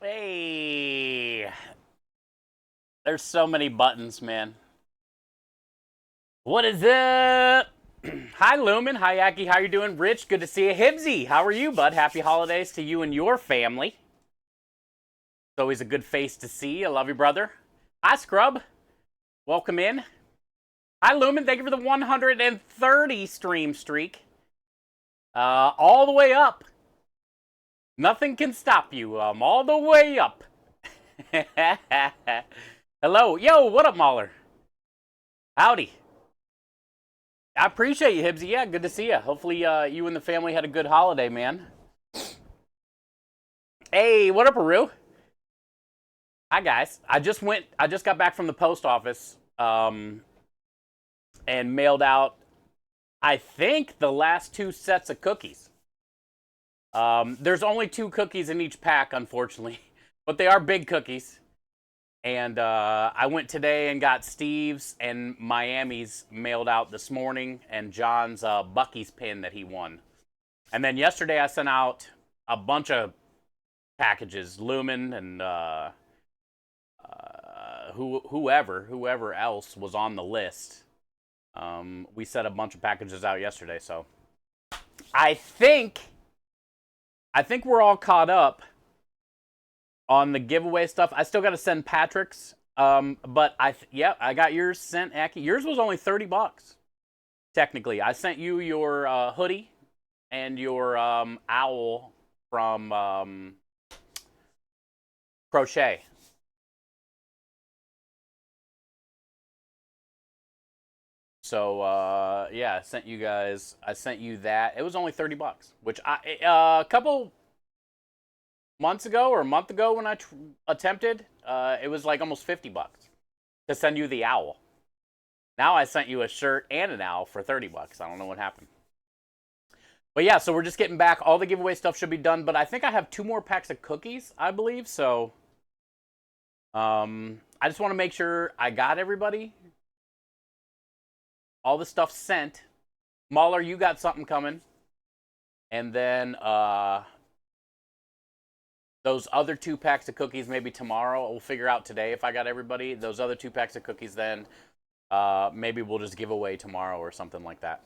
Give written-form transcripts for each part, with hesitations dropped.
Hey, there's so many buttons, man. What is up? Hi, Lumen. Hi, Yaki. How you doing? Rich, good to see you. Hibsy, how are you, bud? Happy holidays to you and your family. It's always a good face to see. I love you, brother. Hi, Scrub. Welcome in. Hi, Lumen. Thank you for the 130 stream streak. All the way up. Nothing can stop you. I'm all the way up. Hello. Yo, what up, Mahler? Howdy. I appreciate you, Hibbsy. Yeah, good to see you. Hopefully, you and the family had a good holiday, man. Hey, what up, Aru? Hi, guys. I just got back from the post office, and mailed out, I think, the last two sets of cookies. There's only two cookies in each pack, unfortunately, but they are big cookies. And I went today and got Steve's and Miami's mailed out this morning, and John's Bucky's pin that he won. And then yesterday I sent out a bunch of packages, Lumen and whoever else was on the list. We sent a bunch of packages out yesterday, so I think we're all caught up on the giveaway stuff. I still got to send Patrick's, but I got yours sent. Aki, yours was only $30 technically. I sent you your hoodie and your owl from Crochet. So yeah, I sent you guys. I sent you that. It was only $30, which a couple months ago or a month ago when I attempted, it was like almost $50 to send you the owl. Now I sent you a shirt and an owl for $30. I don't know what happened. But yeah, so we're just getting back. All the giveaway stuff should be done, but I think I have two more packs of cookies, I believe. So I just want to make sure I got everybody. All the stuff sent. Mahler, you got something coming. And then those other two packs of cookies maybe tomorrow. We'll figure out today if I got everybody. Those other two packs of cookies then maybe we'll just give away tomorrow or something like that.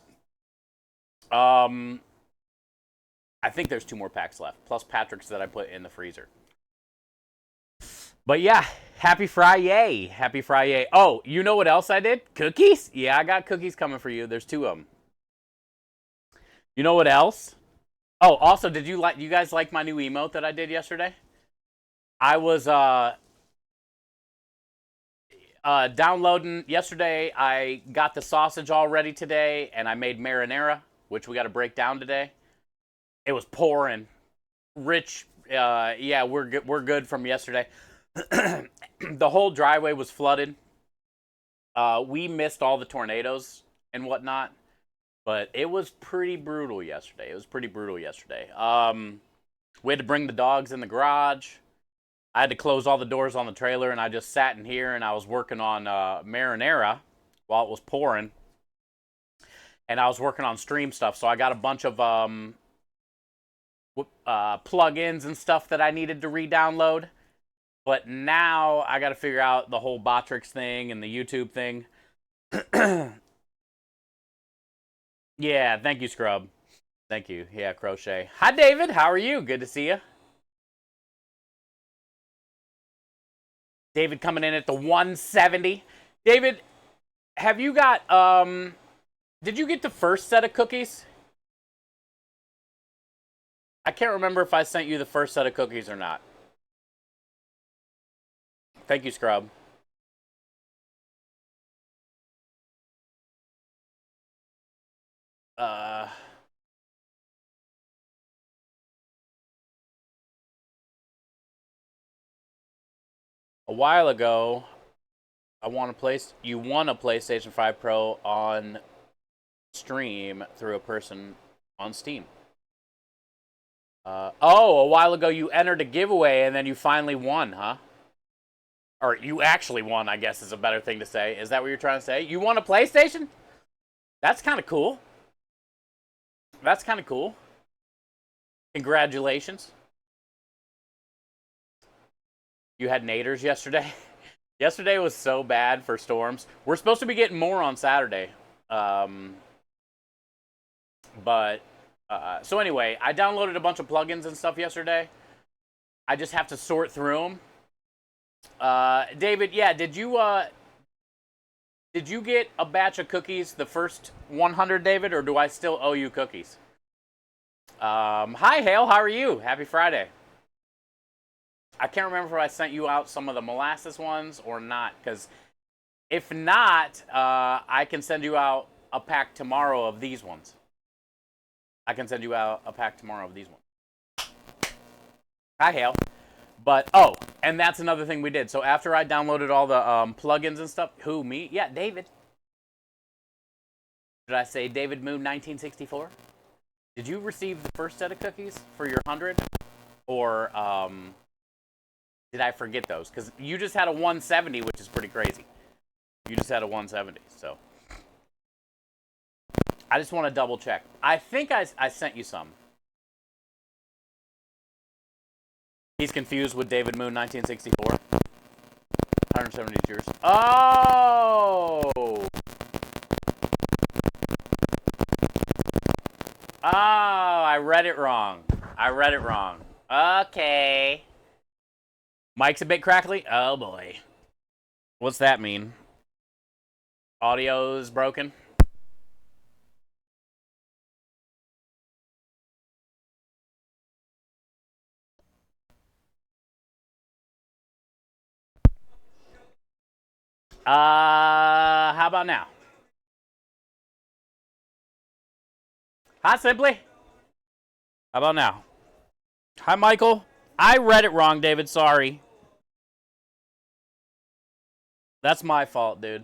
I think there's two more packs left, plus Patrick's that I put in the freezer. But yeah, happy Friday. Happy Friday. Oh, you know what else I did? Cookies? Yeah, I got cookies coming for you. There's two of them. You know what else? Oh, also, did you guys like my new emote that I did yesterday? I was downloading yesterday. I got the sausage all ready today, and I made marinara, which we got to break down today. It was pouring. Rich, yeah, we're good. We're good from yesterday. The whole driveway was flooded. We missed all the tornadoes and whatnot, but it was pretty brutal yesterday. We had to bring the dogs in the garage. I had to close all the doors on the trailer, and I just sat in here and I was working on marinara while it was pouring, and I was working on stream stuff. So I got a bunch of plugins and stuff that I needed to re-download. But now I got to figure out the whole Botrix thing and the YouTube thing. Yeah, thank you, Scrub. Thank you. Yeah, Crochet. Hi, David. How are you? Good to see you. David coming in at the 170. David, have you got did you get the first set of cookies? I can't remember if I sent you the first set of cookies or not. Thank you, Scrub. Uh a while ago, you won a PlayStation 5 Pro on stream through a person on Steam. Oh, a while ago you entered a giveaway and then you finally won, huh? Or you actually won, I guess is a better thing to say. Is that what you're trying to say? You won a PlayStation? That's kind of cool. That's kind of cool. Congratulations. You had naders yesterday? Yesterday was so bad for storms. We're supposed to be getting more on Saturday. Um, but, so anyway, I downloaded a bunch of plugins and stuff yesterday. I just have to sort through them. David, yeah, did you get a batch of cookies the first 100, David, or do I still owe you cookies? Hi, Hale, how are you? Happy Friday. I can't remember if I sent you out some of the molasses ones or not, because if not, I can send you out a pack tomorrow of these ones. I can send you out a pack tomorrow of these ones. Hi, Hale. But, oh, and that's another thing we did. So after I downloaded all the plugins and stuff, who, me? Yeah, David. Did I say David Moon 1964? Did you receive the first set of cookies for your 100? Or did I forget those? Because you just had a 170, which is pretty crazy. You just had a 170, so. I just want to double check. I think I sent you some. He's confused with David Moon 1964. 170 is yours. Oh! Oh, I read it wrong. I read it wrong. Okay. Mike's a bit crackly? Oh, boy. What's that mean? Audio's broken? How about now? Hi, Simply. How about now? Hi, Michael. I read it wrong, David. Sorry. That's my fault, dude.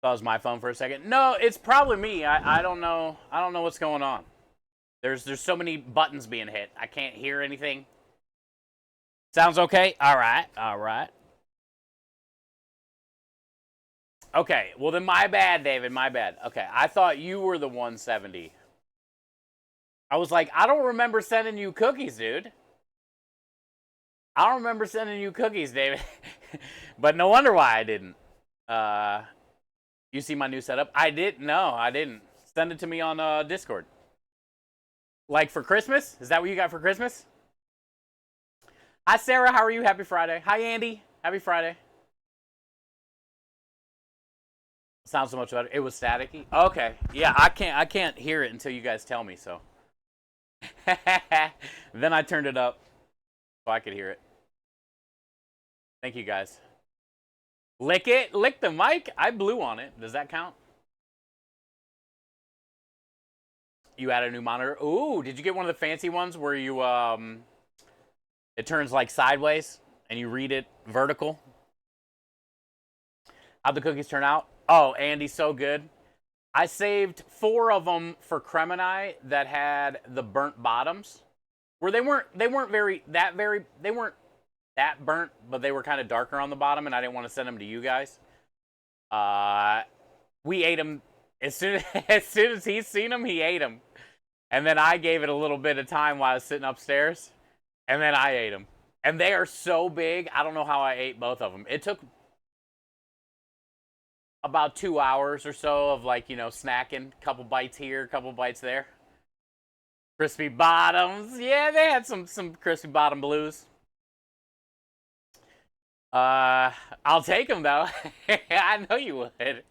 That was my phone for a second. No, it's probably me. I don't know. I don't know what's going on. There's so many buttons being hit. I can't hear anything. Sounds okay? All right. All right. Okay. Well, then my bad, David. My bad. Okay. I thought you were the 170. I was like, I don't remember sending you cookies, dude. I don't remember sending you cookies, David. But no wonder why I didn't. You see my new setup? I didn't. No, I didn't. Send it to me on Discord. Like for Christmas? Is that what you got for Christmas? Hi, Sarah. How are you? Happy Friday. Hi, Andy. Happy Friday. Sounds so much better. It was staticky. Okay. Yeah, I can't hear it until you guys tell me. So. Then I turned it up so I could hear it. Thank you, guys. Lick it. Lick the mic. I blew on it. Does that count? You added a new monitor. Ooh, did you get one of the fancy ones where you it turns like sideways and you read it vertical? How'd the cookies turn out? Oh, Andy, so good. I saved 4 of them for Cremonai that had the burnt bottoms. Where they weren't that burnt, but they were kind of darker on the bottom, and I didn't want to send them to you guys. We ate them as soon as he's seen them, he ate them. And then I gave it a little bit of time while I was sitting upstairs, and then I ate them. And they are so big, I don't know how I ate both of them. It took about 2 hours or so of like, snacking, couple bites here, couple bites there. Crispy bottoms. Yeah, they had some crispy bottom blues. I'll take them though. I know you would.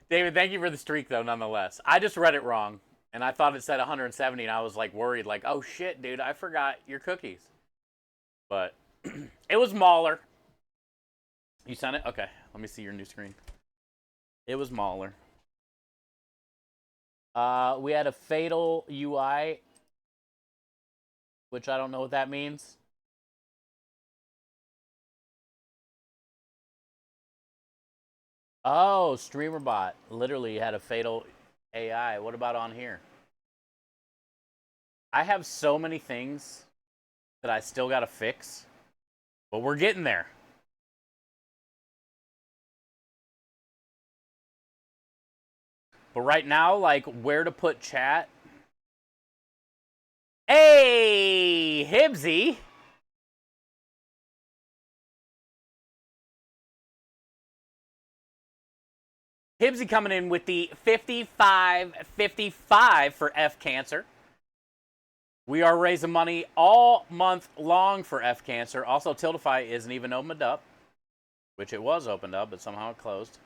David, thank you for the streak though, nonetheless. I just read it wrong, and I thought it said 170, and I was like worried, like, oh shit, dude, I forgot your cookies. But it was Mahler. You sent it? Okay, let me see your new screen. It was Mahler. We had a fatal UI, which I don't know what that means. Oh, StreamerBot literally had a fatal AI. What about on here? I have so many things that I still got to fix, but we're getting there. But right now, like, where to put chat? Hey, Hibsy. Hibbsy coming in with the 55-55 for F Cancer. We are raising money all month long for F Cancer. Also, Tiltify isn't even opened up, which it was opened up, but somehow it closed.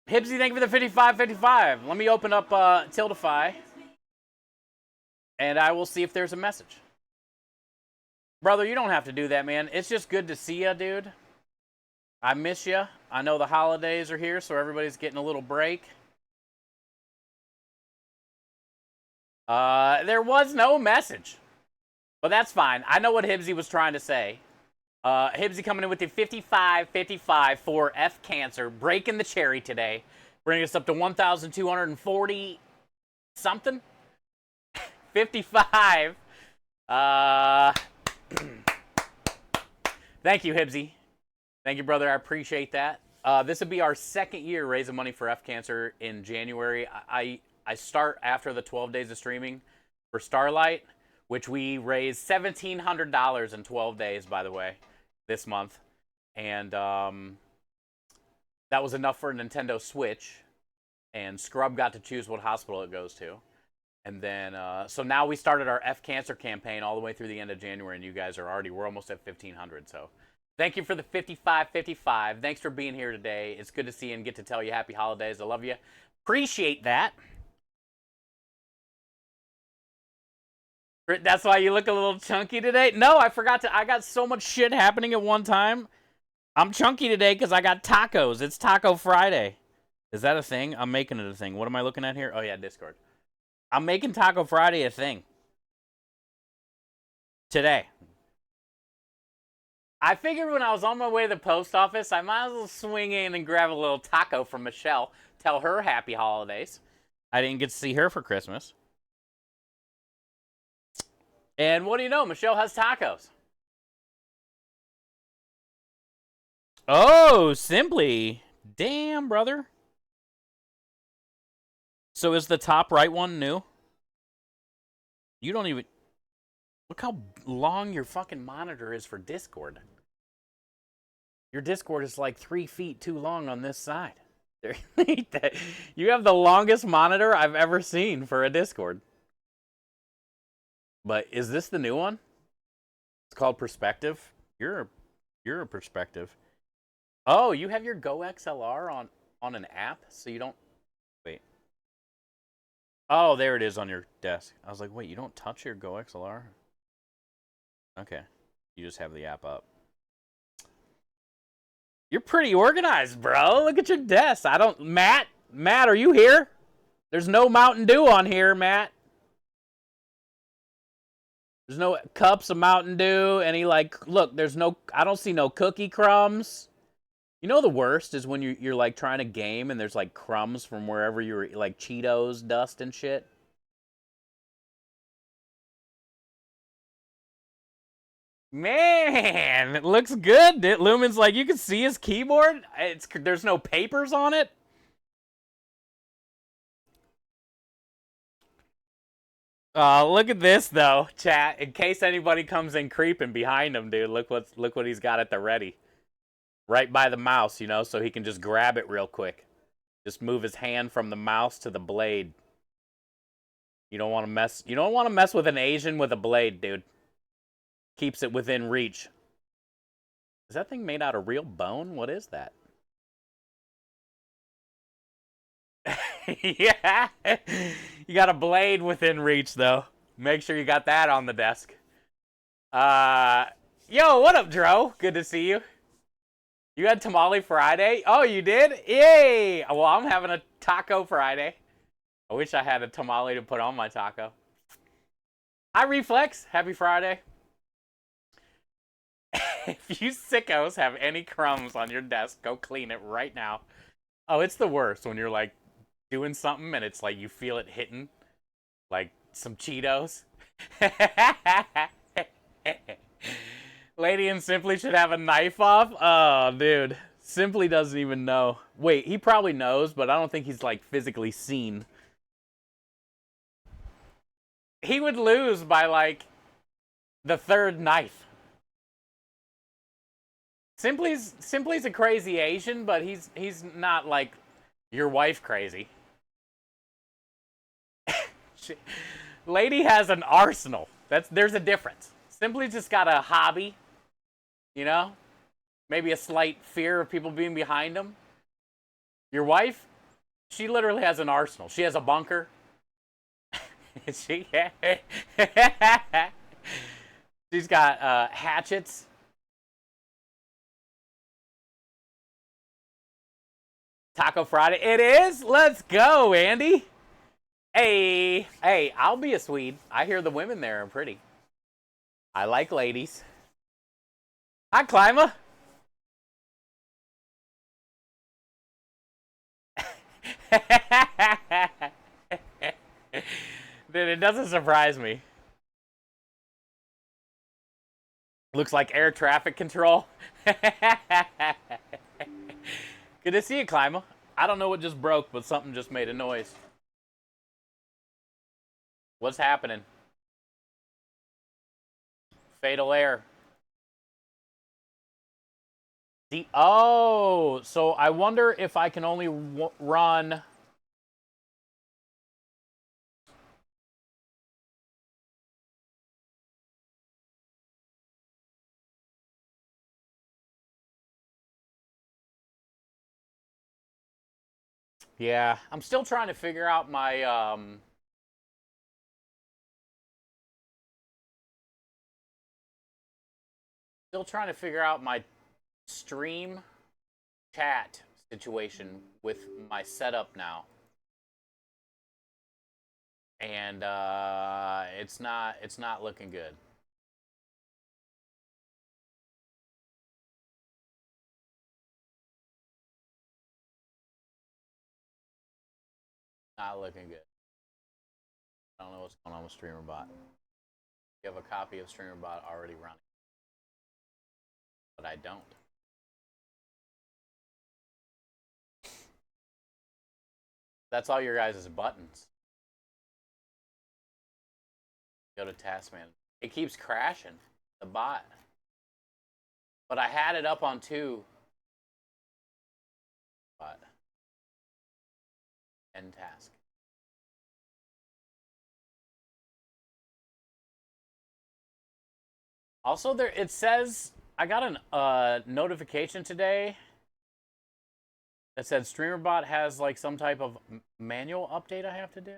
Hibbsy, thank you for the 55-55. Let me open up Tiltify, and I will see if there's a message. Brother, you don't have to do that, man. It's just good to see you, dude. I miss you. I know the holidays are here, so everybody's getting a little break. There was no message. But that's fine. I know what Hibbsy was trying to say. Hibbsy coming in with the 55-55 for F Cancer. Breaking the cherry today. Bringing us up to 1,240 something. 55. Thank you, Hibbsy. Thank you, brother. I appreciate that. This would be our second year raising money for F Cancer in January. I start after the 12 days of streaming for Starlight, which we raised $1,700 in 12 days, by the way, this month. And that was enough for a Nintendo Switch. And Scrub got to choose what hospital it goes to. And then, so now we started our F Cancer campaign all the way through the end of January, and you guys are we're almost at 1,500. So thank you for the 55-55. Thanks for being here today. It's good to see you and get to tell you happy holidays. I love you. Appreciate that. That's why you look a little chunky today? No, I forgot to. I got so much shit happening at one time. I'm chunky today because I got tacos. It's Taco Friday. Is that a thing? I'm making it a thing. What am I looking at here? Oh, yeah, Discord. I'm making Taco Friday a thing. Today. I figured when I was on my way to the post office, I might as well swing in and grab a little taco from Michelle. Tell her happy holidays. I didn't get to see her for Christmas. And what do you know? Michelle has tacos. Oh, Simply. Damn, brother. So is the top right one new? You don't even... Look how long your fucking monitor is for Discord. Your Discord is like 3 feet too long on this side. You have the longest monitor I've ever seen for a Discord. But is this the new one? It's called Perspective. You're a Perspective. Oh, you have your Go XLR on an app, so you don't... Wait. Oh, there it is on your desk. I was like, wait, you don't touch your Go XLR? Okay. You just have the app up. You're pretty organized, bro. Look at your desk. Matt, are you here? There's no Mountain Dew on here, Matt. There's no cups of Mountain Dew. Look, I don't see no cookie crumbs. You know the worst is when you're like trying to game and there's like crumbs from wherever you're, like Cheetos dust and shit. Man, it looks good. Lumen's like, you can see his keyboard. There's no papers on it. Look at this though, chat. In case anybody comes in creeping behind him, dude. Look what he's got at the ready. Right by the mouse, you know, so he can just grab it real quick. Just move his hand from the mouse to the blade. You don't want to mess with an Asian with a blade, dude. Keeps it within reach. Is that thing made out of real bone? What is that? Yeah. You got a blade within reach, though. Make sure you got that on the desk. Yo, what up, Dro? Good to see you. You had Tamale Friday? Oh, you did? Yay! Well, I'm having a Taco Friday. I wish I had a tamale to put on my taco. Hi, Reflex. Happy Friday. If you sickos have any crumbs on your desk, go clean it right now. Oh, it's the worst when you're like doing something and it's like you feel it hitting like some Cheetos. Lady and Simply should have a knife off. Oh, dude. Simply doesn't even know. Wait, he probably knows, but I don't think he's like physically seen. He would lose by like the third knife. Simply's a crazy Asian, but he's not like your wife crazy. Lady has an arsenal. There's a difference. Simply just got a hobby, you know? Maybe a slight fear of people being behind him. Your wife, she literally has an arsenal. She has a bunker. She's got hatchets. Taco Friday. It is? Let's go, Andy. Hey, I'll be a Swede. I hear the women there are pretty. I like ladies. Hi, Clima. Then it doesn't surprise me. Looks like air traffic control. Good to see you, Clima. I don't know what just broke, but something just made a noise. What's happening? Fatal air. Oh, so I wonder if I can only run. Yeah, I'm still trying to figure out my stream chat situation with my setup now. And it's not looking good. Not looking good. I don't know what's going on with StreamerBot. You have a copy of StreamerBot already running. But I don't. That's all your guys' buttons. Go to task manager. It keeps crashing, the bot. But I had it up on 2. But end task. Also, there it says I got a notification today that said StreamerBot has like some type of manual update I have to do.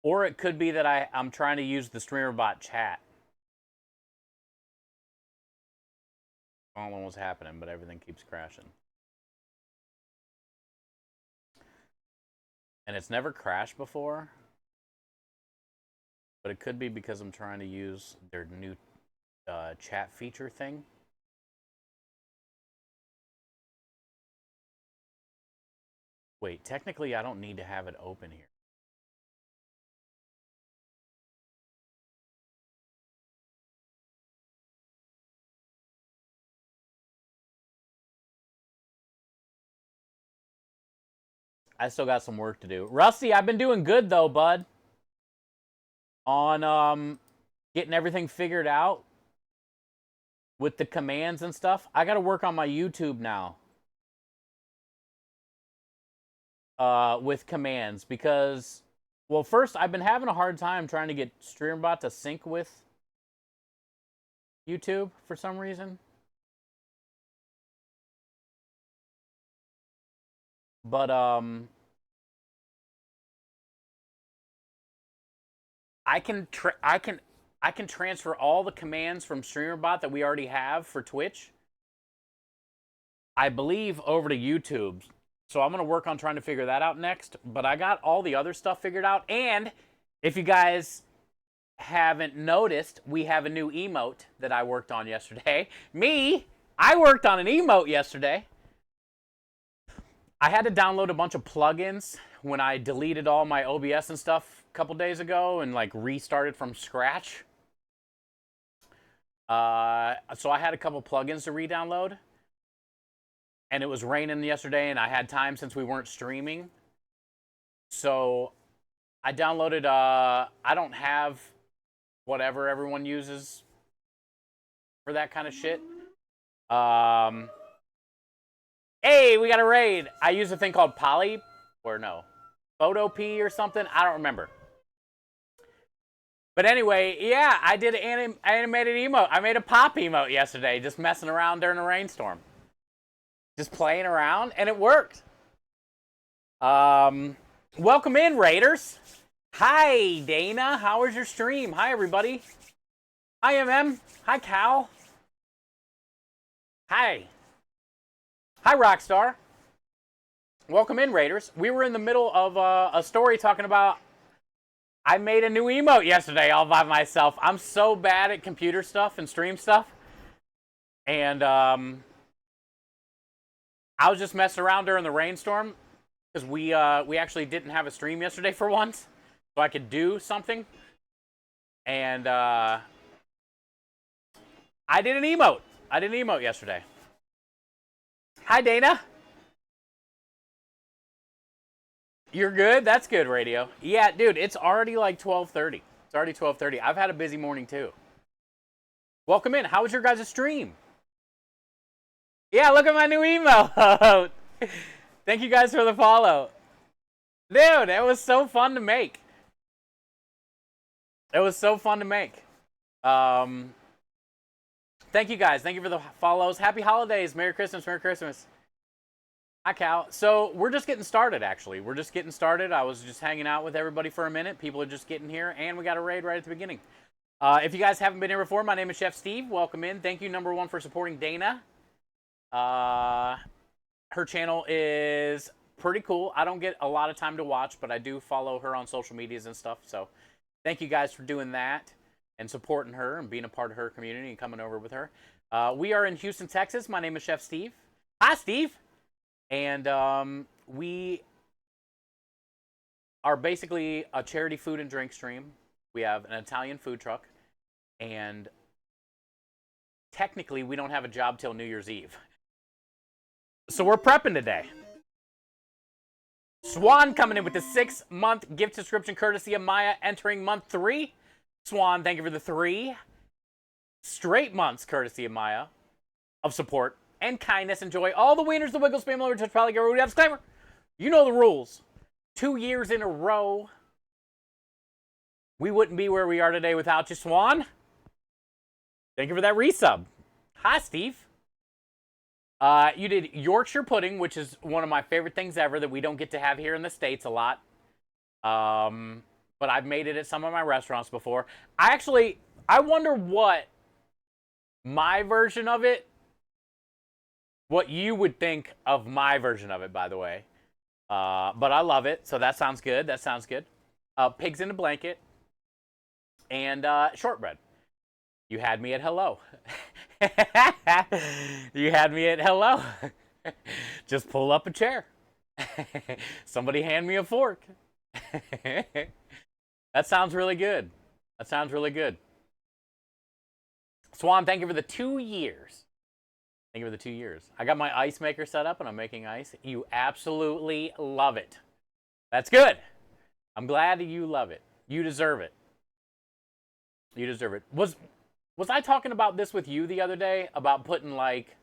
Or it could be that I'm trying to use the StreamerBot chat. I don't know what's happening, but everything keeps crashing. And it's never crashed before. But it could be because I'm trying to use their new chat feature thing. Wait, technically I don't need to have it open here. I still got some work to do. Rusty, I've been doing good though, bud. On getting everything figured out with the commands and stuff. I got to work on my YouTube now. With commands because, well, first I've been having a hard time trying to get StreamerBot to sync with YouTube for some reason. But I can transfer all the commands from StreamerBot that we already have for Twitch, I believe, over to YouTube. So I'm going to work on trying to figure that out next. But I got all the other stuff figured out. And if you guys haven't noticed, we have a new emote that I worked on yesterday. I worked on an emote yesterday. I had to download a bunch of plugins when I deleted all my OBS and stuff a couple days ago and like restarted from scratch. So I had a couple plugins to re-download. And it was raining yesterday and I had time since we weren't streaming. So I downloaded, I don't have whatever everyone uses for that kind of shit. Um, hey, we got a raid. I use a thing called Poly, or no, Photopea or something. I don't remember. But anyway, yeah, I did an animated emote. I made a pop emote yesterday, just messing around during a rainstorm. Just playing around, and it worked. Welcome in, Raiders. Hi, Dana. How was your stream? Hi, everybody. Hi, MM. Hi, Cal. Hi. Hi, Rockstar. Welcome in, Raiders. We were in the middle of a story talking about I made a new emote yesterday all by myself. I'm so bad at computer stuff and stream stuff. And I was just messing around during the rainstorm because we actually didn't have a stream yesterday for once. So I could do something. And I did an emote. I did an emote yesterday. Hi, Dana. You're good? That's good, radio. Yeah, dude, it's already like 12:30. It's already 12:30. I've had a busy morning, too. Welcome in. How was your guys' stream? Yeah, look at my new emote. Thank you guys for the follow. Dude, it was so fun to make. It was so fun to make. Thank you guys. Thank you for the follows. Happy holidays. Merry Christmas. Merry Christmas. Hi, Cal. So we're just getting started, actually. We're just getting started. I was just hanging out with everybody for a minute. People are just getting here, and we got a raid right at the beginning. If you guys haven't been here before, my name is Chef Steve. Welcome in. Thank you, number one, for supporting Dana. Her channel is pretty cool. I don't get a lot of time to watch, but I do follow her on social medias and stuff. So thank you guys for doing that and supporting her and being a part of her community and coming over with her. We are in Houston, Texas. My name is Chef Steve. Hi, Steve. And we are basically a charity food and drink stream. We have an Italian food truck. And technically, we don't have a job till New Year's Eve. So we're prepping today. Swan coming in with the 6-month gift subscription courtesy of Maya, entering month 3. Swan, thank you for the 3 straight months courtesy of Maya of support and kindness. Enjoy all the wieners, the wiggle, spam, lower touch, probably get disclaimer. You know the rules. 2 years in a row. We wouldn't be where we are today without you, Swan. Thank you for that resub. Hi, Steve. You did Yorkshire pudding, which is one of my favorite things ever that we don't get to have here in the States a lot. But I've made it at some of my restaurants before. I wonder what my version of it, what you would think of my version of it, by the way. But I love it, so that sounds good. That sounds good. Pigs in a blanket and shortbread. You had me at hello. You had me at hello. Just pull up a chair. Somebody hand me a fork. That sounds really good. That sounds really good. Swan, thank you for the 2 years. Thank you for the 2 years. I got my ice maker set up and I'm making ice. You absolutely love it. That's good. I'm glad you love it. You deserve it. You deserve it. Was I talking about this with you the other day about putting like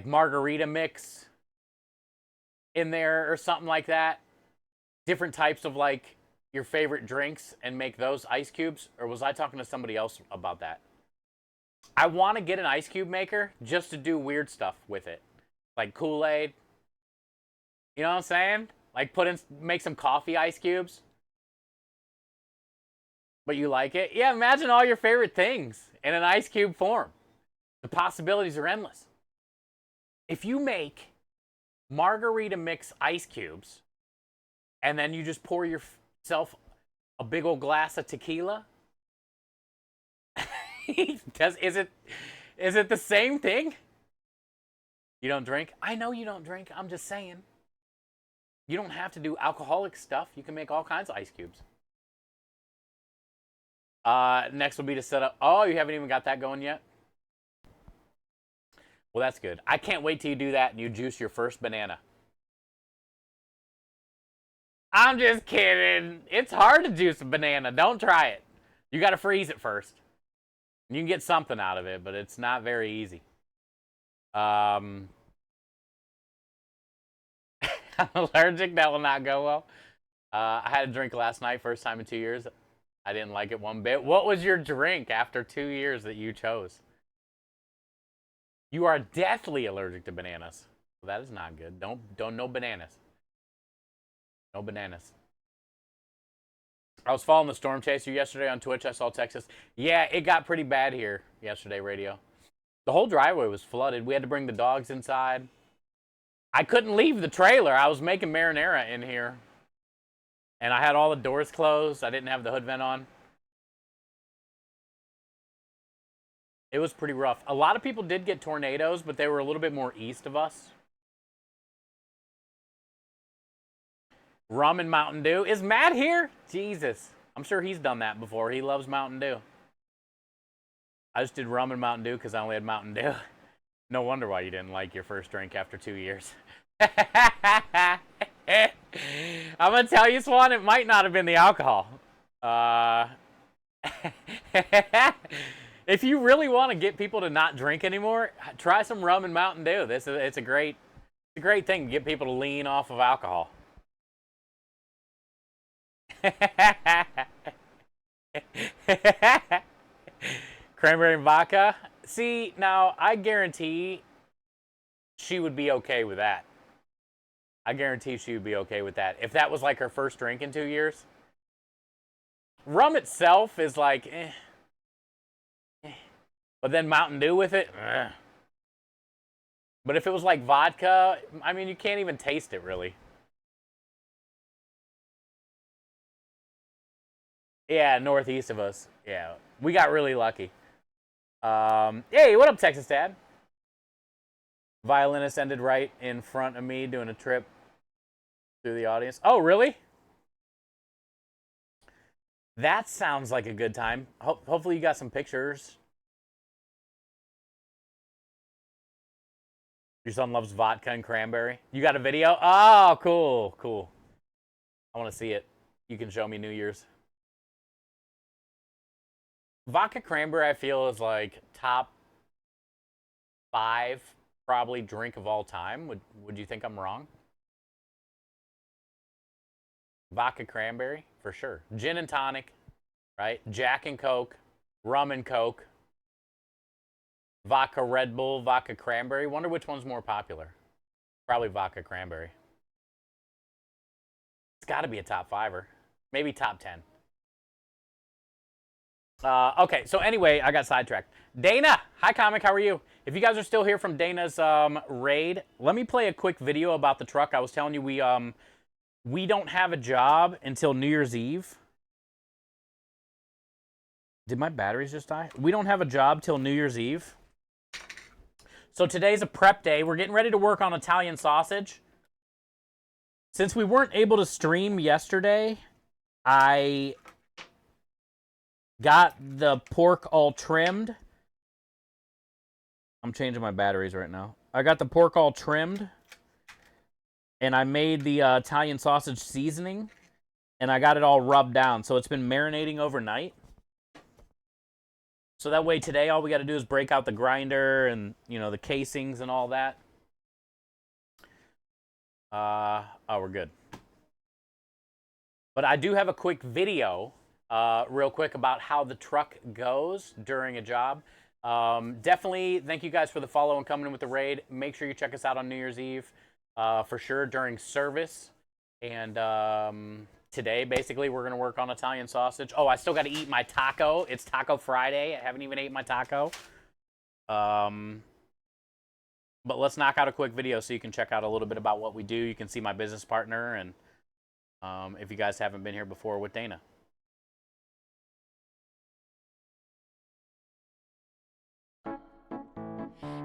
margarita mix in there or something like that? Different types of like your favorite drinks and make those ice cubes? Or was I talking to somebody else about that? I want to get an ice cube maker just to do weird stuff with it. Like Kool-Aid. You know what I'm saying? Like make some coffee ice cubes. But you like it? Yeah, imagine all your favorite things in an ice cube form. The possibilities are endless. If you make margarita mix ice cubes and then you just pour yourself a big old glass of tequila, is it the same thing? You don't drink? I know you don't drink. I'm just saying. You don't have to do alcoholic stuff. You can make all kinds of ice cubes. Next will be to set up. Oh, you haven't even got that going yet? Well, that's good. I can't wait till you do that and you juice your first banana. I'm just kidding. It's hard to juice a banana. Don't try it. You got to freeze it first. You can get something out of it, but it's not very easy. I'm allergic. That will not go well. I had a drink last night, first time in 2 years. I didn't like it one bit. What was your drink after 2 years that you chose? You are deathly allergic to bananas. Well, that is not good. Don't no bananas. No bananas. I was following the Storm Chaser yesterday on Twitch. I saw Texas. Yeah, it got pretty bad here yesterday, radio. The whole driveway was flooded. We had to bring the dogs inside. I couldn't leave the trailer. I was making marinara in here. And I had all the doors closed. I didn't have the hood vent on. It was pretty rough. A lot of people did get tornadoes, but they were a little bit more east of us. Rum and Mountain Dew. Is Matt here? Jesus. I'm sure he's done that before. He loves Mountain Dew. I just did rum and Mountain Dew because I only had Mountain Dew. No wonder why you didn't like your first drink after 2 years. I'm going to tell you, Swan, it might not have been the alcohol. If you really want to get people to not drink anymore, try some rum and Mountain Dew. It's a great thing to get people to lean off of alcohol. Cranberry and vodka. See, now I guarantee she would be okay with that. I guarantee she would be okay with that. If that was like her first drink in 2 years. Rum itself is like, But then Mountain Dew with it, But if it was like vodka, I mean, you can't even taste it really. Yeah, northeast of us. Yeah, we got really lucky. Hey, what up, Texas Dad? Violinist ended right in front of me doing a trip through the audience. Oh, really? That sounds like a good time. Hopefully you got some pictures. Your son loves vodka and cranberry. You got a video? Oh, cool, cool. I want to see it. You can show me New Year's. Vodka cranberry, I feel, is like top 5 probably drink of all time. Would you think I'm wrong? Vodka cranberry, for sure. Gin and tonic, right? Jack and Coke, rum and Coke, vodka Red Bull, vodka cranberry. Wonder which one's more popular. Probably vodka cranberry. It's got to be a top 5-er. Maybe top 10. Okay, so anyway, I got sidetracked. Dana, hi Comic, how are you? If you guys are still here from Dana's raid, let me play a quick video about the truck. I was telling you we don't have a job until New Year's Eve. Did my batteries just die? We don't have a job till New Year's Eve. So today's a prep day. We're getting ready to work on Italian sausage. Since we weren't able to stream yesterday, I got the pork all trimmed. I'm changing my batteries right now. I got the pork all trimmed. And I made the Italian sausage seasoning. And I got it all rubbed down. So it's been marinating overnight. So that way today all we got to do is break out the grinder and, you know, the casings and all that. Oh, we're good. But I do have a quick video real quick about how the truck goes during a job. Definitely thank you guys for the follow and coming in with the raid. Make sure you check us out on New Year's Eve for sure during service. And today, basically, we're going to work on Italian sausage. Oh, I still got to eat my taco. It's Taco Friday. I haven't even ate my taco. But let's knock out a quick video so you can check out a little bit about what we do. You can see my business partner and if you guys haven't been here before with Dana.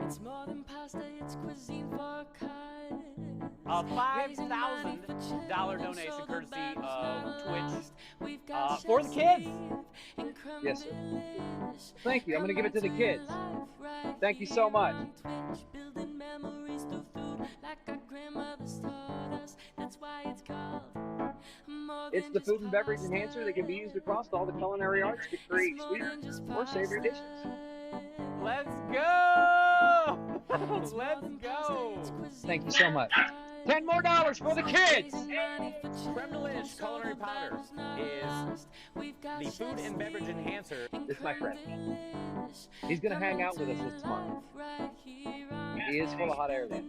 It's more than pasta, it's cuisine for a cut. A $5,000 donation courtesy of Twitch for the kids. Yes, sir. Thank you. I'm going to give it to the kids. Thank you so much. That's why it's called It's the food and beverage enhancer that can be used across all the culinary arts to create sweeter or savory dishes. Let's go! Let's go! Thank you so much. $10 more for the kids! Creme Delish Culinary Powder is the food and beverage enhancer. This is my friend. He's going to hang out with us this month. He is full of hot air, though.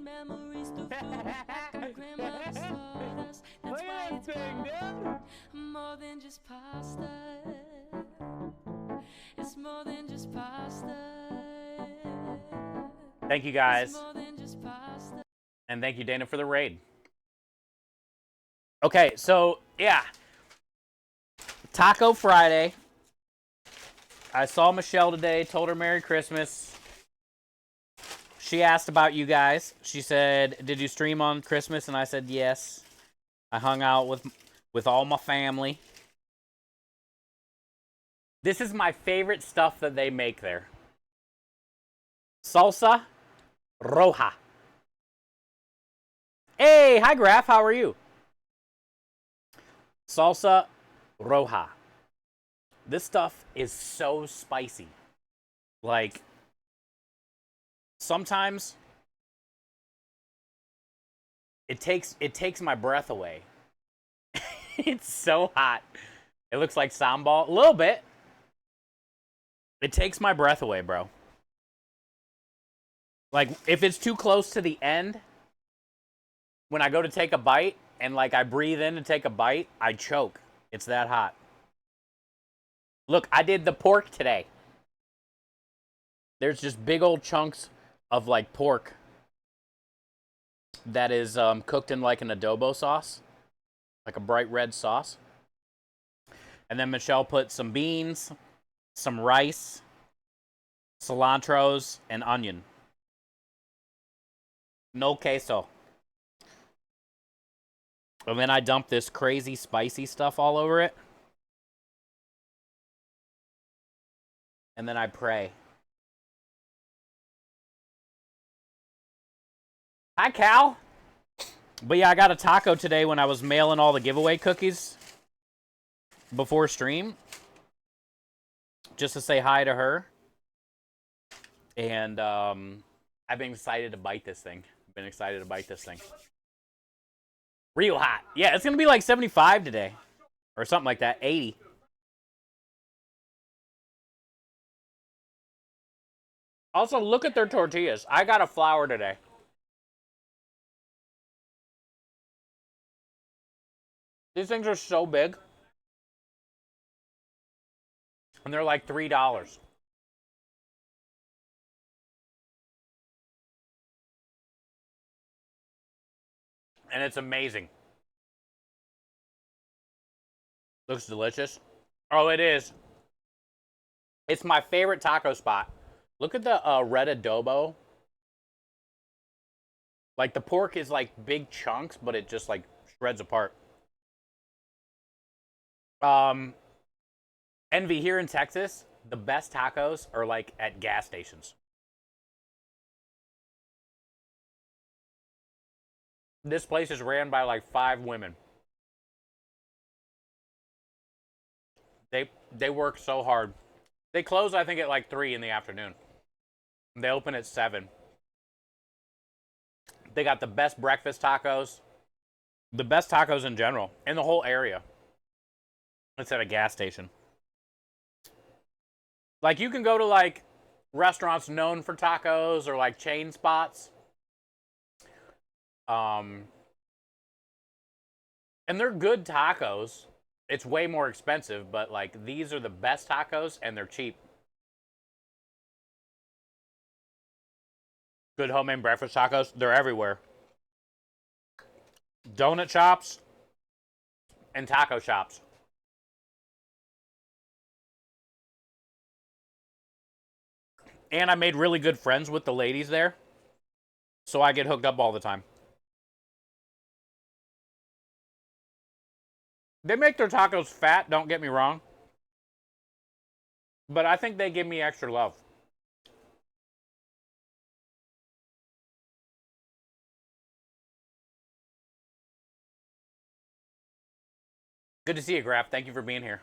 Look at this thing, dude! More than just pasta. It's more than just pasta. Thank you guys. It's more than just pasta. And thank you, Dana, for the raid. Okay, so, yeah. Taco Friday. I saw Michelle today, told her Merry Christmas. She asked about you guys. She said, did you stream on Christmas? And I said, yes. I hung out with all my family. This is my favorite stuff that they make there. Salsa roja. Hey, hi Graf, how are you? Salsa roja. This stuff is so spicy. Like, sometimes it takes my breath away. It's so hot. It looks like sambal a little bit. It takes my breath away, bro. Like, if it's too close to the end, when I go to take a bite and like I breathe in to take a bite, I choke. It's that hot. Look, I did the pork today. There's just big old chunks of like pork that is cooked in like an adobo sauce, like a bright red sauce. And then Michelle put some beans, some rice, cilantros, and onion. No queso. And then I dump this crazy spicy stuff all over it. And then I pray. Hi, Cal. But yeah, I got a taco today when I was mailing all the giveaway cookies before stream. Just to say hi to her. And I've been excited to bite this thing. Real hot. Yeah, it's going to be like 75 today. Or something like that. 80. Also, look at their tortillas. I got a flour today. These things are so big. And they're like $3. And it's amazing. Looks delicious. Oh, it is. It's my favorite taco spot. Look at the red adobo. Like, the pork is like big chunks, but it just like shreds apart. Envy, here in Texas, the best tacos are like at gas stations. This place is ran by like 5 women. They work so hard. They close, I think, at like 3 in the afternoon. They open at 7. They got the best breakfast tacos. The best tacos in general. In the whole area. It's at a gas station. Like, you can go to like restaurants known for tacos or like chain spots. And they're good tacos. It's way more expensive, but like these are the best tacos and they're cheap. Good homemade breakfast tacos, they're everywhere. Donut shops and taco shops. And I made really good friends with the ladies there. So I get hooked up all the time. They make their tacos fat, don't get me wrong. But I think they give me extra love. Good to see you, Graf. Thank you for being here.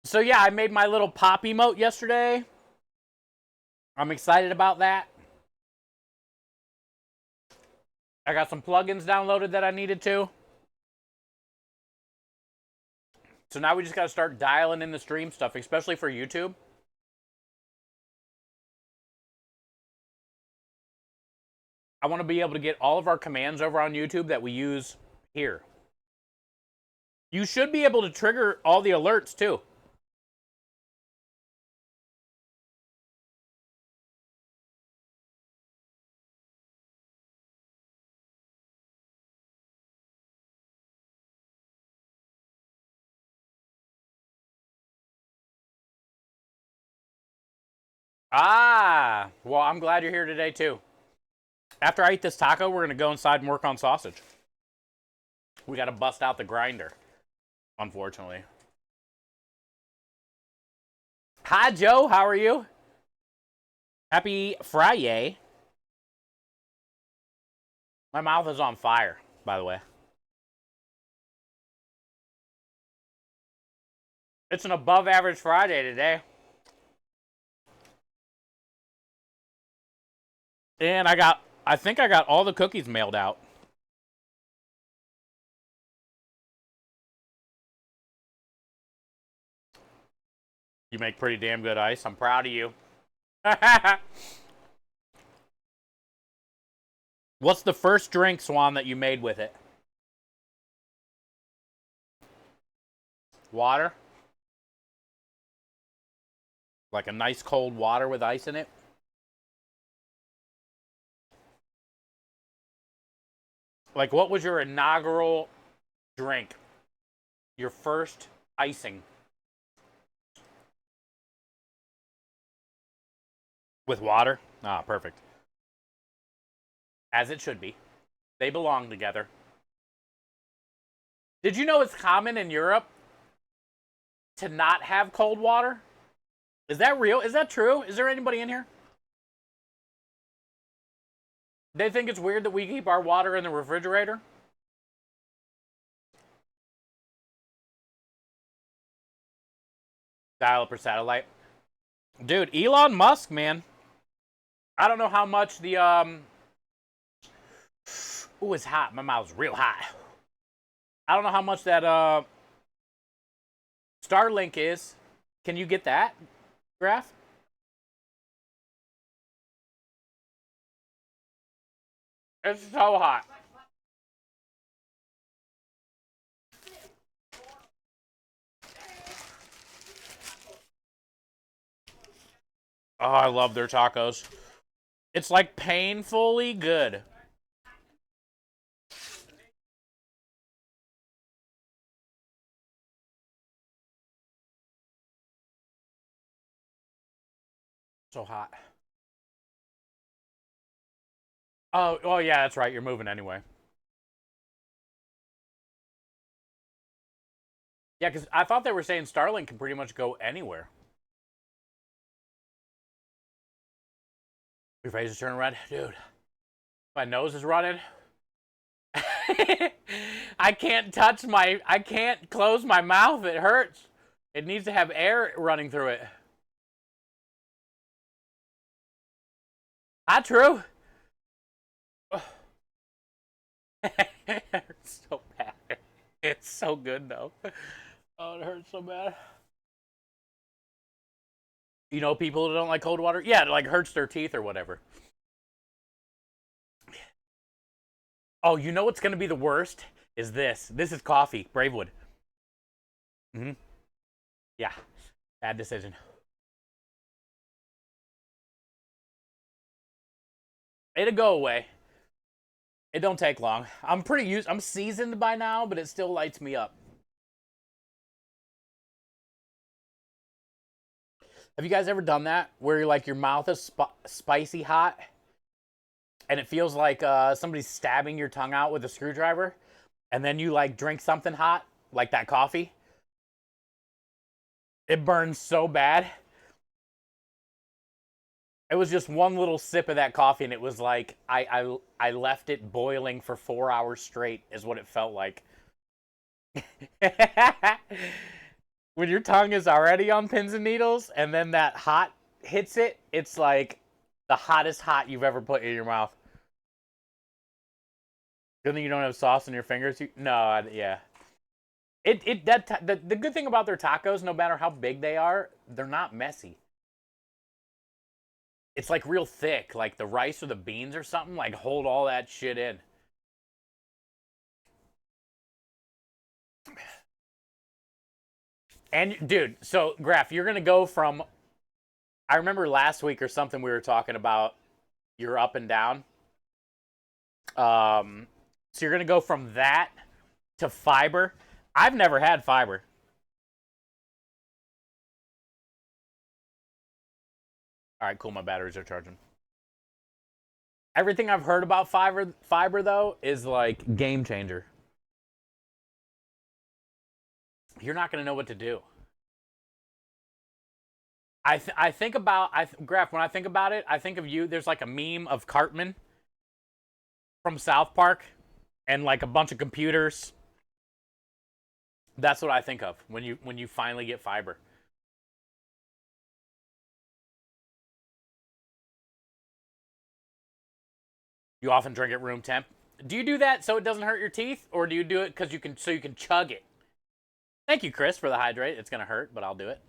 So yeah, I made my little pop emote yesterday. I'm excited about that. I got some plugins downloaded that I needed to. So now we just got to start dialing in the stream stuff, especially for YouTube. I want to be able to get all of our commands over on YouTube that we use here. You should be able to trigger all the alerts too. Ah, well, I'm glad you're here today too. After I eat this taco, we're going to go inside and work on sausage. We got to bust out the grinder, unfortunately. Hi, Joe. How are you? Happy Friday. My mouth is on fire, by the way. It's an above average Friday today. And I think I got all the cookies mailed out. You make pretty damn good ice. I'm proud of you. What's the first drink, Swan, that you made with it? Water? Like a nice cold water with ice in it? Like, what was your inaugural drink? Your first icing? With water? Ah, perfect. As it should be. They belong together. Did you know it's common in Europe to not have cold water? Is that real? Is that true? Is there anybody in here? They think it's weird that we keep our water in the refrigerator? Dial up or satellite. Dude, Elon Musk, man. I don't know how much the, Ooh, it's hot. My mouth's real hot. I don't know how much that, Starlink is. Can you get that, Graph? It's so hot. Oh, I love their tacos. It's like painfully good. So hot. Oh yeah, that's right. You're moving anyway. Yeah, because I thought they were saying Starlink can pretty much go anywhere. Your face is turning red? Dude, my nose is running. I can't close my mouth. It hurts. It needs to have air running through it. Not true. It hurts so bad. It's so good though. Oh, it hurts so bad. You know people who don't like cold water? Yeah, it like hurts their teeth or whatever. Oh, you know what's gonna be the worst? Is this. This is coffee. Bravewood. Mm-hmm. Yeah. Bad decision. It'll go away. It don't take long. I'm seasoned by now, but it still lights me up. Have you guys ever done that? Where you're like your mouth is spicy hot and it feels like somebody's stabbing your tongue out with a screwdriver, and then you like drink something hot, like that coffee. It burns so bad. It was just one little sip of that coffee, and it was like I left it boiling for 4 hours straight, is what it felt like. When your tongue is already on pins and needles and then that hot hits it, it's like the hottest hot you've ever put in your mouth. Good thing you don't have sauce on your fingers. No, yeah. The good thing about their tacos, no matter how big they are, they're not messy. It's like real thick, like the rice or the beans or something, like hold all that shit in. And dude, so Graf, you're gonna go from. I remember last week or something we were talking about your up and down. So you're gonna go from that to fiber. I've never had fiber. All right, cool. My batteries are charging. Everything I've heard about fiber though is like game changer. You're not gonna know what to do. I think about Graf, when I think about it, I think of you. There's like a meme of Cartman from South Park, and like a bunch of computers. That's what I think of when you finally get fiber. You often drink at room temp. Do you do that so it doesn't hurt your teeth, or do you do it because you can chug it? Thank you, Chris, for the hydrate. It's gonna hurt, but I'll do it.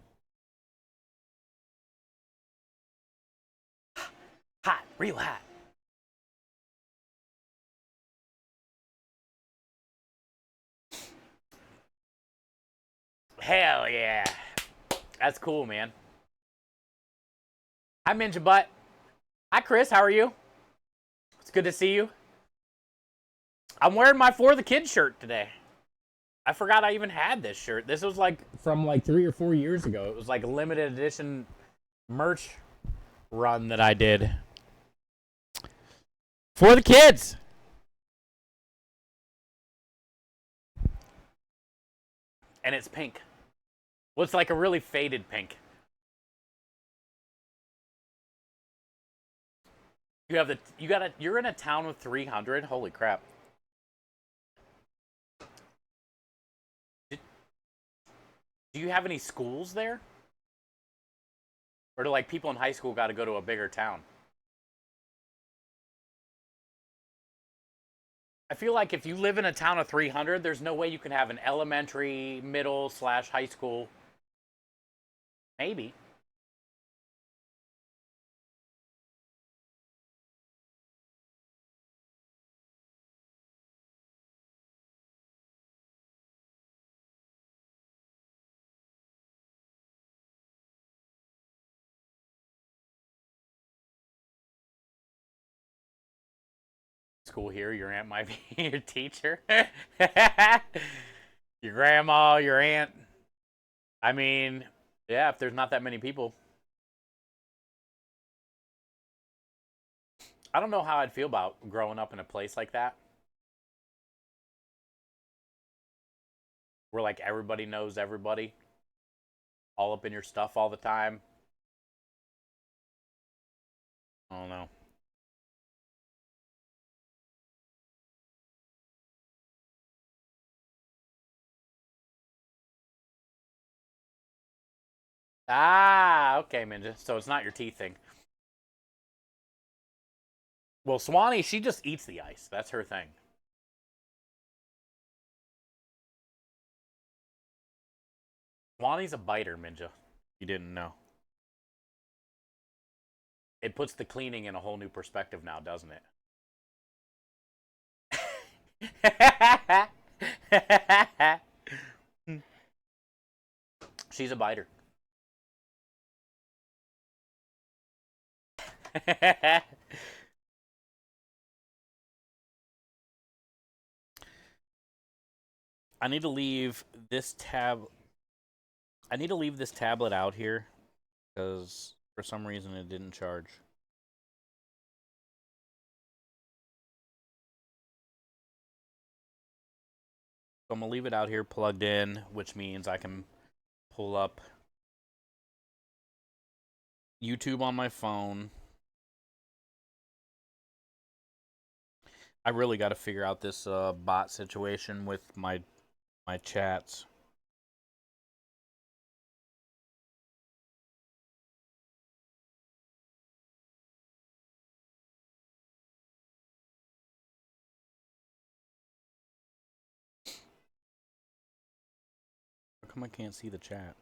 Hot, real hot. Hell yeah. That's cool, man. Hi, Ninja Butt. Hi, Chris. How are you? It's good to see you. I'm wearing my For the Kids shirt today. I forgot I even had this shirt. This was like from like 3 or 4 years ago. It was like a limited edition merch run that I did. For the kids. And it's pink. Well, it's like a really faded pink. You're in a town with 300. Holy crap. Do you have any schools there? Or do like people in high school got to go to a bigger town? I feel like if you live in a town of 300, there's no way you can have an elementary, middle / high school. Maybe. School here, your aunt might be your teacher. Your grandma, your aunt. I mean, yeah, if there's not that many people. I don't know how I'd feel about growing up in a place like that. Where like everybody knows everybody. All up in your stuff all the time. I don't know. Ah, okay, Minja. So it's not your teeth thing. Well, Swanee, she just eats the ice. That's her thing. Swanee's a biter, Minja. You didn't know. It puts the cleaning in a whole new perspective now, doesn't it? She's a biter. I need to leave this tab. I need to leave this tablet out here because for some reason it didn't charge. So I'm gonna leave it out here plugged in, which means I can pull up YouTube on my phone. I really got to figure out this bot situation with my My chats. How come I can't see the chat?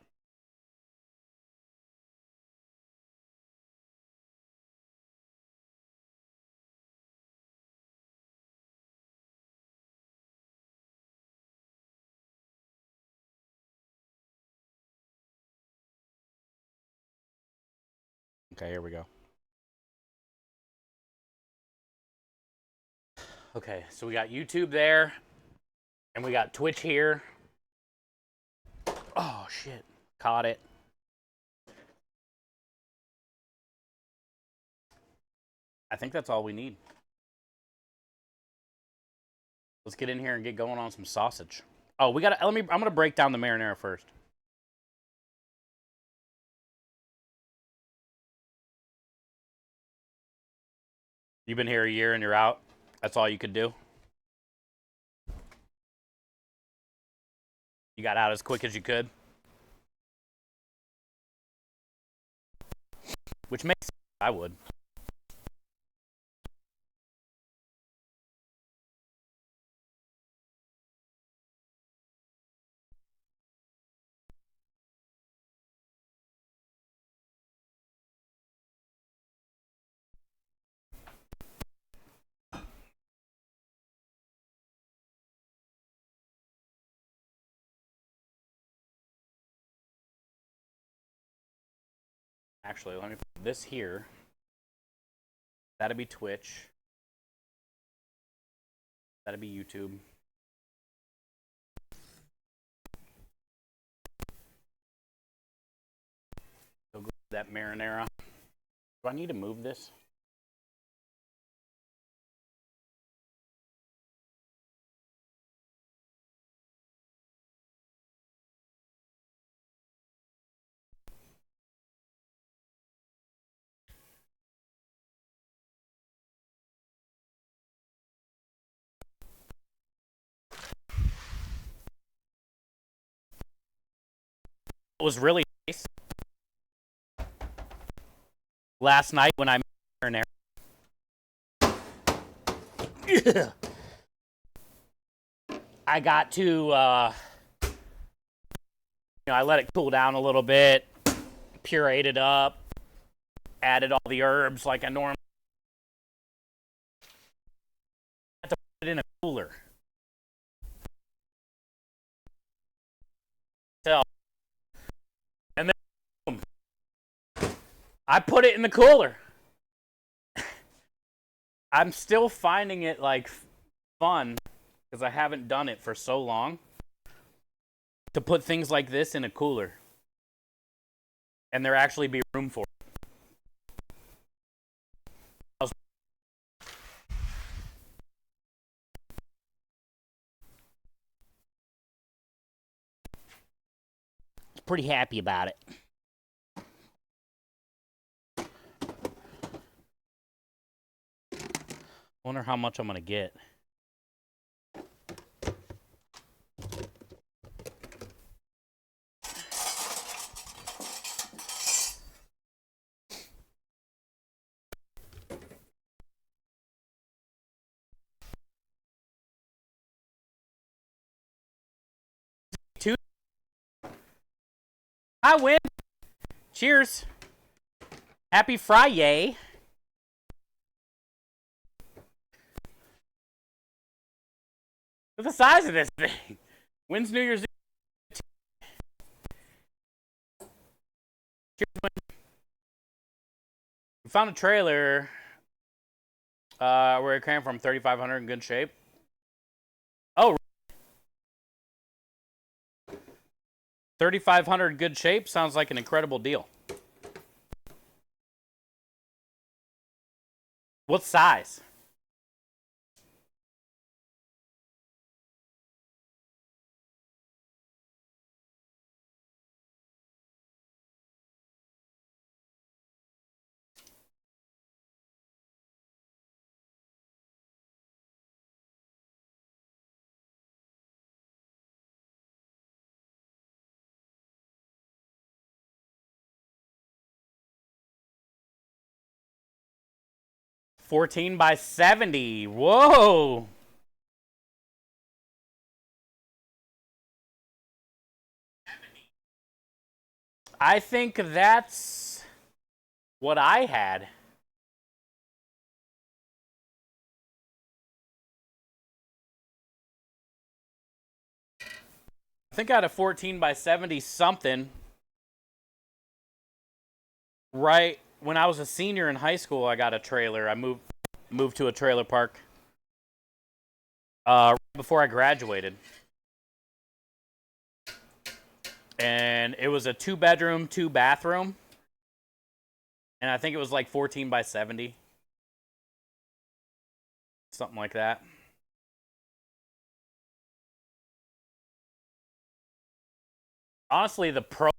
Okay, here we go. Okay, so we got YouTube there, and we got Twitch here. Oh, shit. Caught it. I think that's all we need. Let's get in here and get going on some sausage. Oh, we gotta, I'm gonna break down the marinara first. You've been here a year and you're out. That's all you could do. You got out as quick as you could. Which makes sense. I would. Actually, let me put this here. That'd be Twitch. That'd be YouTube. Go grab that marinara. Do I need to move this? It was really nice last night when I made marinara. I got to, I let it cool down a little bit, pureed it up, added all the herbs like I normally. I had to put it in a cooler. So, and then boom, I put it in the cooler. I'm still finding it like fun because I haven't done it for so long to put things like this in a cooler and there actually be room for it. Pretty happy about it. Wonder how much I'm gonna get. I win. Cheers. Happy Friday. Look at the size of this thing. When's New Year's Eve? Cheers, Win. We found a trailer where it came from, 3,500 in good shape. Oh, 3,500 good shape sounds like an incredible deal. What size? 14 by 70. Whoa. I think that's what I had. I think I had a 14 by 70 something right when I was a senior in high school. I got a trailer. I moved to a trailer park right before I graduated. And it was a 2-bedroom, 2-bathroom. And I think it was like 14 by 70. Something like that. Honestly, the pro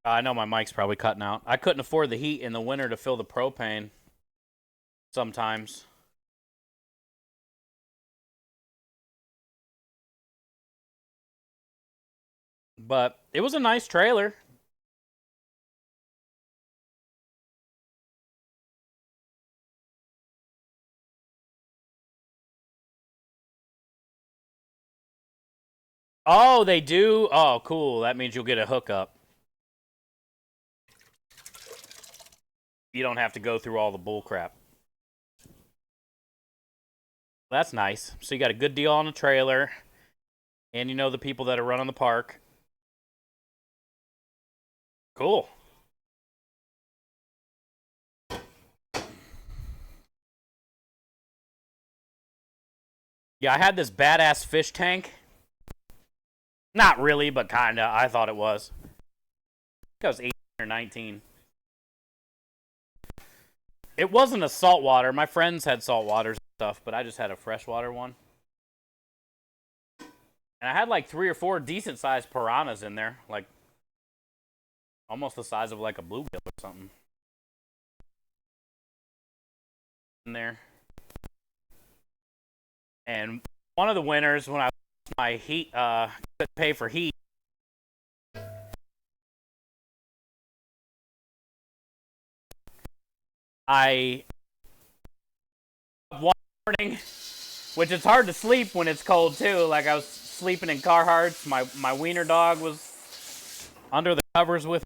I know my mic's probably cutting out. I couldn't afford the heat in the winter to fill the propane sometimes. But it was a nice trailer. Oh, they do? Oh, cool. That means you'll get a hookup. You don't have to go through all the bull crap. That's nice. So you got a good deal on a trailer. And you know the people that are running the park. Cool. Yeah, I had this badass fish tank. Not really, but kinda. I thought it was. I think I was 18 or 19. It wasn't a saltwater. My friends had saltwaters and stuff, but I just had a freshwater one. And I had like 3 or 4 decent sized piranhas in there. Like almost the size of like a bluegill or something. In there. And one of the winters when I lost my heat, couldn't pay for heat. I one morning, which is hard to sleep when it's cold too. Like I was sleeping in Carhartts. My wiener dog was under the covers with.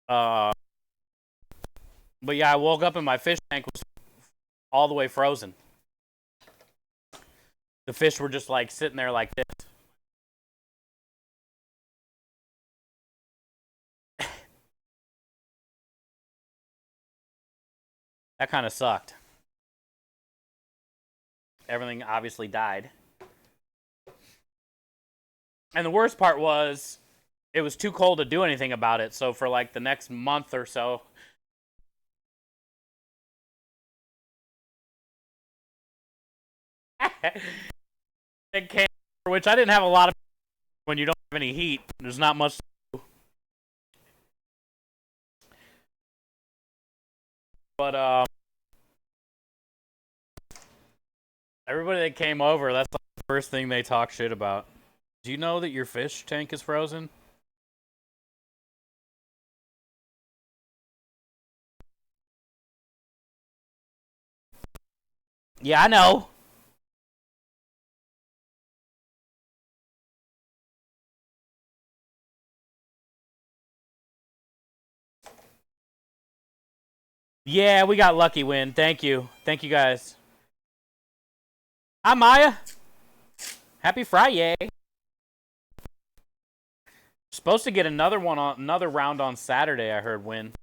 But yeah, I woke up and my fish tank was all the way frozen. The fish were just like sitting there like this. That kind of sucked. Everything obviously died. And the worst part was, it was too cold to do anything about it. So for like the next month or so, it came, which I didn't have a lot of when you don't have any heat. There's not much to do. But everybody that came over, that's like the first thing they talk shit about. Do you know that your fish tank is frozen? Yeah, I know. Yeah, we got lucky win. Thank you. Thank you guys. Hi, Maya. Happy Friday. Supposed to get another round on Saturday, I heard win.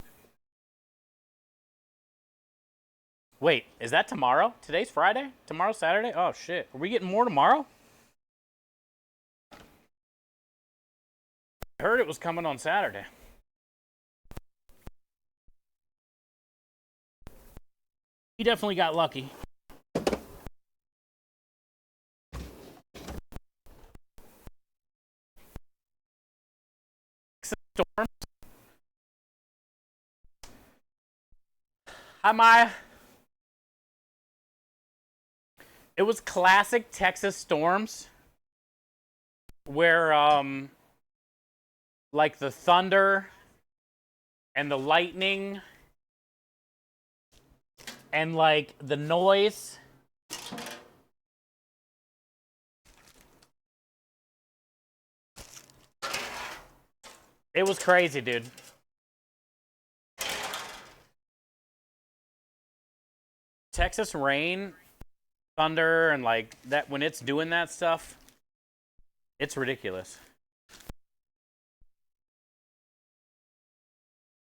Wait, is that tomorrow? Today's Friday? Tomorrow's Saturday? Oh shit. Are we getting more tomorrow? I heard it was coming on Saturday. We definitely got lucky. Storm. Maya. It was classic Texas storms where like the thunder and the lightning and like the noise. It was crazy, dude. Texas rain, thunder, and like that when it's doing that stuff, it's ridiculous.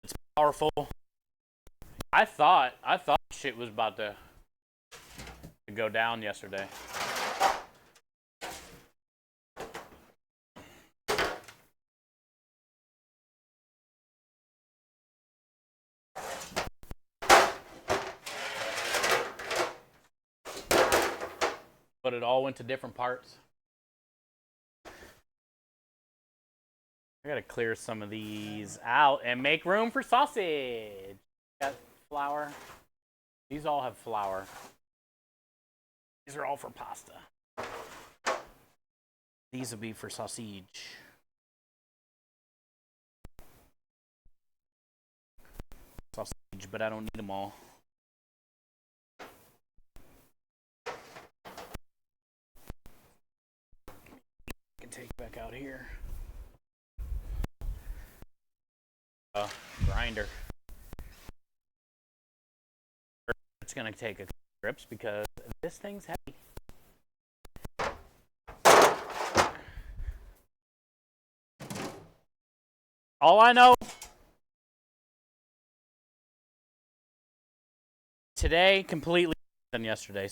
It's powerful. I thought shit was about to go down yesterday. But it all went to different parts. I gotta clear some of these out and make room for sausage. Got flour. These all have flour. These are all for pasta. These will be for sausage. Sausage, but I don't need them all. Take back out here. Grinder. It's gonna take a grips because this thing's heavy. All I know today completely than yesterday.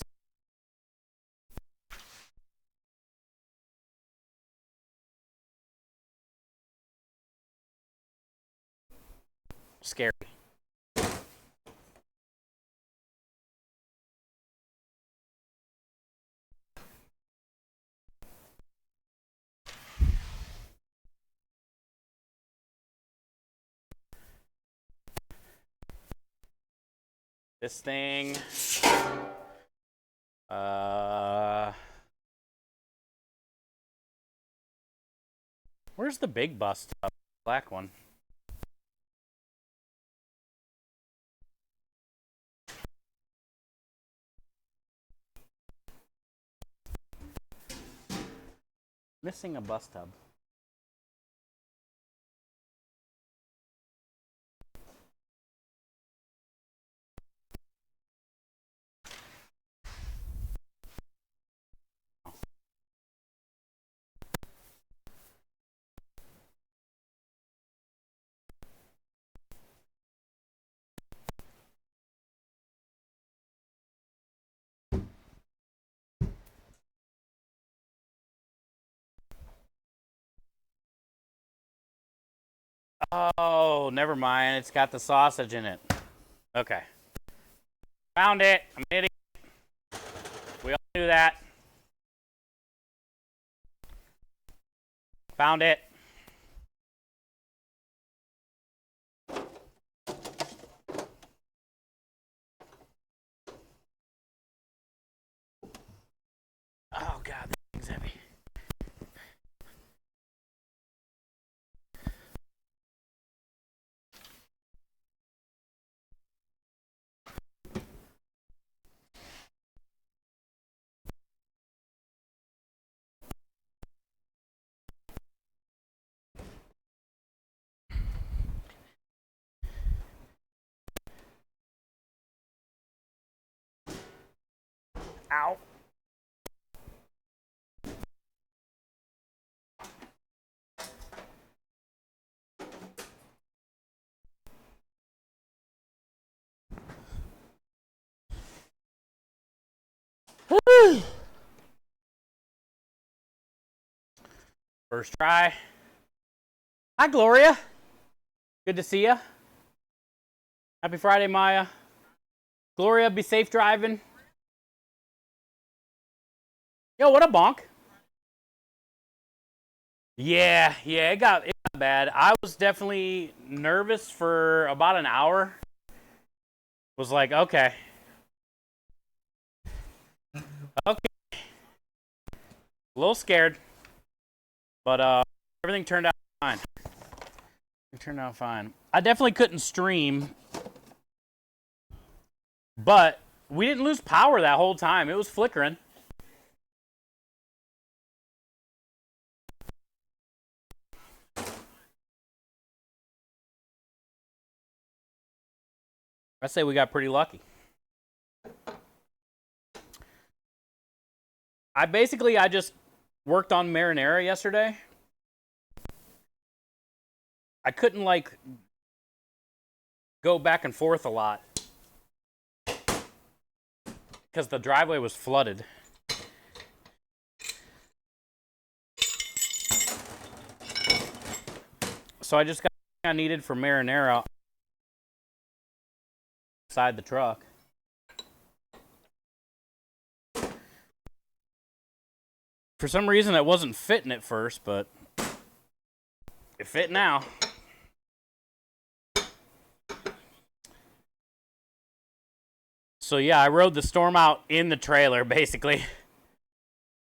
Scary. This thing, where's the big bust up? Black one. Missing a bus tub. Oh, never mind. It's got the sausage in it. Okay. Found it. I'm an idiot. We all knew that. Found it. Oh, God, this thing's heavy. Ow. First try. Hi, Gloria. Good to see you. Happy Friday, Maya. Gloria, be safe driving. Yo, what up, Bonk? Yeah, it got bad. I was definitely nervous for about an hour was like, okay. Okay. A little scared. But everything turned out fine. It turned out fine. I definitely couldn't stream, but we didn't lose power that whole time. It was flickering. I say we got pretty lucky. I just worked on marinara yesterday. I couldn't like go back and forth a lot because the driveway was flooded. So I just got what I needed for marinara inside the truck. For some reason, it wasn't fitting at first, but it fit now. So yeah, I rode the storm out in the trailer, basically,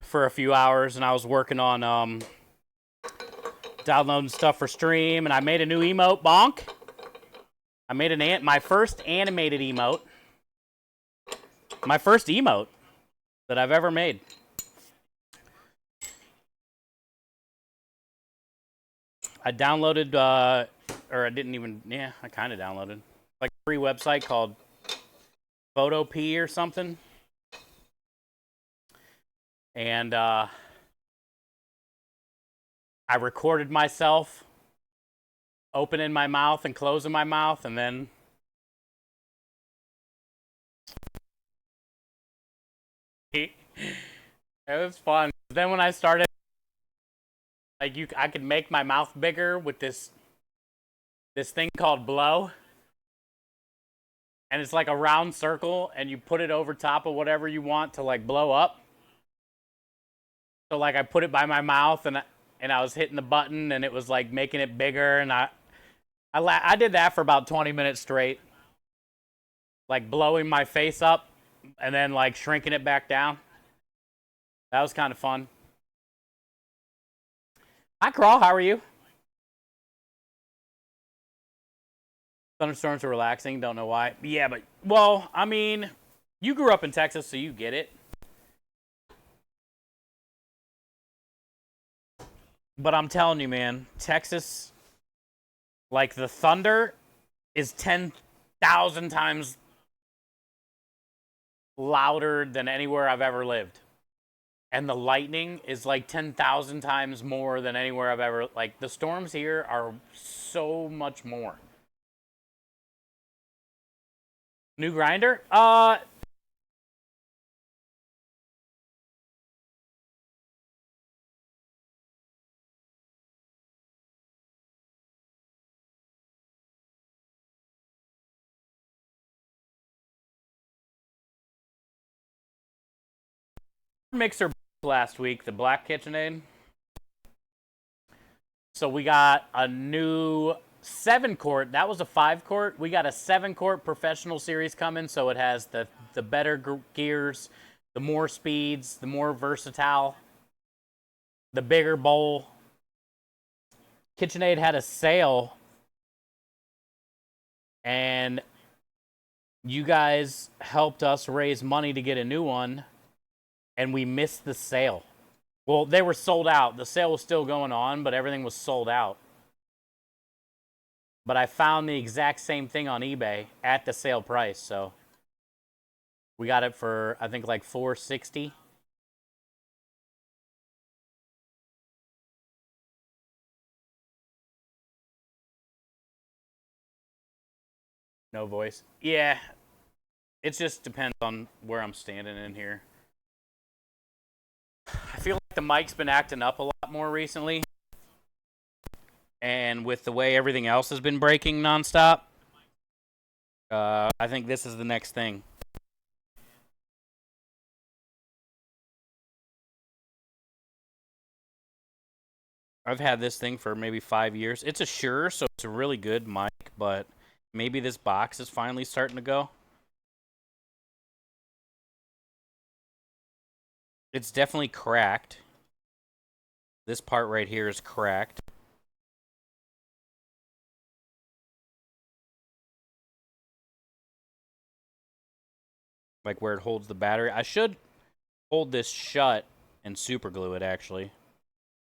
for a few hours, and I was working on downloading stuff for stream, and I made a new emote, bonk. I made my first animated emote. My first emote that I've ever made. I downloaded, or I didn't even, yeah, I kind of downloaded, like a free website called Photopea or something. And I recorded myself opening my mouth and closing my mouth, and then it was fun. Then when I started, like, I could make my mouth bigger with this thing called Blow. And it's like a round circle, and you put it over top of whatever you want to like blow up. So like I put it by my mouth, and I was hitting the button, and it was like making it bigger, and I did that for about 20 minutes straight, like blowing my face up, and then like shrinking it back down. That was kind of fun. Hi, Crawl. How are you? Thunderstorms are relaxing. Don't know why. Yeah, but, well, I mean, you grew up in Texas, so you get it. But I'm telling you, man, Texas, like, the thunder is 10,000 times louder than anywhere I've ever lived. And the lightning is like 10,000 times more than anywhere I've ever, like, the storms here are so much more. New grinder? Mixer last week, the Black KitchenAid. So we got a new 7-quart. That was a 5-quart. We got a 7-quart professional series coming, so it has the better gears, the more speeds, the more versatile, the bigger bowl. KitchenAid had a sale, and you guys helped us raise money to get a new one, and we missed the sale. Well, they were sold out. The sale was still going on, but everything was sold out. But I found the exact same thing on eBay at the sale price, so we got it for, I think, like $460. No voice. Yeah, it just depends on where I'm standing in here. I feel like the mic's been acting up a lot more recently. And with the way everything else has been breaking nonstop, I think this is the next thing. I've had this thing for maybe 5 years. It's a Shure, so it's a really good mic, but maybe this box is finally starting to go. It's definitely cracked. This part right here is cracked. Like where it holds the battery. I should hold this shut and super glue it actually,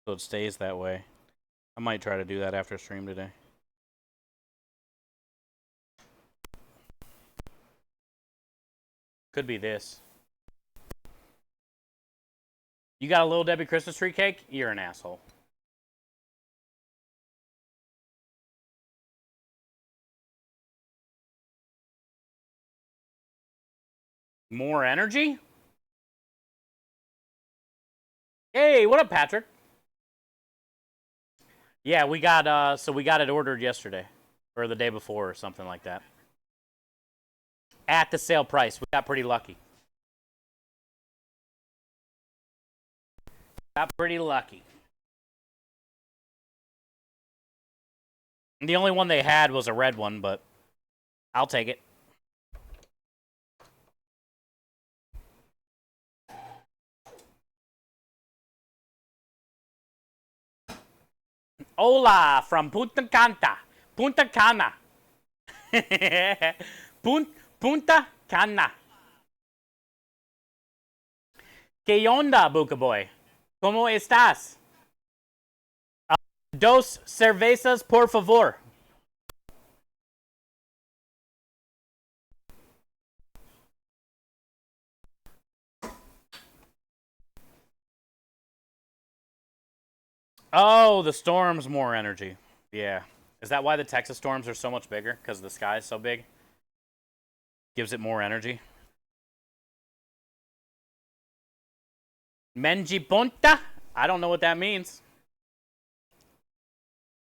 so it stays that way. I might try to do that after stream today. Could be this. You got a Little Debbie Christmas tree cake? You're an asshole. More energy? Hey, what up, Patrick? Yeah, we got so we got it ordered yesterday or the day before or something like that. At the sale price. We got pretty lucky. Got pretty lucky. The only one they had was a red one, but I'll take it. Hola from Punta Cana. Punta Cana. Punta Cana. ¿Qué onda, Buca Boy? ¿Cómo estás? Dos cervezas, por favor. Oh, the storm's more energy. Yeah. Is that why the Texas storms are so much bigger? Because the sky is so big? Gives it more energy? Menji punta? I don't know what that means.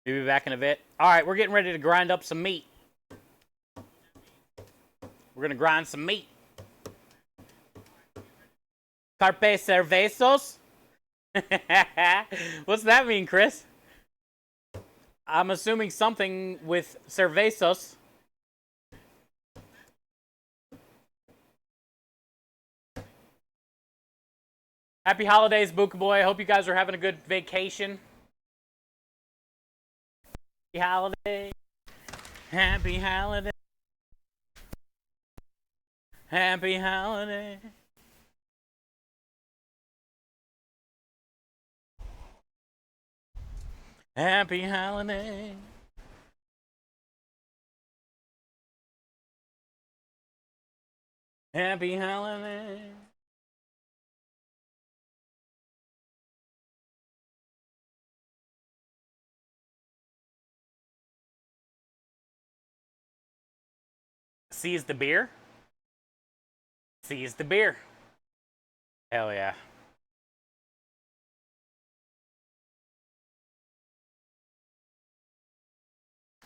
We'll be back in a bit. Alright, we're getting ready to grind up some meat. We're gonna grind some meat. Carpe cervezos? What's that mean, Chris? I'm assuming something with cervezos. Happy holidays, Buka Boy. I hope you guys are having a good vacation. Happy holiday. Happy holiday. Happy holiday. Happy holiday. Happy holiday. Seize the beer? Seize the beer. Hell yeah.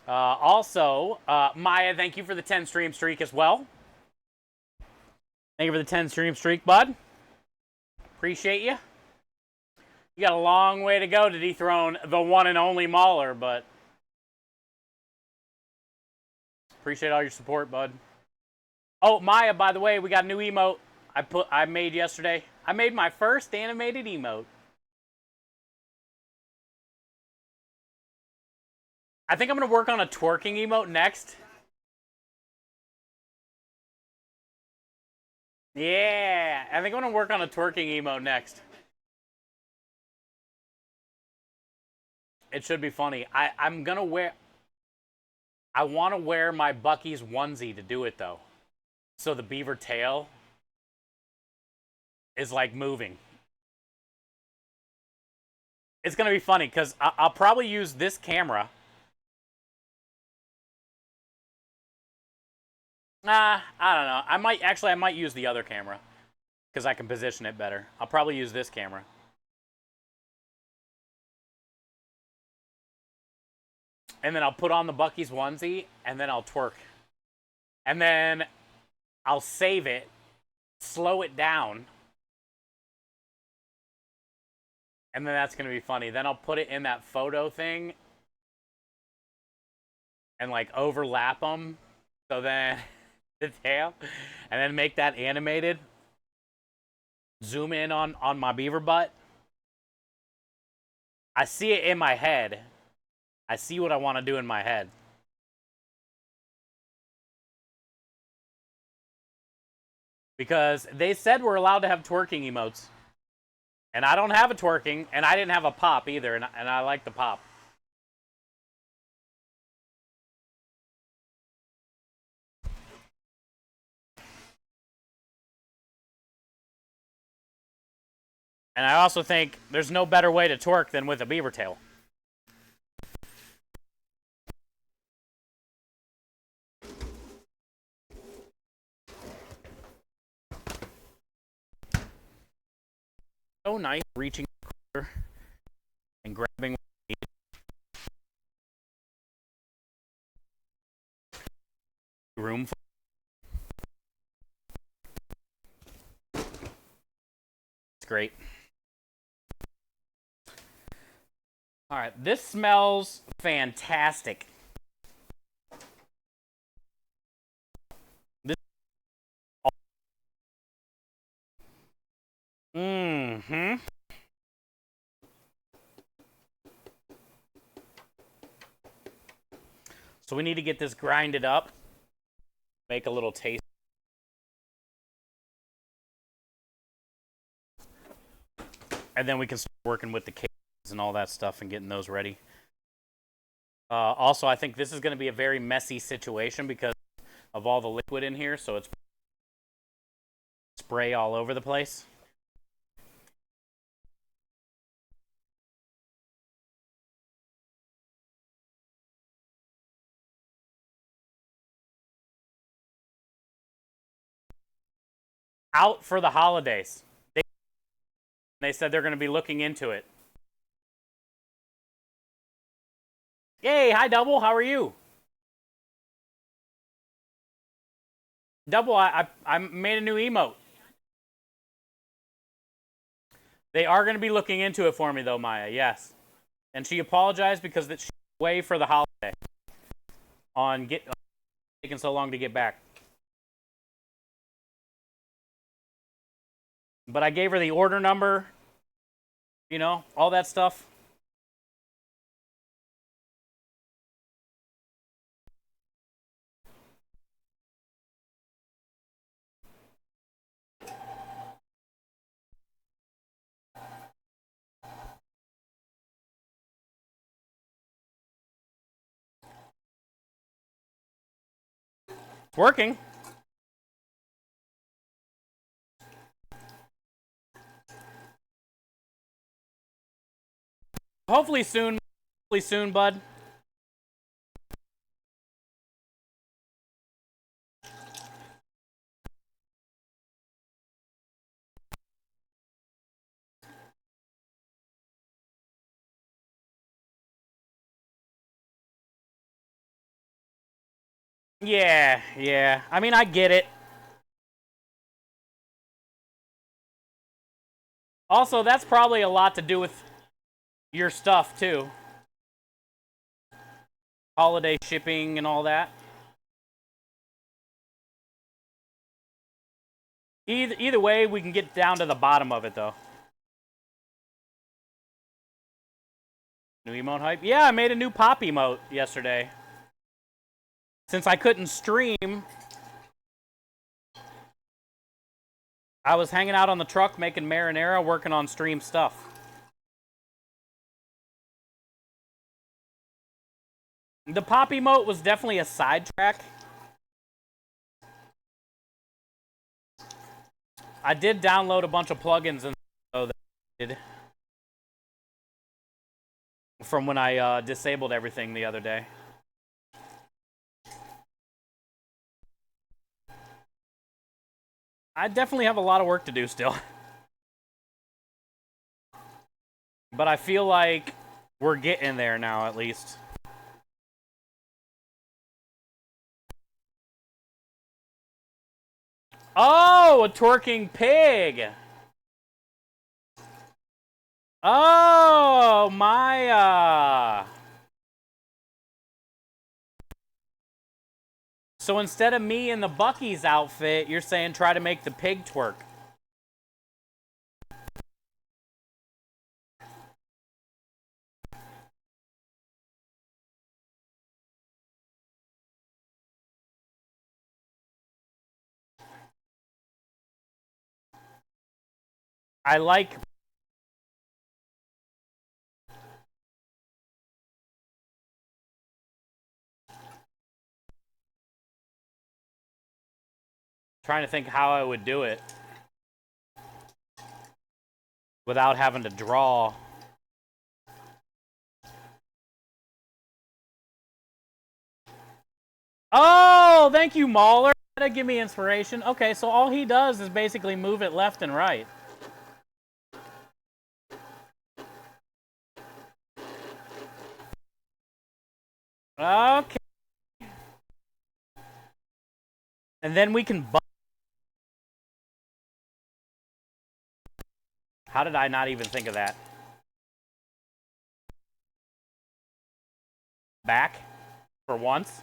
Also, Maya, thank you for the 10 stream streak as well. Thank you for the 10 stream streak, bud. Appreciate you. You got a long way to go to dethrone the one and only Mauler, but appreciate all your support, bud. Oh, Maya, by the way, we got a new emote I made yesterday. I made my first animated emote. I think I'm going to work on a twerking emote next. Yeah, I think I'm going to work on a twerking emote next. It should be funny. I'm going to wear... I want to wear my Buc-ee's onesie to do it, though. So the beaver tail is, like, moving. It's going to be funny, because I'll probably use this camera... I don't know. I might use the other camera because I can position it better. I'll probably use this camera. And then I'll put on the Buc-ee's onesie and then I'll twerk. And then I'll save it, slow it down. And then that's going to be funny. Then I'll put it in that photo thing and like overlap them. So then the tail, and then make that animated. zoom in on my beaver butt, I see it in my head. I see what I want to do in my head. Because they said we're allowed to have twerking emotes. And I don't have a twerking, and I didn't have a pop either, and I like the pop. And I also think there's no better way to twerk than with a beaver tail. So nice reaching and grabbing room. It's great. All right, this smells fantastic. Mm-hmm. So we need to get this grinded up. Make a little taste. And then we can start working with the cases and all that stuff and getting those ready. Also, I think this is going to be a very messy situation because of all the liquid in here, so it's spray all over the place. Out for the holidays. They said they're going to be looking into it. Yay, hi Double, how are you? Double, I made a new emote. They are going to be looking into it for me though, Maya, yes. And she apologized because she's away for the holiday. On taking so long to get back. But I gave her the order number, you know, all that stuff. It's working. Hopefully soon, bud. Yeah. I mean, I get it. Also, that's probably a lot to do with your stuff, too. Holiday shipping and all that. Either way, we can get down to the bottom of it, though. New emote hype? Yeah, I made a new pop emote yesterday. Since I couldn't stream, I was hanging out on the truck making marinara, working on stream stuff. The pop emote was definitely a sidetrack. I did download a bunch of plugins and so that I did from when I disabled everything the other day. I definitely have a lot of work to do still. But I feel like we're getting there now, at least. Oh, a twerking pig. Oh, Maya. So instead of me in the Buc-ee's outfit, you're saying try to make the pig twerk. I like... Trying to think how I would do it without having to draw. Oh, thank you, Mauler. That'd give me inspiration. Okay, so all he does is basically move it left and right. Okay. And then we can... How did I not even think of that? Back for once.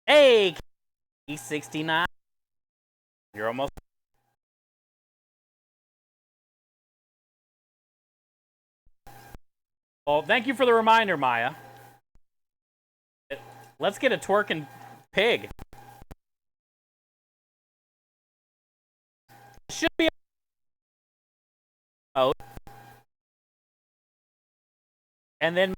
Hey, E69. You're almost... Well, thank you for the reminder, Maya. Let's get a twerking pig. Should be... Oh. And then...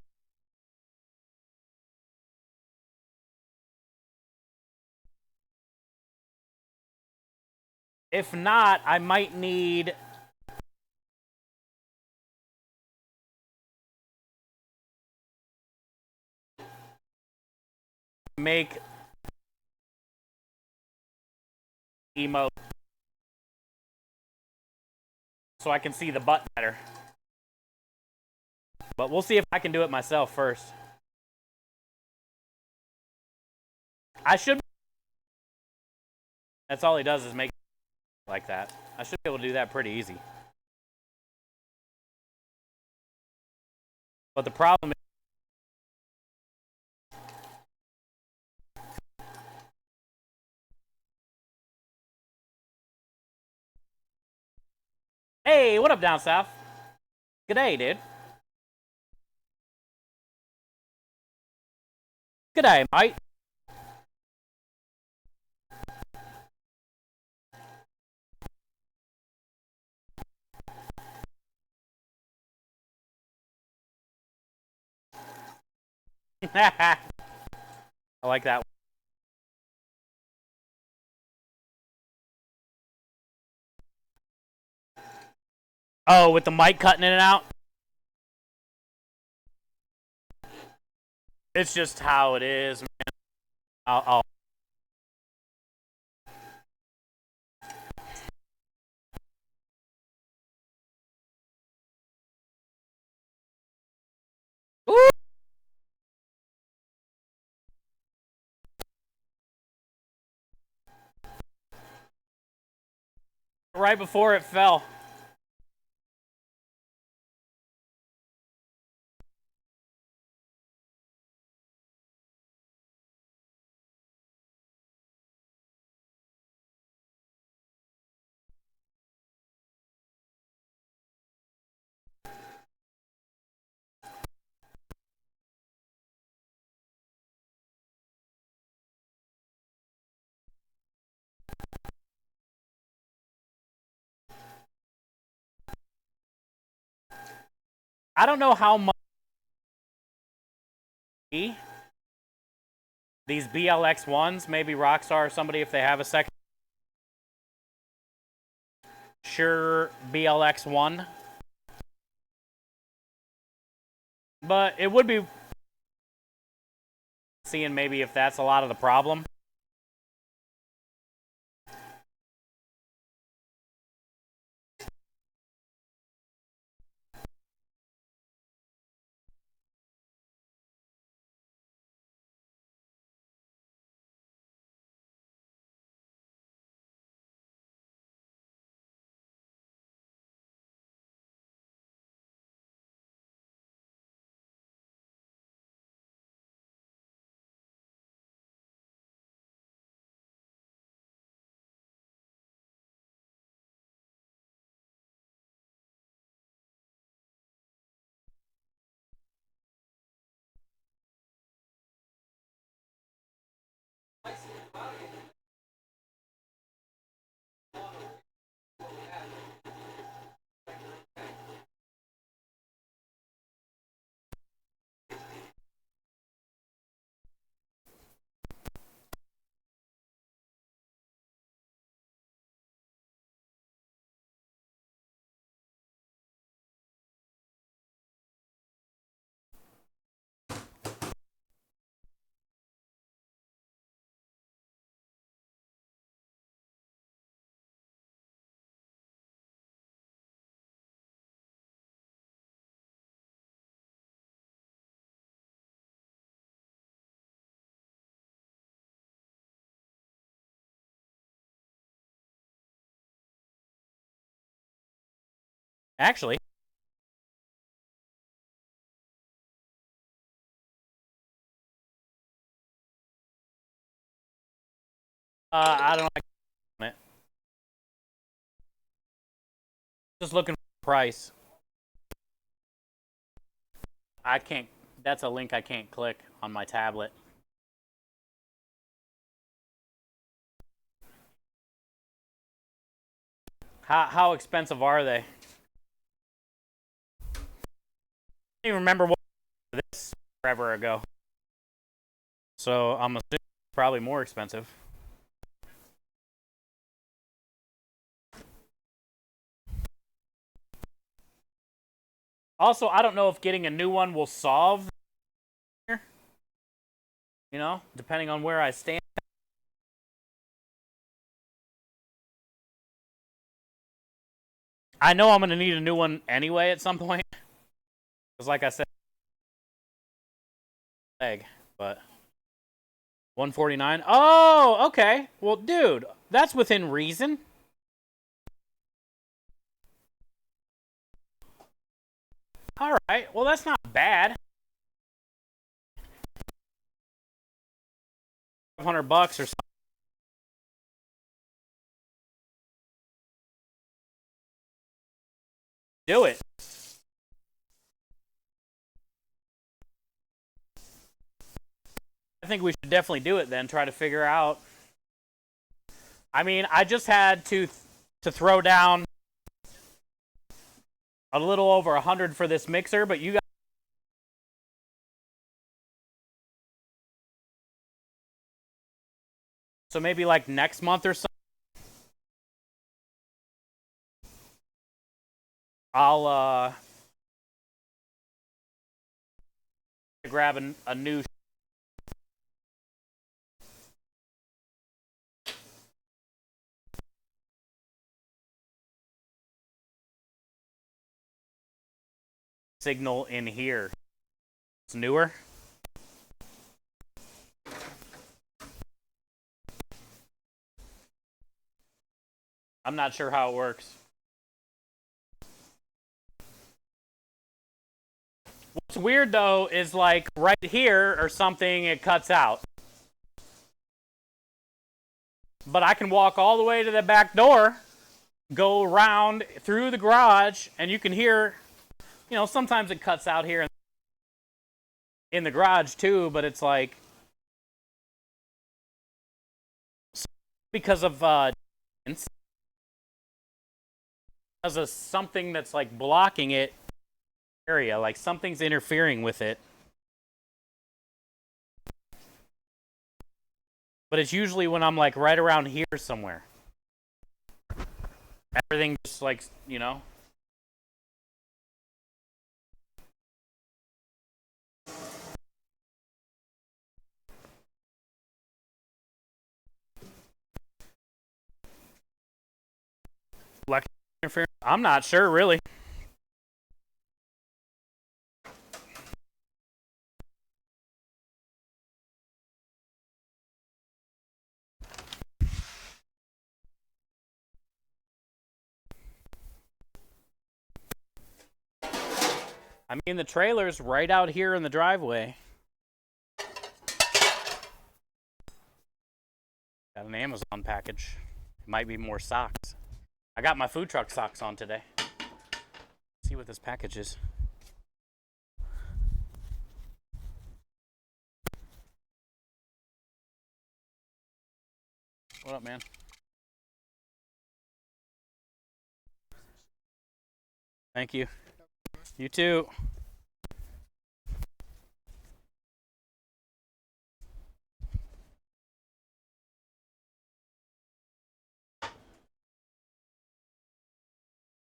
If not, I might need... Make... Emote. So I can see the butt better. But we'll see if I can do it myself first. I should... That's all he does is make it like that. I should be able to do that pretty easy. But the problem is... Hey, what up, down south? G'day, dude. G'day, mate. I like that one. Oh, with the mic cutting in and out? It's just how it is, man. I'll... Woo! Right before it fell. I don't know how much these BLX ones, maybe Rockstar or somebody, if they have a second. Sure, BLX one. But it would be seeing maybe if that's a lot of the problem. Actually, I don't know. Just looking for price. I can't. That's a link I can't click on my tablet. How expensive are they? I don't even remember what this forever ago. So I'm assuming it's probably more expensive. Also, I don't know if getting a new one will solve. You know, depending on where I stand. I know I'm going to need a new one anyway at some point. Because like I said, but 149. Oh, okay. Well, dude, that's within reason. All right. Well, that's not bad. $500 or something. Do it. I think we should definitely do it then. Try to figure out. I mean, I just had to throw down a little over 100 for this mixer, but you guys. So maybe like next month or so, I'll grab a new signal in here. It's newer. I'm not sure how it works. What's weird though is like right here or something, it cuts out. But I can walk all the way to the back door, go around through the garage, and you can hear, you know, sometimes it cuts out here in the garage too, but it's like because of something that's like blocking it area, like something's interfering with it. But it's usually when I'm like right around here somewhere. Everything just like, you know. Like interference. I'm not sure really. I mean, the trailer's right out here in the driveway. Got an Amazon package. It might be more socks. I got my food truck socks on today. Let's see what this package is. What up, man? Thank you. You too.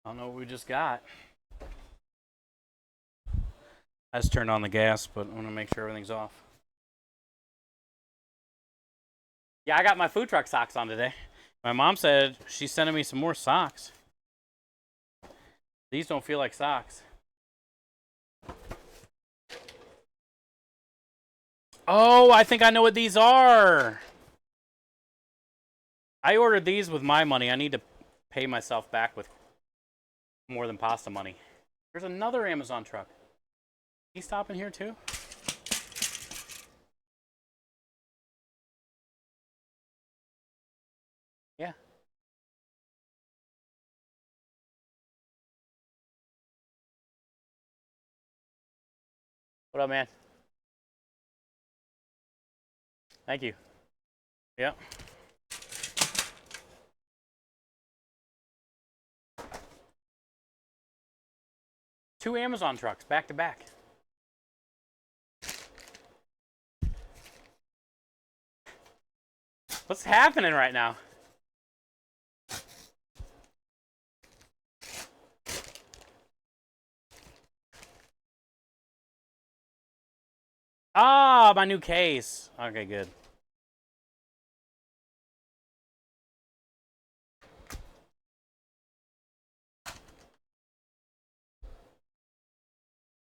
I don't know what we just got. I just turned on the gas, but I want to make sure everything's off. Yeah, I got my food truck socks on today. My mom said she's sending me some more socks. These don't feel like socks. Oh, I think I know what these are. I ordered these with my money. I need to pay myself back with More than pasta money. There's another Amazon truck. He stopping here too? Yeah. What up, man? Thank you. Yeah. Two Amazon trucks back to back. What's happening right now? Ah, my new case. Okay, good.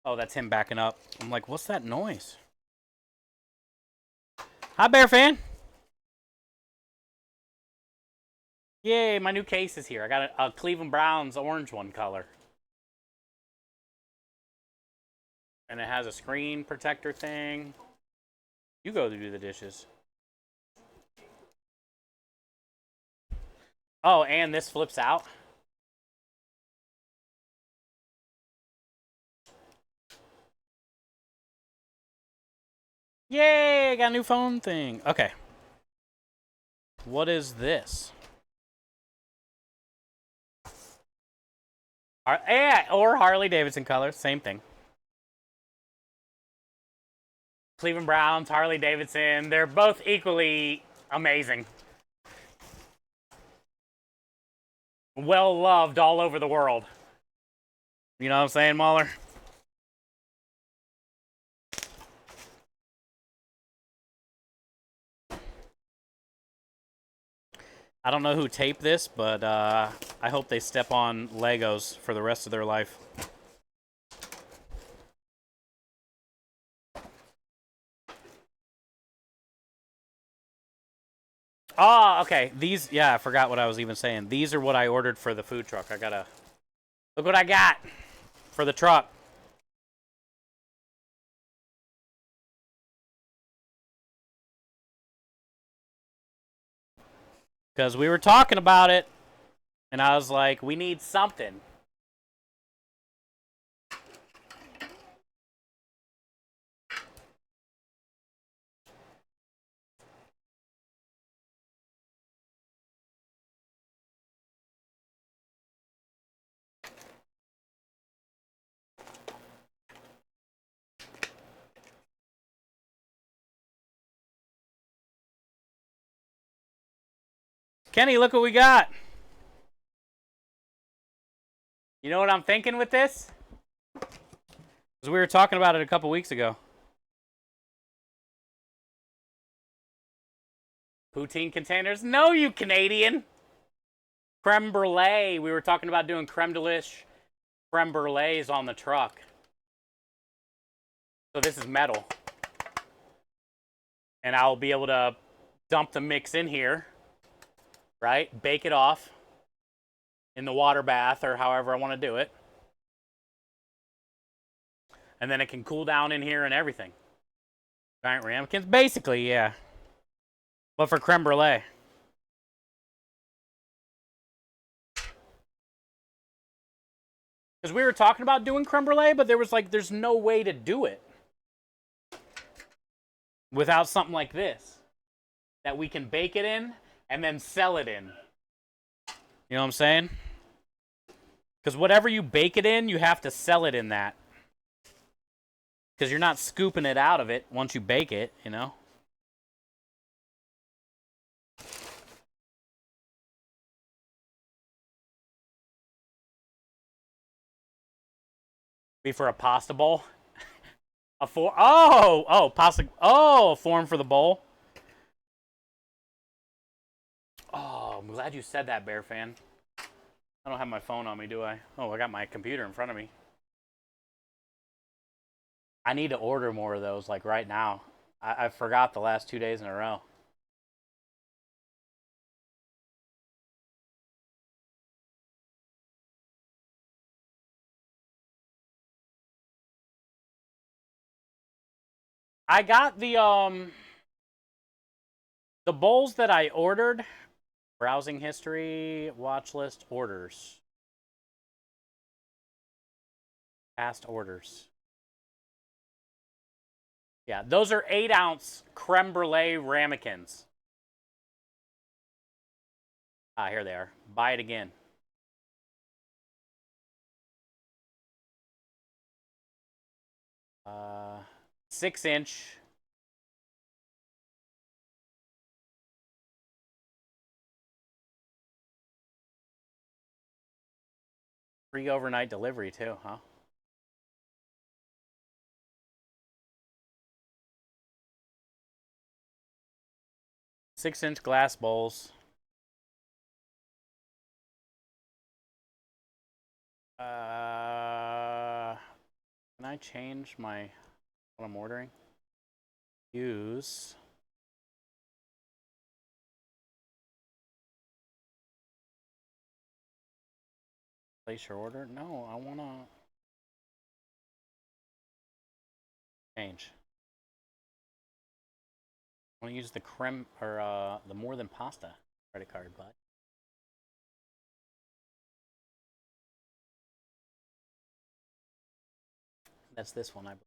Oh, that's him backing up. I'm like, what's that noise? Hi, Bear fan. Yay, my new case is here. I got a Cleveland Browns orange one color. And it has a screen protector thing. You go to do the dishes. Oh, and this flips out. Yay, I got a new phone thing. Okay. What is this? Yeah, or Harley Davidson color, same thing. Cleveland Browns, Harley Davidson, they're both equally amazing. Well loved all over the world. You know what I'm saying, Mahler? I don't know who taped this, but I hope they step on Legos for the rest of their life. Oh, okay. These, yeah, I forgot what I was even saying. These are what I ordered for the food truck. I gotta, look what I got for the truck. Because we were talking about it, and I was like, we need something. Kenny, look what we got. You know what I'm thinking with this? Because we were talking about it a couple weeks ago. Poutine containers? No, you Canadian. Creme brulee. We were talking about doing creme delish creme brulees on the truck. So this is metal. And I'll be able to dump the mix in here, right? Bake it off in the water bath or however I want to do it. And then it can cool down in here and everything. Giant ramekins? Basically, yeah. But for creme brulee. Because we were talking about doing creme brulee, but there was like, there's no way to do it without something like this that we can bake it in and then sell it in. You know what I'm saying? Because whatever you bake it in, you have to sell it in that. Because you're not scooping it out of it once you bake it, you know? Be for a pasta bowl. A form. Oh, pasta. Oh, a form for the bowl. Oh, I'm glad you said that, Bear fan. I don't have my phone on me, do I? Oh, I got my computer in front of me. I need to order more of those, like right now. I forgot the last 2 days in a row. I got the bowls that I ordered. Browsing history, watch list, orders. Past orders. Yeah, those are 8-ounce creme brulee ramekins. Ah, here they are. Buy it again. Uh, 6-inch. Free overnight delivery too, huh? Six-inch glass bowls. Can I change what I'm ordering? Use. Place your order? No, I wanna change. I wanna use the creme or the More Than Pasta credit card, bud. That's this one, I believe.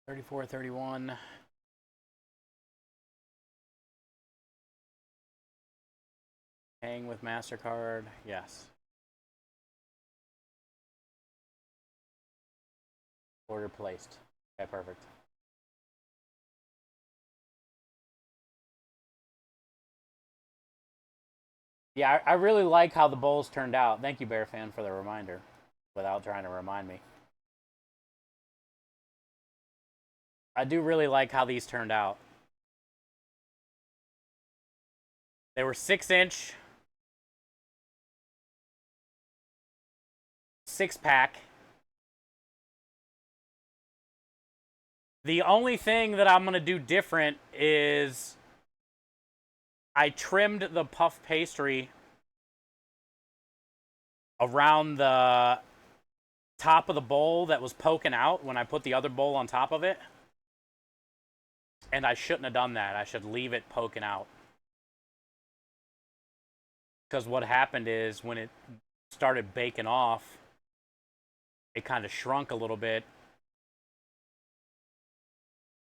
$34.31. Paying with MasterCard, yes. Order placed. Okay, perfect. Yeah, I really like how the bowls turned out. Thank you, Bear Fan, for the reminder, without trying to remind me. I do really like how these turned out. They were 6-inch, 6-pack. The only thing that I'm going to do different is I trimmed the puff pastry around the top of the bowl that was poking out when I put the other bowl on top of it. And I shouldn't have done that. I should leave it poking out. Because what happened is when it started baking off, it kind of shrunk a little bit.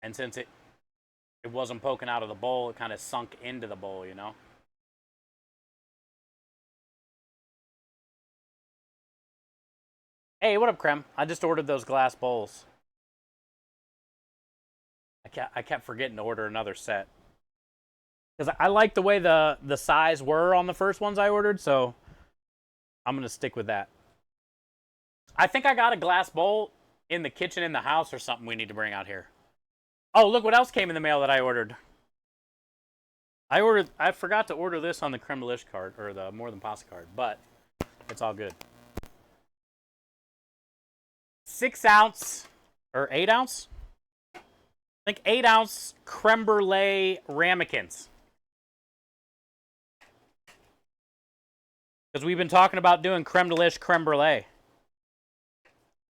And since it wasn't poking out of the bowl, it kind of sunk into the bowl, you know? Hey, what up, Creme? I just ordered those glass bowls. I kept forgetting to order another set. Because I like the way the size were on the first ones I ordered, so I'm going to stick with that. I think I got a glass bowl in the kitchen in the house or something we need to bring out here. Oh, look what else came in the mail that I ordered. I forgot to order this on the Creme Delish card, or the More Than Pasta card, but it's all good. 6-ounce, or 8-ounce? I think 8-ounce creme brulee ramekins. Because we've been talking about doing creme delish creme brulee.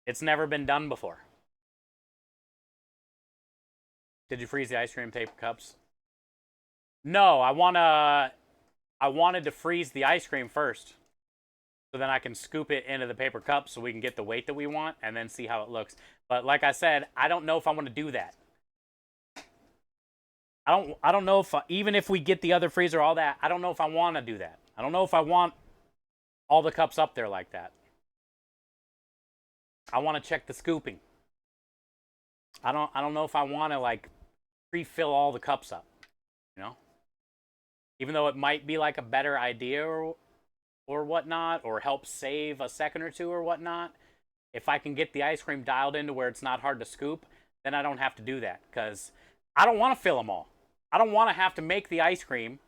It's never been done before. Did you freeze the ice cream paper cups? No, I wanted to freeze the ice cream first. So then I can scoop it into the paper cup so we can get the weight that we want and then see how it looks. But like I said, I don't know if I want to do that. I don't know if even if we get the other freezer, all that, I don't know if I want to do that. I don't know if I want all the cups up there like that. I want to check the scooping. I don't know if I want to like pre-fill all the cups up, you know? Even though it might be like a better idea or whatnot, or help save a second or two or whatnot, if I can get the ice cream dialed into where it's not hard to scoop, then I don't have to do that, because I don't want to fill them all. I don't want to have to make the ice cream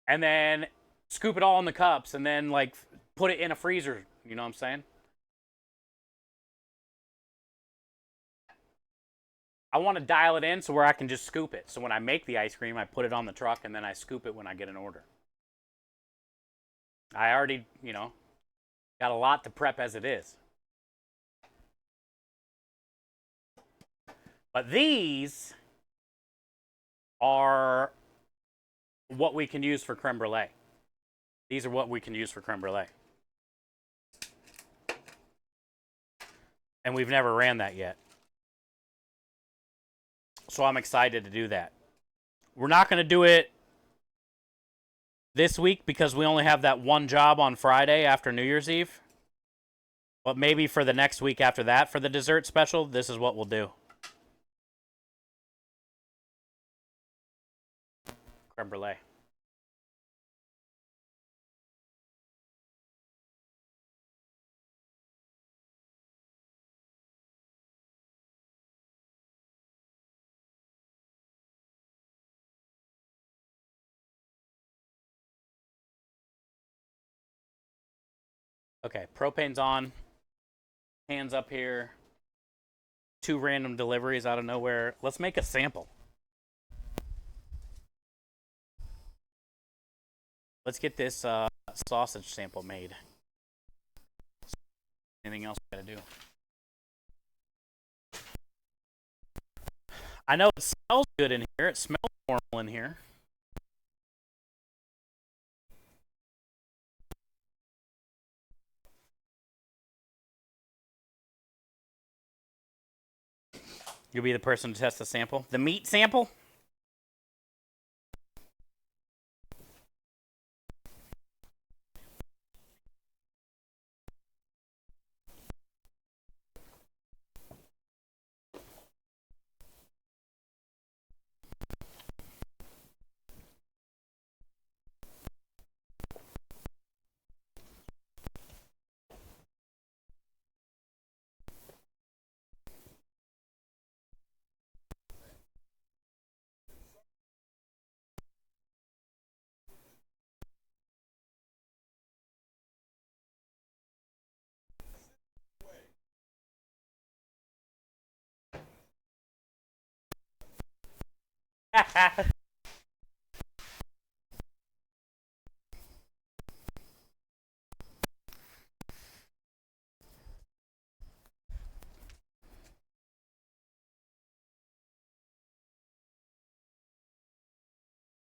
and then scoop it all in the cups and then like put it in a freezer, you know what I'm saying? I want to dial it in so where I can just scoop it. So when I make the ice cream, I put it on the truck and then I scoop it when I get an order. I already, got a lot to prep as it is. But these are what we can use for creme brulee. These are what we can use for creme brulee. And we've never ran that yet. So I'm excited to do that. We're not going to do it this week because we only have that one job on Friday after New Year's Eve. But maybe for the next week after that, for the dessert special, this is what we'll do. Creme brulee. Okay, propane's on. Hands up here. 2 random deliveries out of nowhere. Let's make a sample. Let's get this sausage sample made. Anything else we gotta do? I know it smells good in here. It smells normal in here. You'll be the person to test the sample. The meat sample?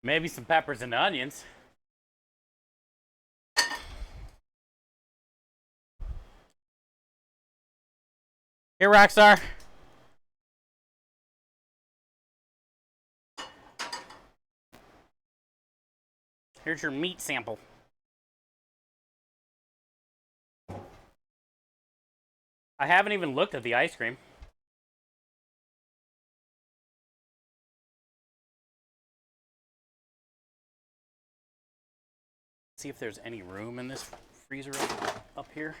Maybe some peppers and onions. Here, Rockstar. Here's your meat sample. I haven't even looked at the ice cream. See if there's any room in this freezer up here.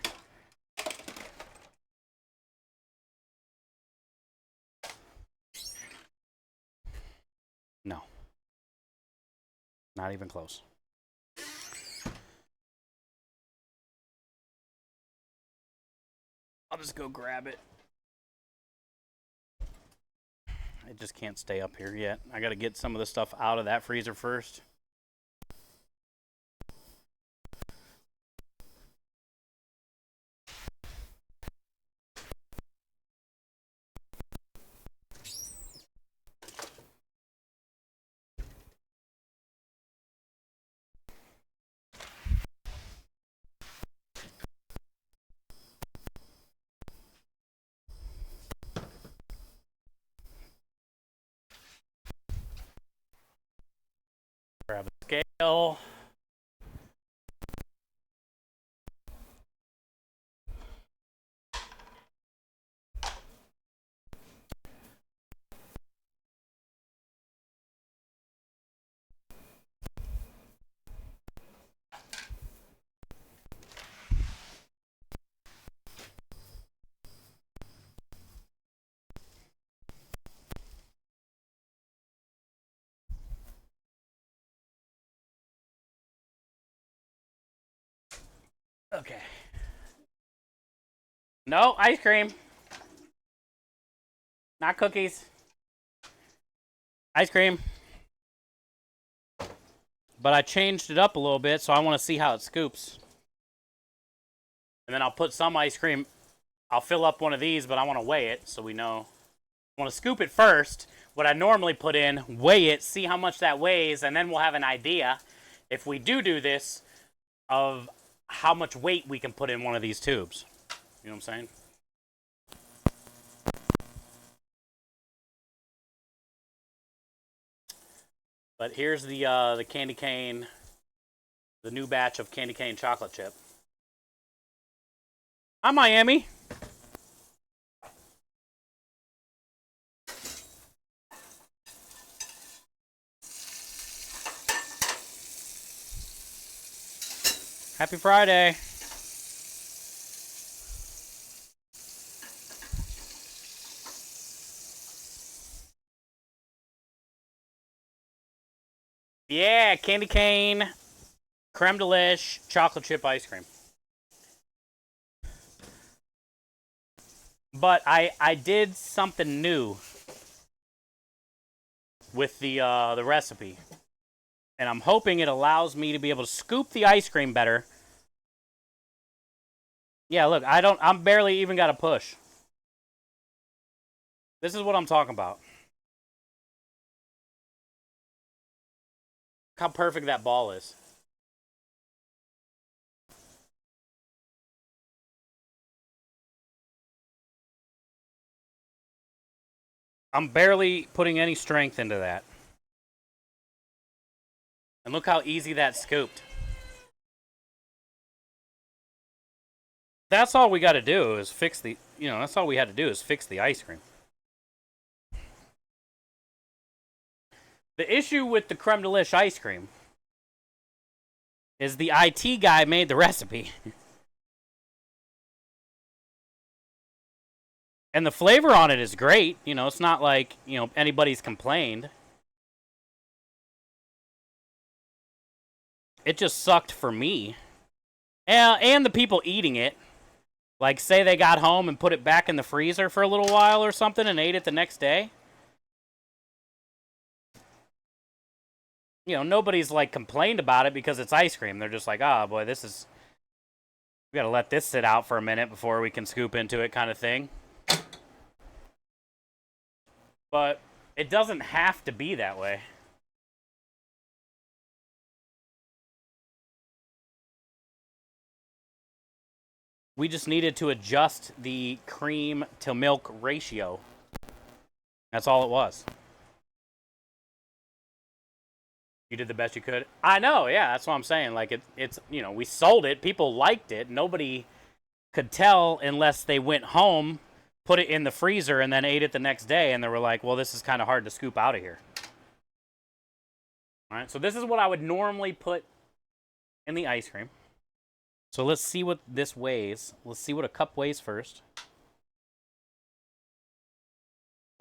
No. Not even close. I'll just go grab it. It just can't stay up here yet. I gotta get some of the stuff out of that freezer first. Grab a scale. Okay. No ice cream. Not cookies. Ice cream. But I changed it up a little bit, so I want to see how it scoops. And then I'll put some ice cream. I'll fill up one of these, but I want to weigh it so we know. I want to scoop it first. What I normally put in, weigh it, see how much that weighs, and then we'll have an idea, if we do this, of how much weight we can put in one of these tubes. You know what I'm saying? But here's the candy cane, the new batch of candy cane chocolate chip. Hi, Miami. Happy Friday. Yeah, candy cane, creme delish, chocolate chip ice cream. But I did something new with the recipe. And I'm hoping it allows me to be able to scoop the ice cream better. Yeah, look, I'm barely even got to push. This is what I'm talking about. Look how perfect that ball is. I'm barely putting any strength into that. And look how easy that scooped. That's all we got to do is fix the, that's all we had to do is fix the ice cream. The issue with the creme delish ice cream is the IT guy made the recipe. And the flavor on it is great. It's not like, anybody's complained. It just sucked for me. And the people eating it. Like, say they got home and put it back in the freezer for a little while or something and ate it the next day. Nobody's, like, complained about it because it's ice cream. They're just like, oh, boy, we got to let this sit out for a minute before we can scoop into it kind of thing. But it doesn't have to be that way. We just needed to adjust the cream to milk ratio. That's all it was. You did the best you could? I know, yeah, that's what I'm saying. Like, it's we sold it. People liked it. Nobody could tell unless they went home, put it in the freezer, and then ate it the next day. And they were like, well, this is kind of hard to scoop out of here. All right, so this is what I would normally put in the ice cream. So let's see what this weighs. Let's see what a cup weighs first.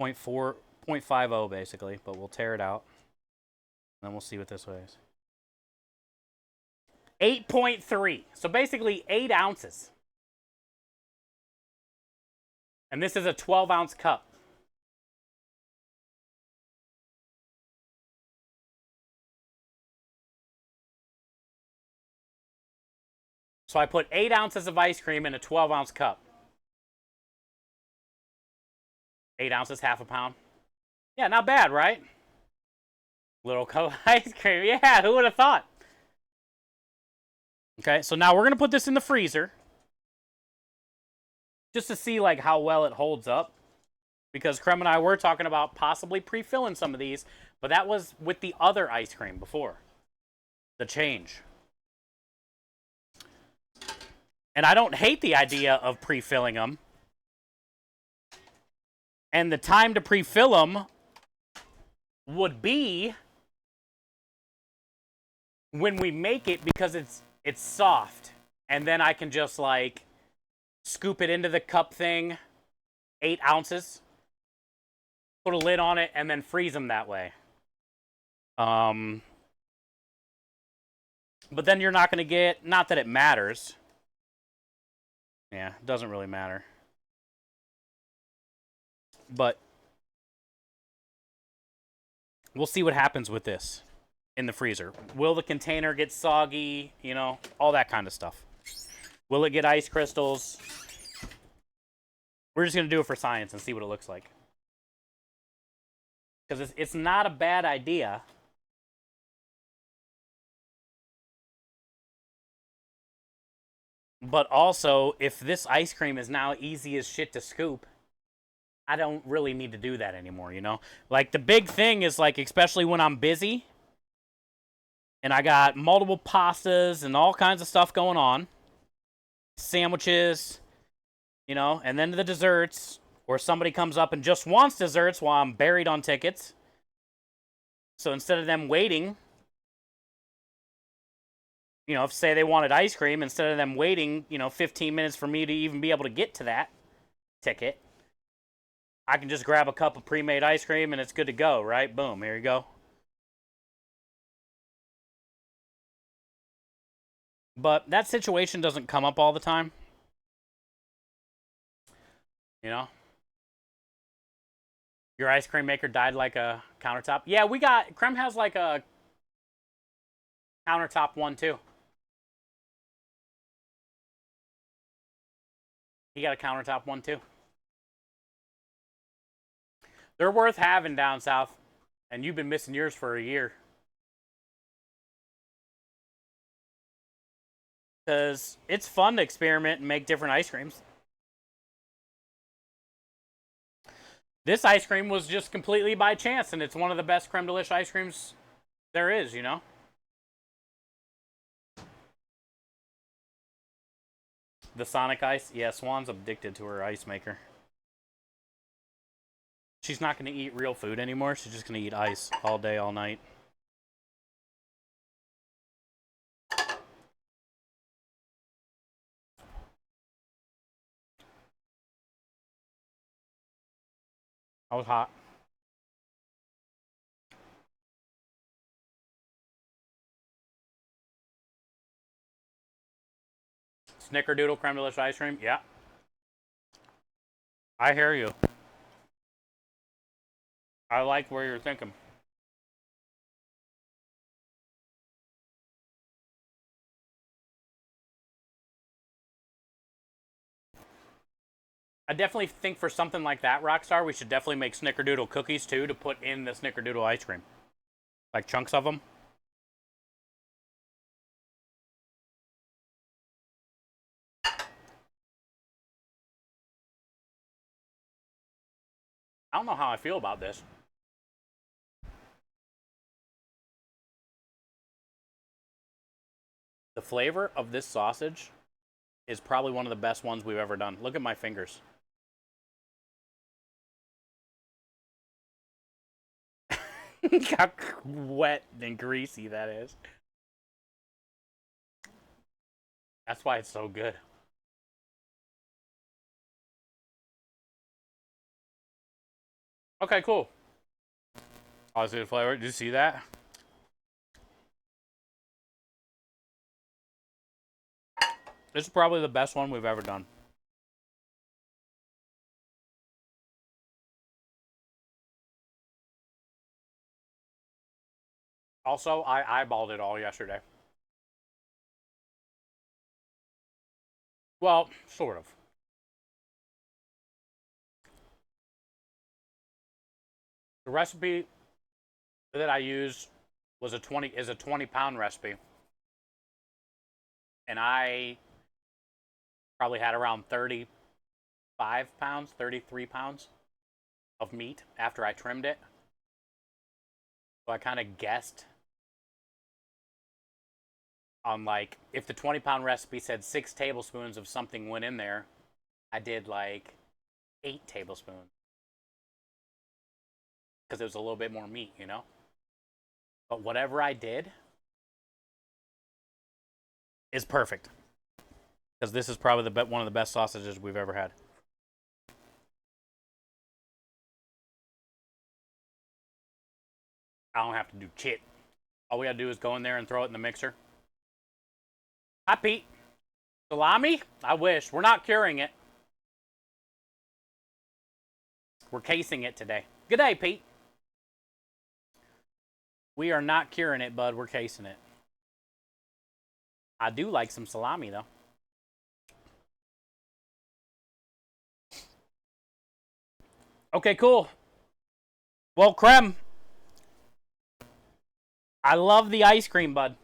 0.50 basically, but we'll tear it out. And then we'll see what this weighs. 8.3. So basically 8 ounces. And this is a 12-ounce cup. So I put 8 ounces of ice cream in a 12-ounce cup. 8 ounces, half a pound. Yeah, not bad, right? Little cup of ice cream. Yeah, who would have thought? Okay, so now we're going to put this in the freezer. Just to see like how well it holds up. Because Krem and I were talking about possibly pre-filling some of these. But that was with the other ice cream before. The change. And I don't hate the idea of pre-filling them. And the time to pre-fill them would be when we make it, because it's soft. And then I can just like scoop it into the cup thing, 8 ounces, put a lid on it, and then freeze them that way. But then you're not going to get, not that it matters. Yeah, it doesn't really matter. But we'll see what happens with this in the freezer. Will the container get soggy? You know, all that kind of stuff. Will it get ice crystals? We're just going to do it for science and see what it looks like. Because it's not a bad idea. But also, if this ice cream is now easy as shit to scoop, I don't really need to do that anymore, you know? Like, the big thing is, like, especially when I'm busy, and I got multiple pastas and all kinds of stuff going on, sandwiches, you know, and then the desserts, or somebody comes up and just wants desserts while I'm buried on tickets. So instead of them waiting, you know, if say they wanted ice cream, instead of them waiting, you know, 15 minutes for me to even be able to get to that ticket, I can just grab a cup of pre-made ice cream and it's good to go, right? Boom, here you go. But that situation doesn't come up all the time. You know? Your ice cream maker died like a countertop? Yeah, Creme has like a countertop one too. He got a countertop one too. They're worth having down south, and you've been missing yours for a year. Because it's fun to experiment and make different ice creams. This ice cream was just completely by chance, and it's one of the best creme delish ice creams there is, you know? The Sonic Ice? Yeah, Swan's addicted to her ice maker. She's not going to eat real food anymore. She's just going to eat ice all day, all night. I was hot. Snickerdoodle creme delish ice cream? Yeah. I hear you. I like where you're thinking. I definitely think for something like that, Rockstar, we should definitely make Snickerdoodle cookies too to put in the Snickerdoodle ice cream. Like chunks of them. I don't know how I feel about this. The flavor of this sausage is probably one of the best ones we've ever done. Look at my fingers. How wet and greasy that is. That's why it's so good. Okay, cool. Oh, I see the flavor. Did you see that? This is probably the best one we've ever done. Also, I eyeballed it all yesterday. Well, sort of. The recipe that I used was a 20-pound recipe. And I probably had around 35 pounds, 33 pounds of meat after I trimmed it. So I kind of guessed on, like, if the 20-pound recipe said 6 tablespoons of something went in there, I did like 8 tablespoons. Because it was a little bit more meat, you know? But whatever I did is perfect. Because this is probably one of the best sausages we've ever had. I don't have to do shit. All we gotta do is go in there and throw it in the mixer. Hi, Pete. Salami? I wish. We're not curing it. We're casing it today. Good day, Pete. We are not curing it, bud. We're casing it. I do like some salami, though. Okay, cool. Well, Creme, I love the ice cream, bud.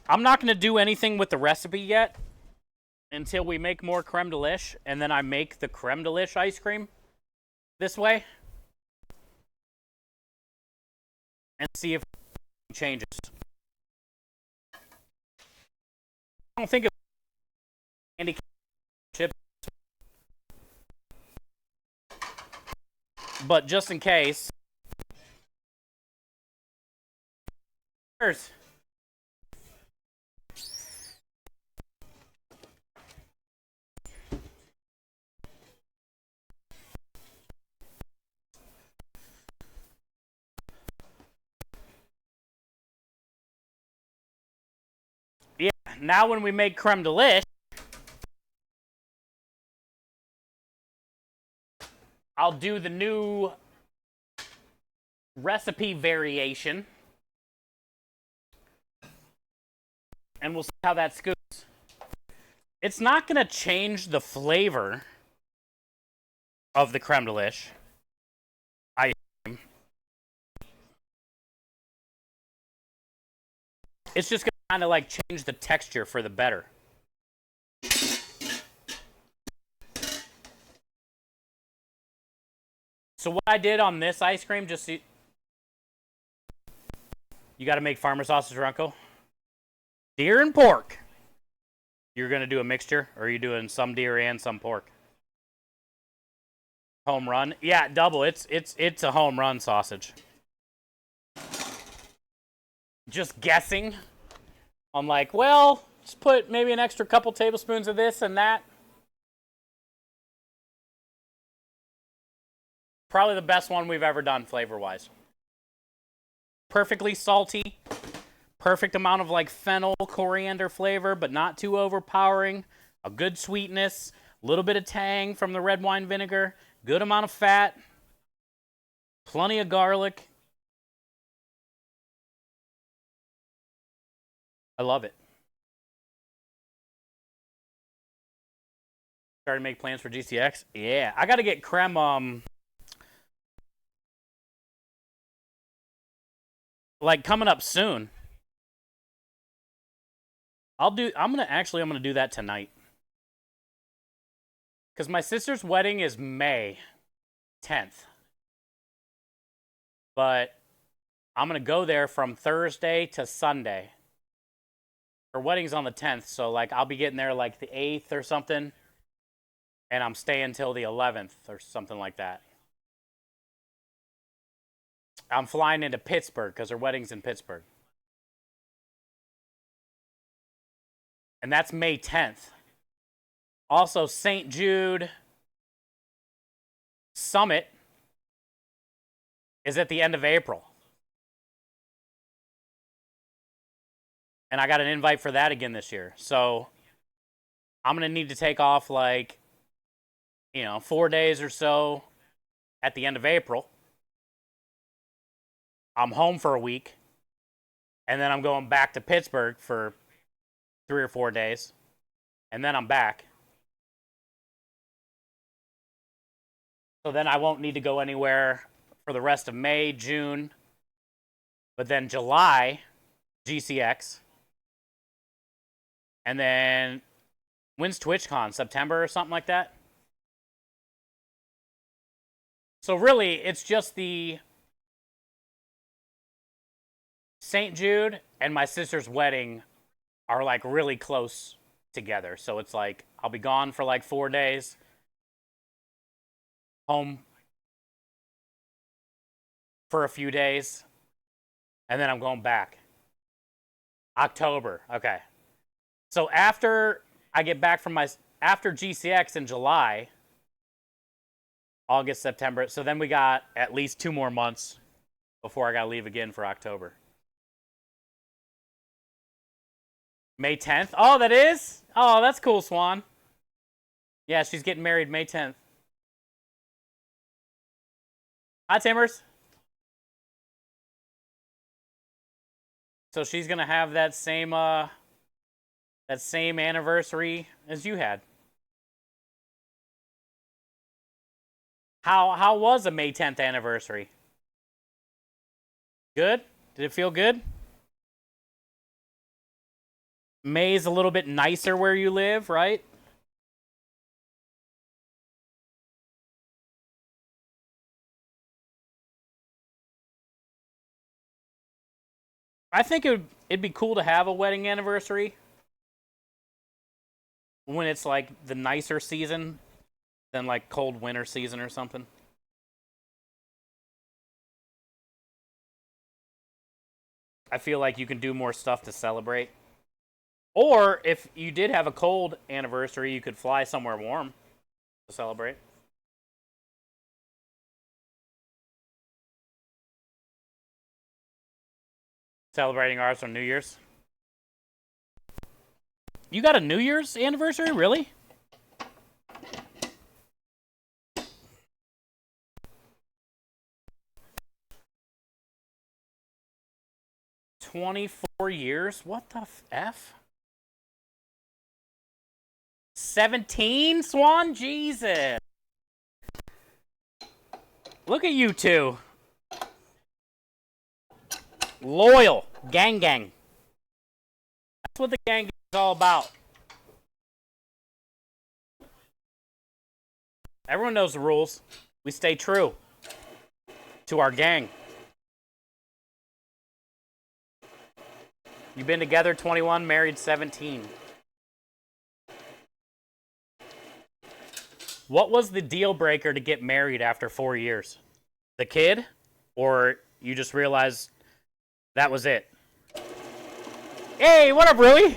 I'm not going to do anything with the recipe yet until we make more creme delish, and then I make the creme delish ice cream this way and see if it changes. I don't think it's candy chip, but just in case. Cheers. Yeah, now when we make creme delish, I'll do the new recipe variation, and we'll see how that scoops. It's not going to change the flavor of the creme delish. It's just going to kind of like change the texture for the better. So what I did on this ice cream, just see, you got to make farmer sausage, Runko. Deer and pork. You're going to do a mixture, or are you doing some deer and some pork? Home run? Yeah, double. It's a home run sausage. Just guessing. I'm like, well, just put maybe an extra couple tablespoons of this and that. Probably the best one we've ever done flavor-wise. Perfectly salty. Perfect amount of like fennel, coriander flavor, but not too overpowering. A good sweetness. A little bit of tang from the red wine vinegar. Good amount of fat. Plenty of garlic. I love it. Starting to make plans for GCX? Yeah. I got to get creme, like coming up soon. I'm gonna do that tonight. Because my sister's wedding is May 10th. But I'm gonna go there from Thursday to Sunday. Her wedding's on the 10th, so like I'll be getting there like the 8th or something. And I'm staying till the 11th or something like that. I'm flying into Pittsburgh because her wedding's in Pittsburgh. And that's May 10th. Also, St. Jude Summit is at the end of April. And I got an invite for that again this year. So I'm going to need to take off like, 4 days or so at the end of April. I'm home for a week. And then I'm going back to Pittsburgh for 3 or 4 days. And then I'm back. So then I won't need to go anywhere for the rest of May, June. But then July, GCX. And then, when's TwitchCon? September or something like that? So really, it's just the St. Jude and my sister's wedding are like really close together. So it's like, I'll be gone for like 4 days. Home for a few days. And then I'm going back. October. Okay. So after I get back from after GCX in July, August, September. So then we got at least 2 more months before I got to leave again for October. May 10th? Oh, that is? Oh, that's cool, Swan. Yeah, she's getting married May 10th. Hi, Timbers. So she's gonna have that same anniversary as you had. How was a May 10th anniversary? Good? Did it feel good? May's a little bit nicer where you live, right? I think it'd be cool to have a wedding anniversary when it's like the nicer season than like cold winter season or something. I feel like you can do more stuff to celebrate. Or if you did have a cold anniversary, you could fly somewhere warm to celebrate. Celebrating ours on New Year's. You got a New Year's anniversary, really? $24 What the F? 17, Swan? Jesus. Look at you two. Loyal. Gang gang. That's what the gang gang is all about. Everyone knows the rules. We stay true to our gang. You've been together 21, married 17. What was the deal breaker to get married after 4 years? The kid? Or you just realized that was it? Hey, what up, Rui?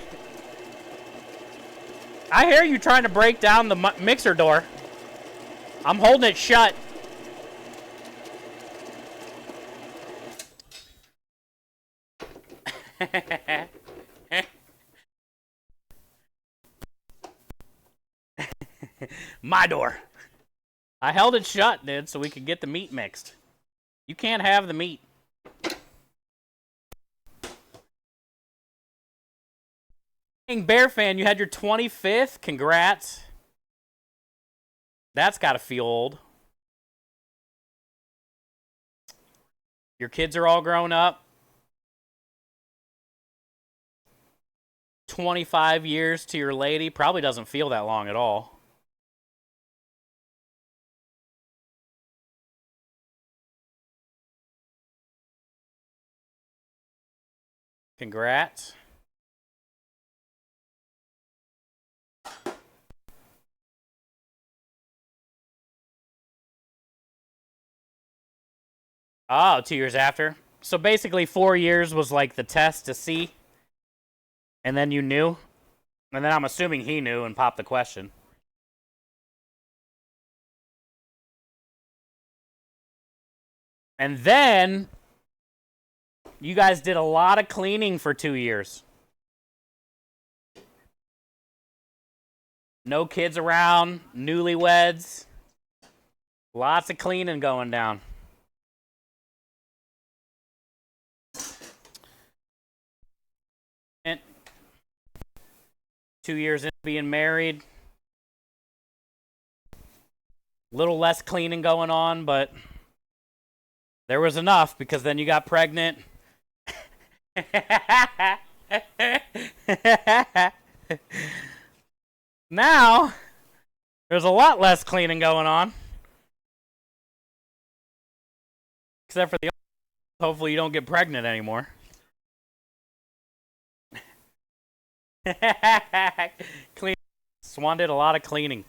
I hear you trying to break down the mixer door. I'm holding it shut. My door. I held it shut, dude, so we could get the meat mixed. You can't have the meat. Bear fan, you had your 25th. Congrats. That's got to feel old. Your kids are all grown up. 25 years to your lady. Probably doesn't feel that long at all. Congrats. Oh, 2 years after. So basically 4 years was like the test to see. And then you knew. And then I'm assuming he knew and popped the question. And then you guys did a lot of cleaning for 2 years. No kids around, newlyweds. Lots of cleaning going down. And 2 years into being married. Little less cleaning going on, but there was enough because then you got pregnant. Now, there's a lot less cleaning going on. Except for the hopefully you don't get pregnant anymore. Clean. Swan did a lot of cleaning.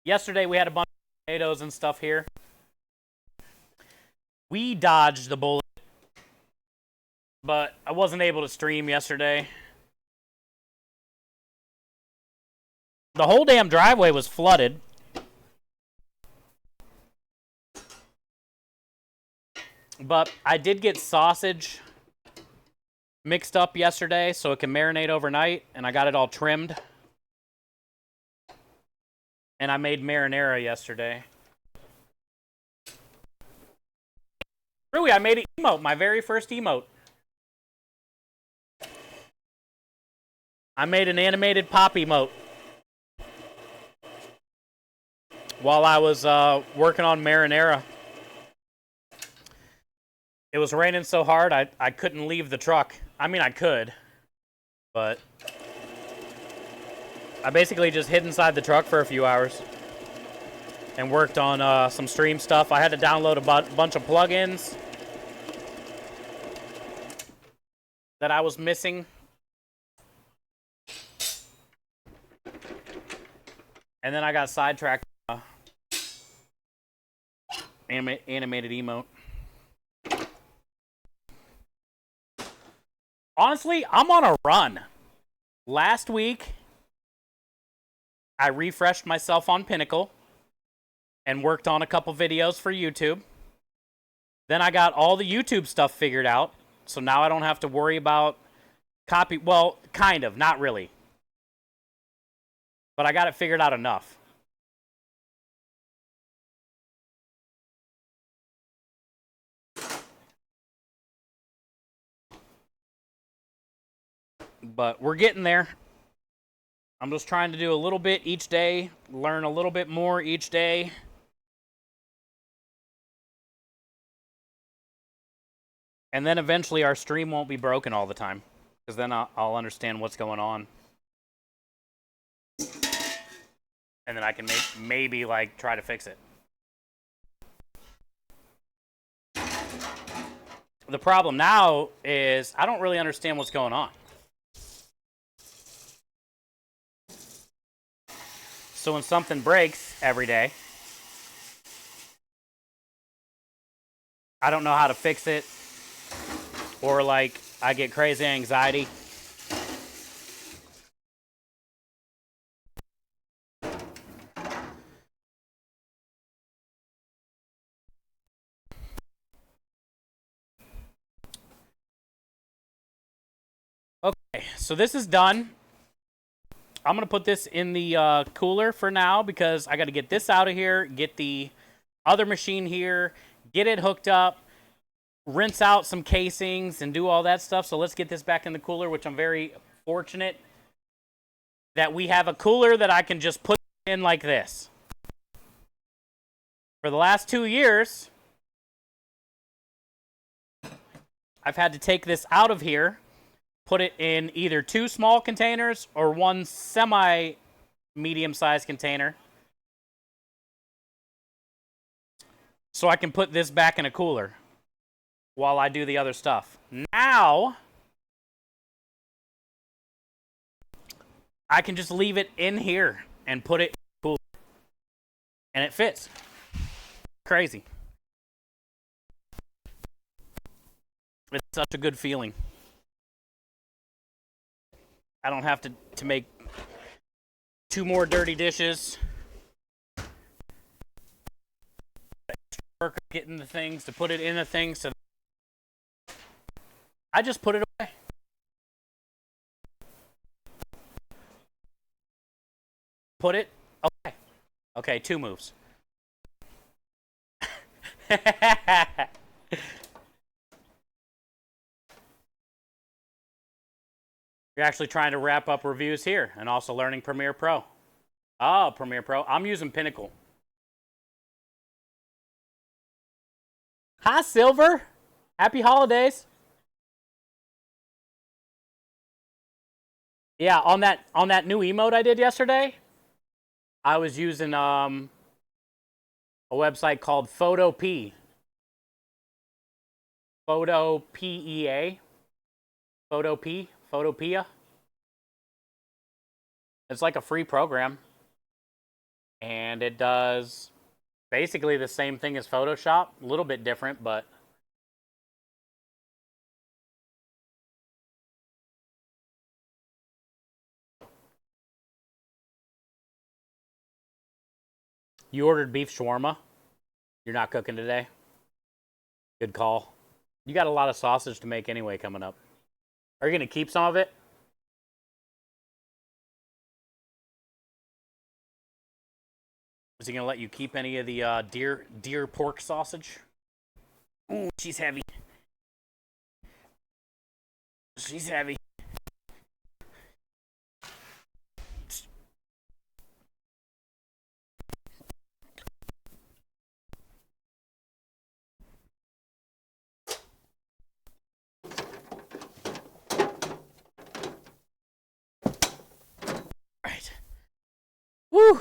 Yesterday we had a bunch of tomatoes and stuff here. We dodged the bullet, but I wasn't able to stream yesterday. The whole damn driveway was flooded. But I did get sausage mixed up yesterday so it can marinate overnight, and I got it all trimmed. And I made marinara yesterday. Really, I made an emote, my very first emote. I made an animated pop emote while I was working on marinara. It was raining so hard I couldn't leave the truck. I mean, I could, but I basically just hid inside the truck for a few hours and worked on some stream stuff. I had to download a bunch of plugins that I was missing. And then I got sidetracked. Animated emote. Honestly, I'm on a run. Last week, I refreshed myself on Pinnacle and worked on a couple videos for YouTube. Then I got all the YouTube stuff figured out, so now I don't have to worry about copy. Well, kind of, not really. But I got it figured out enough. But we're getting there. I'm just trying to do a little bit each day, learn a little bit more each day. And then eventually our stream won't be broken all the time, because then I'll understand what's going on. And then I can maybe like try to fix it. The problem now is I don't really understand what's going on. So when something breaks every day, I don't know how to fix it, or like I get crazy anxiety. Okay, so this is done. I'm going to put this in the cooler for now because I got to get this out of here, get the other machine here, get it hooked up, rinse out some casings, and do all that stuff. So let's get this back in the cooler, which I'm very fortunate that we have a cooler that I can just put in like this. For the last 2 years, I've had to take this out of here, put it in either 2 small containers or 1 semi-medium-sized container, so I can put this back in a cooler while I do the other stuff. Now, I can just leave it in here and put it in the cooler, and it fits. Crazy. It's such a good feeling. I don't have to make 2 more dirty dishes. Work getting the things to put it in the thing, so I just put it away. Put it away. Okay, 2 moves. You're actually trying to wrap up reviews here and also learning Premiere Pro. Oh, Premiere Pro. I'm using Pinnacle. Hi, Silver. Happy holidays. Yeah, on that new emote I did yesterday, I was using a website called Photopea. Photopea. Photopea. It's like a free program, and it does basically the same thing as Photoshop, a little bit different, but you ordered beef shawarma. You're not cooking today. Good call. You got a lot of sausage to make anyway coming up. Are you gonna keep some of it? Is he gonna let you keep any of the deer pork sausage? Ooh, she's heavy. She's heavy. Right. Woo!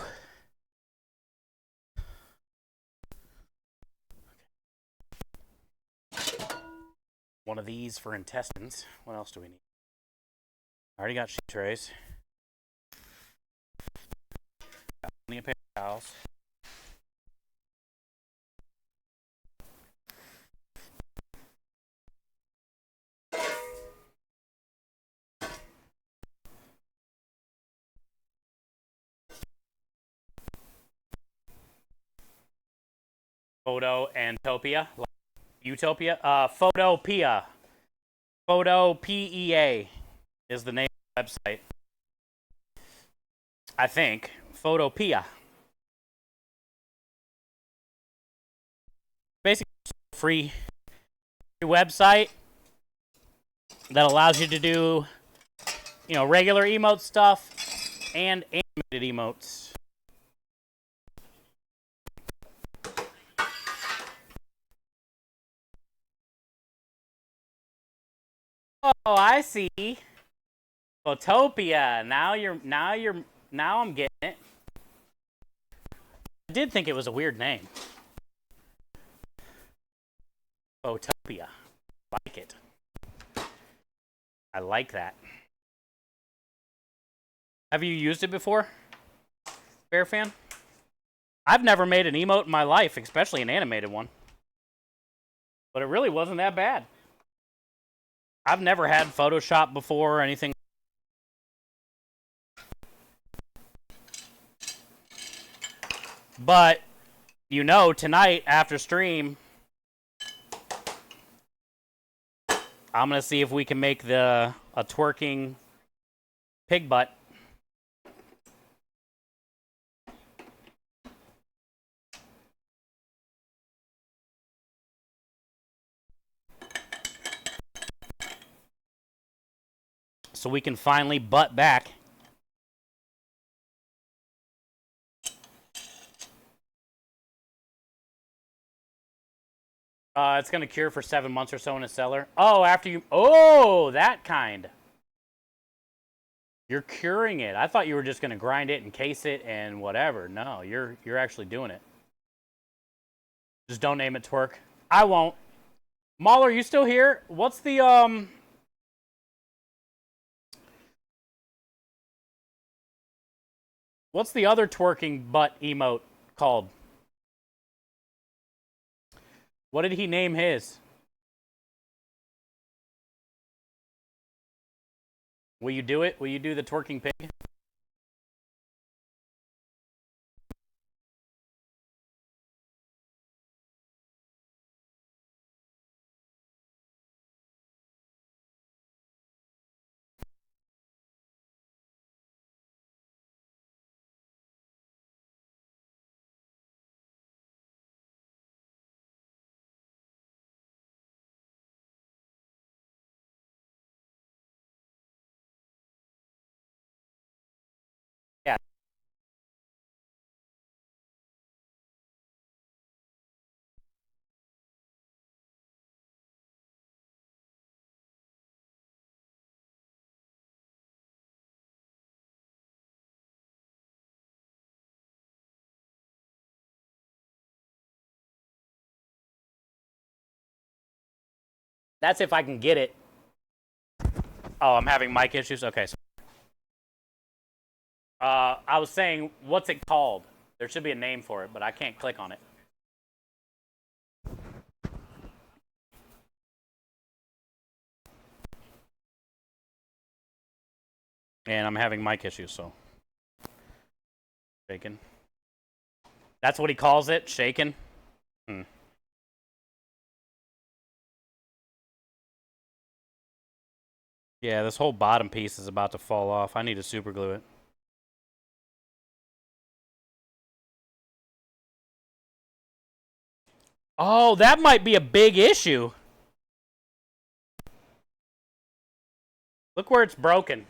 One of these for intestines. What else do we need? I already got sheet trays. Got plenty of paper towels. Photo Antopia. Utopia? Photopea. Photopea is the name of the website. I think. Photopea. Basically, a free website that allows you to do, you know, regular emote stuff and animated emotes. Oh, I see. Photopia. Now I'm getting it. I did think it was a weird name. Photopia. Like it. I like that. Have you used it before, Bear Fan? I've never made an emote in my life, especially an animated one. But it really wasn't that bad. I've never had Photoshop before or anything. But, you know, tonight after stream, I'm going to see if we can make a twerking pig butt. So we can finally butt back. It's going to cure for 7 months or so in a cellar. Oh, after you... Oh, that kind. You're curing it. I thought you were just going to grind it and case it and whatever. No, you're actually doing it. Just don't name it twerk. I won't. Maul, are you still here? What's the What's the other twerking butt emote called? What did he name his? Will you do it? Will you do the twerking pig? Yeah. That's if I can get it. Oh, I'm having mic issues? Okay. So, I was saying, what's it called? There should be a name for it, but I can't click on it. And I'm having mic issues, so. Shaken. That's what he calls it? Shaken? Yeah, this whole bottom piece is about to fall off. I need to super glue it. Oh, that might be a big issue. Look where it's broken.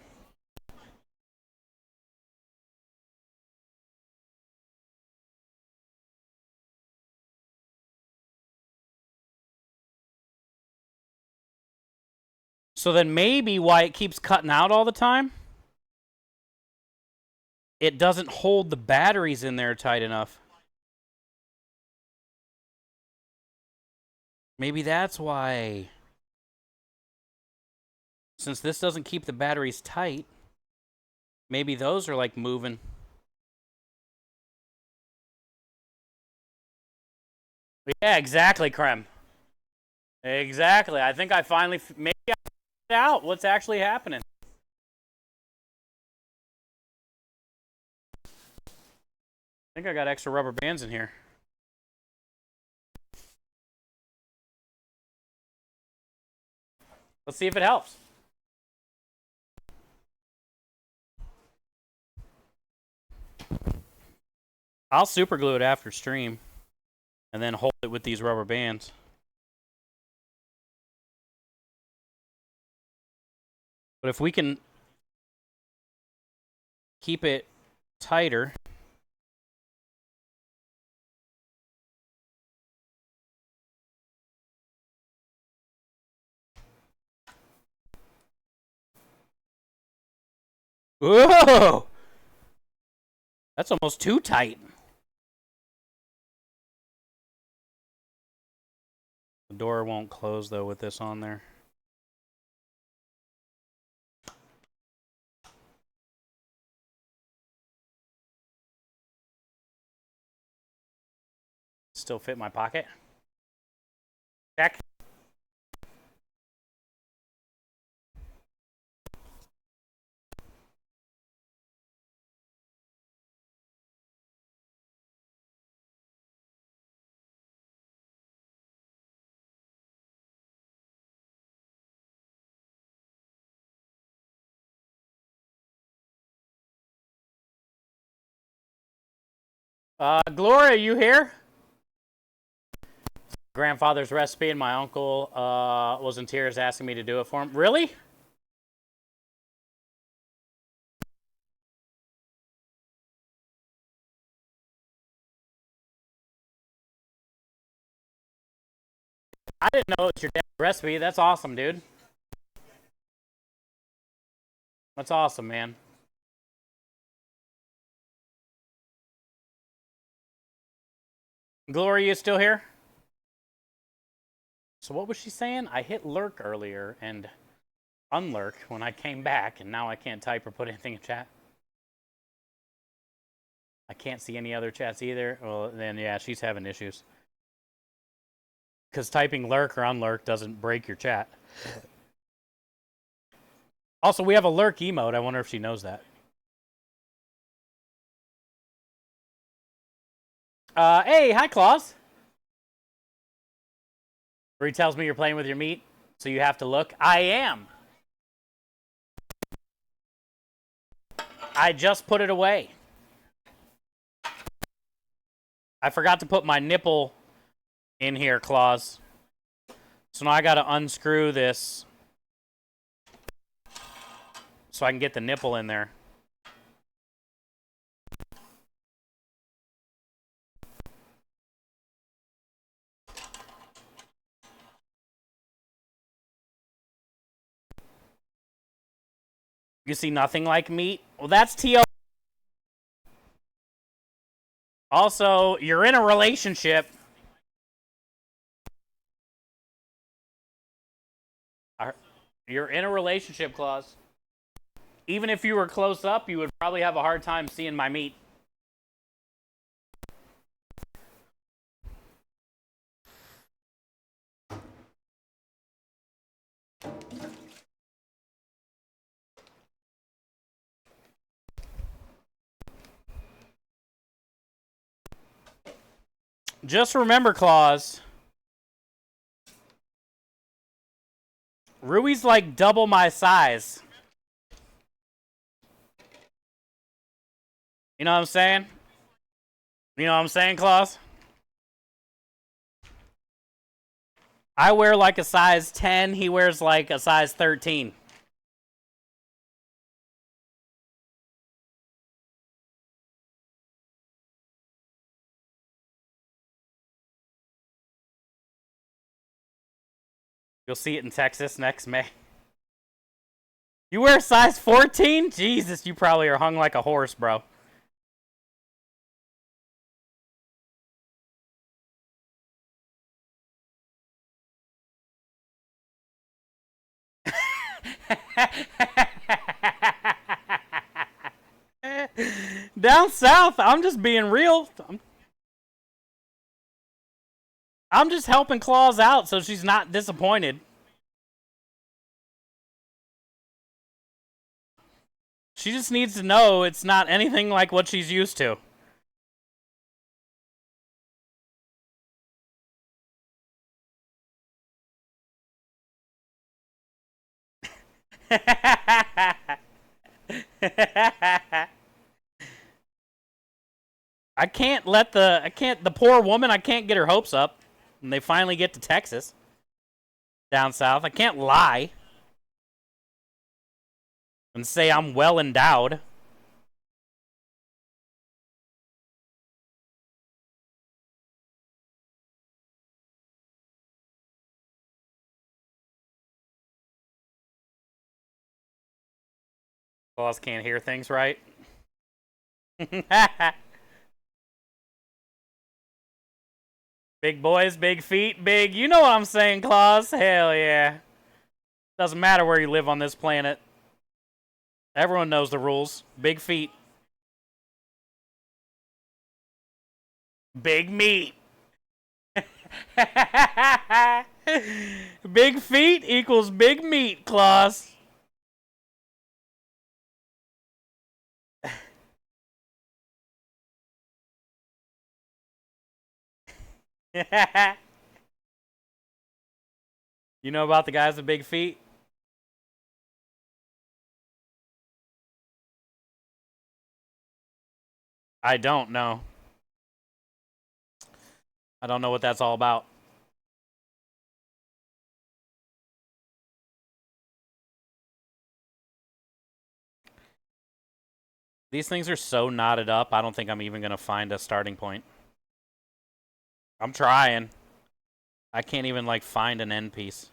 So then maybe why it keeps cutting out all the time, it doesn't hold the batteries in there tight enough. Maybe that's why. Since this doesn't keep the batteries tight, maybe those are like moving. Yeah, exactly, Krem. Exactly. I think I finally maybe I figured out what's actually happening. I think I got extra rubber bands in here. Let's see if it helps. I'll super glue it after stream and then hold it with these rubber bands. But if we can keep it tighter. Whoa! That's almost too tight. The door won't close though with this on there. Still fit in my pocket. Check. Gloria, you here? Grandfather's recipe, and my uncle was in tears asking me to do it for him. Really? I didn't know it was your dad's recipe. That's awesome, dude. That's awesome, man. Gloria, you still here? So what was she saying? I hit lurk earlier and unlurk when I came back, and now I can't type or put anything in chat. I can't see any other chats either. Well, then, yeah, she's having issues. Because typing lurk or unlurk doesn't break your chat. Also, we have a lurk emote. I wonder if she knows that. Hey, hi, Claus. Where he tells me you're playing with your meat, so you have to look. I am. I just put it away. I forgot to put my nipple in here, Claus. So now I gotta unscrew this so I can get the nipple in there. You see nothing like meat? Well, that's T.O. Also, you're in a relationship. You're in a relationship, Claus. Even if you were close up, you would probably have a hard time seeing my meat. Just remember, Claus, Rui's like double my size. You know what I'm saying? You know what I'm saying, Klaus? I wear like a size 10. He wears like a size 13. You'll see it in Texas next May. You wear size 14? Jesus, you probably are hung like a horse, bro. Down south, I'm just being real. I'm just helping Claus out so she's not disappointed. She just needs to know it's not anything like what she's used to. the poor woman, I can't get her hopes up when they finally get to Texas. Down south. I can't lie and say I'm well endowed. Claus can't hear things right. Big boys, big feet, big. You know what I'm saying, Claus? Hell yeah. Doesn't matter where you live on this planet. Everyone knows the rules. Big feet. Big meat. Big feet equals big meat, Claus. You know about the guys with big feet? I don't know. I don't know what that's all about. These things are so knotted up, I don't think I'm even going to find a starting point. I'm trying. I can't even, like, find an end piece.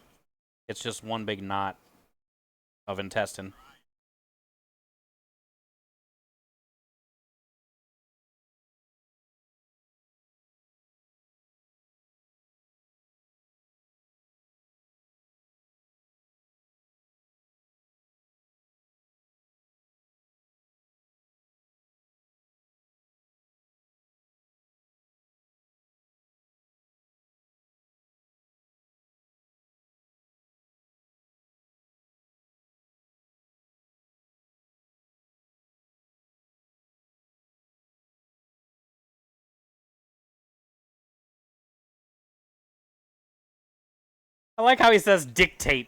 It's just one big knot of intestine. I like how he says dictate.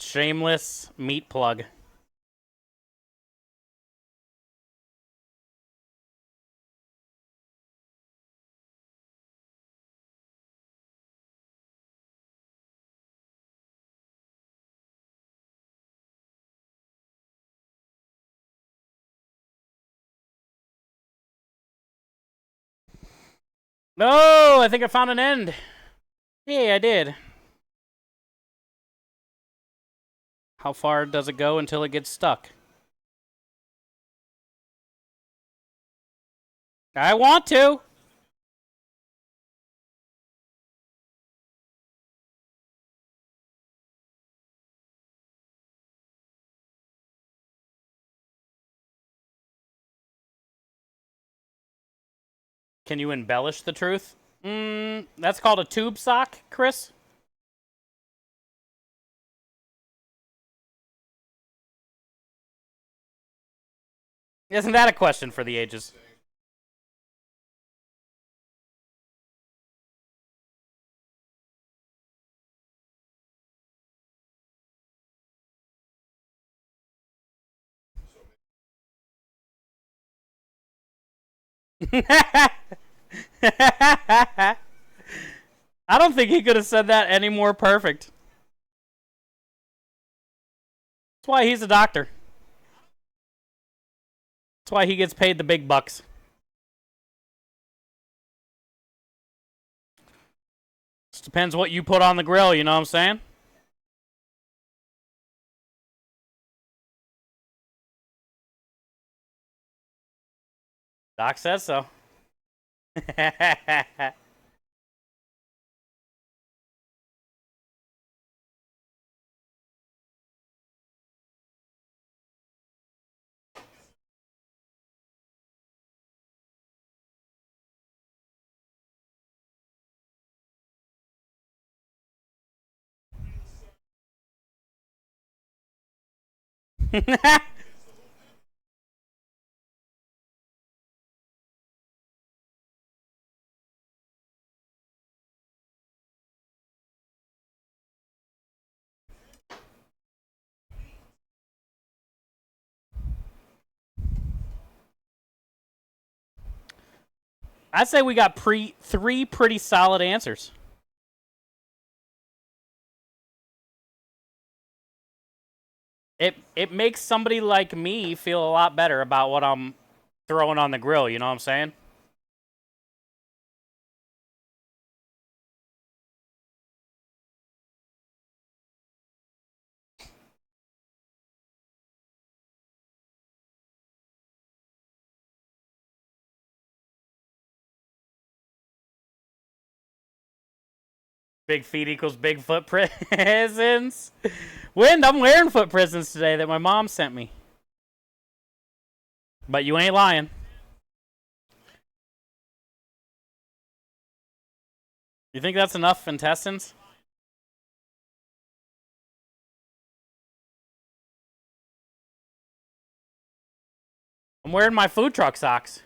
Shameless meat plug. No, I think I found an end. Hey, I did. How far does it go until it gets stuck? I want to. Can you embellish the truth? That's called a tube sock, Chris. Isn't that a question for the ages? I don't think he could have said that any more perfect. That's why he's a doctor. That's why he gets paid the big bucks. Just depends what you put on the grill, you know what I'm saying? Doc says so. I'd say we got three pretty solid answers. It makes somebody like me feel a lot better about what I'm throwing on the grill, you know what I'm saying? Big feet equals big foot prisons. Wind, I'm wearing foot prisons today that my mom sent me. But you ain't lying. You think that's enough intestines? I'm wearing my food truck socks.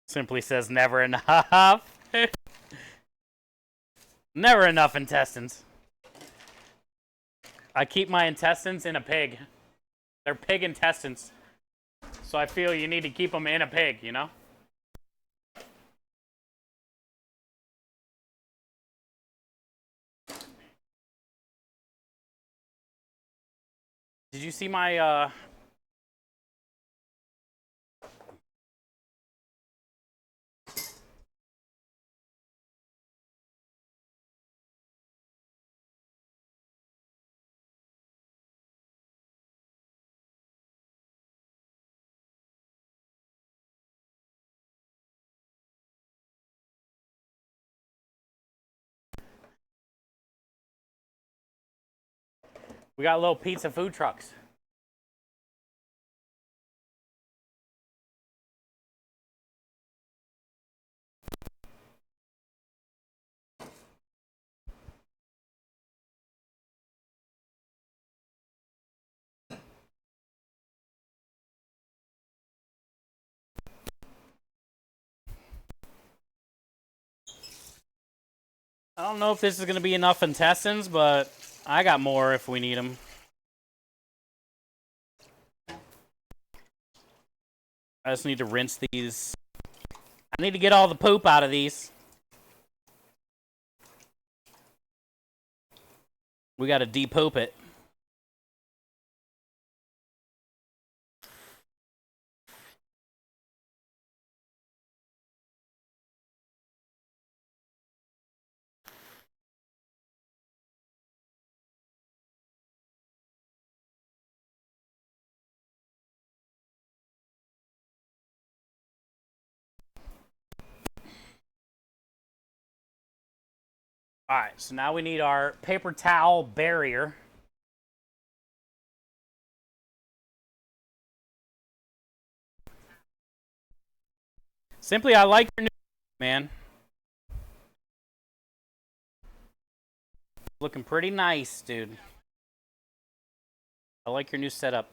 Simply says never enough. Never enough intestines. I keep my intestines in a pig. They're pig intestines. So I feel you need to keep them in a pig, you know? Did you see my we got little pizza food trucks. I don't know if this is going to be enough intestines, but I got more if we need them. I just need to rinse these. I need to get all the poop out of these. We got to de-poop it. All right, so now we need our paper towel barrier. Simply, I like your new man. Looking pretty nice, dude. I like your new setup.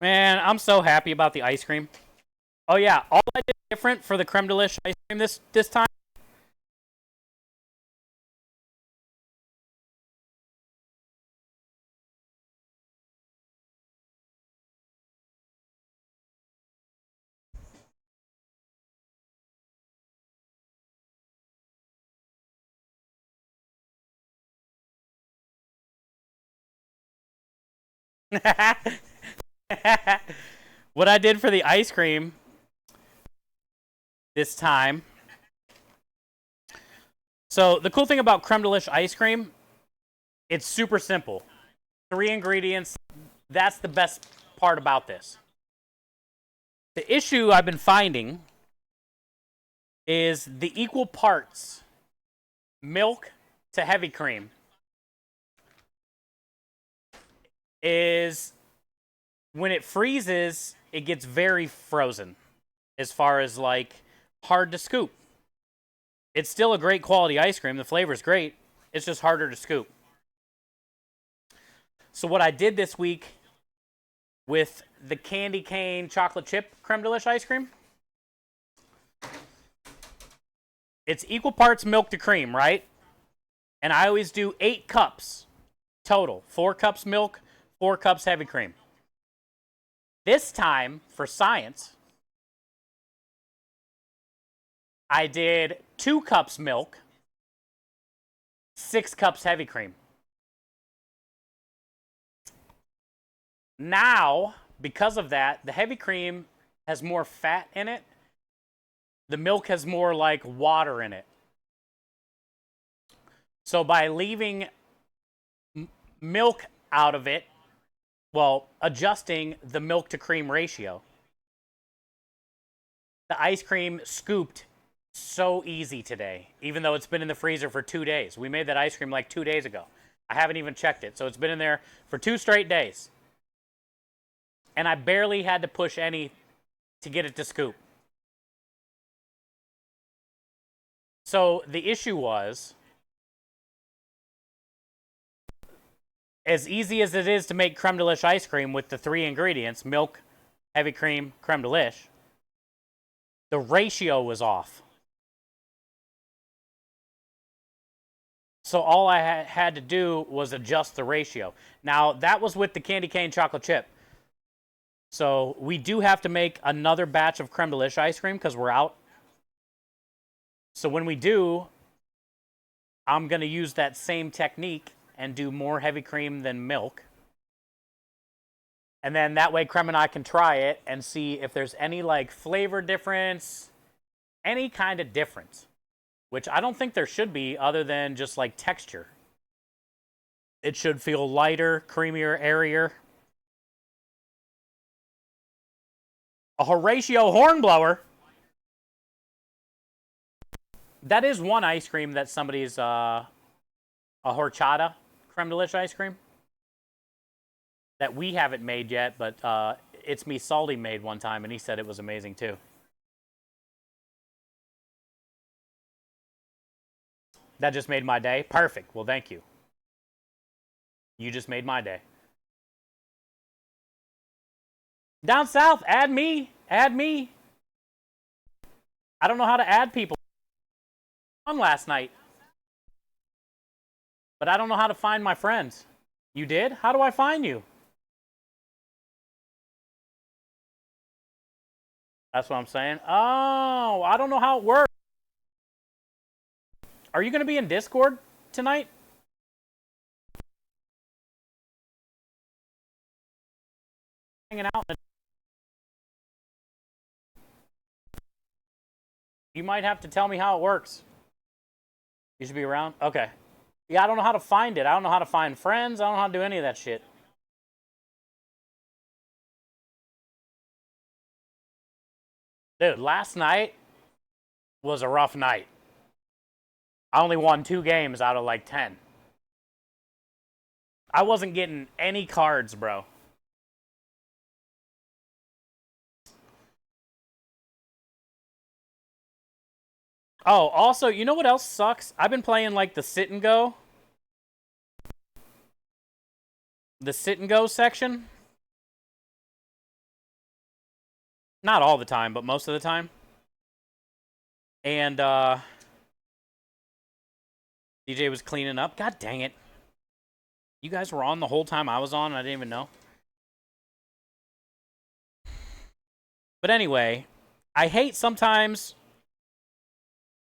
Man, I'm so happy about the ice cream. Oh yeah, all I did different for the creme de lish ice cream this time. What I did for the ice cream this time. So the cool thing about creme de lish ice cream, it's super simple. 3 ingredients. That's the best part about this. The issue I've been finding is the equal parts milk to heavy cream is when it freezes, it gets very frozen as far as like hard to scoop. It's still a great quality ice cream. The flavor's great. It's just harder to scoop. So what I did this week with the candy cane chocolate chip creme de lish ice cream, it's equal parts milk to cream, right? And I always do 8 cups total. 4 cups milk, 4 cups heavy cream. This time, for science, I did 2 cups milk, 6 cups heavy cream. Now, because of that, the heavy cream has more fat in it. The milk has more like water in it. So by leaving milk out of it, well, adjusting the milk to cream ratio, the ice cream scooped so easy today, even though it's been in the freezer for 2 days. We made that ice cream like 2 days ago. I haven't even checked it. So it's been in there for 2 straight days. And I barely had to push any to get it to scoop. So the issue was, as easy as it is to make creme de lish ice cream with the 3 ingredients, milk, heavy cream, creme de lish, the ratio was off. So all I had to do was adjust the ratio. Now, that was with the candy cane chocolate chip. So we do have to make another batch of creme de lish ice cream because we're out. So when we do, I'm going to use that same technique and do more heavy cream than milk. And then that way Creme and I can try it and see if there's any like flavor difference, any kind of difference, which I don't think there should be other than just like texture. It should feel lighter, creamier, airier. A Horatio Hornblower. That is one ice cream that somebody's a horchata creme de lish ice cream that we haven't made yet, but It's Me Salty made one time, and he said it was amazing too. That just made my day. Perfect. Well, thank you. You just made my day. Down south, add me. Add me. I don't know how to add people. On last night. But I don't know how to find my friends. You did? How do I find you? That's what I'm saying. Oh, I don't know how it works. Are you going to be in Discord tonight? Hanging out. You might have to tell me how it works. You should be around? Okay. Yeah, I don't know how to find it. I don't know how to find friends. I don't know how to do any of that shit. Dude, last night was a rough night. I only won 2 games out of like 10. I wasn't getting any cards, bro. Oh, also, you know what else sucks? I've been playing like the sit and go. The sit and go section. Not all the time, but most of the time. And DJ was cleaning up. God dang it. You guys were on the whole time I was on and I didn't even know. But anyway, I hate sometimes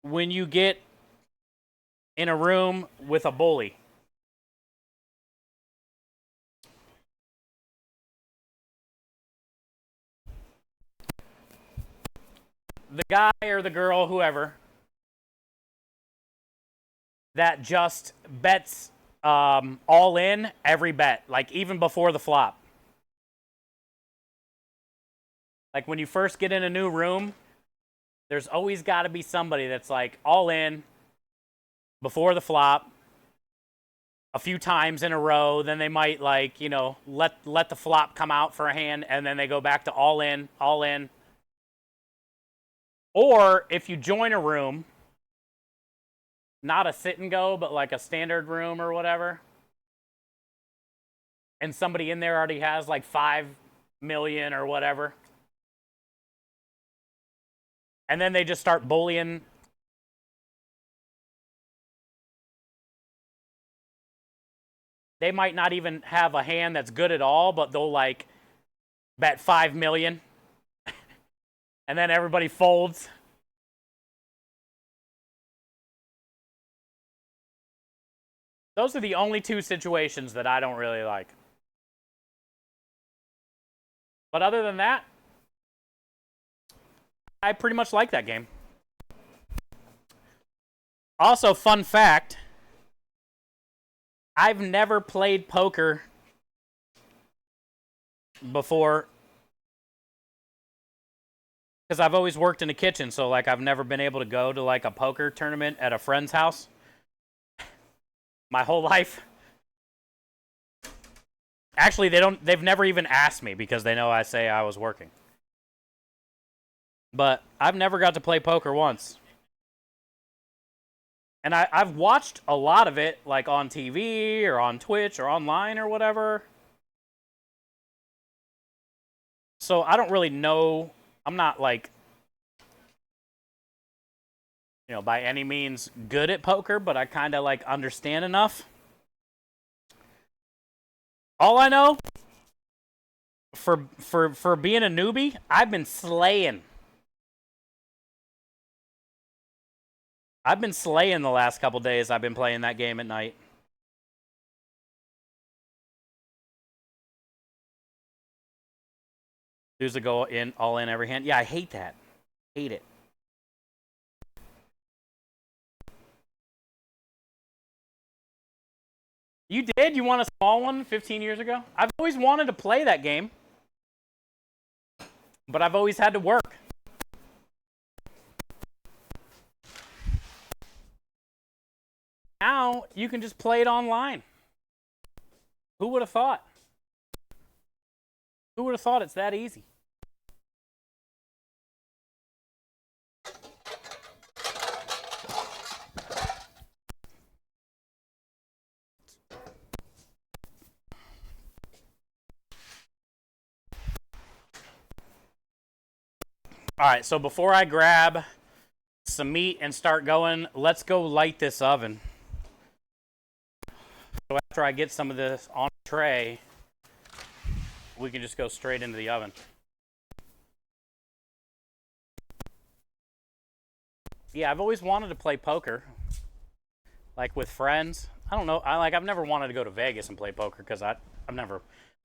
when you get in a room with a bully. The guy or the girl, whoever, that just bets all in every bet, like even before the flop. Like when you first get in a new room, there's always got to be somebody that's like all in before the flop a few times in a row. Then they might like, you know, let the flop come out for a hand and then they go back to all in, all in. Or if you join a room, not a sit and go, but like a standard room or whatever, and somebody in there already has like 5 million or whatever, and then they just start bullying. They might not even have a hand that's good at all, but they'll like bet 5 million and then everybody folds. Those are the only 2 situations that I don't really like. But other than that, I pretty much like that game. Also, fun fact, I've never played poker before because I've always worked in the kitchen, so like I've never been able to go to like a poker tournament at a friend's house my whole life. Actually, they've never even asked me because they know I say I was working. But I've never got to play poker once. And I've watched a lot of it, like on TV or on Twitch or online or whatever. So I don't really know. I'm not like, you know, by any means good at poker, but I kind of like understand enough. All I know, for being a newbie, I've been slaying. I've been slaying the last couple days I've been playing that game at night. Dudes that go in all in every hand. Yeah, I hate that. Hate it. You did? You won a small one 15 years ago? I've always wanted to play that game, but I've always had to work. Now you can just play it online. Who would have thought? Who would have thought it's that easy? All right, so before I grab some meat and start going, let's go light this oven. So after I get some of this on a tray, we can just go straight into the oven. Yeah, I've always wanted to play poker, like with friends. I don't know. I've never wanted to go to Vegas and play poker because I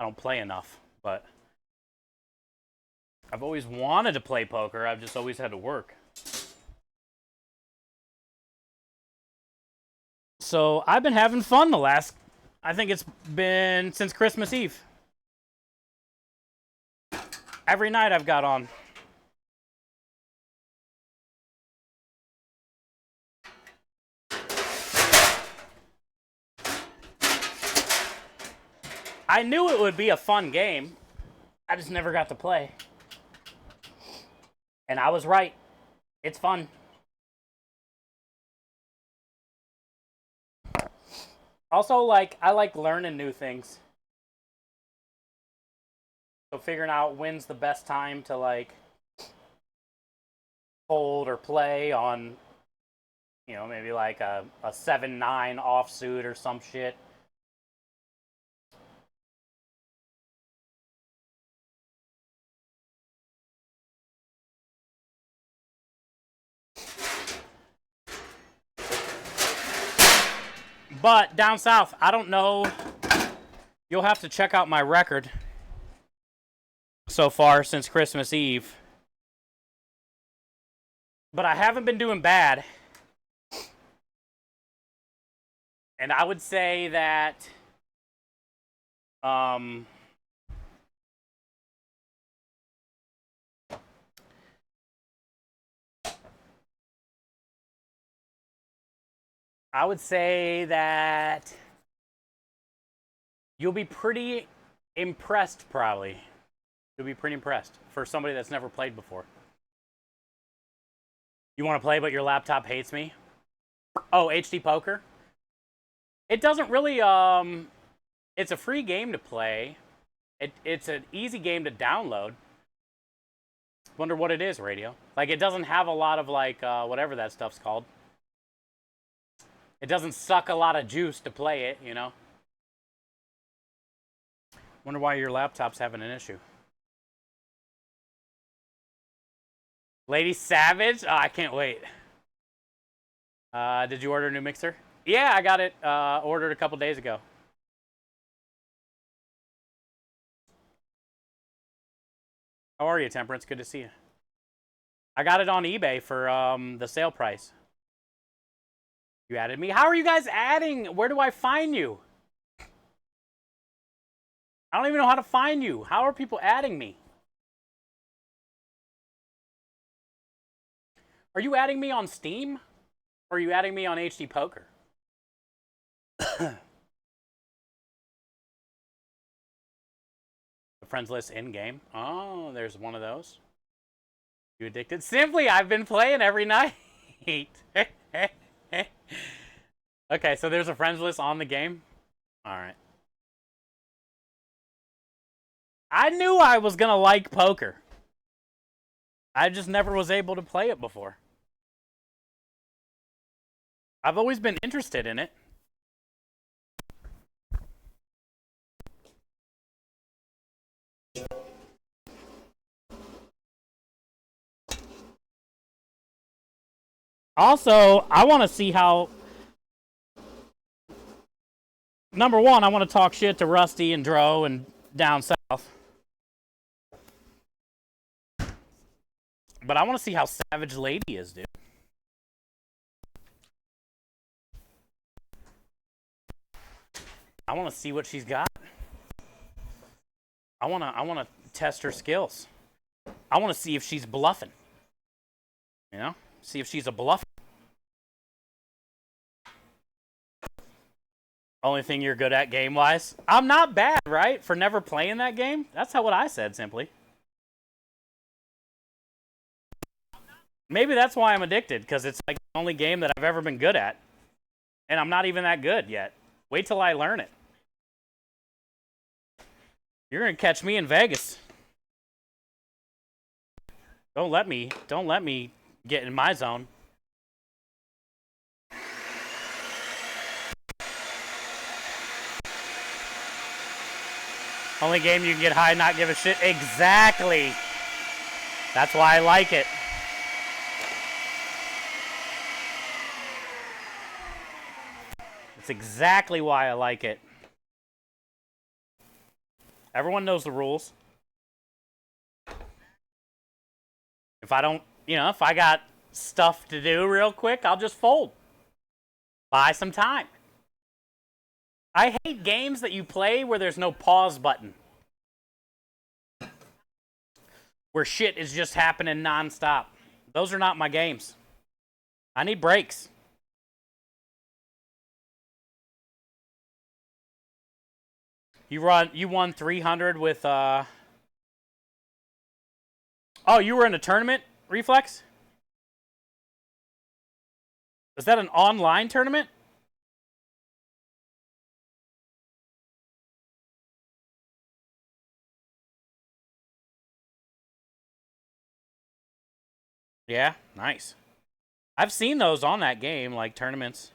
don't play enough. But I've always wanted to play poker. I've just always had to work. So I've been having fun the last, I think it's been since Christmas Eve. Every night I've got on. I knew it would be a fun game. I just never got to play. And I was right. It's fun. Also, like, I like learning new things. So figuring out when's the best time to, like, hold or play on, you know, maybe like a 7-9 offsuit or some shit. But down south, I don't know. You'll have to check out my record so far since Christmas Eve. But I haven't been doing bad. And I would say that I would say that you'll be pretty impressed, probably. You'll be pretty impressed for somebody that's never played before. You want to play, but your laptop hates me? Oh, HD Poker? It doesn't really, it's a free game to play. It's an easy game to download. Wonder what it is, Radio. Like, it doesn't have a lot of, like, whatever that stuff's called. It doesn't suck a lot of juice to play it, you know? Wonder why your laptop's having an issue. Lady Savage? Oh, I can't wait. Did you order a new mixer? Yeah, I got it ordered a couple days ago. How are you, Temperance? Good to see you. I got it on eBay for the sale price. You added me? How are you guys adding? Where do I find you? I don't even know how to find you. How are people adding me? Are you adding me on Steam? Or are you adding me on HD Poker? The friends list in-game. Oh, there's one of those. You addicted? Simply, I've been playing every night. Okay, so there's a friends list on the game? Alright. I knew I was gonna like poker. I just never was able to play it before. I've always been interested in it. Also, I want to see how... Number one, I want to talk shit to Rusty and Dro and down south. But I want to see how Savage Lady is, dude. I want to see what she's got. I want to test her skills. I want to see if she's bluffing. You know? See if she's a bluffer. Only thing you're good at game-wise? I'm not bad, right? For never playing that game? That's what I said, simply. Maybe that's why I'm addicted, because it's like the only game that I've ever been good at. And I'm not even that good yet. Wait till I learn it. You're going to catch me in Vegas. Don't let me get in my zone. Only game you can get high, not give a shit. Exactly. That's why I like it. It's exactly why I like it. Everyone knows the rules. If I don't, you know, if I got stuff to do real quick, I'll just fold. Buy some time. I hate games that you play where there's no pause button. Where shit is just happening nonstop. Those are not my games. I need breaks. You won 300 with Oh, you were in a tournament, Reflex? Is that an online tournament? Yeah, nice. I've seen those on that game, like tournaments.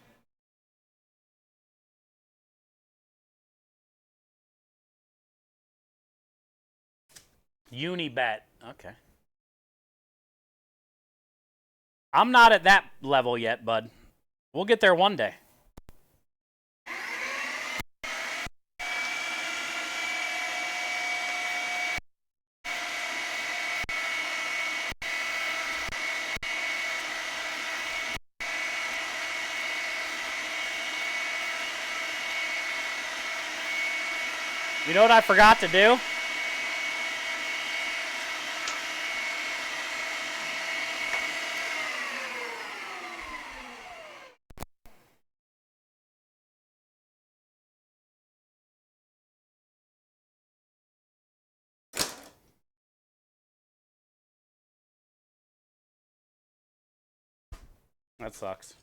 Unibet. Okay. I'm not at that level yet, bud. We'll get there one day. You know what I forgot to do? That sucks.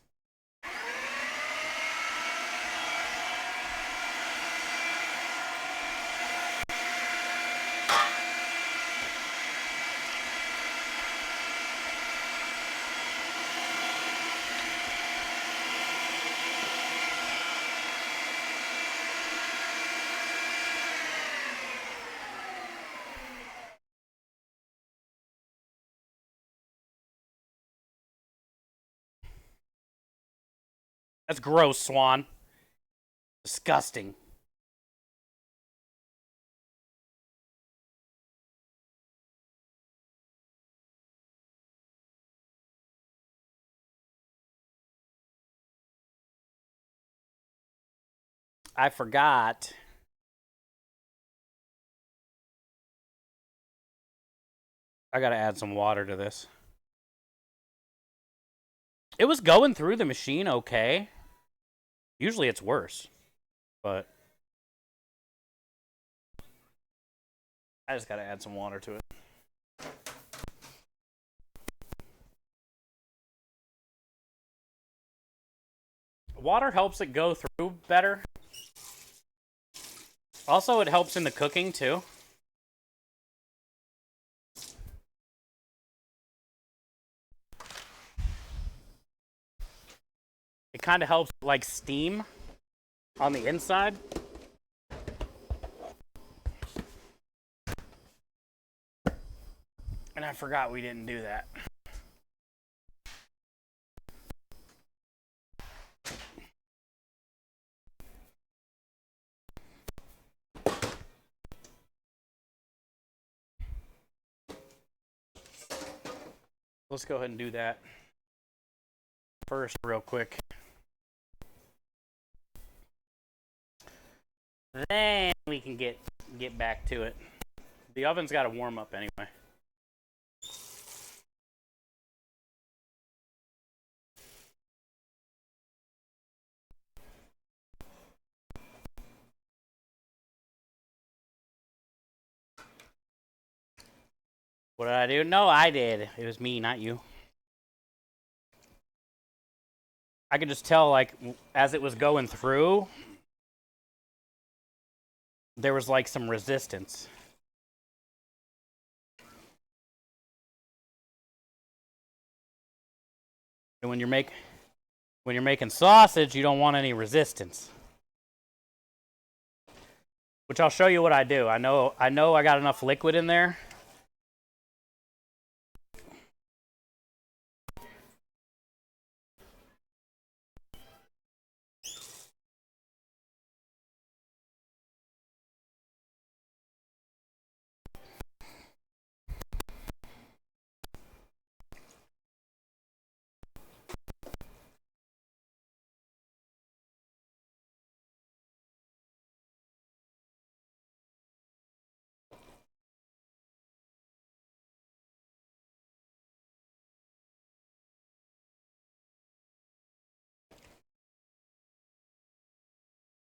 That's gross, Swan. Disgusting. I forgot. I gotta add some water to this. It was going through the machine okay. Usually it's worse. But I just gotta add some water to it. Water helps it go through better. Also, it helps in the cooking too. It kind of helps like steam on the inside. And I forgot we didn't do that. Let's go ahead and do that first real quick. Then we can get back to it. The oven's got to warm up anyway. What did I do? No, I did. It was me, not you. I could just tell, like, as it was going through, there was, like, some resistance. And when you're making sausage, you don't want any resistance. Which I'll show you what I do. I know I got enough liquid in there.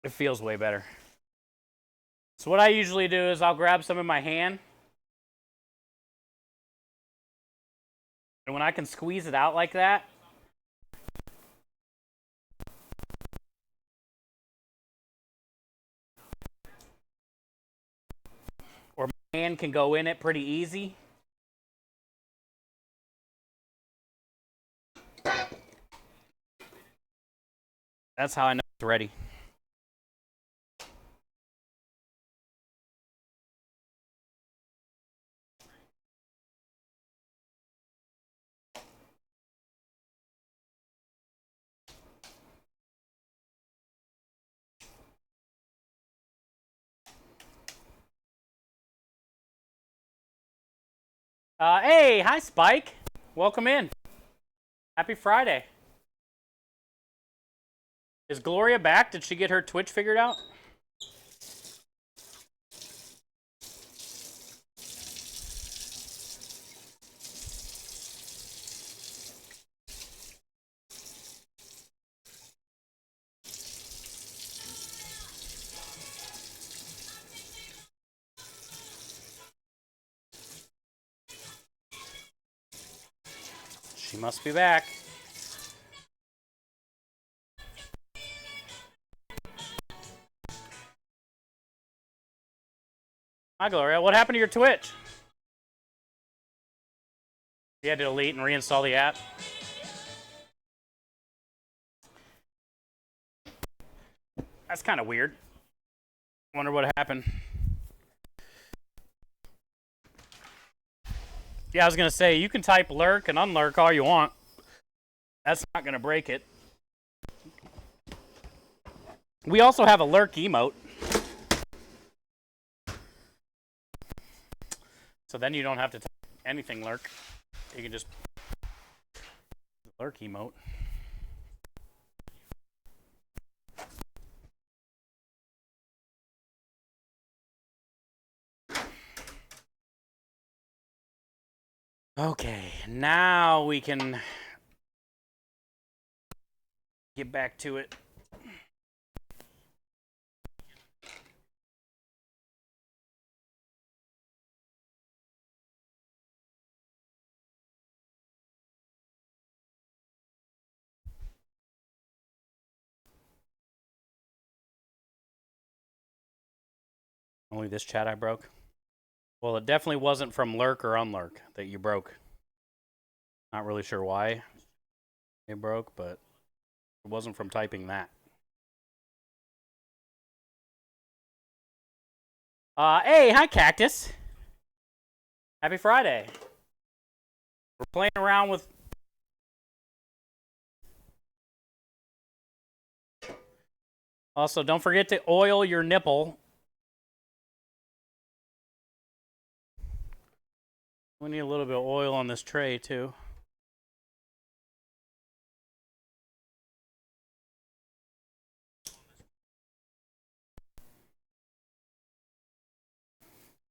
It feels way better. So what I usually do is I'll grab some in my hand. And when I can squeeze it out like that, or my hand can go in it pretty easy. That's how I know it's ready. Hey, hi Spike. Welcome in. Happy Friday. Is Gloria back? Did she get her Twitch figured out? She must be back. Hi, Gloria. What happened to your Twitch? You had to delete and reinstall the app? That's kind of weird. Wonder what happened. Yeah, I was going to say, you can type lurk and unlurk all you want. That's not going to break it. We also have a lurk emote. So then you don't have to type anything lurk. You can just lurk emote. Okay, now we can get back to it. Only this chat I broke? Well, it definitely wasn't from lurk or unlurk that you broke. Not really sure why it broke, but it wasn't from typing that. Hey, hi Cactus. Happy Friday. We're playing around with... Also, don't forget to oil your nipple. We need a little bit of oil on this tray, too.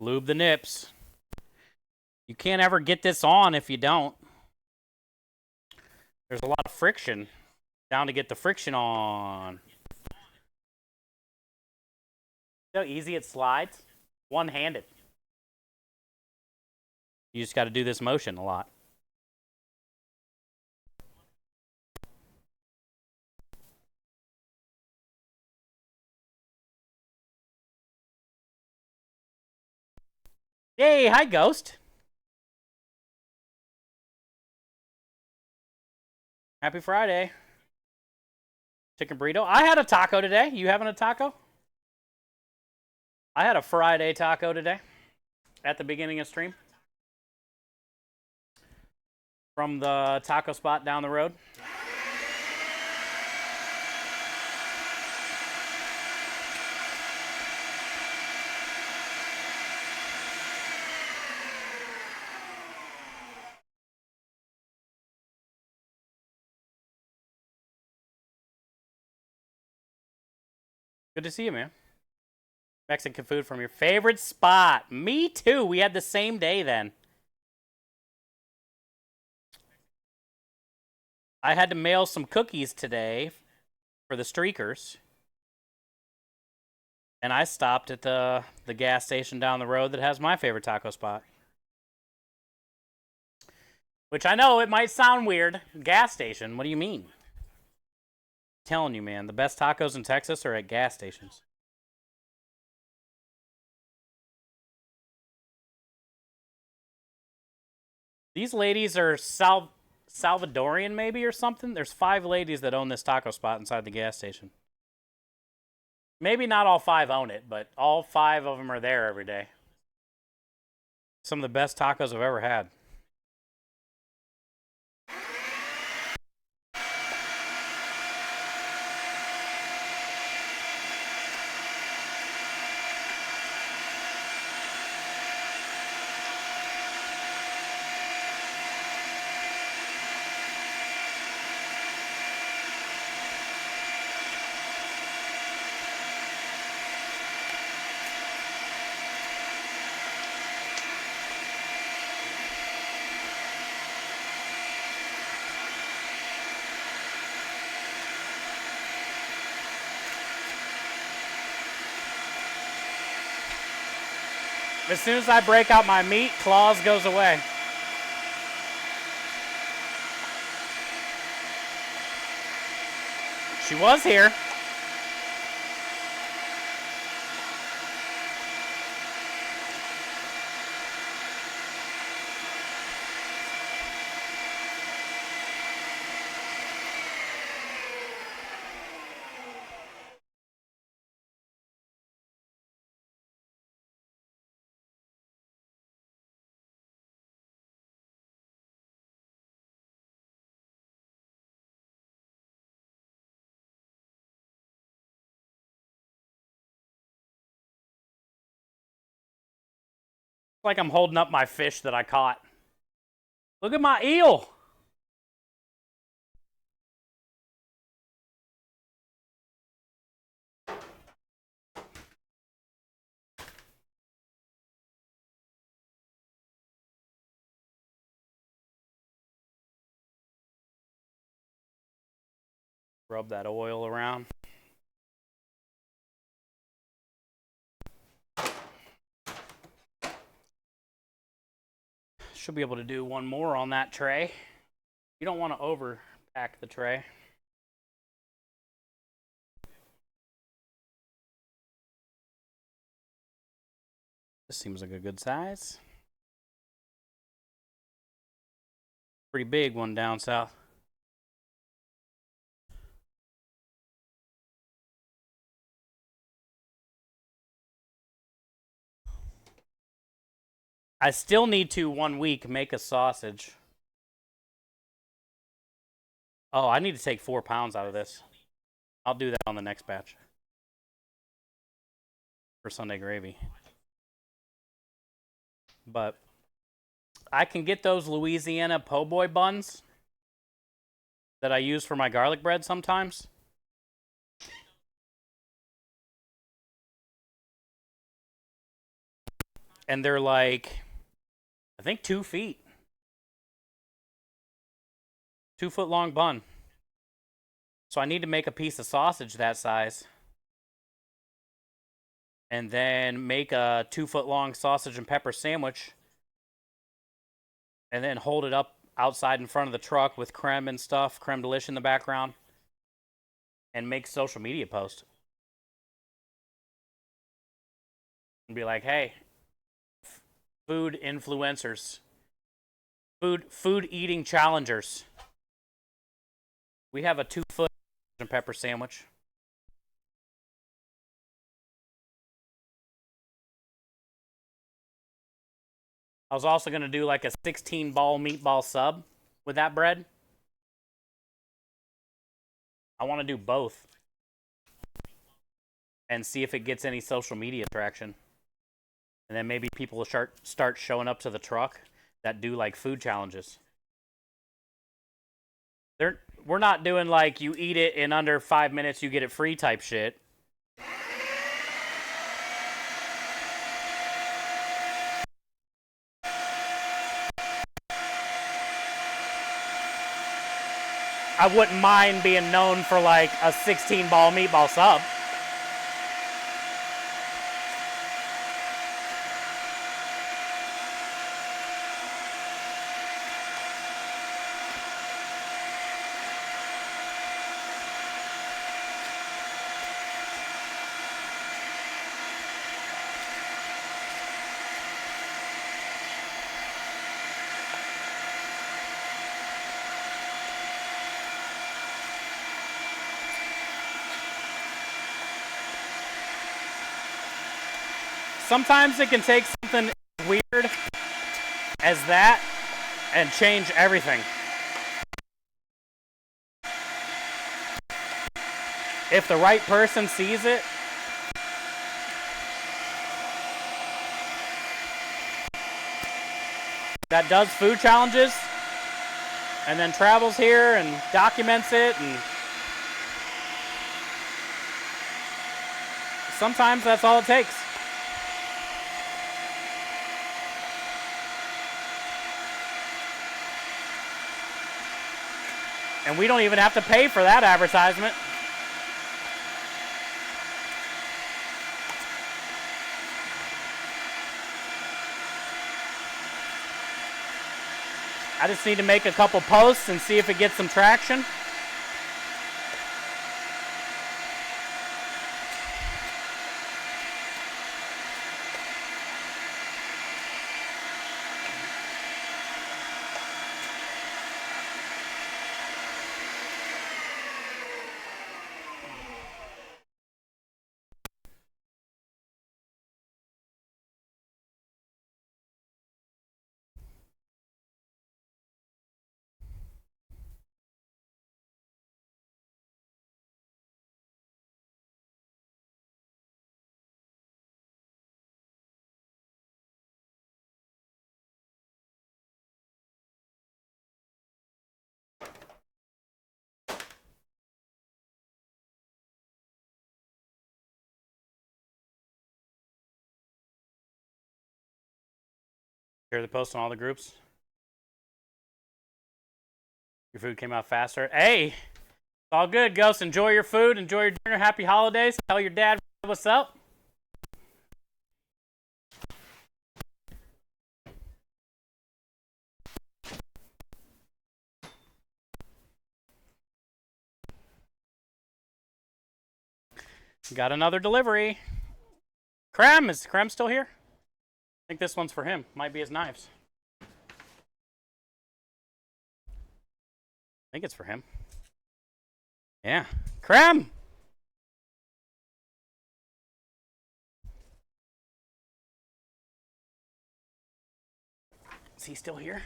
Lube the nips. You can't ever get this on if you don't. There's a lot of friction. Down to get the friction on. See how easy it slides? One-handed. You just got to do this motion a lot. Hey, hi Ghost. Happy Friday. Chicken burrito. I had a taco today. You having a taco? I had a Friday taco today at the beginning of stream. From the taco spot down the road. Good to see you, man. Mexican food from your favorite spot. Me too. We had the same day then. I had to mail some cookies today for the streakers. And I stopped at the gas station down the road that has my favorite taco spot. Which I know it might sound weird. Gas station, what do you mean? I'm telling you, man, the best tacos in Texas are at gas stations. These ladies are Salvadorian maybe or something. There's 5 ladies that own this taco spot inside the gas station. Maybe not all 5 own it, but all 5 of them are there every day. Some of the best tacos I've ever had. As soon as I break out my meat, claws goes away. She was here. Like I'm holding up my fish that I caught. Look at my eel. Rub that oil around. Should be able to do one more on that tray. You don't want to overpack the tray. This seems like a good size. Pretty big one down south. I still need to 1 week make a sausage. Oh, I need to take 4 pounds out of this. I'll do that on the next batch. For Sunday gravy. But I can get those Louisiana po' boy buns that I use for my garlic bread sometimes. And they're like, I think 2 feet. 2 foot long bun. So I need to make a piece of sausage that size. And then make a 2 foot long sausage and pepper sandwich. And then hold it up outside in front of the truck with creme and stuff, creme delish in the background. And make social media post. And be like, hey, food influencers. Food eating challengers. We have a 2 foot and pepper sandwich. I was also going to do like a 16 ball meatball sub with that bread. I want to do both. And see if it gets any social media traction. And then maybe people will start showing up to the truck that do like food challenges. We're not doing like you eat it in under 5 minutes, you get it free type shit. I wouldn't mind being known for like a 16 ball meatball sub. Sometimes it can take something as weird as that and change everything. If the right person sees it, that does food challenges and then travels here and documents it, and sometimes that's all it takes. And we don't even have to pay for that advertisement. I just need to make a couple posts and see if it gets some traction. Hear the post on all the groups. Your food came out faster. Hey, it's all good, Ghost. Enjoy your food. Enjoy your dinner. Happy holidays. Tell your dad what's up. Got another delivery. Krem, is Krem still here? I think this one's for him. Might be his knives. I think it's for him. Yeah. Krem! Is he still here?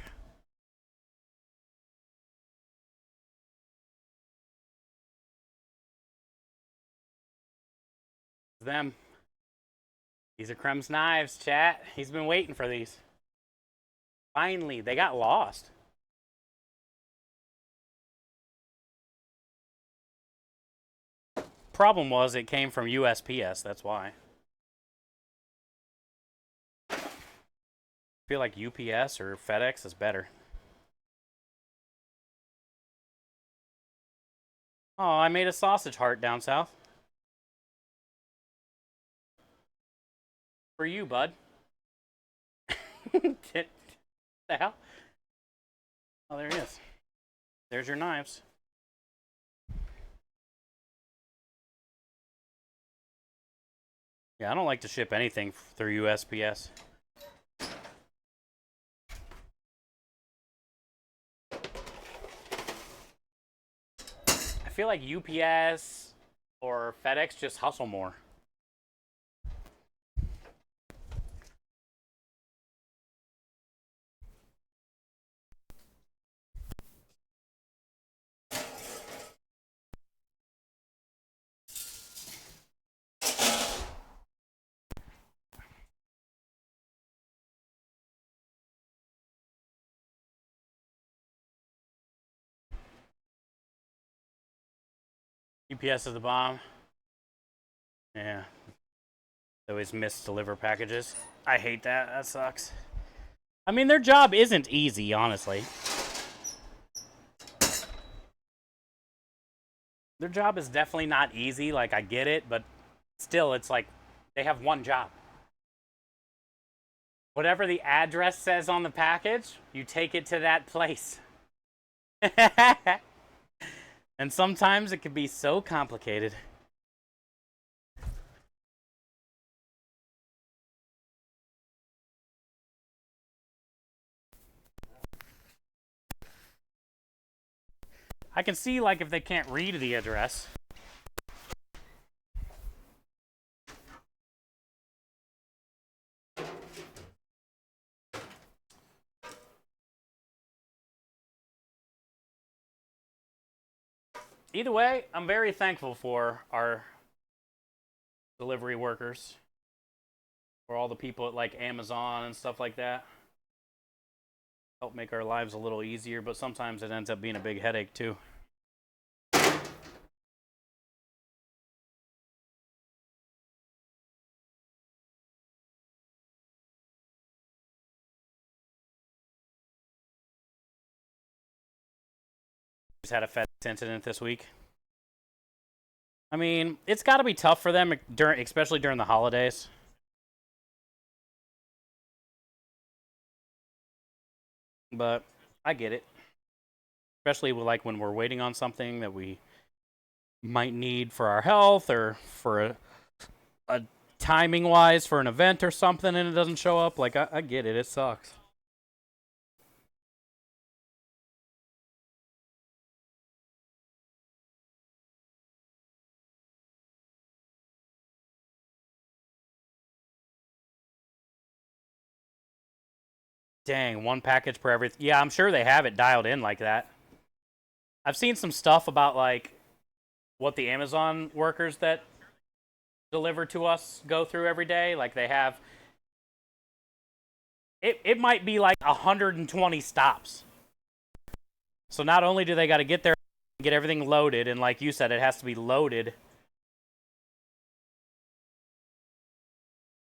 Them. These are Krem's knives, chat. He's been waiting for these. Finally, they got lost. Problem was it came from USPS, that's why. I feel like UPS or FedEx is better. Oh, I made a sausage heart down south. For you, bud. What the hell? Oh, there he is. There's your knives. Yeah, I don't like to ship anything through USPS. I feel like UPS or FedEx just hustle more. UPS is the bomb. Yeah. They always misdeliver packages. I hate that. That sucks. I mean, their job isn't easy, honestly. Their job is definitely not easy. Like, I get it, but still, it's like they have one job. Whatever the address says on the package, you take it to that place. And sometimes it can be so complicated. I can see, like, if they can't read the address. either way, I'm very thankful for our delivery workers, for all the people at like Amazon and stuff like that. Help make our lives a little easier, but sometimes it ends up being a big headache too. Just had a FedEx incident this week. I mean, it's got to be tough for them, especially during the holidays. But I get it, especially with, like when we're waiting on something that we might need for our health or for a timing wise for an event or something, and it doesn't show up. Like I get it. It sucks. Dang, one package per every. Yeah, I'm sure they have it dialed in like that. I've seen some stuff about like what the Amazon workers that deliver to us go through every day. Like they have it might be like 120 stops. So not only do they got to get there, get everything loaded, and like you said, it has to be loaded,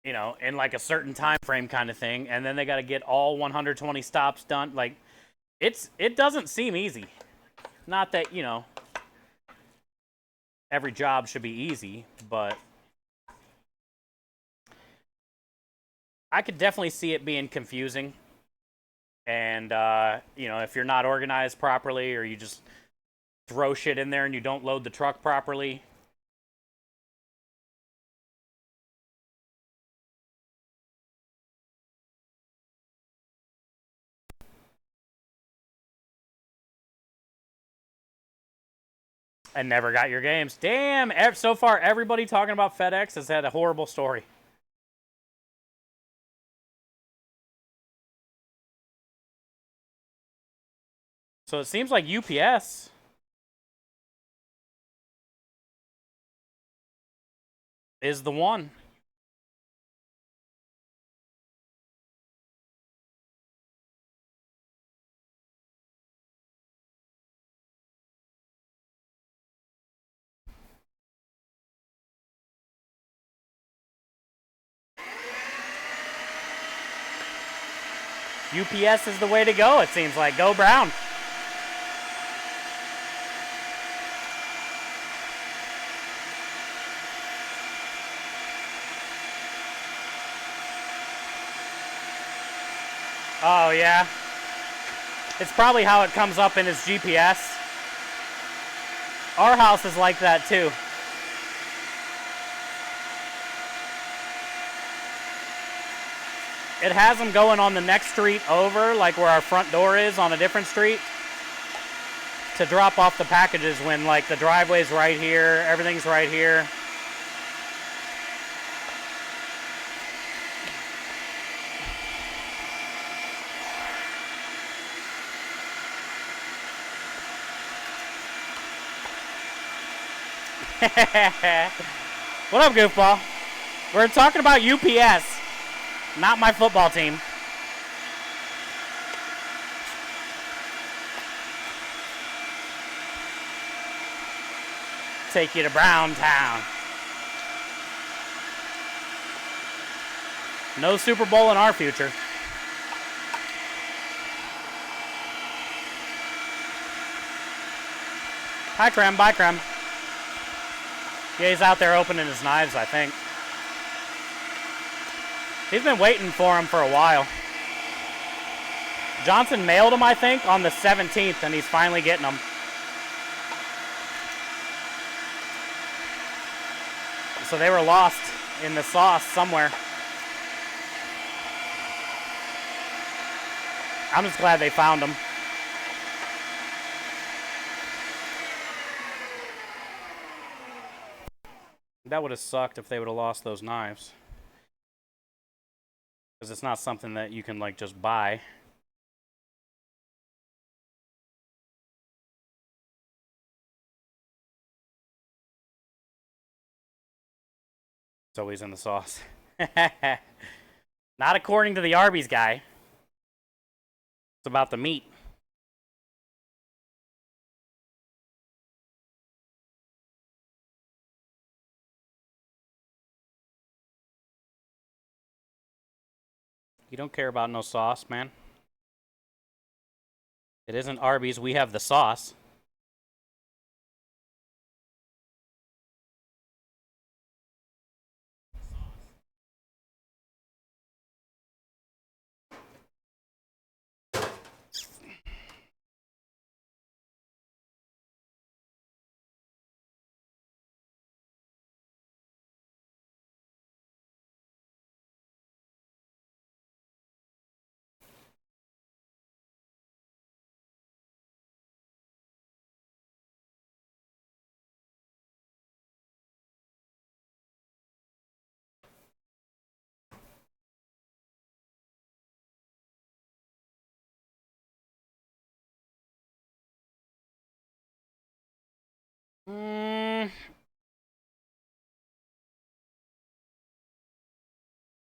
you know, in like a certain time frame kind of thing, and then they got to get all 120 stops done. Like it doesn't seem easy. Not that, you know, every job should be easy, but I could definitely see it being confusing. And, you know, if you're not organized properly or you just throw shit in there and you don't load the truck properly. And never got your games. Damn, so far everybody talking about FedEx has had a horrible story. So it seems like UPS is the one. UPS is the way to go, it seems like. Go Brown. Oh, yeah. It's probably how it comes up in his GPS. Our house is like that, too. It has them going on the next street over, like where our front door is on a different street, to drop off the packages when, like, the driveway's right here, everything's right here. What up, goofball? We're talking about UPS, not my football team. Take you to Brown Town. No Super Bowl in our future. Hi, Krem. Bye, Krem. Yeah, he's out there opening his knives, I think. He's been waiting for him for a while. Johnson mailed him, I think, on the 17th, and he's finally getting them. So they were lost in the sauce somewhere. I'm just glad they found them. That would have sucked if they would have lost those knives. Because it's not something that you can, like, just buy. always in the sauce. Not according to the Arby's guy. It's about the meat. You don't care about no sauce, man. It isn't Arby's. We have the sauce.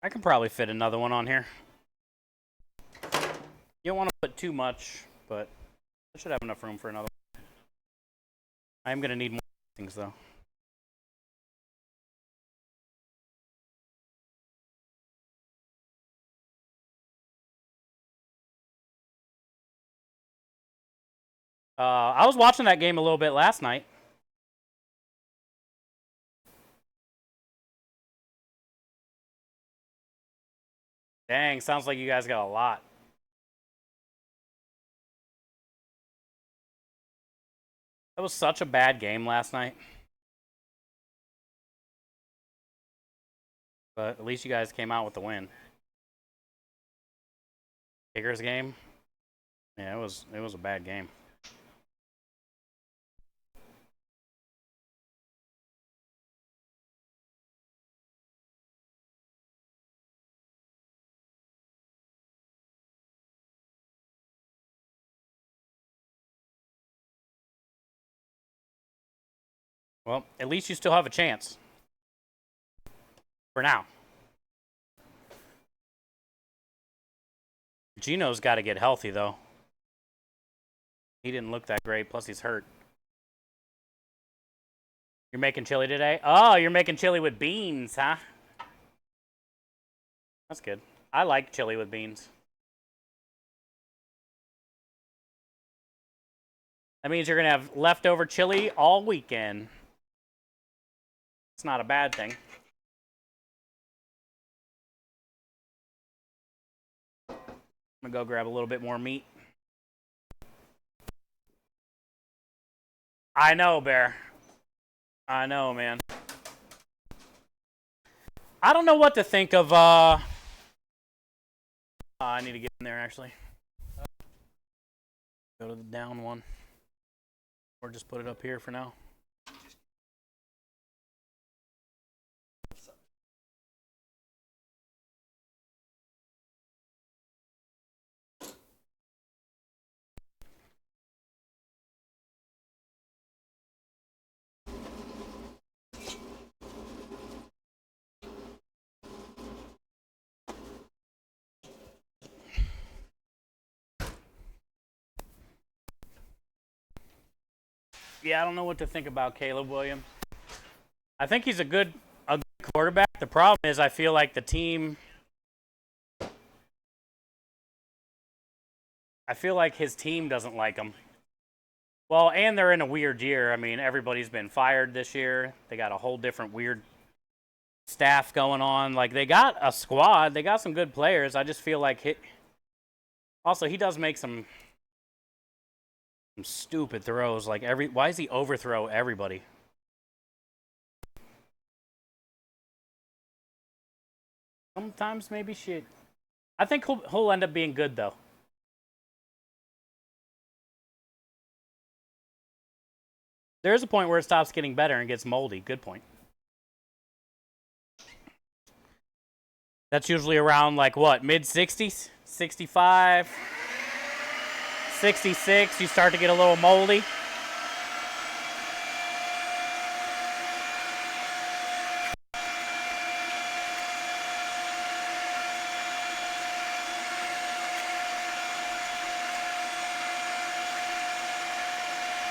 I can probably fit another one on here. You don't want to put too much, but I should have enough room for another one. I am going to need more things, though. I was watching that game a little bit last night. Dang, sounds like you guys got a lot. That was such a bad game last night. But at least you guys came out with the win. Kickers game? Yeah, it was a bad game. Well, at least you still have a chance. For now. Gino's got to get healthy, though. He didn't look that great, plus he's hurt. You're making chili today? Oh, you're making chili with beans, huh? That's good. I like chili with beans. That means you're going to have leftover chili all weekend. It's not a bad thing. I'm going to go grab a little bit more meat. I know, Bear. I know, man. I don't know what to think of, I need to get in there, actually. Go to the down one. Or just put it up here for now. Yeah, I don't know what to think about Caleb Williams. I think he's a good quarterback. The problem is I feel like the team... I feel like his team doesn't like him. Well, and they're in a weird year. I mean, everybody's been fired this year. They got a whole different weird staff going on. Like, they got a squad. They got some good players. I just feel like... Also, he does make some stupid throws. Like, why does he overthrow everybody? Sometimes maybe shit. I think he'll end up being good, though. There's a point where it stops getting better and gets moldy. Good point. That's usually around, like, what, mid-60s? 65? 66, you start to get a little moldy.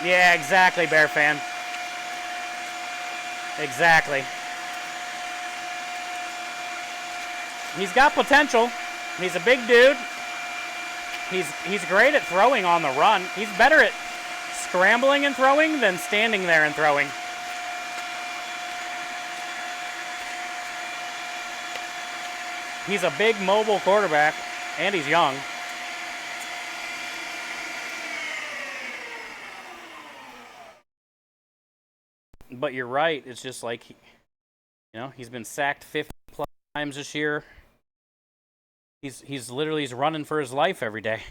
Yeah, exactly, Bear fan. Exactly. He's got potential. He's a big dude. He's great at throwing on the run. He's better at scrambling and throwing than standing there and throwing. He's a big mobile quarterback, and he's young. But you're right. It's just like, he's been sacked 50 plus times this year. He's literally running for his life every day.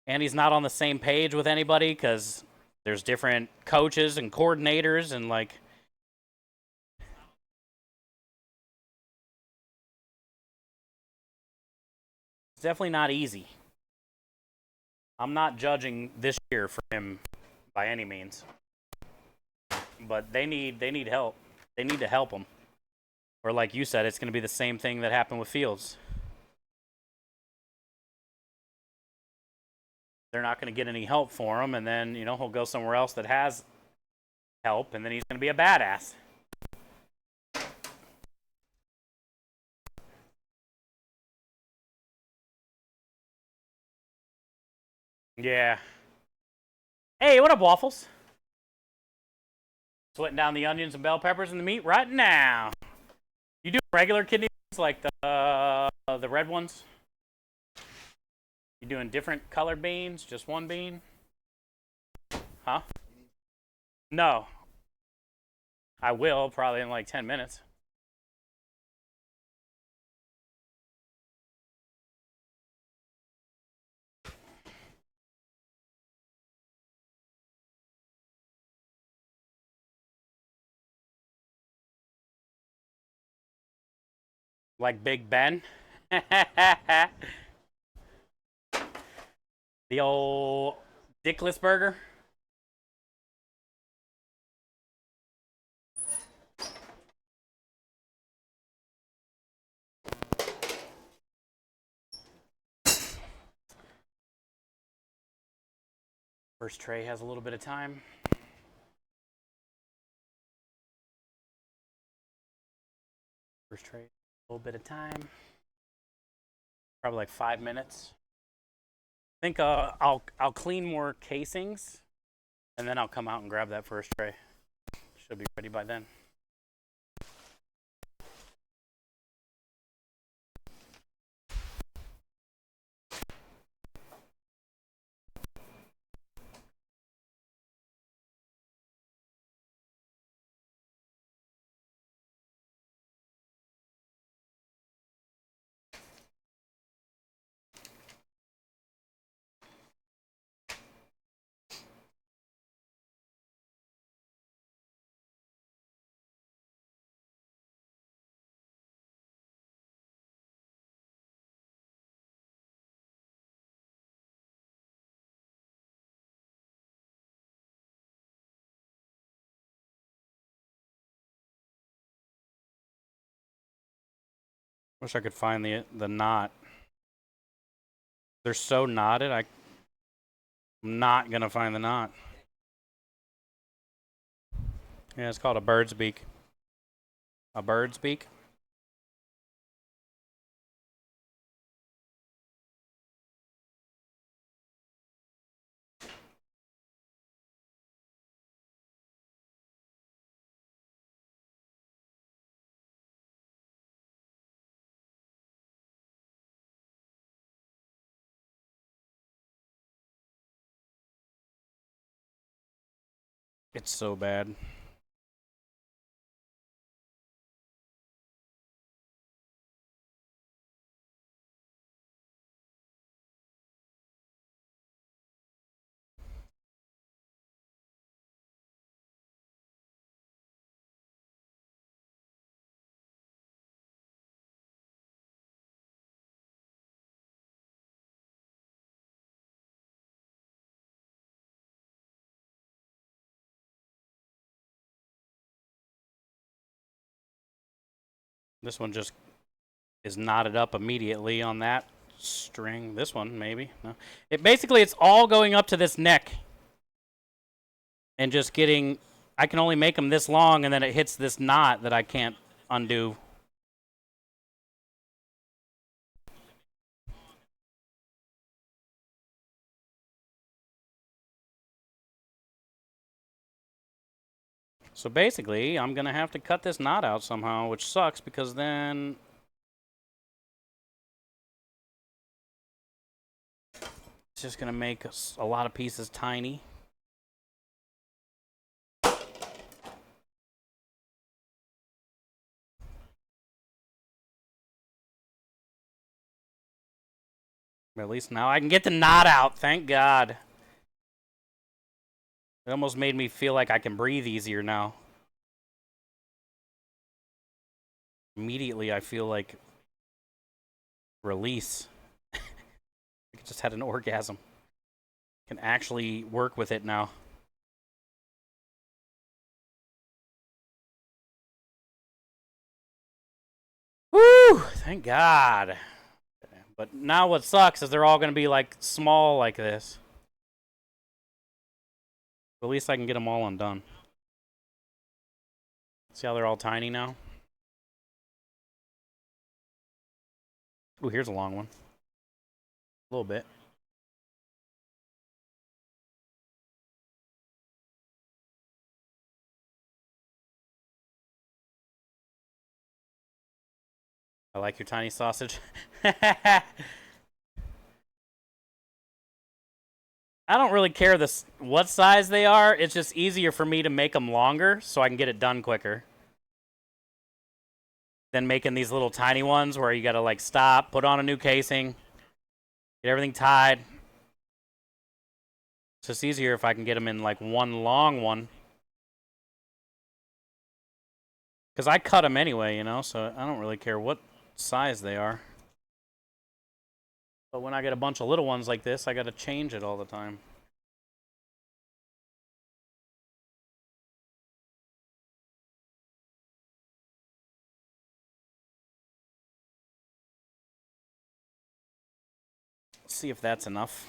And he's not on the same page with anybody because there's different coaches and coordinators and like. It's definitely not easy. I'm not judging this year for him by any means. But they need help. They need to help him. Or like you said, it's going to be the same thing that happened with Fields. They're not going to get any help for him, and then, he'll go somewhere else that has help, and then he's going to be a badass. Yeah. Hey, what up, Waffles? Sweating down the onions and bell peppers and the meat right now. You do regular kidney beans like the red ones? You doing different colored beans? Just one bean? Huh? No. I will, probably in like 10 minutes. Like Big Ben. The old Dickless burger. First tray has a little bit of time. First tray, a little bit of time. Probably like 5 minutes. I think I'll clean more casings, and then I'll come out and grab that first tray. Should be ready by then. Wish I could find the knot. They're so knotted, I'm not gonna find the knot. Yeah, it's called a bird's beak. A bird's beak? It's so bad. This one just is knotted up immediately on that string. This one, maybe. No. Basically, it's all going up to this neck. And just getting... I can only make them this long, and then it hits this knot that I can't undo. So basically, I'm going to have to cut this knot out somehow, which sucks because then... it's just going to make a lot of pieces tiny. But at least now I can get the knot out, thank God. It almost made me feel like I can breathe easier now. Immediately, I feel like release. I just had an orgasm. Can actually work with it now. Woo! Thank God. But now what sucks is they're all going to be like small like this. At least I can get them all undone. See how they're all tiny now? Ooh, here's a long one. A little bit. I like your tiny sausage. I don't really care what size they are. It's just easier for me to make them longer so I can get it done quicker than making these little tiny ones where you gotta like stop, put on a new casing, get everything tied. It's just easier if I can get them in like one long one. Because I cut them anyway, you know, so I don't really care what size they are. But when I get a bunch of little ones like this, I gotta change it all the time. Let's see if that's enough.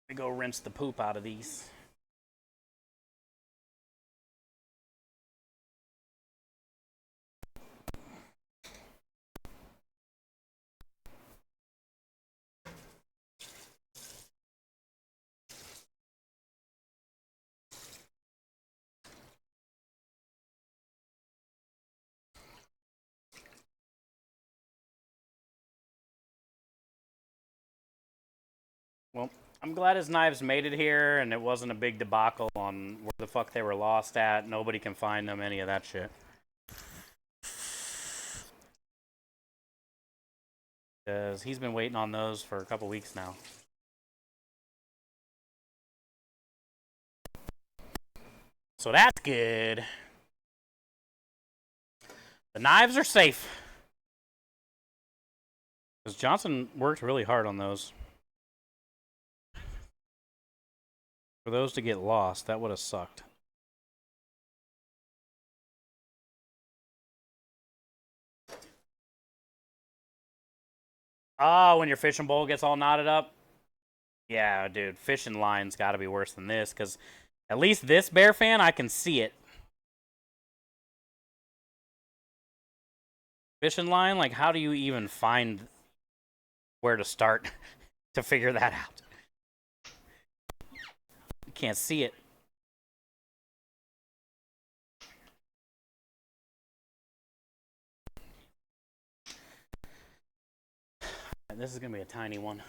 Let me go rinse the poop out of these. Well, I'm glad his knives made it here and it wasn't a big debacle on where the fuck they were lost at. Nobody can find them, any of that shit. Because he's been waiting on those for a couple weeks now. So that's good. The knives are safe. Because Johnson worked really hard on those. For those to get lost, that would have sucked. Oh, when your fishing bowl gets all knotted up? Yeah, dude, fishing line's got to be worse than this, because at least this bear fan, I can see it. Fishing line, like, how do you even find where to start to figure that out? You can't see it. This is going to be a tiny one.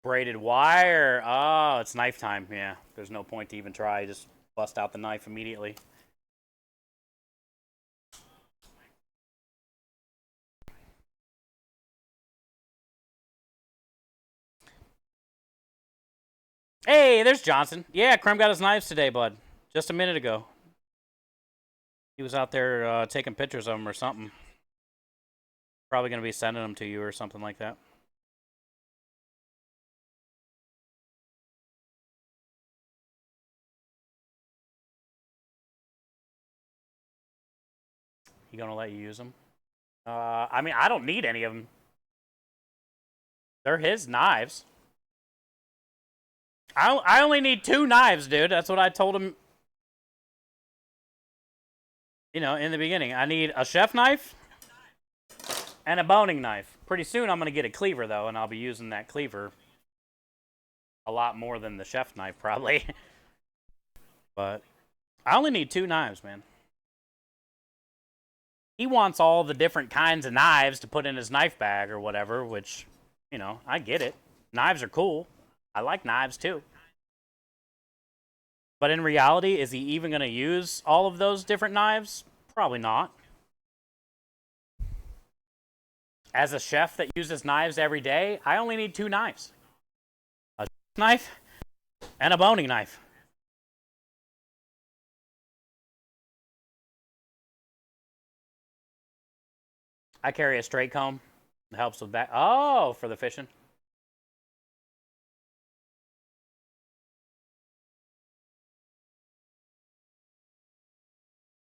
Braided wire. Oh, it's knife time. Yeah, there's no point to even try. Just bust out the knife immediately. Hey, there's Johnson. Yeah, Krem got his knives today, bud. Just a minute ago. He was out there taking pictures of them or something. Probably going to be sending them to you or something like that. gonna let you use them? I mean, I don't need any of them. They're his knives. I only need 2 knives, dude. That's what I told him. You know, in the beginning, I need a chef knife and a boning knife. Pretty soon, I'm gonna get a cleaver though, and I'll be using that cleaver a lot more than the chef knife, probably. But I only need 2 knives, man. He wants all the different kinds of knives to put in his knife bag or whatever, which, you know, I get it. Knives are cool. I like knives too. But in reality, is he even going to use all of those different knives? Probably not. As a chef that uses knives every day, I only need 2 knives. A knife and a boning knife. I carry a straight comb. It helps with that. Oh, for the fishing.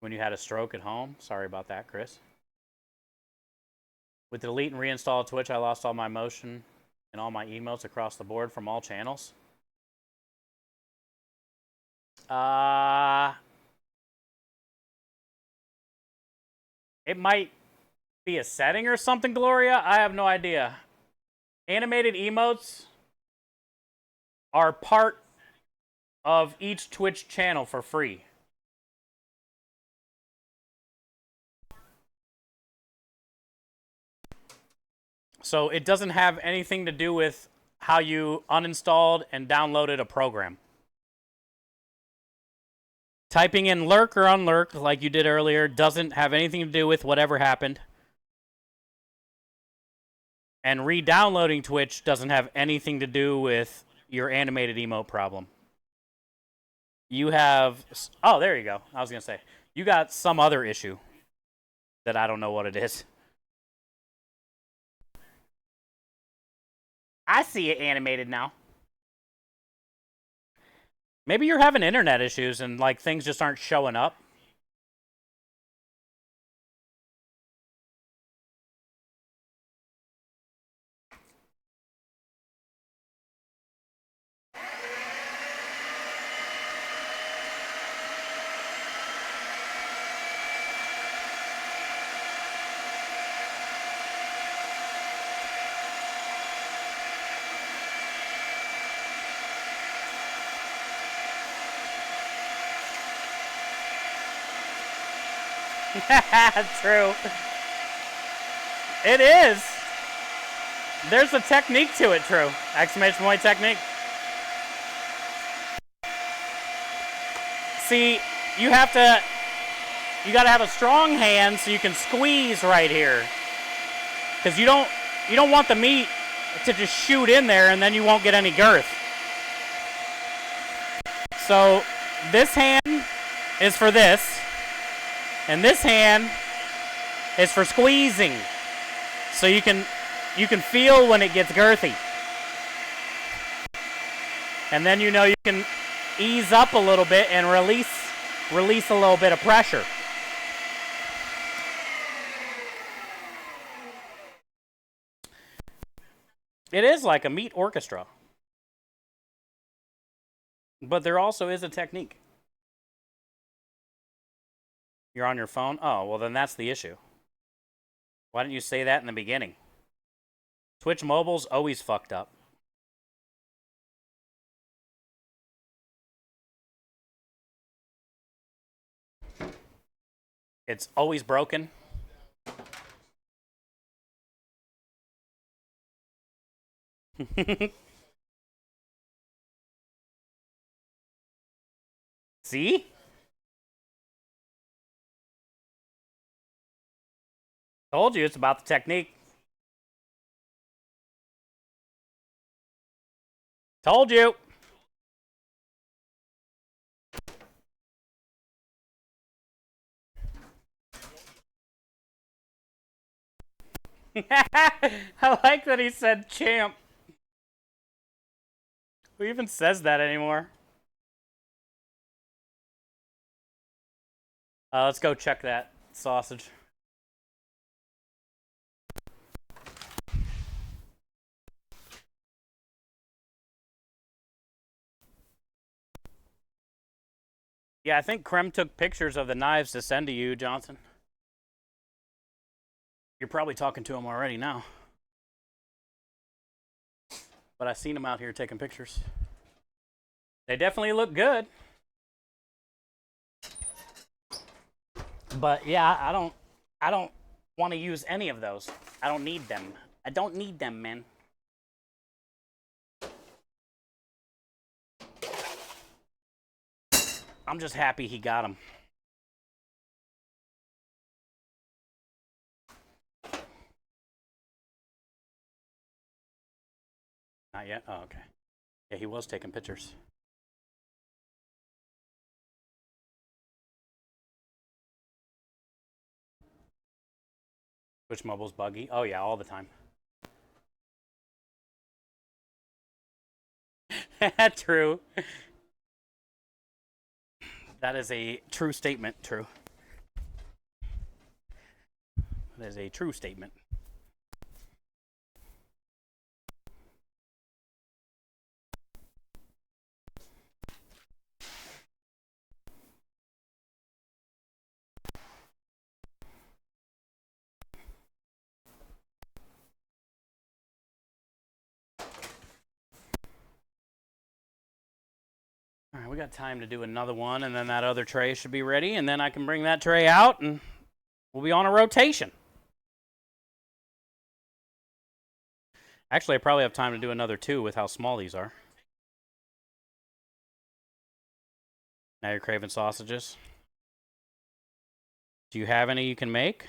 When you had a stroke at home. Sorry about that, Chris. With delete and reinstall Twitch, I lost all my motion and all my emotes across the board from all channels. It might be a setting or something, Gloria. I have no idea. Animated emotes are part of each Twitch channel for free. So it doesn't have anything to do with how you uninstalled and downloaded a program. Typing in lurk or unlurk like you did earlier doesn't have anything to do with whatever happened. And re-downloading Twitch doesn't have anything to do with your animated emote problem. You have... Oh, there you go. I was going to say. You got some other issue that I don't know what it is. I see it animated now. Maybe you're having internet issues and like things just aren't showing up. True. It is. There's a technique to it, true. Exclamation point technique. See, you gotta have a strong hand so you can squeeze right here. Because you don't want the meat to just shoot in there and then you won't get any girth. So this hand is for this. And this hand is for squeezing. So you can feel when it gets girthy. And then you know you can ease up a little bit and release a little bit of pressure. It is like a meat orchestra. But there also is a technique. You're on your phone? Oh, well then that's the issue. Why didn't you say that in the beginning? Twitch Mobile's always fucked up. It's always broken. See? Told you it's about the technique. Told you. I like that he said champ. Who even says that anymore? Let's go check that sausage. Yeah, I think Krem took pictures of the knives to send to you, Johnson. You're probably talking to him already now. But I seen him out here taking pictures. They definitely look good. But yeah, I don't want to use any of those. I don't need them. I don't need them, man. I'm just happy he got them. Not yet? Oh, okay. Yeah, he was taking pictures. Which mobile's buggy? Oh yeah, all the time. True. That is a true statement, true. That is a true statement. All right, we got time to do another one, and then that other tray should be ready, and then I can bring that tray out, and we'll be on a rotation. Actually, I probably have time to do another two with how small these are. Now you're craving sausages. Do you have any you can make? A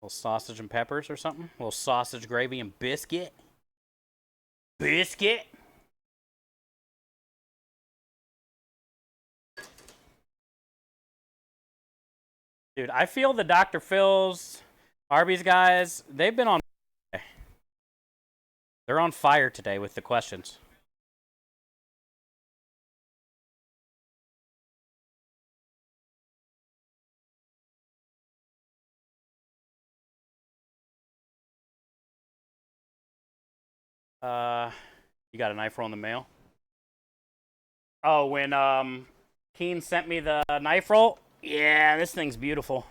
little sausage and peppers or something? A little sausage gravy and biscuit? Biscuit? Dude, I feel the Dr. Phil's, Arby's guys, they've been on. They're on fire today with the questions. You got a knife roll in the mail? Oh, when Keen sent me the knife roll? Yeah, this thing's beautiful.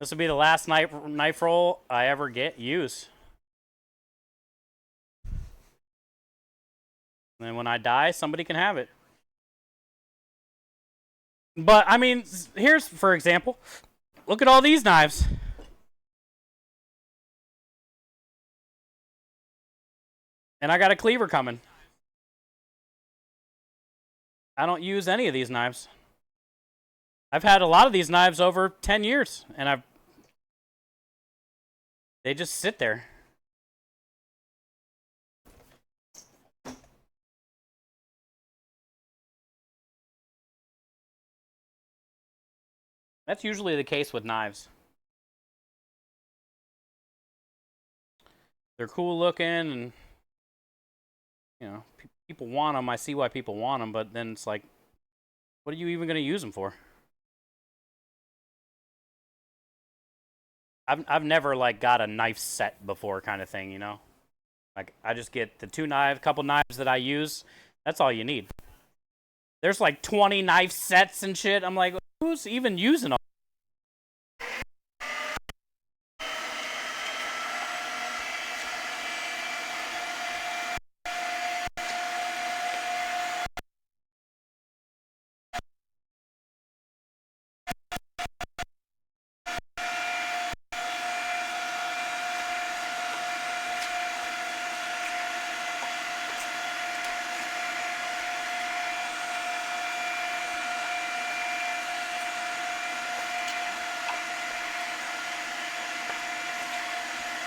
This will be the last knife roll I ever use. And then when I die, somebody can have it. But, I mean, here's, for example, look at all these knives. And I got a cleaver coming. I don't use any of these knives. I've had a lot of these knives over 10 years, and they just sit there. That's usually the case with knives. They're cool looking, and you know, people want them. I see why people want them, but then it's like, what are you even going to use them for? I've never like got a knife set before, kind of thing, you know. Like I just get the couple knives that I use. That's all you need. There's like 20 knife sets and shit. I'm like, who's even using all?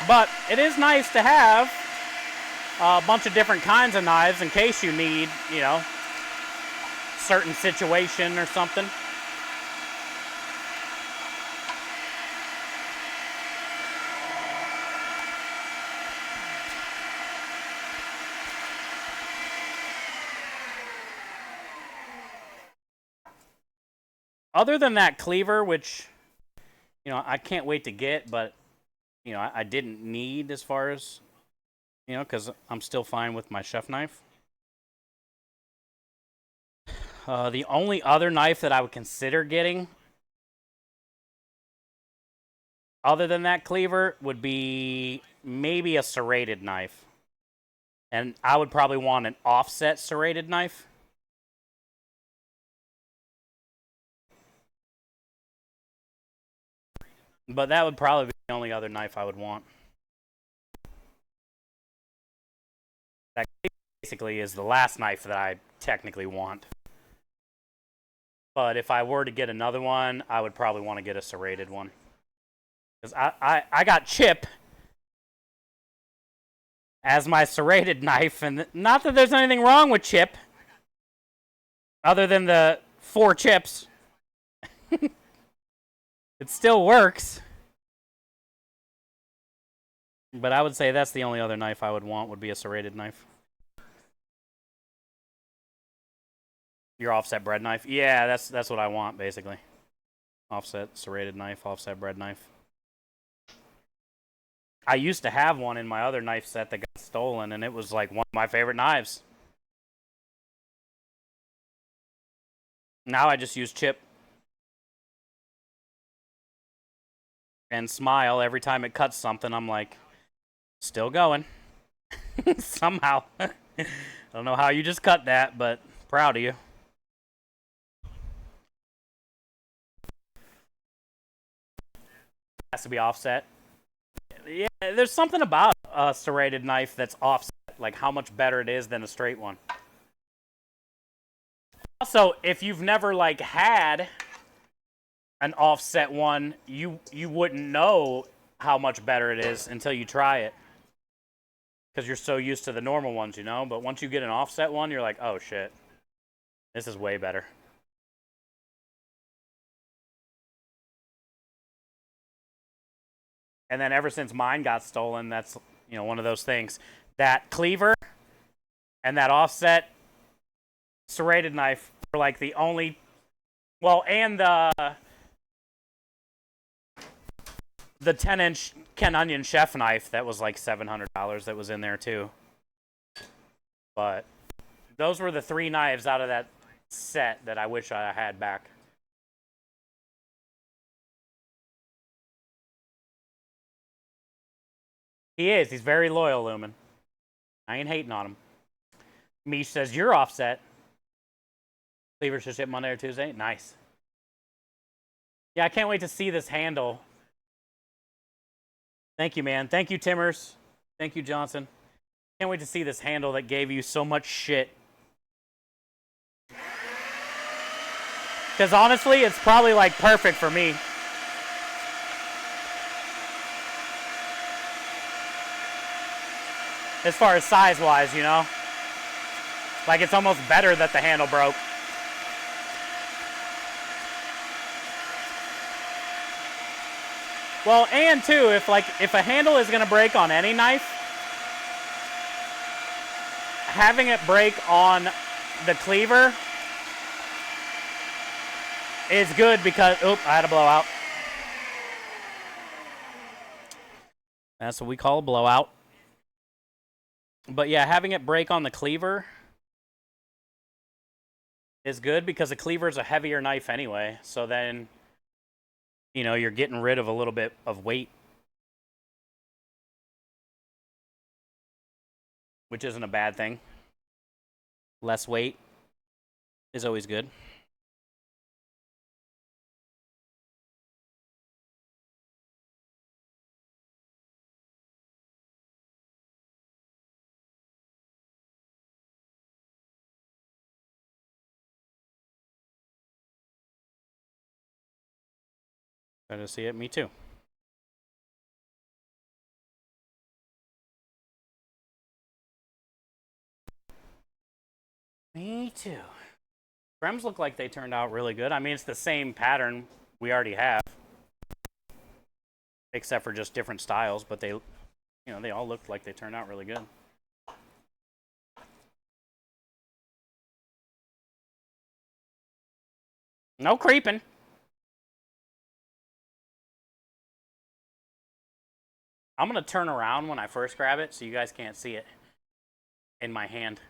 But it is nice to have a bunch of different kinds of knives in case you need, you know, certain situation or something. Other than that cleaver, which, you know, I can't wait to get, but you know, I didn't need as far as, you know, because I'm still fine with my chef knife. The only other knife that I would consider getting, other than that cleaver, would be maybe a serrated knife. And I would probably want an offset serrated knife. But that would probably be the only other knife I would want. That basically is the last knife that I technically want. But if I were to get another one, I would probably want to get a serrated one. Because I got Chip as my serrated knife, and not that there's anything wrong with Chip, other than the 4 chips. It still works. But I would say that's the only other knife I would want would be a serrated knife. Your offset bread knife? Yeah, that's what I want, basically. Offset serrated knife, offset bread knife. I used to have one in my other knife set that got stolen, and it was like one of my favorite knives. Now I just use Chip. And smile every time it cuts something. I'm like, still going. Somehow. I don't know how you just cut that, but proud of you. Has to be offset. Yeah, there's something about a serrated knife that's offset, like how much better it is than a straight one. Also, if you've never like had an offset one, you wouldn't know how much better it is until you try it. Because you're so used to the normal ones, you know? But once you get an offset one, you're like, oh shit. This is way better. And then ever since mine got stolen, that's, you know, one of those things. That cleaver and that offset serrated knife were like the only, well, and the 10-inch Ken Onion chef knife that was like $700 that was in there too. But those were the 3 knives out of that set that I wish I had back. He is. He's very loyal, Lumen. I ain't hating on him. Mish says, you're offset. Cleaver should ship Monday or Tuesday. Nice. Yeah, I can't wait to see this handle. Thank you, man. Thank you, Timmers. Thank you, Johnson. Can't wait to see this handle that gave you so much shit. Because honestly, it's probably like perfect for me. As far as size-wise, you know? Like, it's almost better that the handle broke. Well, and too, if a handle is gonna break on any knife, having it break on the cleaver is good because, oop, I had a blowout. That's what we call a blowout. But yeah, having it break on the cleaver is good because a cleaver is a heavier knife anyway. So then, you know, you're getting rid of a little bit of weight, which isn't a bad thing. Less weight is always good. Try to see it? Me too. Me too. Brems look like they turned out really good. I mean, it's the same pattern we already have, except for just different styles, but they, you know, they all looked like they turned out really good. No creeping. I'm going to turn around when I first grab it so you guys can't see it in my hand.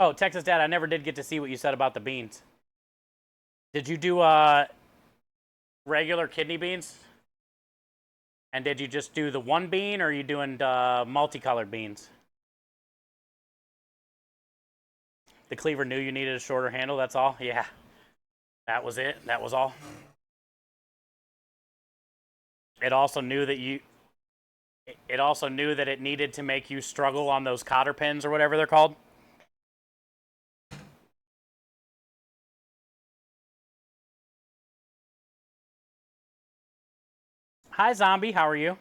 Oh, Texas Dad, I never did get to see what you said about the beans. Did you do regular kidney beans? And did you just do the one bean, or are you doing multicolored beans? The cleaver knew you needed a shorter handle, that's all? Yeah. That was it. That was all. It also knew that it needed to make you struggle on those cotter pins or whatever they're called. Hi, Zombie. How are you?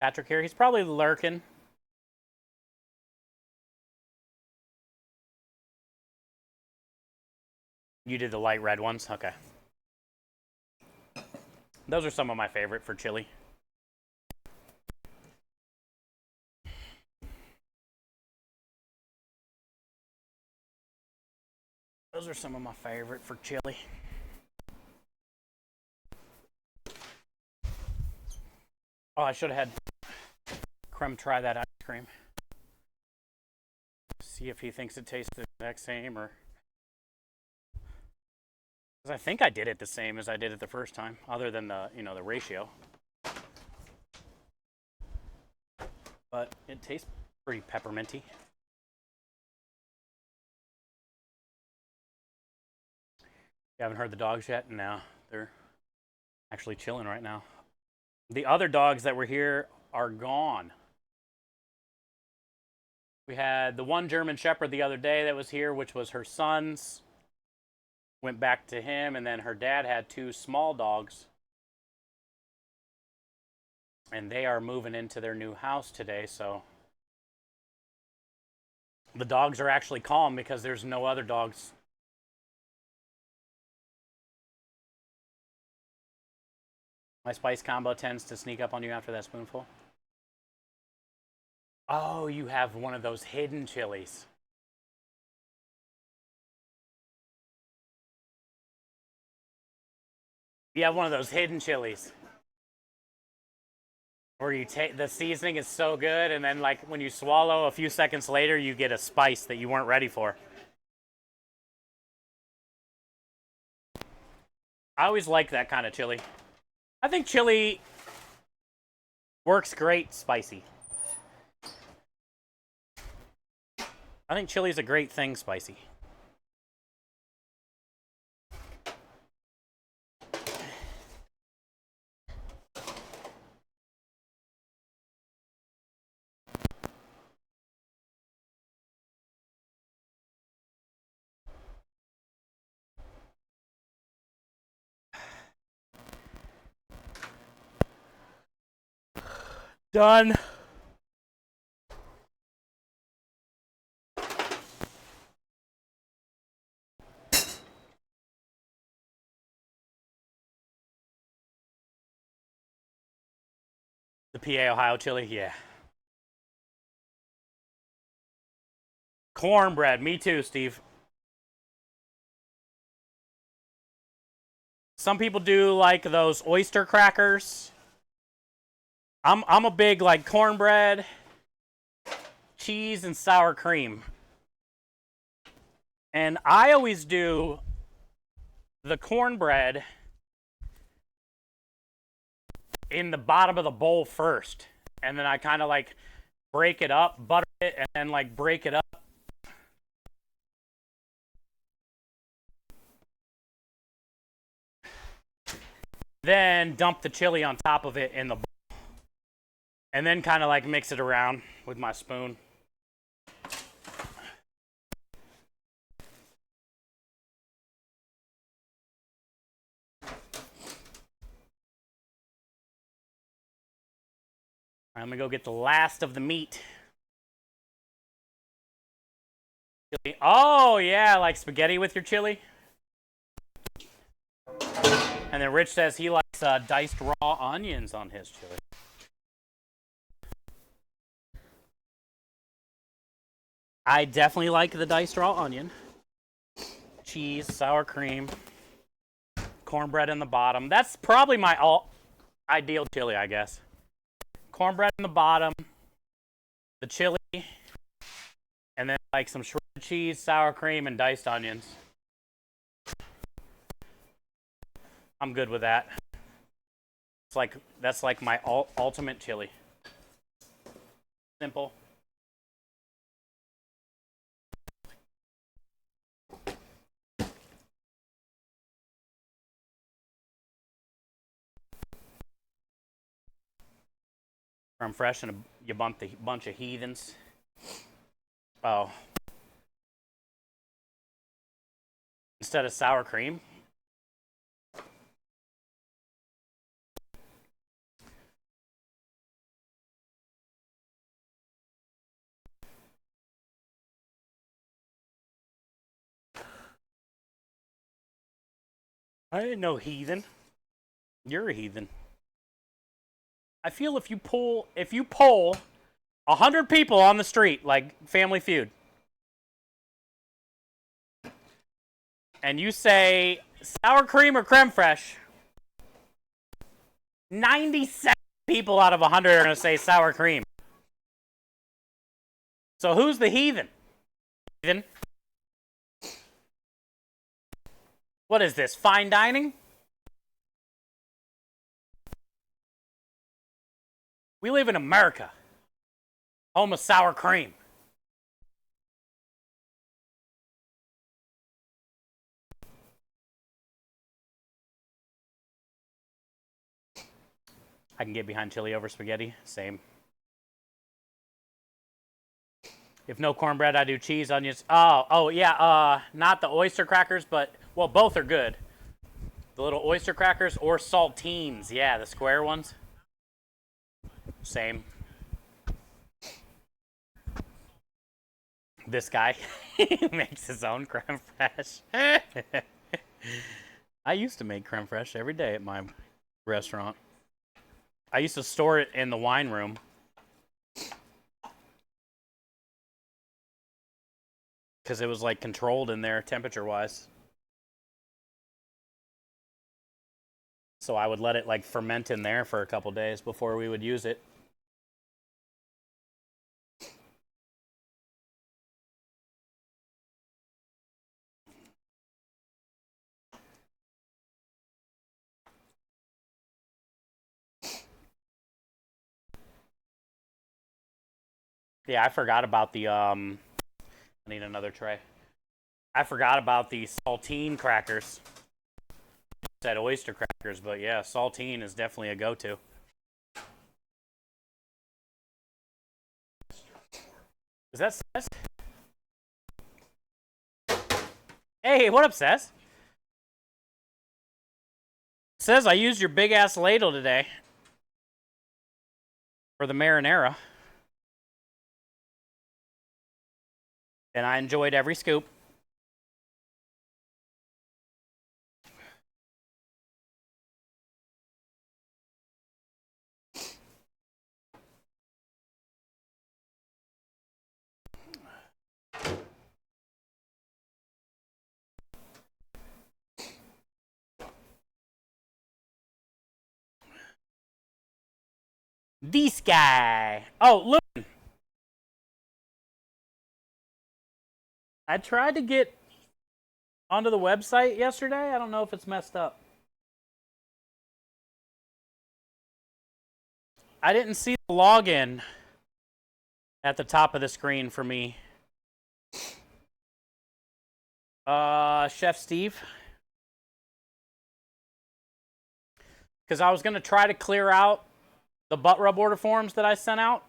Patrick here. He's probably lurking. You did the light red ones? Okay. Those are some of my favorite for chili. Those are some of my favorite for chili. Oh, I should have had Creme try that ice cream. See if he thinks it tastes the exact same, or... Because I think I did it the same as I did it the first time, other than the ratio. But it tastes pretty pepperminty. You haven't heard the dogs yet? No, they're actually chilling right now. The other dogs that were here are gone. We had the one German Shepherd the other day that was here, which was her son's. Went back to him, and then her dad had 2 small dogs. And they are moving into their new house today, so the dogs are actually calm because there's no other dogs. My spice combo tends to sneak up on you after that spoonful. Oh, you have one of those hidden chilies. You have one of those hidden chilies. Where you take the seasoning is so good, and then like when you swallow a few seconds later, you get a spice that you weren't ready for. I always like that kind of chili. I think chili works great spicy. I think chili's a great thing spicy. Done. The PA Ohio chili, yeah. Cornbread, me too, Steve. Some people do like those oyster crackers. I'm a big like cornbread, cheese, and sour cream. And I always do the cornbread in the bottom of the bowl first. And then I kind of like break it up, butter it, and then like break it up. Then dump the chili on top of it in the bowl. And then kind of like mix it around with my spoon. I'm gonna go get the last of the meat. Oh yeah, like spaghetti with your chili. And then Rich says he likes diced raw onions on his chili. I definitely like the diced raw onion. Cheese, sour cream, cornbread in the bottom. That's probably my ideal chili, I guess. Cornbread in the bottom, the chili Like some shredded cheese, sour cream, and diced onions. I'm good with that. That's like my ultimate chili. Simple. Creme fraiche and you bumped a bunch of heathens. Oh. Instead of sour cream. I didn't know heathen. You're a heathen. I feel if you poll 100 people on the street, like Family Feud, and you say sour cream or creme fraiche, 97 people out of 100 are going to say sour cream. So who's the heathen? Heathen? What is this, fine dining? We live in America, home of sour cream. I can get behind chili over spaghetti, same. If no cornbread, I do cheese, onions. Oh yeah, not the oyster crackers, but, well, both are good. The little oyster crackers or saltines, yeah, the square ones. Same. This guy makes his own creme fraiche. I used to make creme fraiche every day at my restaurant. I used to store it in the wine room. Because it was like controlled in there temperature wise. So I would let it like ferment in there for a couple days before we would use it. Yeah, I forgot about the I need another tray. I forgot about the saltine crackers. Said oyster crackers, but yeah, saltine is definitely a go-to. Is that Seth? Hey, what up, Seth? Says I used your big ass ladle today for the marinara, and I enjoyed every scoop. This guy. Oh, look. I tried to get onto the website yesterday. I don't know if it's messed up. I didn't see the login at the top of the screen for me. Chef Steve. Because I was going to try to clear out the butt rub order forms that I sent out.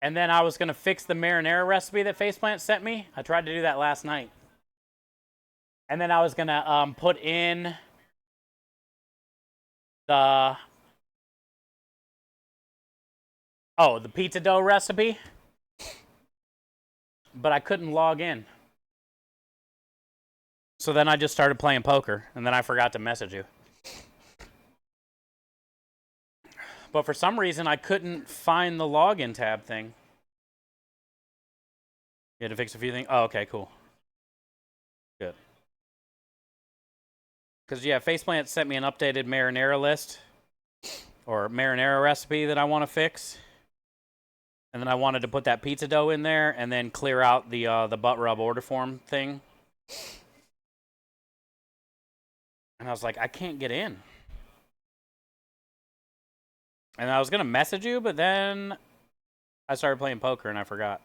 And then I was going to fix the marinara recipe that Faceplant sent me. I tried to do that last night. And then I was going to put in the pizza dough recipe. But I couldn't log in. So then I just started playing poker. And then I forgot to message you. But for some reason, I couldn't find the login tab thing. You had to fix a few things? Oh, okay, cool. Good. Because, yeah, Faceplant sent me an updated marinara list. Or marinara recipe that I want to fix. And then I wanted to put that pizza dough in there and then clear out the butt rub order form thing. And I was like, I can't get in. And I was going to message you, but then I started playing poker and I forgot.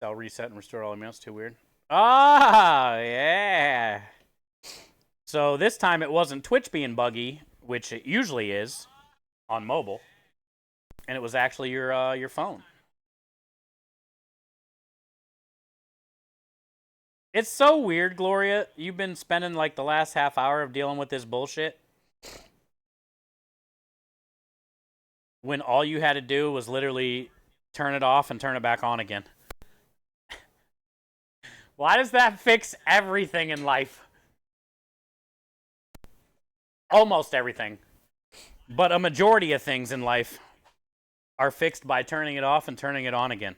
I'll reset and restore all emails. Too weird. Ah, yeah. So this time it wasn't Twitch being buggy, which it usually is on mobile, and it was actually your phone. It's so weird, Gloria. You've been spending like the last half hour of dealing with this bullshit when all you had to do was literally turn it off and turn it back on again. Why does that fix everything in life? Almost everything. But a majority of things in life are fixed by turning it off and turning it on again.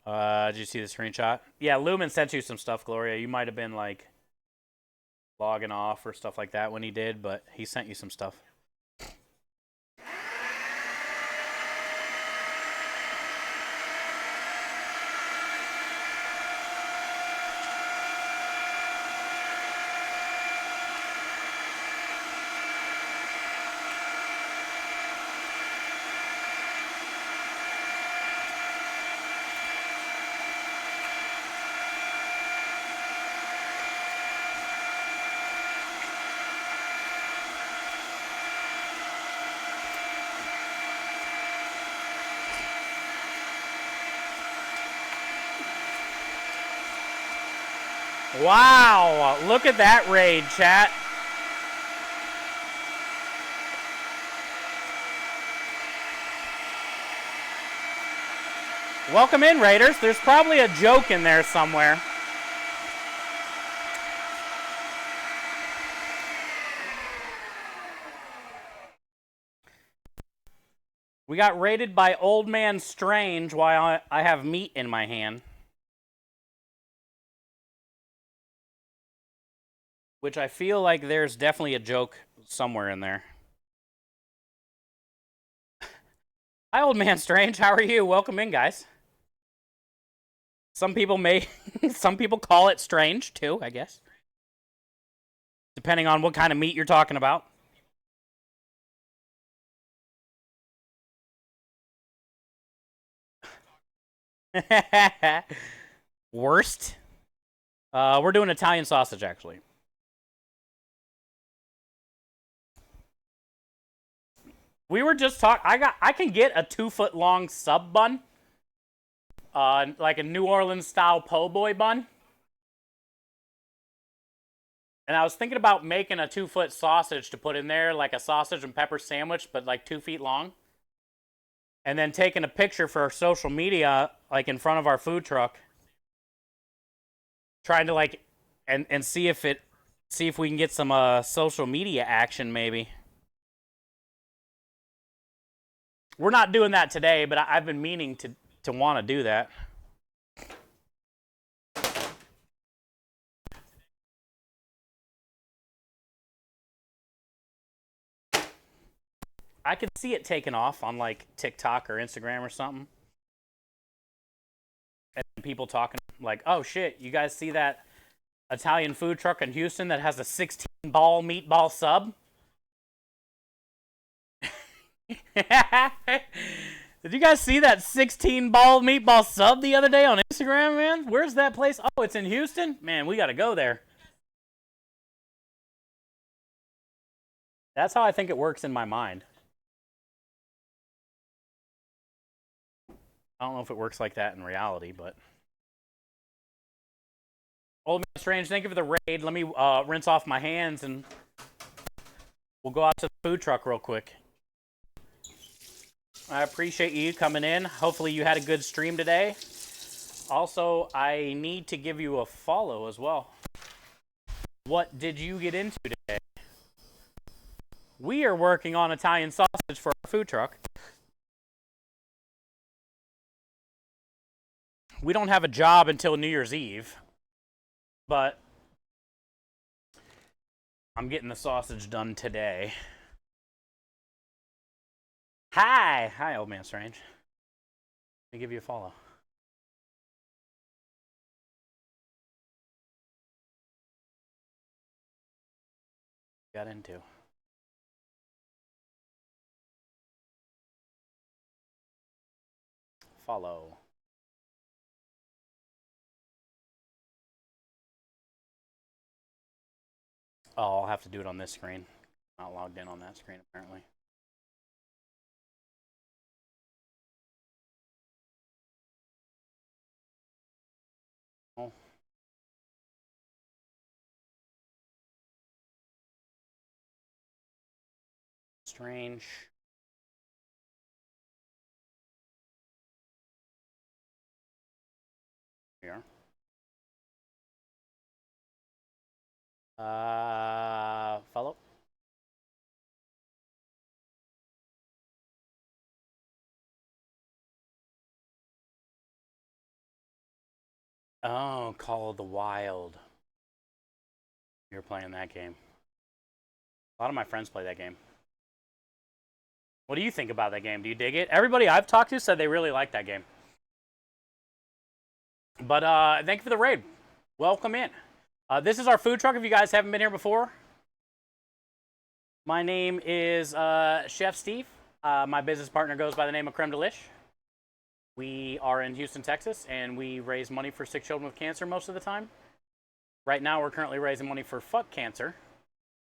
Did you see the screenshot? Yeah, Lumen sent you some stuff, Gloria. You might have been like logging off or stuff like that when he did, but he sent you some stuff. Wow, look at that raid, chat. Welcome in, Raiders. There's probably a joke in there somewhere. We got raided by Old Man Strange while I have meat in my hand. Which I feel like there's definitely a joke somewhere in there. Hi, Old Man Strange. How are you? Welcome in, guys. Some people some people call it strange, too, I guess. Depending on what kind of meat you're talking about. Worst? We're doing Italian sausage, actually. We were just talking. I can get a 2-foot long sub bun, like a New Orleans style po' boy bun. And I was thinking about making a 2-foot sausage to put in there, like a sausage and pepper sandwich, but like 2 feet long. And then taking a picture for our social media, like in front of our food truck, trying to like, and see if we can get some social media action maybe. We're not doing that today, but I've been meaning to want to do that. I could see it taking off on like TikTok or Instagram or something. And people talking like, oh shit, you guys see that Italian food truck in Houston that has a 16-ball meatball sub? Did you guys see that 16-ball meatball sub the other day on Instagram, man? Where's that place? Oh, it's in Houston? Man, we got to go there. That's how I think it works in my mind. I don't know if it works like that in reality, but... Old Man Strange, thank you for the raid. Let me rinse off my hands and we'll go out to the food truck real quick. I appreciate you coming in. Hopefully you had a good stream today. Also, I need to give you a follow as well. What did you get into today? We are working on Italian sausage for our food truck. We don't have a job until New Year's Eve, but I'm getting the sausage done today. Hi, old man Strange. Let me give you a follow. Got into. Follow. Oh, I'll have to do it on this screen. Not logged in on that screen, apparently. Oh. Strange. Here. Follow. Oh, Call of the Wild. You're playing that game. A lot of my friends play that game. What do you think about that game? Do you dig it? Everybody I've talked to said they really like that game. But thank you for the raid. Welcome in. This is our food truck if you guys haven't been here before. My name is Chef Steve. My business partner goes by the name of Creme Delish. We are in Houston, Texas, and we raise money for sick children with cancer most of the time. Right now, we're currently raising money for Fuck Cancer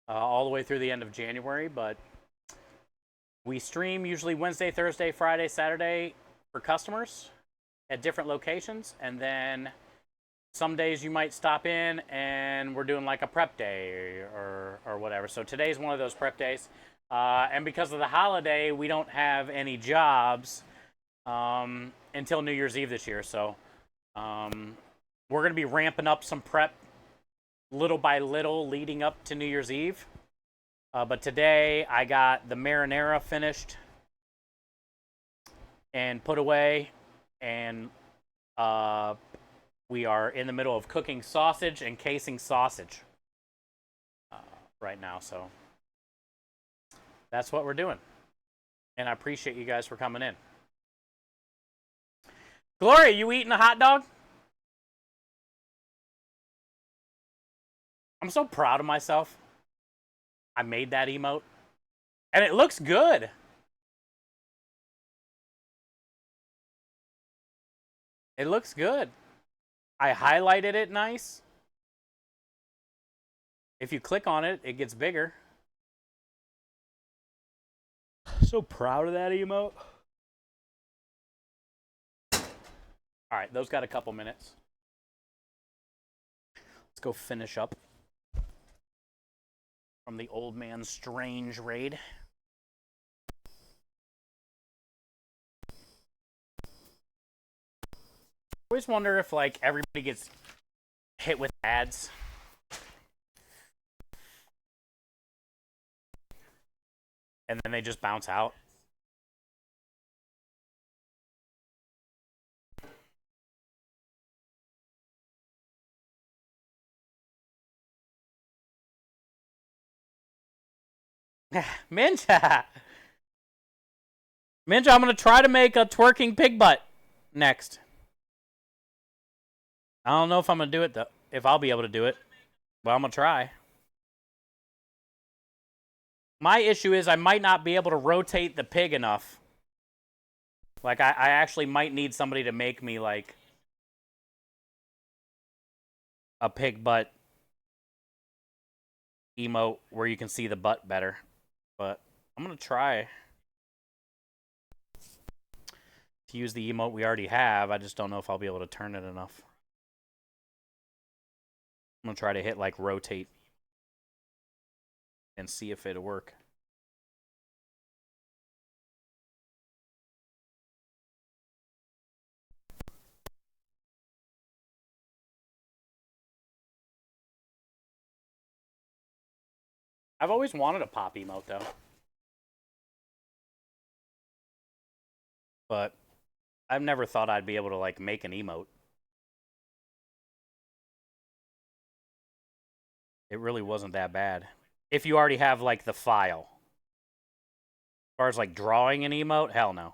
all the way through the end of January, but we stream usually Wednesday, Thursday, Friday, Saturday for customers at different locations, and then some days you might stop in and we're doing like a prep day or whatever. So today's one of those prep days. And because of the holiday, we don't have any jobs until New Year's Eve this year. So we're going to be ramping up some prep little by little leading up to New Year's Eve. But today I got the marinara finished and put away, and we are in the middle of cooking sausage and casing sausage right now. So that's what we're doing. And I appreciate you guys for coming in. Gloria, you eating a hot dog? I'm so proud of myself. I made that emote. And it looks good. It looks good. I highlighted it nice. If you click on it, it gets bigger. So proud of that emote. All right, those got a couple minutes. Let's go finish up from the old man Strange raid. I always wonder if like everybody gets hit with ads. And then they just bounce out. Minja! Minja, I'm going to try to make a twerking pig butt next. I don't know if I'm going to do it, though. If I'll be able to do it. Well, I'm going to try. My issue is I might not be able to rotate the pig enough. Like, I actually might need somebody to make me, like, a pig butt emote where you can see the butt better. But I'm going to try to use the emote we already have. I just don't know if I'll be able to turn it enough. I'm going to try to hit, like, rotate and see if it'll work. I've always wanted a pop emote, though. But I've never thought I'd be able to, like, make an emote. It really wasn't that bad. If you already have, like, the file. As far as, like, drawing an emote, hell no.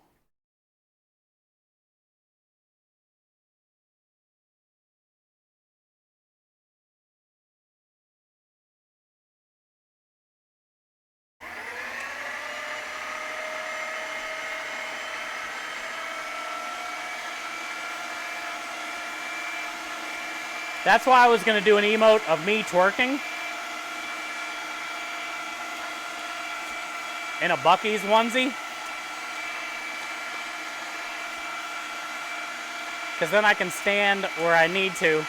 That's why I was going to do an emote of me twerking. In a Buc-ee's onesie. Because then I can stand where I need to.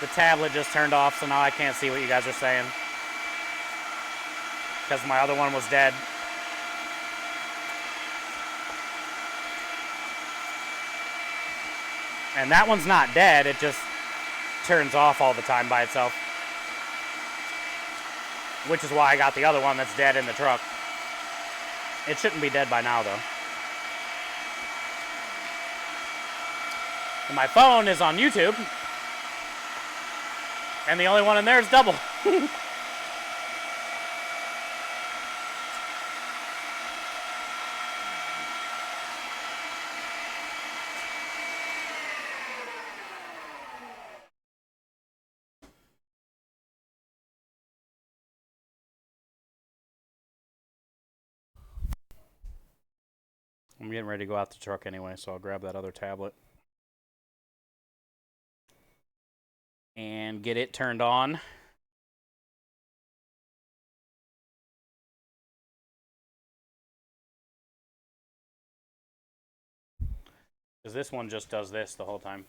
The tablet just turned off, so now I can't see what you guys are saying. Because my other one was dead. And that one's not dead, it just turns off all the time by itself. Which is why I got the other one that's dead in the truck. It shouldn't be dead by now, though. And my phone is on YouTube. And the only one in there is double. I'm getting ready to go out the truck anyway, so I'll grab that other tablet. And get it turned on. Because this one just does this the whole time.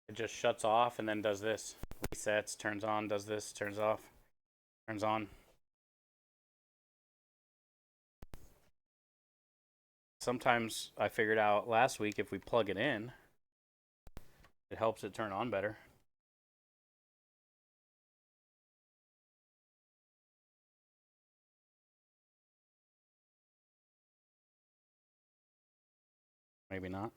It just shuts off and then does this. Resets, turns on, does this, turns off, turns on. Sometimes I figured out last week if we plug it in, it helps it turn on better. Maybe not.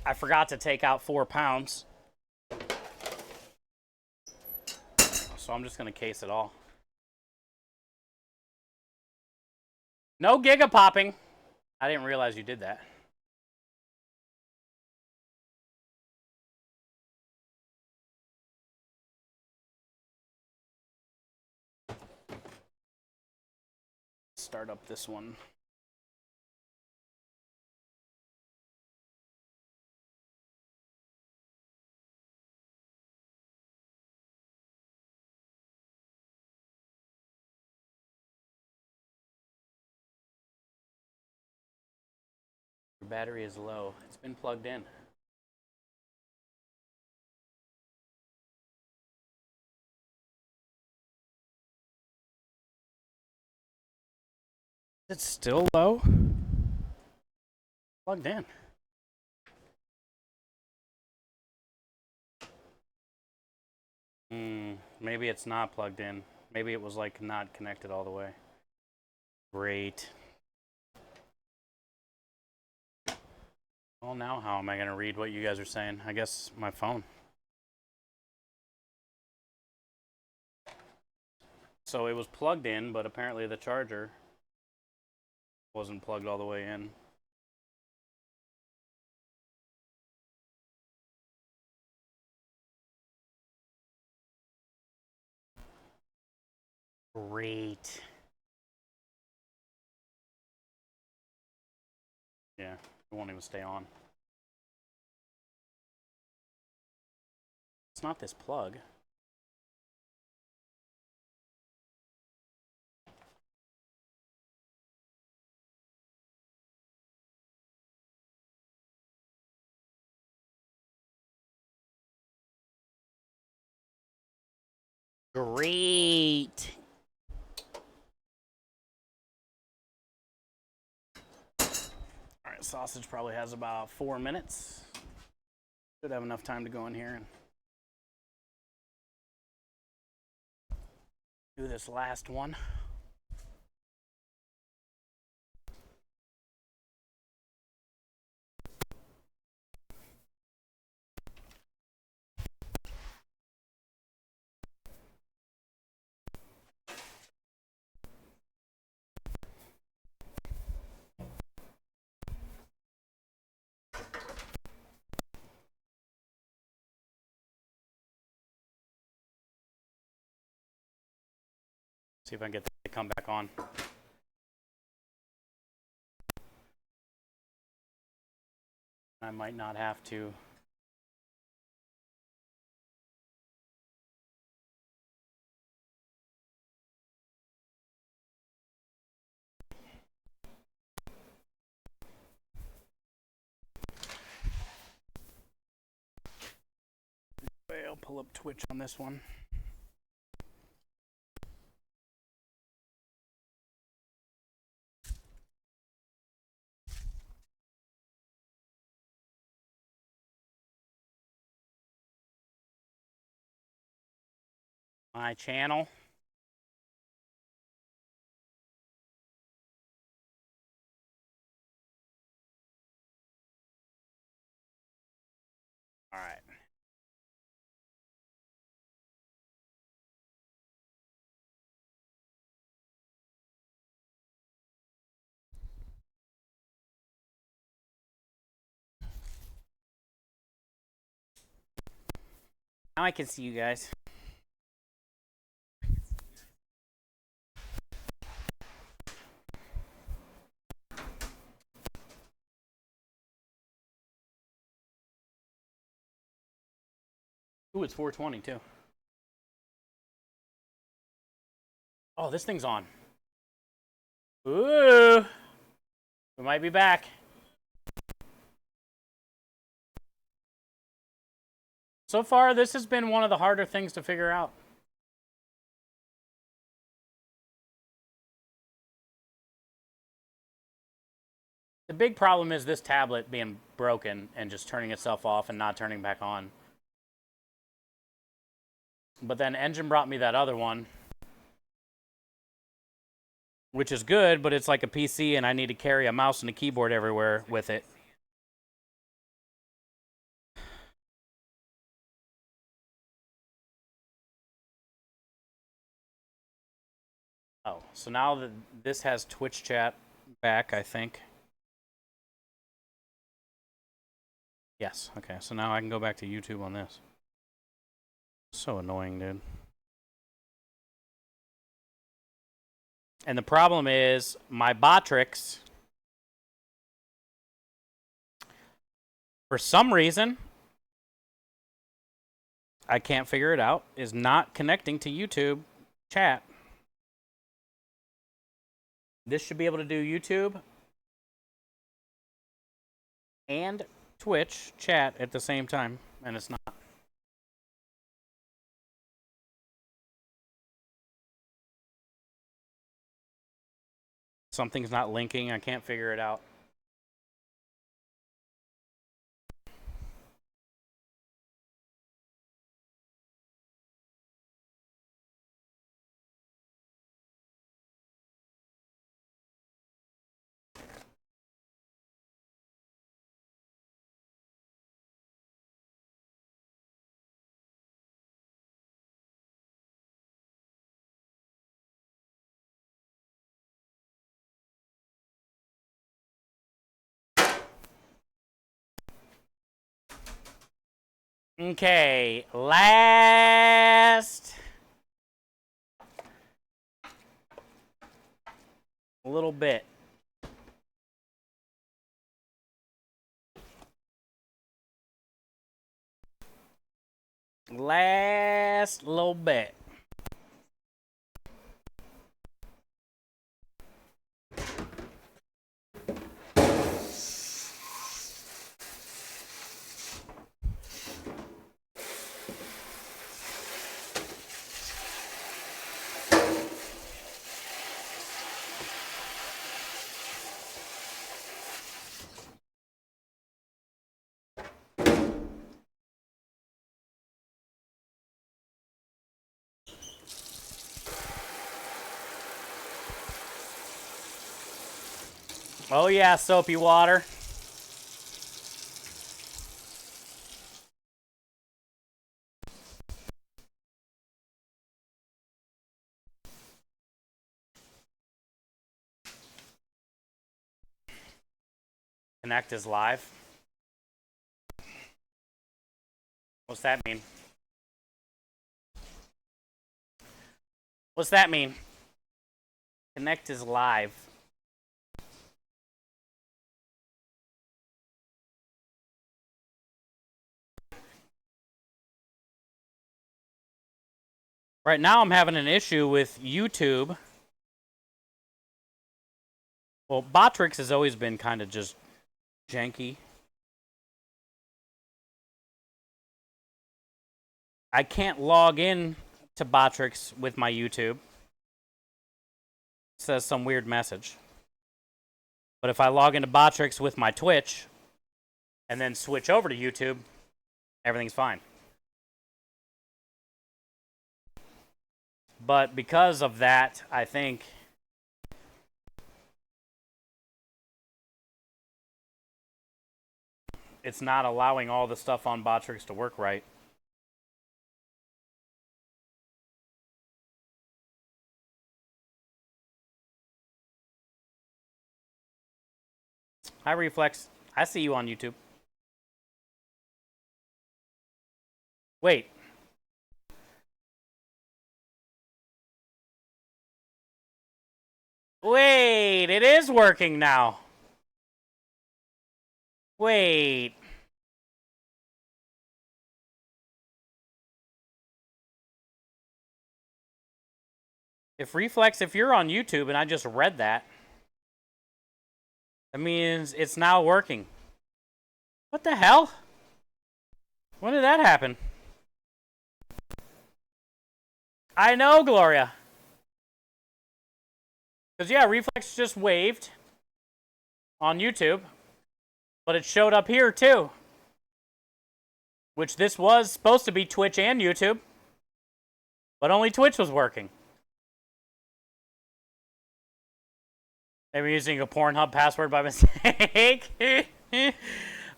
I forgot to take out 4 pounds. So I'm just going to case it all. No giga popping. I didn't realize you did that. Start up this one. Your battery is low. It's been plugged in. It's still low? Plugged in. Maybe it's not plugged in. Maybe it was like not connected all the way. Great. Well, now how am I going to read what you guys are saying? I guess my phone. So it was plugged in, but apparently the charger wasn't plugged all the way in. Great. Yeah, it won't even stay on. It's not this plug. Great. All right, sausage probably has about 4 minutes. Should have enough time to go in here and do this last one. See if I can get to come back on. I might not have to. I'll pull up Twitch on this one. My channel. All right. Now I can see you guys. Ooh, it's 4:20 too. Oh, this thing's on. Ooh. We might be back. So far, this has been one of the harder things to figure out. The big problem is this tablet being broken and just turning itself off and not turning back on. But then Engine brought me that other one, which is good, but it's like a PC and I need to carry a mouse and a keyboard everywhere with it. Oh, so now that this has Twitch chat back, I think. Yes, okay, so now I can go back to YouTube on this. So annoying, dude. And the problem is my Botrix, for some reason, I can't figure it out, is not connecting to YouTube chat. This should be able to do YouTube and Twitch chat at the same time, and it's not. Something's not linking. I can't figure it out. Okay, last little bit. Last little bit. Oh yeah, soapy water. Connect is live. What's that mean? What's that mean? Connect is live. Right now I'm having an issue with YouTube. Well, Botrix has always been kind of just janky. I can't log in to Botrix with my YouTube. It says some weird message. But if I log into Botrix with my Twitch and then switch over to YouTube, everything's fine. But because of that, I think it's not allowing all the stuff on Botrix to work right. Hi, Reflex. I see you on YouTube. Wait. Wait, it is working now. Wait. If Reflex, if you're on YouTube and I just read that, that means it's now working. What the hell? When did that happen? I know, Gloria. Because, yeah, Reflex just waved on YouTube, but it showed up here, too. Which this was supposed to be Twitch and YouTube, but only Twitch was working. Maybe using a Pornhub password by mistake.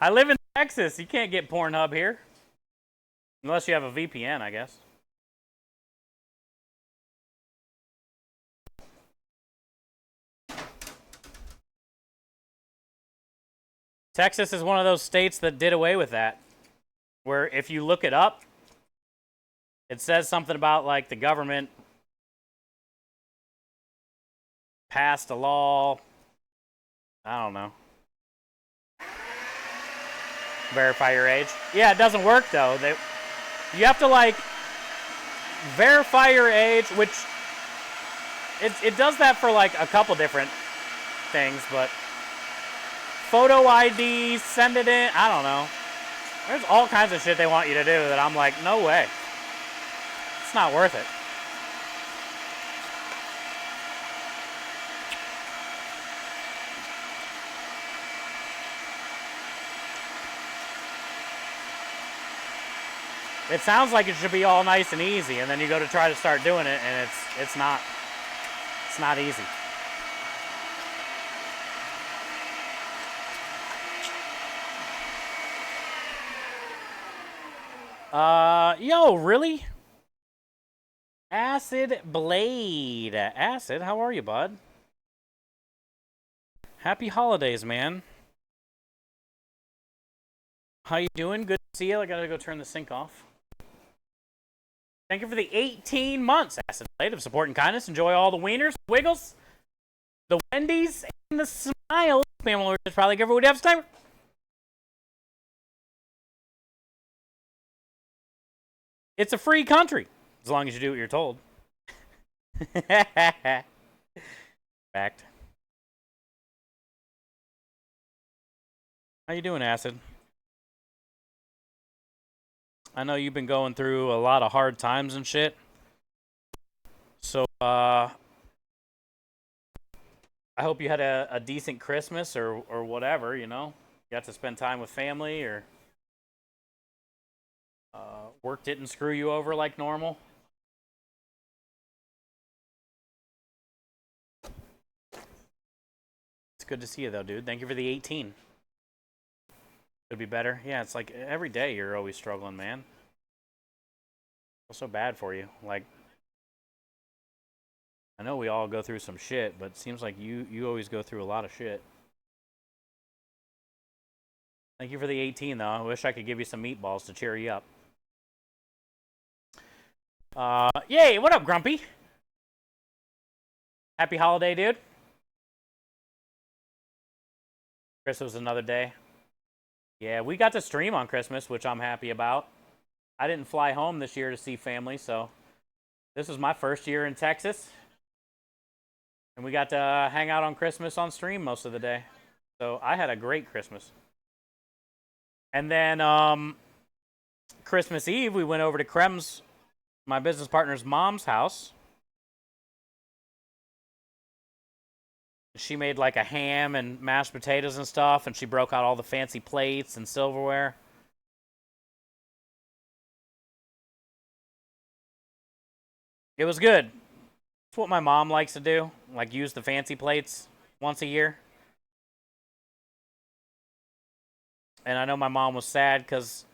I live in Texas. You can't get Pornhub here. Unless you have a VPN, I guess. Texas is one of those states that did away with that. Where if you look it up, it says something about like the government passed a law. I don't know. Verify your age. Yeah, it doesn't work though. You have to like verify your age, which it does that for like a couple different things, but photo ID, send it in. I don't know. There's all kinds of shit they want you to do that I'm like, no way. It's not worth it. It sounds like it should be all nice and easy, and then you go to try to start doing it, and it's not easy. Yo, really? Acid Blade. Acid, how are you, bud? Happy holidays, man. How you doing? Good to see you. I gotta go turn the sink off. Thank you for the 18 months, Acid Blade, of support and kindness. Enjoy all the wieners, wiggles, the Wendy's, and the smiles. Spam alerts is probably everyone would have time. It's a free country, as long as you do what you're told. Fact. How you doing, Acid? I know you've been going through a lot of hard times and shit. So, I hope you had a decent Christmas or whatever, you know? You got to spend time with family or work didn't screw you over like normal. It's good to see you, though, dude. Thank you for the 18. Could be better. Yeah, it's like every day you're always struggling, man. I feel so bad for you. Like, I know we all go through some shit, but it seems like you always go through a lot of shit. Thank you for the 18, though. I wish I could give you some meatballs to cheer you up. Yay, what up, Grumpy? Happy holiday, dude. Christmas was another day. Yeah, we got to stream on Christmas, which I'm happy about. I didn't fly home this year to see family, so this was my first year in Texas. And we got to hang out on Christmas on stream most of the day. So I had a great Christmas. And then Christmas Eve, we went over to Krem's, my business partner's mom's house. She made like a ham and mashed potatoes and stuff, and she broke out all the fancy plates and silverware. It was good. It's what my mom likes to do, like use the fancy plates once a year. And I know my mom was sad because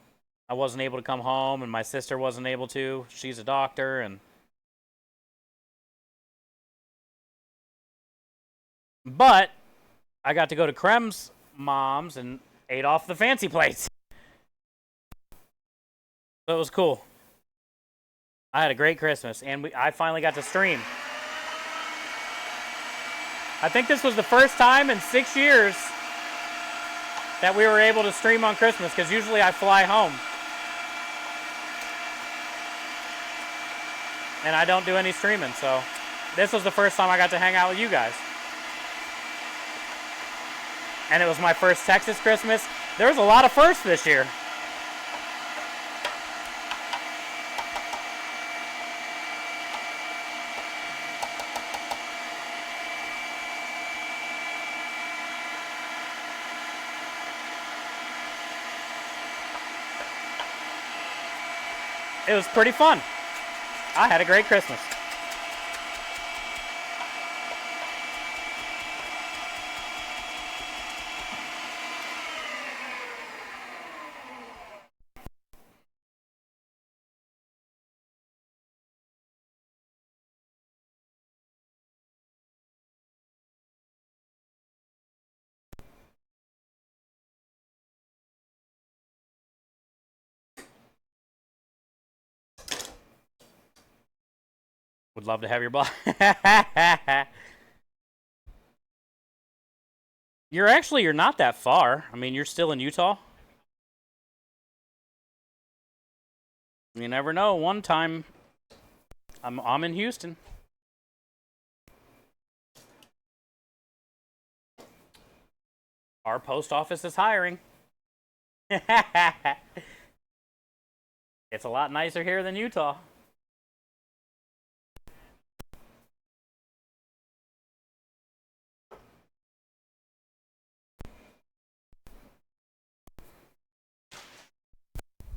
I wasn't able to come home and my sister wasn't able to. She's a doctor and... But I got to go to Krem's mom's and ate off the fancy plates. So it was cool. I had a great Christmas, and I finally got to stream. I think this was the first time in 6 years that we were able to stream on Christmas, because usually I fly home. And I don't do any streaming, so this was the first time I got to hang out with you guys. And it was my first Texas Christmas. There was a lot of firsts this year. It was pretty fun. I had a great Christmas. Would love to have your block. You're not that far. I mean, you're still in Utah. You never know. One time, I'm in Houston. Our post office is hiring. It's a lot nicer here than Utah.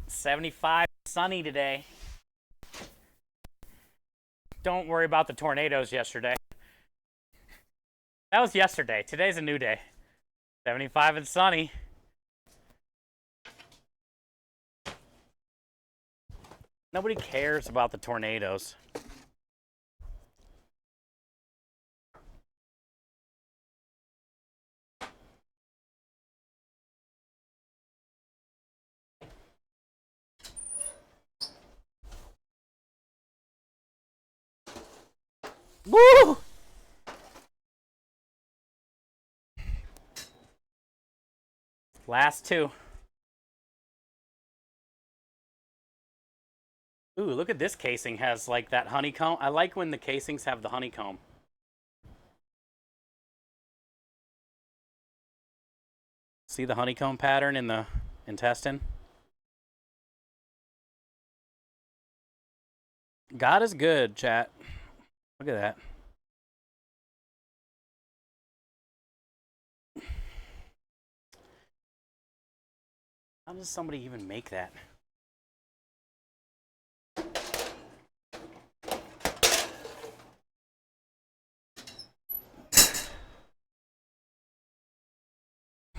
$75 sunny today. Don't worry about the tornadoes yesterday. That was yesterday. Today's a new day. 75 and sunny. Nobody cares about the tornadoes. Woo! Last two. Ooh, look at this casing has like that honeycomb. I like when the casings have the honeycomb. See the honeycomb pattern in the intestine? God is good, chat. Look at that. How does somebody even make that?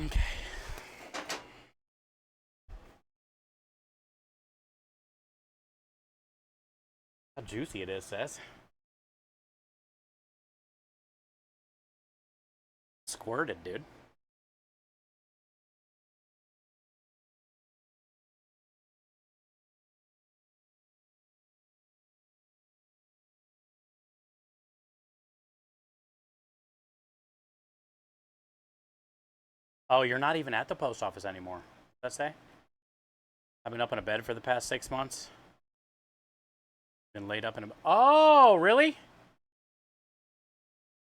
Okay. How juicy it is, says. Squirted, dude. Oh, you're not even at the post office anymore. Does that say? I've been up in a bed for the past 6 months. Been laid up in a... Oh, really?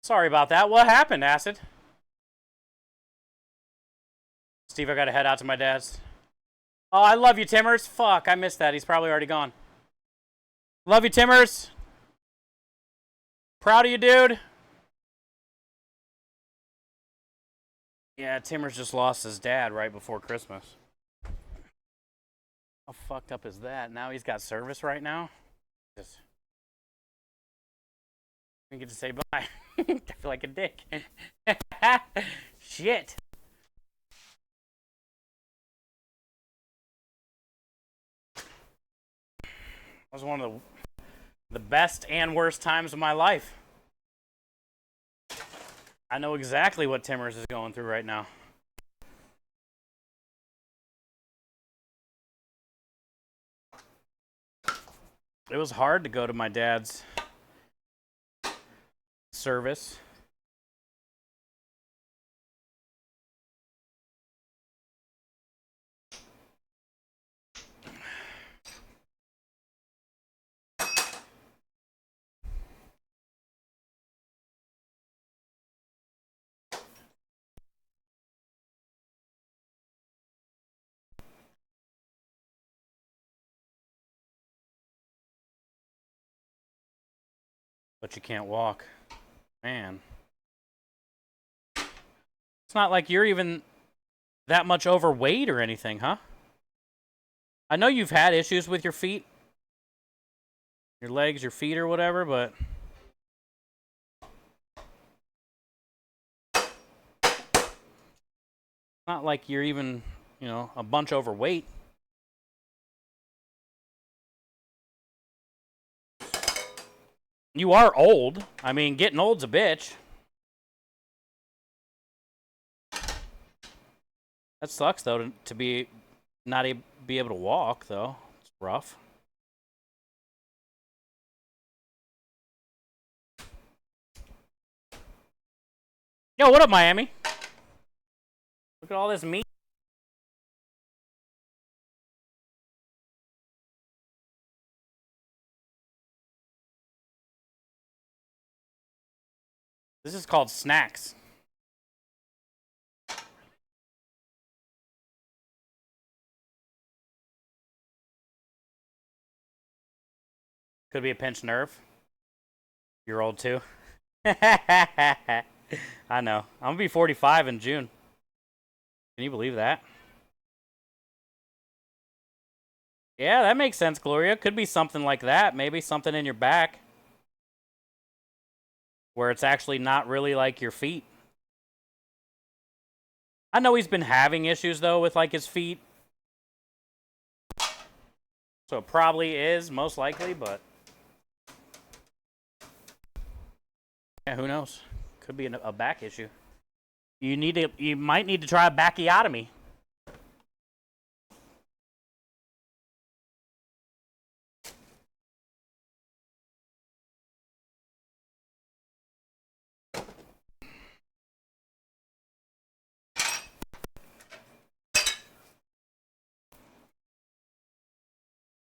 Sorry about that. What happened, Acid? Steve, I gotta head out to my dad's. Oh, I love you, Timmers. Fuck, I missed that. He's probably already gone. Love you, Timmers. Proud of you, dude. Yeah, Timmers just lost his dad right before Christmas. How fucked up is that? Now he's got service right now? Just... I get to say bye. I feel like a dick. Shit. That was one of the best and worst times of my life. I know exactly what Timmers is going through right now. It was hard to go to my dad's service. But you can't walk. Man. It's not like you're even that much overweight or anything, huh? I know you've had issues with your feet. Your legs, your feet or whatever, but... not like you're even, you know, a bunch overweight. You are old. I mean, getting old's a bitch. That sucks, though, to be not be able to walk, though. It's rough. Yo, what up, Miami? Look at all this meat. This is called snacks. Could be a pinched nerve. You're old too. I know. I'm gonna be 45 in June. Can you believe that? Yeah, that makes sense, Gloria. Could be something like that. Maybe something in your back. Where it's actually not really like your feet. I know he's been having issues, though, with like his feet. So it probably is, most likely, but... yeah, who knows? Could be a back issue. You might need to try a bacchiotomy.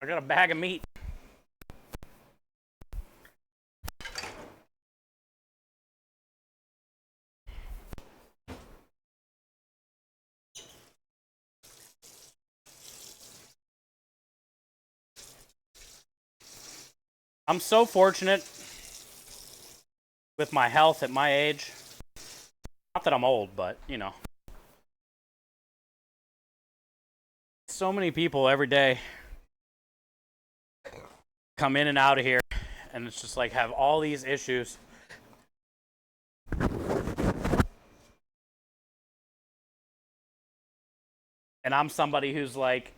I got a bag of meat. I'm so fortunate with my health at my age. Not that I'm old, but, you know. So many people every day come in and out of here, and it's just like have all these issues. And I'm somebody who's like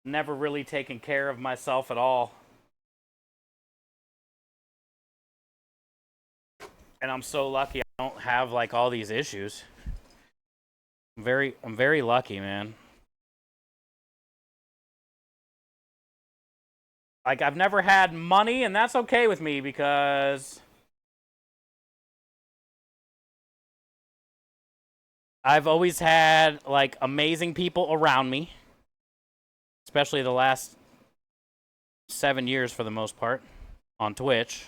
never really taken care of myself at all. And I'm so lucky I don't have like all these issues. I'm very lucky, man. Like, I've never had money, and that's okay with me because I've always had like amazing people around me, especially the last 7 years for the most part on Twitch.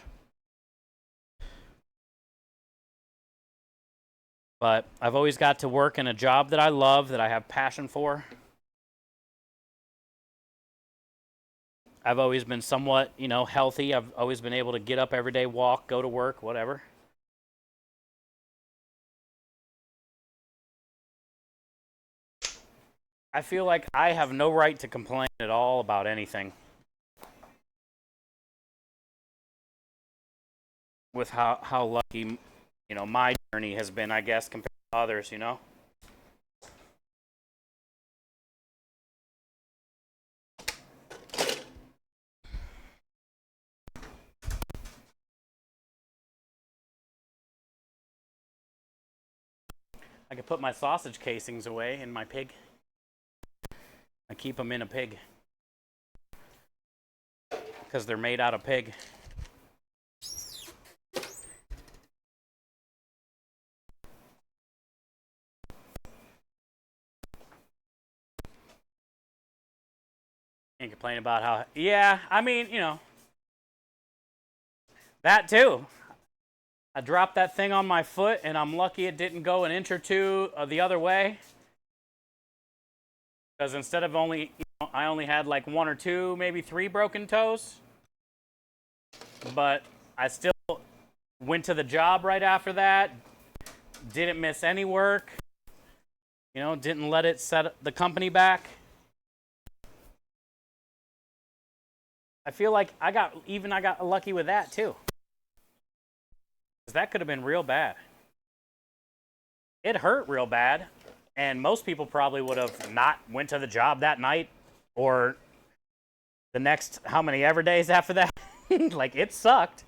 But I've always got to work in a job that I love, that I have passion for. I've always been somewhat, you know, healthy. I've always been able to get up every day, walk, go to work, whatever. I feel like I have no right to complain at all about anything. With how lucky, you know, my journey has been, I guess, compared to others, you know? I could put my sausage casings away in my pig. I keep them in a pig. Because they're made out of pig. And complain about how, yeah, I mean, you know, that too. I dropped that thing on my foot, and I'm lucky it didn't go an inch or two the other way. Because instead of only, you know, I only had like 1 or 2, maybe 3 broken toes. But I still went to the job right after that. Didn't miss any work. You know, didn't let it set the company back. I feel like I got lucky with that too. Because that could have been real bad. It hurt real bad. And most people probably would have not went to the job that night or the next how many ever days after that. Like, it sucked.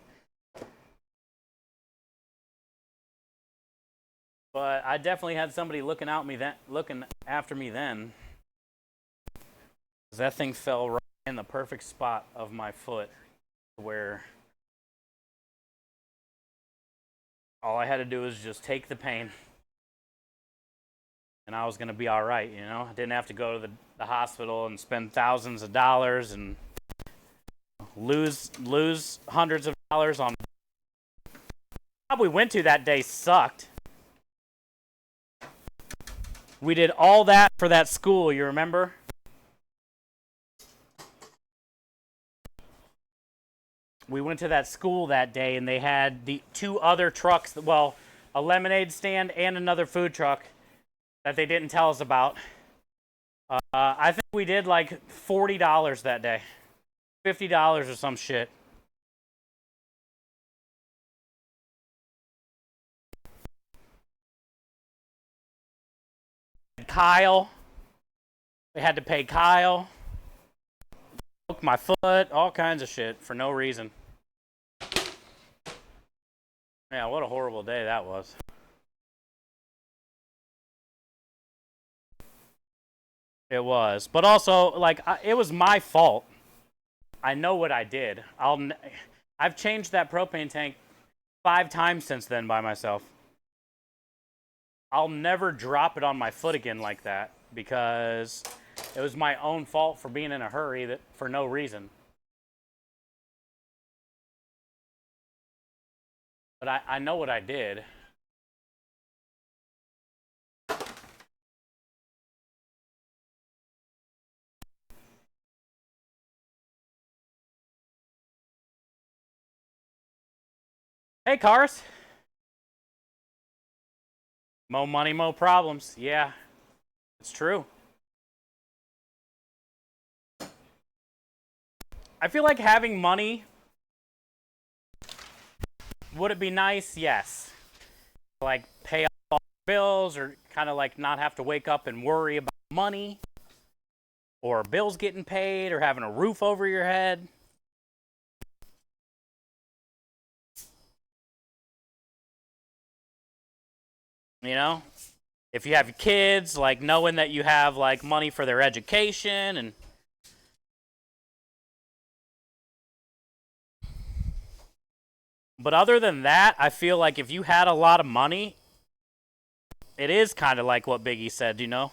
But I definitely had somebody looking after me then. 'Cause that thing fell right in the perfect spot of my foot where all I had to do was just take the pain. And I was going to be all right, you know? I didn't have to go to the hospital and spend thousands of dollars and lose hundreds of dollars on. The job we went to that day sucked. We did all that for that school, you remember? We went to that school that day, and they had the 2 other trucks, well, a lemonade stand and another food truck that they didn't tell us about. I think we did like $40 that day. $50 or some shit. Kyle. We had to pay Kyle. Broke my foot. All kinds of shit for no reason. Yeah, what a horrible day that was. It was. But also, like, it was my fault. I know what I did. I've changed that propane tank 5 times since then by myself. I'll never drop it on my foot again like that because It was my own fault for being in a hurry that for no reason. But I know what I did. Hey, Cars. Mo money, mo problems. Yeah, it's true. I feel like having money, would it be nice? Yes. Like pay off all bills or kind of like not have to wake up and worry about money or bills getting paid or having a roof over your head. You know? If you have your kids, like knowing that you have like money for their education and but other than that, I feel like if you had a lot of money, it is kind of like what Biggie said, you know?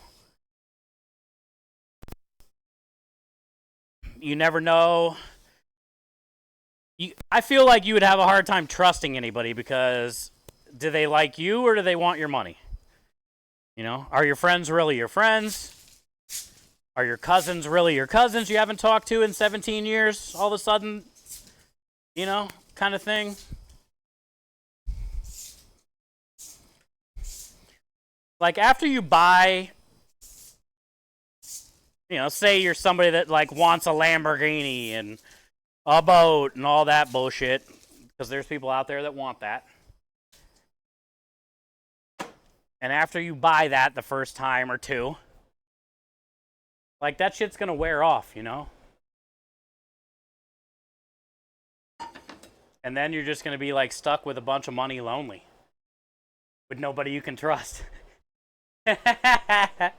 You never know. I feel like you would have a hard time trusting anybody because do they like you or do they want your money? You know, are your friends really your friends? Are your cousins really your cousins you haven't talked to in 17 years all of a sudden? You know, kind of thing. Like after you buy, you know, say you're somebody that like wants a Lamborghini and a boat and all that bullshit, because there's people out there that want that. And after you buy that the first time or two, like that shit's gonna wear off, you know? And then you're just gonna be like stuck with a bunch of money lonely. With nobody you can trust. I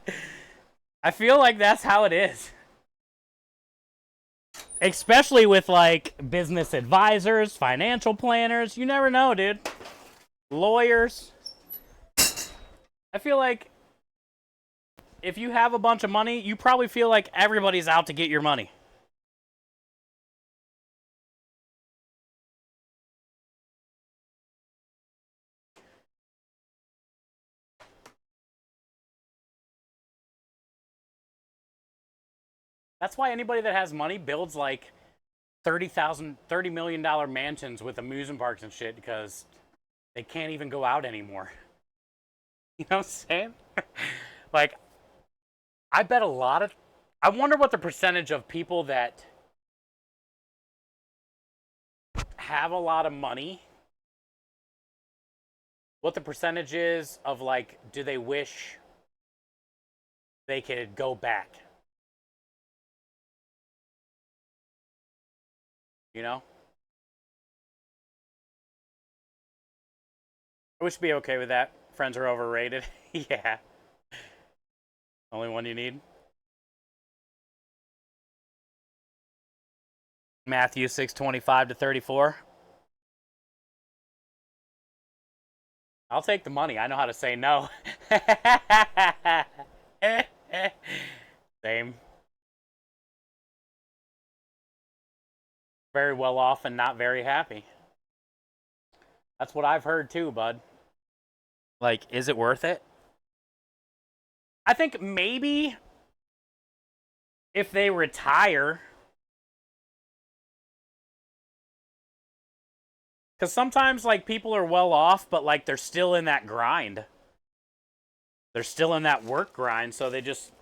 feel like that's how it is. Especially with like business advisors, financial planners. You never know, dude. Lawyers. I feel like if you have a bunch of money, you probably feel like everybody's out to get your money. That's why anybody that has money builds like $30 million mansions with amusement parks and shit because they can't even go out anymore. You know what I'm saying? Like, I bet a lot of. I wonder what the percentage of people that have a lot of money, what the percentage is of like, do they wish they could go back? You know? I wish to be okay with that. Friends are overrated. Yeah. Only one you need. Matthew 6:25-34. I'll take the money. I know how to say no. Same. Very well off and not very happy. That's what I've heard too, bud. Like, is it worth it? I think maybe if they retire. Because sometimes, like, people are well off, but, like, they're still in that grind. They're still in that work grind, so they're just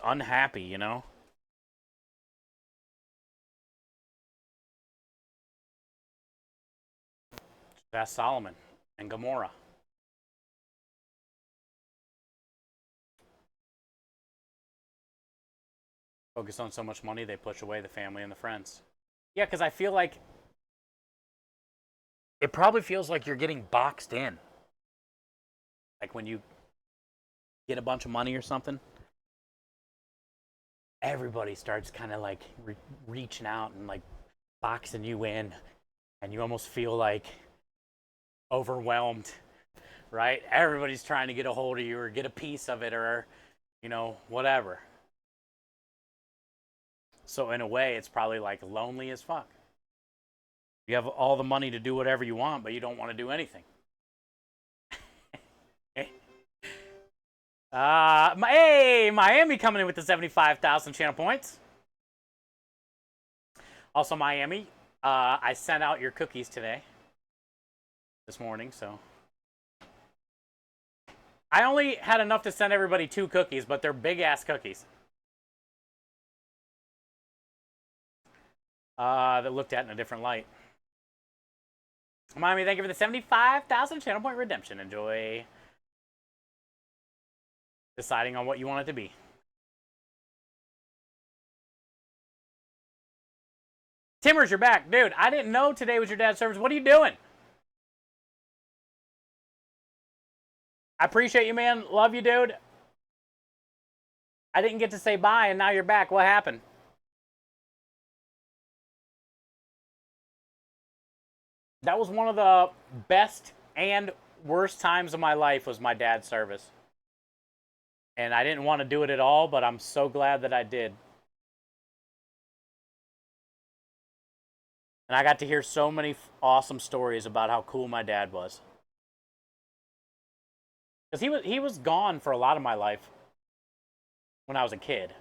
unhappy, you know? That's Solomon and Gomorrah. Focus on so much money, they push away the family and the friends. Yeah, because I feel like it probably feels like you're getting boxed in. Like when you get a bunch of money or something, everybody starts kind of like reaching out and like boxing you in, and you almost feel like overwhelmed, right? Everybody's trying to get a hold of you or get a piece of it or you know, whatever. So in a way, it's probably like lonely as fuck. You have all the money to do whatever you want, but you don't want to do anything. Hey, Miami coming in with the 75,000 channel points. Also, Miami, I sent out your cookies today, this morning, so. I only had enough to send everybody 2 cookies, but they're big-ass cookies. That looked at in a different light. Miami, thank you for the 75,000 channel point redemption. Enjoy deciding on what you want it to be. Timmers, you're back. Dude, I didn't know today was your dad's service. What are you doing? I appreciate you, man. Love you, dude. I didn't get to say bye, and now you're back. What happened? That was one of the best and worst times of my life was my dad's service. And I didn't want to do it at all, but I'm so glad that I did. And I got to hear so many awesome stories about how cool my dad was. Because he was gone for a lot of my life when I was a kid.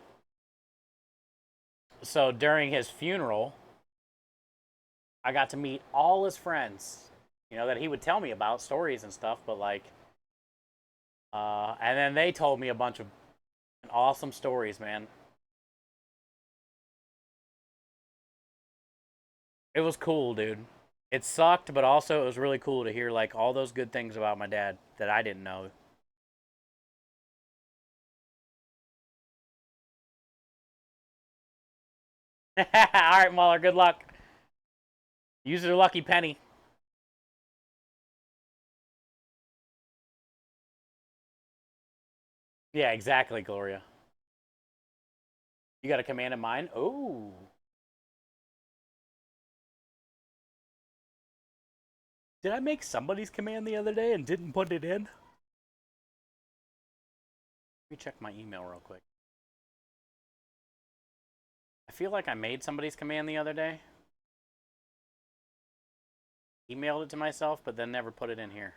So during his funeral, I got to meet all his friends, you know, that he would tell me about stories and stuff, but like, and then they told me a bunch of awesome stories, man. It was cool, dude. It sucked, but also it was really cool to hear like all those good things about my dad that I didn't know. All right, Muller, good luck. Use your lucky penny. Yeah, exactly, Gloria. You got a command in mind? Oh. Did I make somebody's command the other day and didn't put it in? Let me check my email real quick. I feel like I made somebody's command the other day. Emailed it to myself, but then never put it in here.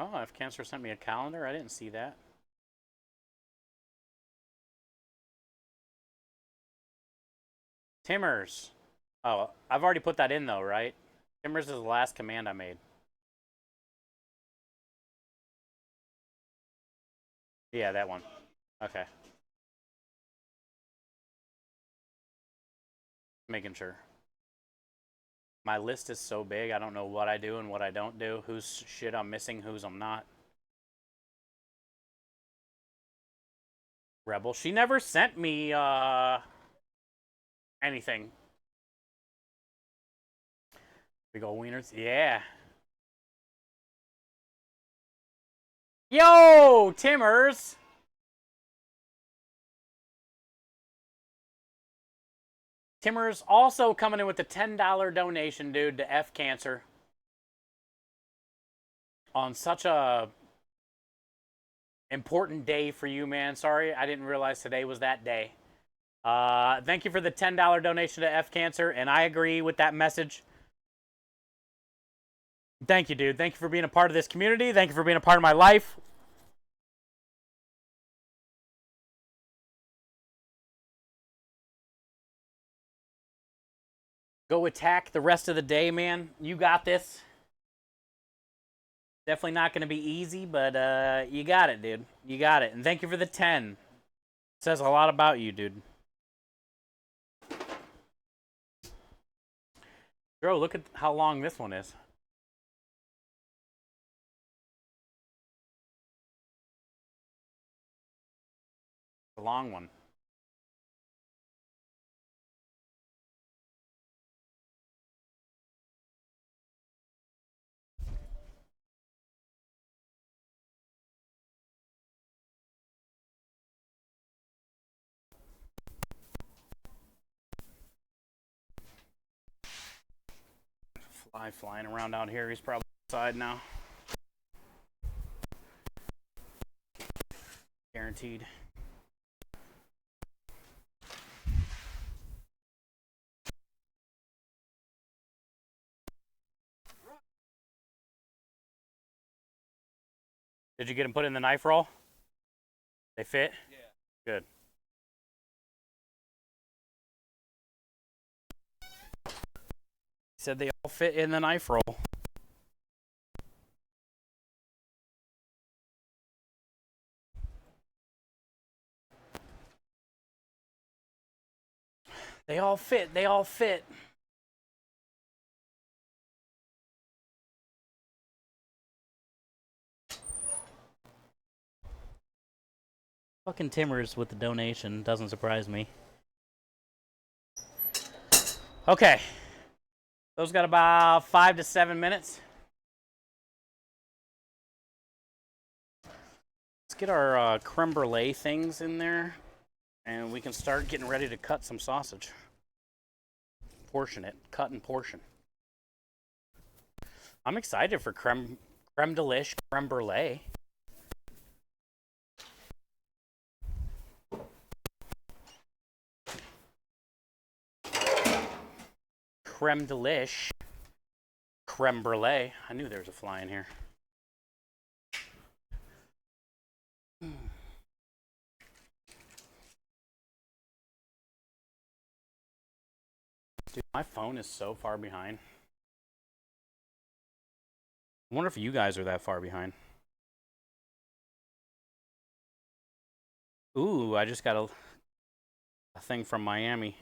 Oh, if Cancer sent me a calendar, I didn't see that. Timmers. Oh, I've already put that in though, right? Timmers is the last command I made. Yeah, that one. Okay. Making sure. My list is so big, I don't know what I do and what I don't do. Whose shit I'm missing, whose I'm not. Rebel. She never sent me, anything. Big ol' wieners. Yeah. Yo, Timmers! Timmers also coming in with a $10 donation, dude, to F Cancer. On such a important day for you, man. Sorry, I didn't realize today was that day. Thank you for the $10 donation to F Cancer, and I agree with that message. Thank you, dude. Thank you for being a part of this community. Thank you for being a part of my life. Go attack the rest of the day, man. You got this. Definitely not going to be easy, but you got it, dude. You got it. And thank you for the 10. It says a lot about you, dude. Bro, look at how long this one is. A long one. fly flying around out here. He's probably outside now. Guaranteed. Did you get them put in the knife roll? They fit? Yeah. Good. He said they all fit in the knife roll. They all fit. They all fit. Fucking Timbers with the donation doesn't surprise me. Okay. Those got about 5 to 7 minutes. Let's get our creme brulee things in there, and we can start getting ready to cut some sausage. Portion it. Cut and portion. I'm excited for creme delish, creme brulee. Creme delish, creme brulee. I knew there was a fly in here. Dude, my phone is so far behind. I wonder if you guys are that far behind. Ooh, I just got a thing from Miami.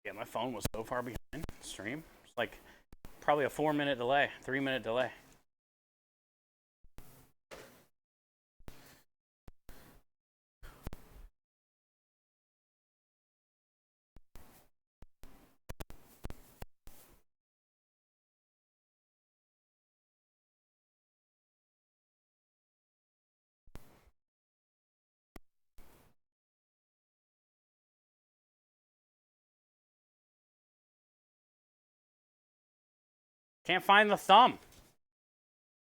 Yeah, my phone was so far behind stream. It's like probably a 4-minute delay, 3-minute delay. Can't find the thumb.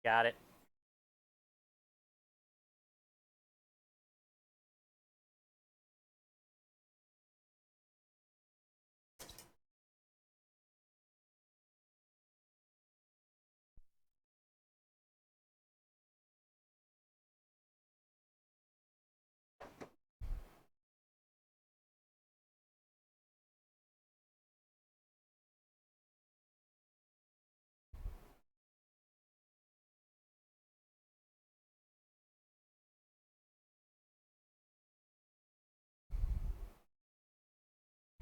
Got it.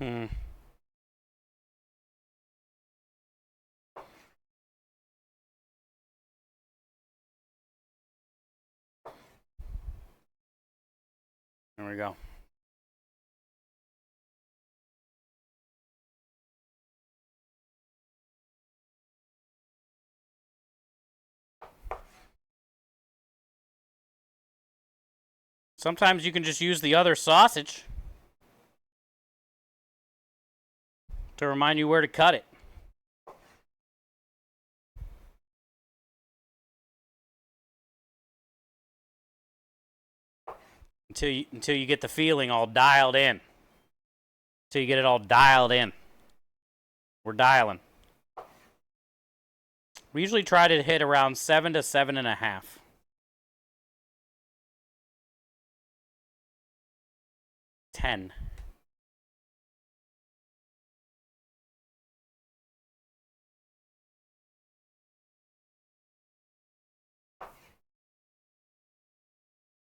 Hmm. There we go. Sometimes you can just use the other sausage to remind you where to cut it. Until you get the feeling all dialed in. Until you get it all dialed in. We're dialing. We usually try to hit around 7 to 7.5. Ten.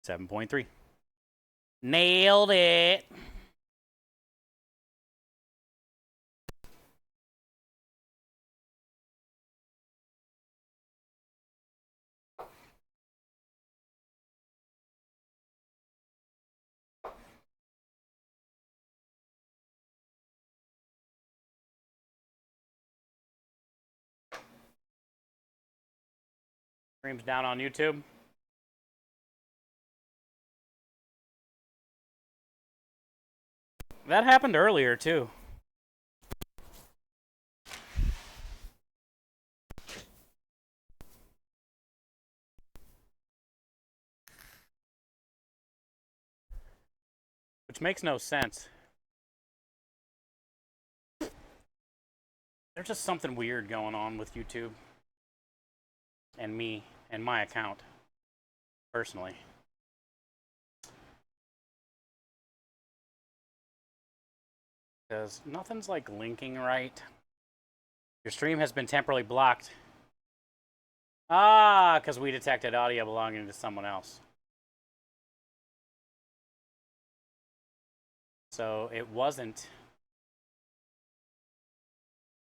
$7.3. Nailed it. Stream's down on YouTube. That happened earlier, too. Which makes no sense. There's just something weird going on with YouTube. And me, and my account. Personally. Because nothing's like linking right. Your stream has been temporarily blocked. Ah, because we detected audio belonging to someone else. So it wasn't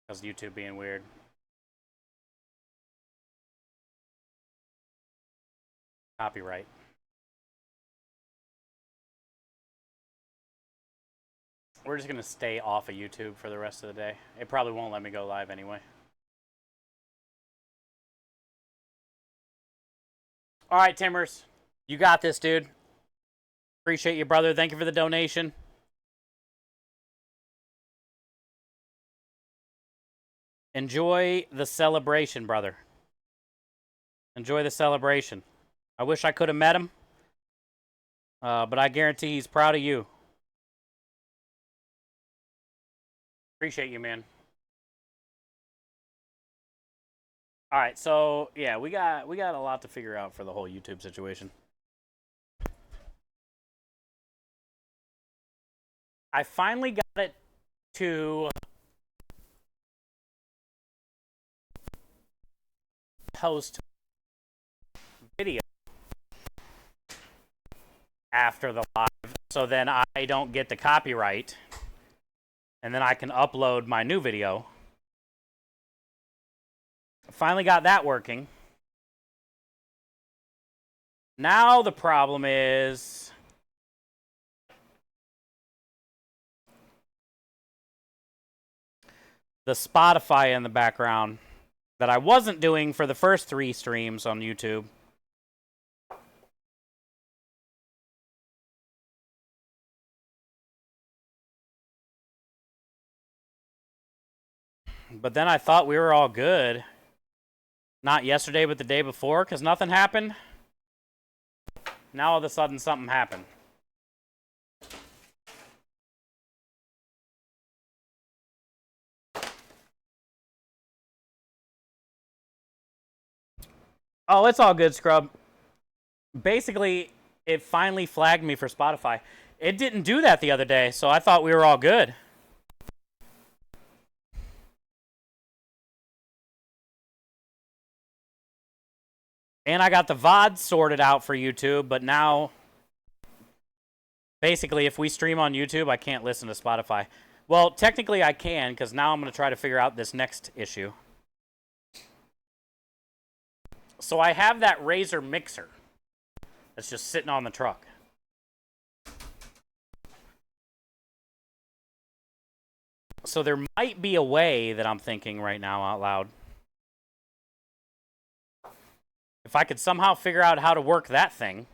because YouTube being weird. Copyright. We're just going to stay off of YouTube for the rest of the day. It probably won't let me go live anyway. All right, Timbers. You got this, dude. Appreciate you, brother. Thank you for the donation. Enjoy the celebration, brother. Enjoy the celebration. I wish I could have met him. But I guarantee he's proud of you. Appreciate you, man. All right, so yeah, we got a lot to figure out for the whole YouTube situation. I finally got it to post video after the live, so then I don't get the copyright, and then I can upload my new video. Finally got that working. Now the problem is the Spotify in the background that I wasn't doing for the first 3 streams on YouTube. But then I thought we were all good. Not yesterday, but the day before, because nothing happened. Now all of a sudden something happened. Oh, it's all good, Scrub. Basically, it finally flagged me for Spotify. It didn't do that the other day, so I thought we were all good. And I got the VOD sorted out for YouTube, but now, basically, if we stream on YouTube, I can't listen to Spotify. Well, technically I can, because now I'm going to try to figure out this next issue. So I have that Razer mixer that's just sitting on the truck. So there might be a way that I'm thinking right now out loud. If I could somehow figure out how to work that thing,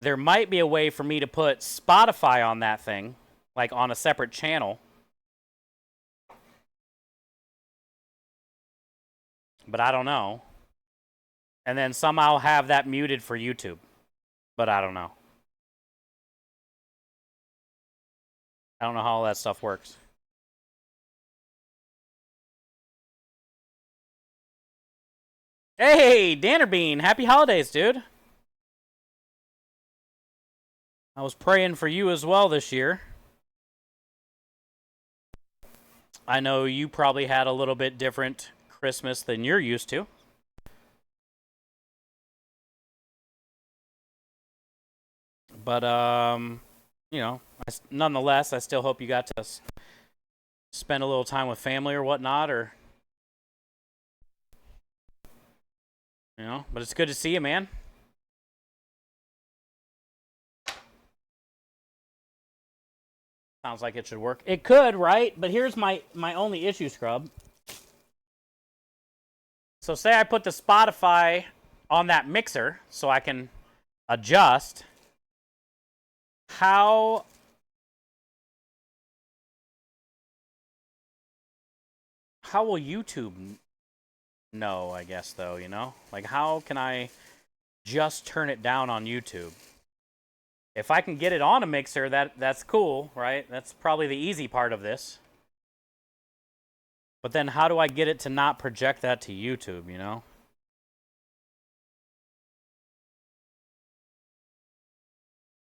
there might be a way for me to put Spotify on that thing, like on a separate channel. But I don't know. And then somehow have that muted for YouTube. But I don't know. I don't know how all that stuff works. Hey, Dannerbean, happy holidays, dude. I was praying for you as well this year. I know you probably had a little bit different Christmas than you're used to. But, you know, nonetheless, I still hope you got to spend a little time with family or whatnot, or, you know, but it's good to see you, man. Sounds like it should work. It could, right? But here's my only issue, Scrub. So say I put the Spotify on that mixer so I can adjust. How will YouTube know, I guess, though, you know? Like, how can I just turn it down on YouTube? If I can get it on a mixer, that's cool, right? That's probably the easy part of this. But then how do I get it to not project that to YouTube, you know?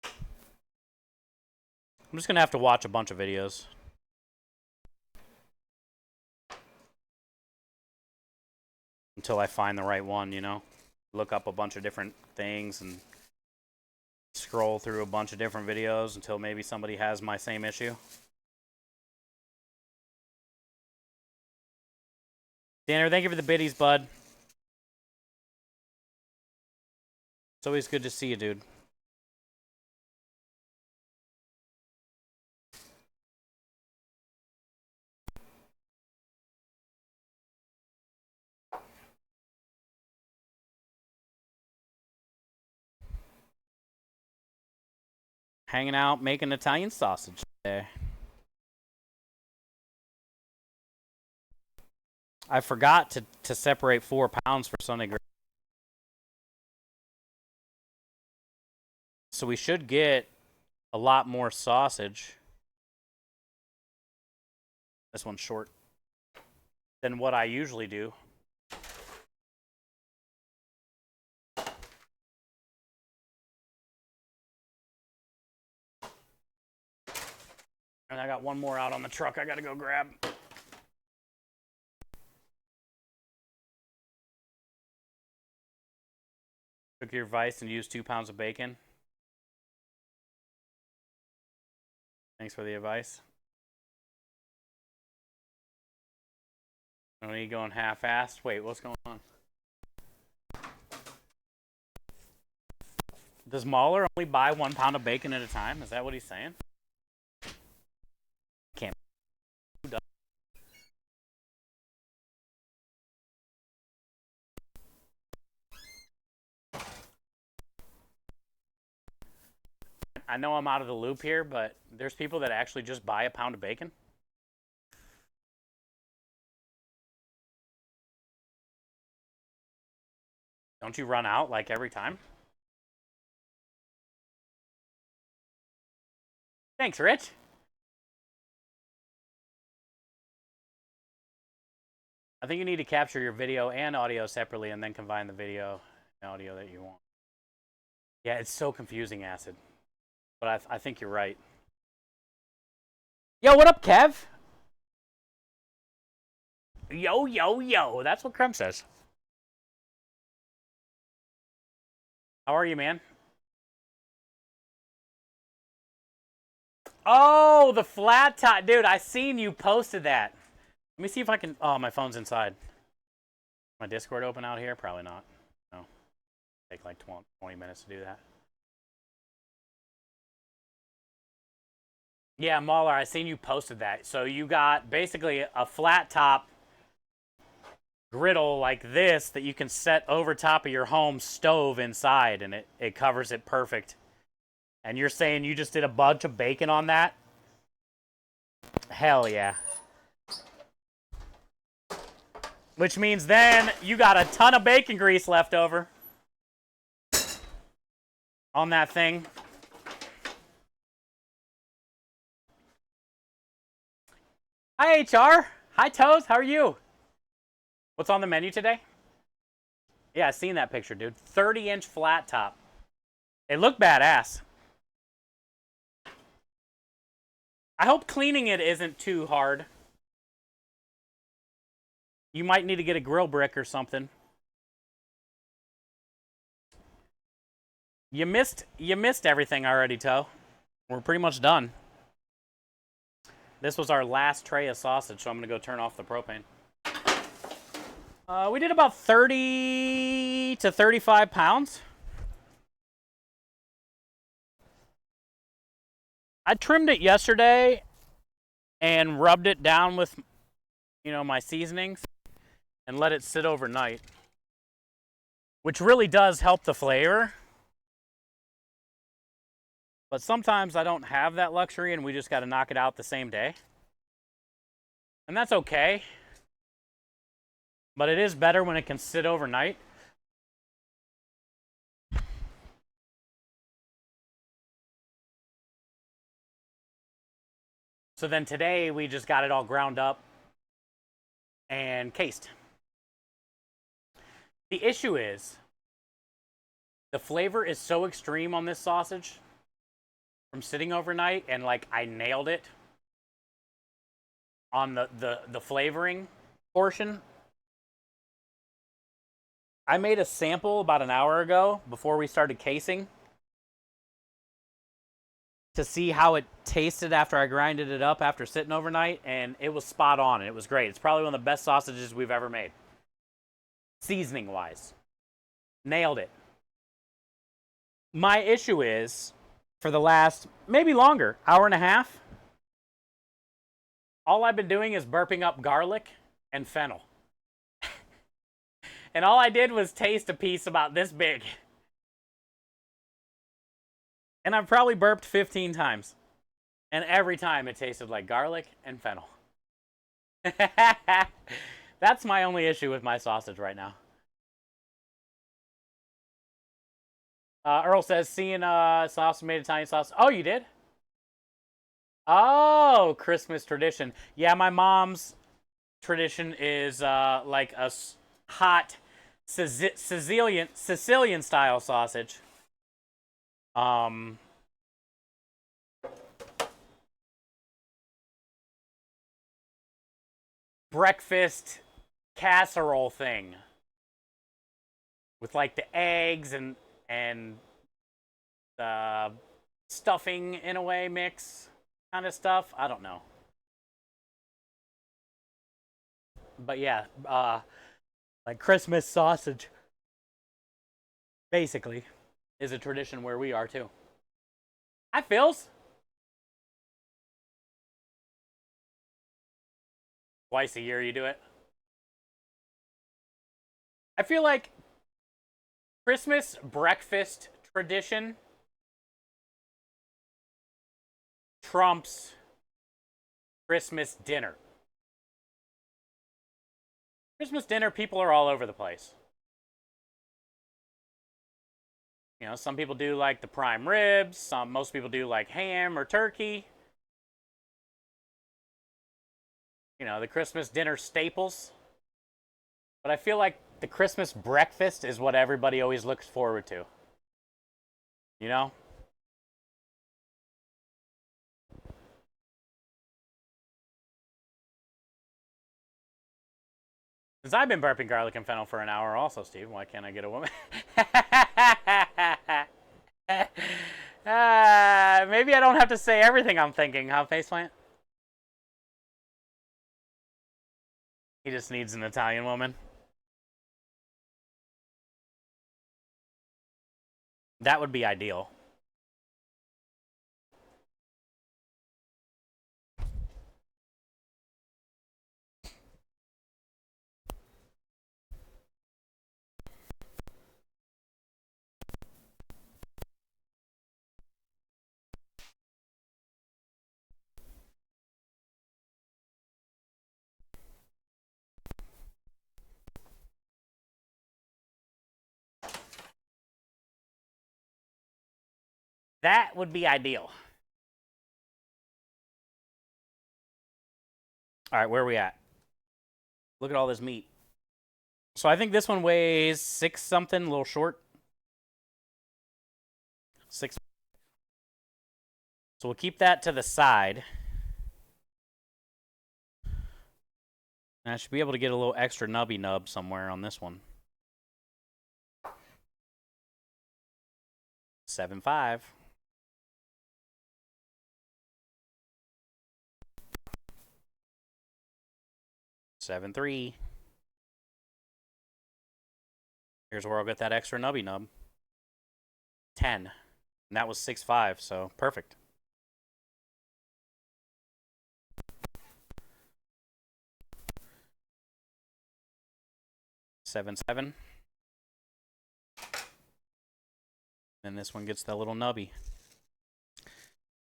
I'm just going to have to watch a bunch of videos. Until I find the right one, you know? Look up a bunch of different things and scroll through a bunch of different videos until maybe somebody has my same issue. Danner, thank you for the biddies, bud. It's always good to see you, dude. Hanging out, making Italian sausage today. I forgot to separate 4 pounds for Sunday grill. So we should get a lot more sausage. This one's short. Than what I usually do. And I got one more out on the truck I gotta go grab. Took your advice and used 2 pounds of bacon. Thanks for the advice. Are you going half-assed? Wait, what's going on? Does Mahler only buy 1 pound of bacon at a time? Is that what he's saying? Can't. I know I'm out of the loop here, but there's people that actually just buy a pound of bacon. Don't you run out like every time? Thanks, Rich. I think you need to capture your video and audio separately and then combine the video and audio that you want. Yeah, it's so confusing, Acid. But I think you're right. Yo, what up, Kev? Yo, yo, yo. That's what Krem says. How are you, man? Oh, the flat top. Dude, I seen you posted that. Let me see if I can... Oh, my phone's inside. My Discord open out here? Probably not. No. Take like 20 minutes to do that. Yeah, Mahler, I seen you posted that. So you got basically a flat top griddle like this that you can set over top of your home stove inside, and it covers it perfect. And you're saying you just did a bunch of bacon on that? Hell yeah. Which means then you got a ton of bacon grease left over on that thing. Hi, HR. Hi, Toes. How are you? What's on the menu today? Yeah, I seen that picture, dude. 30-inch flat top. It looked badass. I hope cleaning it isn't too hard. You might need to get a grill brick or something. You missed everything already, Toe. We're pretty much done. This was our last tray of sausage, so I'm going to go turn off the propane. We did about 30 to 35 pounds. I trimmed it yesterday and rubbed it down with, you know, my seasonings. and let it sit overnight, which really does help the flavor. But sometimes I don't have that luxury and we just got to knock it out the same day. And that's okay. But it is better when it can sit overnight. So then today we just got it all ground up and cased. The issue is the flavor is so extreme on this sausage from sitting overnight, and like I nailed it on the flavoring portion. I made a sample about an hour ago before we started casing to see how it tasted after I grinded it up after sitting overnight, and it was spot on, and it was great. It's probably one of the best sausages we've ever made. Seasoning wise. Nailed it. My issue is, for the last, maybe longer, hour and a half, all I've been doing is burping up garlic and fennel. And all I did was taste a piece about this big. And I've probably burped 15 times. And every time it tasted like garlic and fennel. That's my only issue with my sausage right now. Earl says, seeing sauce made Italian sauce. Oh, you did? Oh, Christmas tradition. Yeah, my mom's tradition is like a hot Sicilian style sausage. Breakfast casserole thing with like the eggs and stuffing in a way mix kind of stuff. I don't know. But yeah, like Christmas sausage basically is a tradition where we are too. Hi, Phils. Twice a year you do it. I feel like Christmas breakfast tradition trumps Christmas dinner. Christmas dinner, people are all over the place. You know, some people do like the prime ribs. Most people do like ham or turkey. You know, the Christmas dinner staples. But I feel like the Christmas breakfast is what everybody always looks forward to. You know? Since I've been burping garlic and fennel for an hour also, Steve, why can't I get a woman? Maybe I don't have to say everything I'm thinking, huh, Faceplant? He just needs an Italian woman. That would be ideal. That would be ideal. All right, where are we at? Look at all this meat. So I think this one weighs 6 something, a little short. 6. So we'll keep that to the side. And I should be able to get a little extra nubby nub somewhere on this one. 7.5. Seven three. Here's where I'll get that extra nubby nub. 10. And that was 6.5, so perfect. 7-7. And this one gets the little nubby.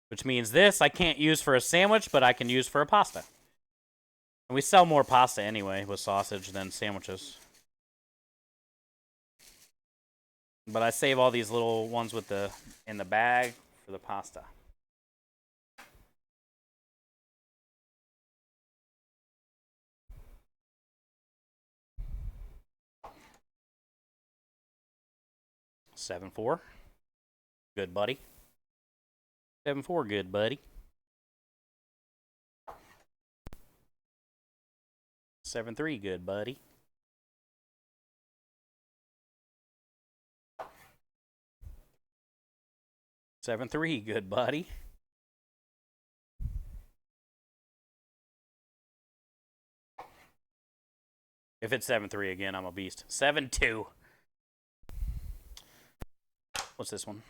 Which means this I can't use for a sandwich, but I can use for a pasta. And we sell more pasta anyway with sausage than sandwiches. But I save all these little ones with the in the bag for the pasta. 7-4. Good buddy. 7-4, good buddy. 7-3, good buddy. 7-3, good buddy. If it's 7-3 again, I'm a beast. 7-2. What's this one?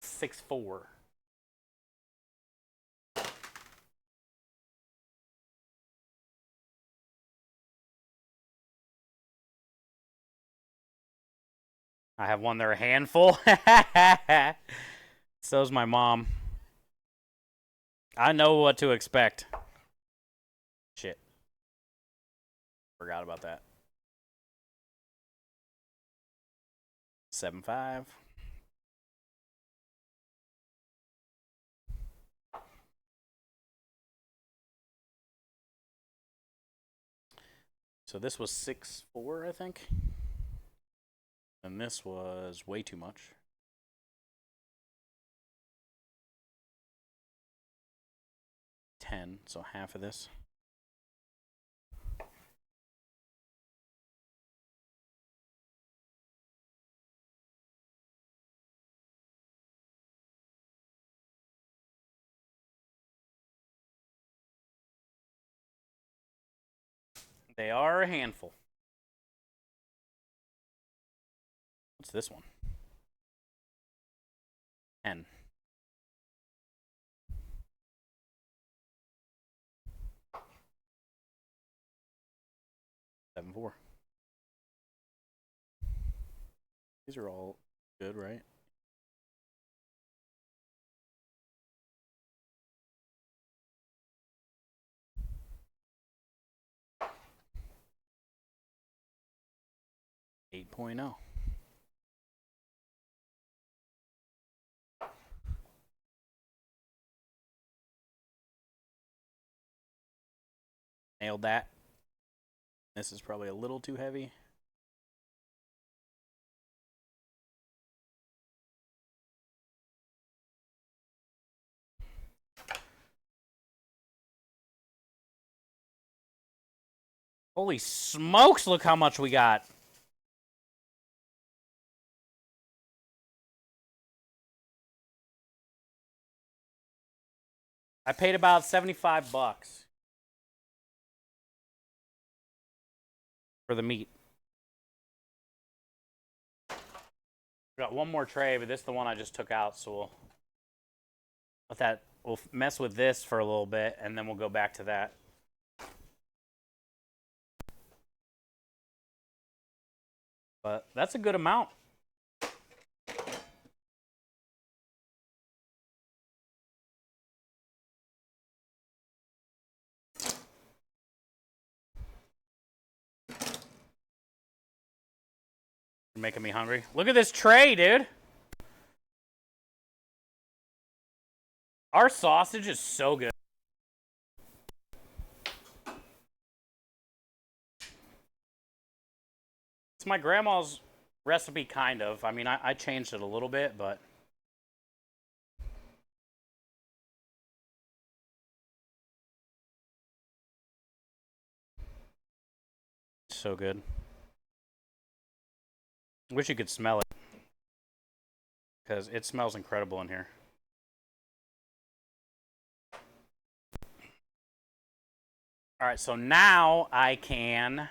6-4. I have one. They're a handful. So's my mom. I know what to expect. Shit. Forgot about that. 7-5. So this was 6-4, I think. And this was way too much. $10, so half of this. They are a handful. What's this one? 10. 7-4. These are all good, right? Eight point oh. Nailed that. This is probably a little too heavy. Holy smokes, look how much we got. I paid about $75 for the meat. Got one more tray, but this is the one I just took out, so we'll mess with this for a little bit, and then we'll go back to that. But that's a good amount. You're making me hungry. Look at this tray, dude. Our sausage is so good. It's my grandma's recipe, kind of. I mean, I changed it a little bit, but it's so good. Wish you could smell it, because it smells incredible in here. All right, so now I can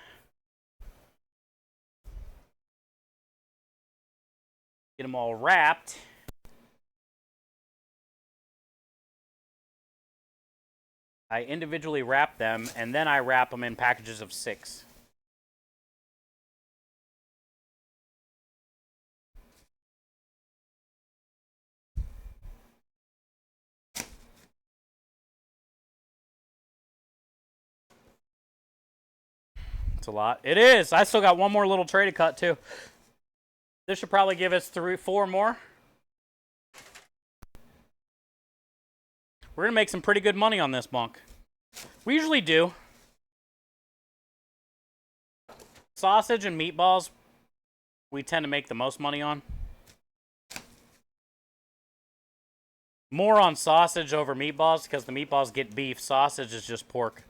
get them all wrapped. I individually wrap them, and then I wrap them in packages of 6. It's a lot. It is. I still got one more little tray to cut, too. This should probably give us 4 more. We're going to make some pretty good money on this bunk. We usually do. Sausage and meatballs, we tend to make the most money on. More on sausage over meatballs because the meatballs get beef. Sausage is just pork.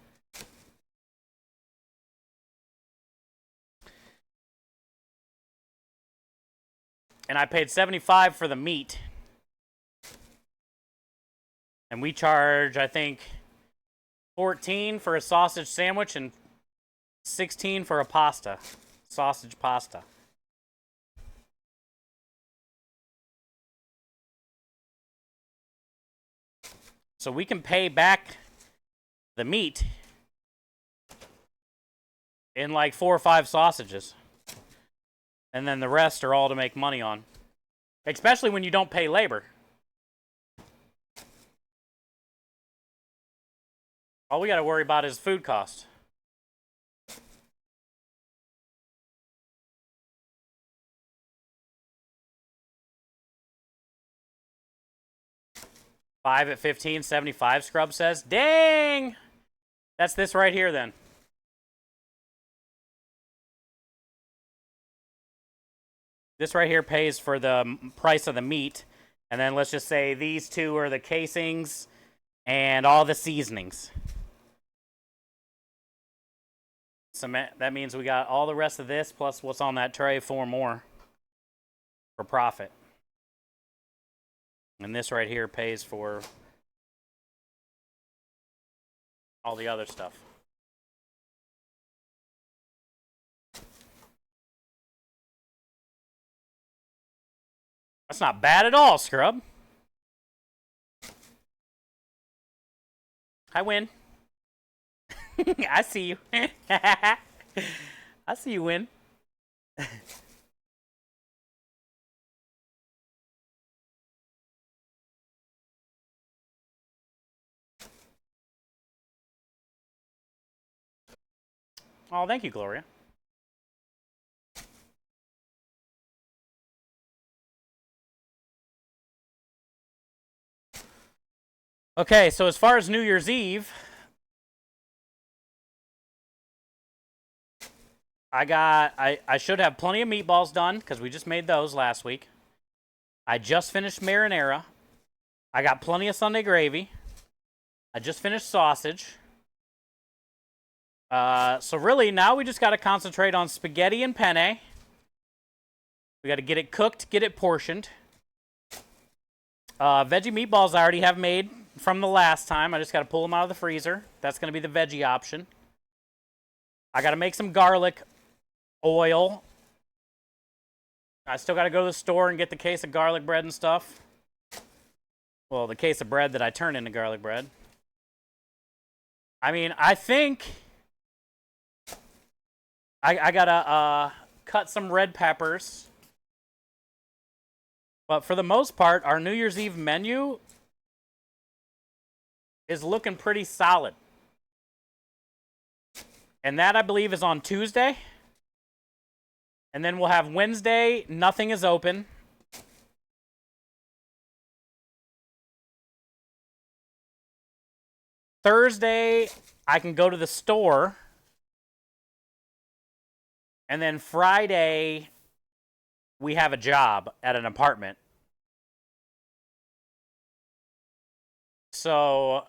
And I paid $75 for the meat. And we charge, I think, $14 for a sausage sandwich and $16 for a pasta. Sausage pasta. So we can pay back the meat in like 4 or 5 sausages. And then the rest are all to make money on. Especially when you don't pay labor. All we got to worry about is food cost. $5 at $15.75, Scrub says. Dang! That's this right here then. This right here pays for the price of the meat. And then let's just say these 2 are the casings and all the seasonings. So that means we got all the rest of this plus what's on that tray, 4 more for profit. And this right here pays for all the other stuff. That's not bad at all, Scrub. I win. I see you. I see you win. Oh, thank you, Gloria. Okay, so as far as New Year's Eve, I should have plenty of meatballs done because we just made those last week. I just finished marinara. I got plenty of Sunday gravy. I just finished sausage. So really now we just got to concentrate on spaghetti and penne. We got to get it cooked, get it portioned. Veggie meatballs I already have made from the last time. I just got to pull them out of the freezer. That's going to be the veggie option. I got to make some garlic oil. I still got to go to the store and get the case of garlic bread and stuff. Well, the case of bread that I turn into garlic bread. I mean, I think I got to cut some red peppers. But for the most part, our New Year's Eve menu is looking pretty solid. And that, I believe, is on Tuesday. And then we'll have Wednesday, nothing is open. Thursday, I can go to the store. And then Friday, we have a job at an apartment. So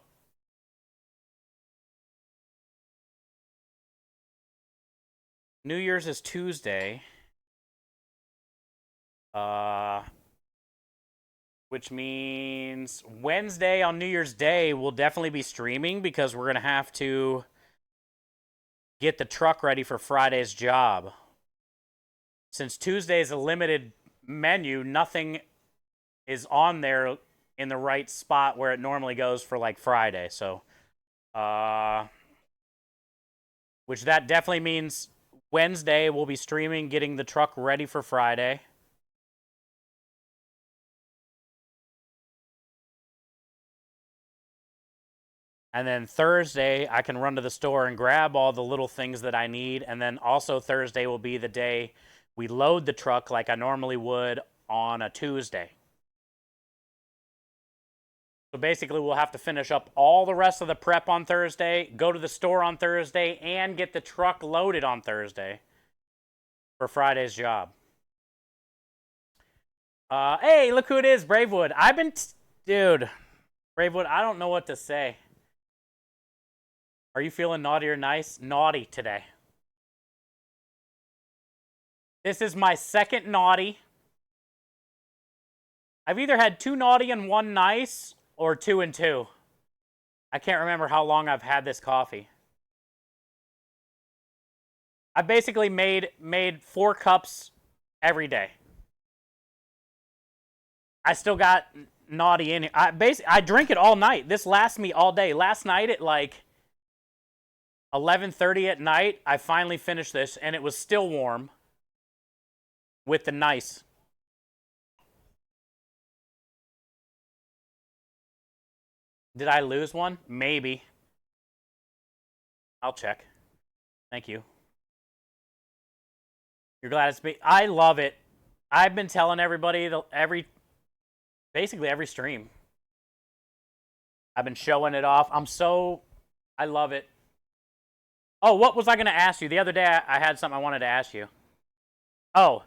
New Year's is Tuesday. Which means Wednesday on New Year's Day we'll definitely be streaming because we're going to have to get the truck ready for Friday's job. Since Tuesday is a limited menu, nothing is on there in the right spot where it normally goes for like Friday. So Which that definitely means Wednesday we'll be streaming, getting the truck ready for Friday. And then Thursday, I can run to the store and grab all the little things that I need. And then also Thursday will be the day we load the truck like I normally would on a Tuesday. So basically, we'll have to finish up all the rest of the prep on Thursday, go to the store on Thursday, and get the truck loaded on Thursday for Friday's job. Hey, look who it is, Bravewood. Dude, Bravewood, I don't know what to say. Are you feeling naughty or nice? Naughty today. This is my second naughty. I've either had 2 naughty and 1 nice, or 2 and 2. I can't remember how long I've had this coffee. I basically made 4 cups every day. I still got naughty in here. I drink it all night. This lasts me all day. Last night at like 11:30 at night, I finally finished this, and it was still warm with the nice. Did I lose one? Maybe. I'll check. Thank you. You're glad it's me. I love it. I've been telling everybody basically every stream. I've been showing it off. I love it. Oh, what was I going to ask you? The other day I had something I wanted to ask you. Oh.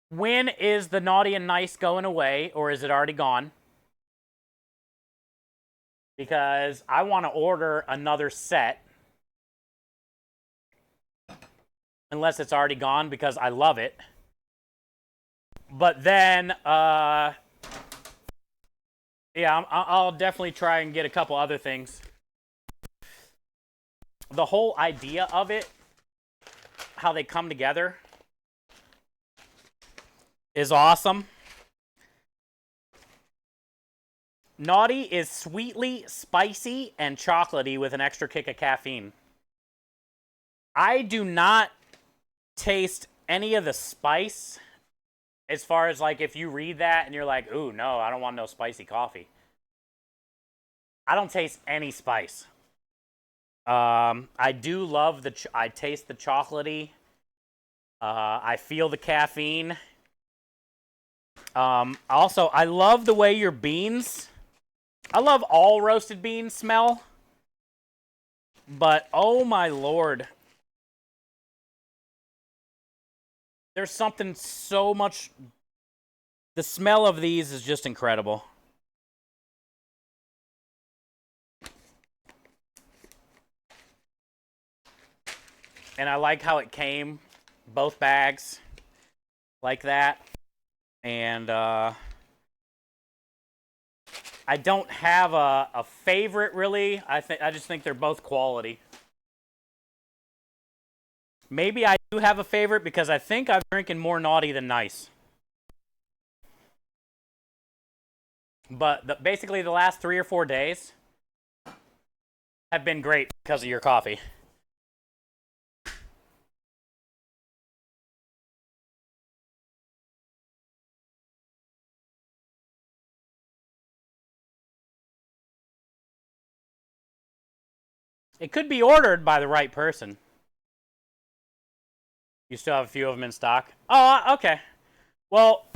When is the naughty and nice going away, or is it already gone? Because I want to order another set. Unless it's already gone, because I love it. But then, yeah, I'll definitely try and get a couple other things. The whole idea of it, how they come together, is awesome. Naughty is sweetly, spicy, and chocolatey with an extra kick of caffeine. I do not taste any of the spice. As far as like if you read that and you're like, ooh, no, I don't want no spicy coffee. I don't taste any spice. I do love I taste the chocolatey. I feel the caffeine. Also, I love the way your beans, I love all roasted beans smell. But, oh my lord. There's something so much, the smell of these is just incredible. And I like how it came, both bags, like that. And I don't have a favorite, really. I just think they're both quality. Maybe I do have a favorite because I think I'm drinking more naughty than nice. But basically the last 3 or 4 days have been great because of your coffee. It could be ordered by the right person. You still have a few of them in stock? Oh, okay. Well,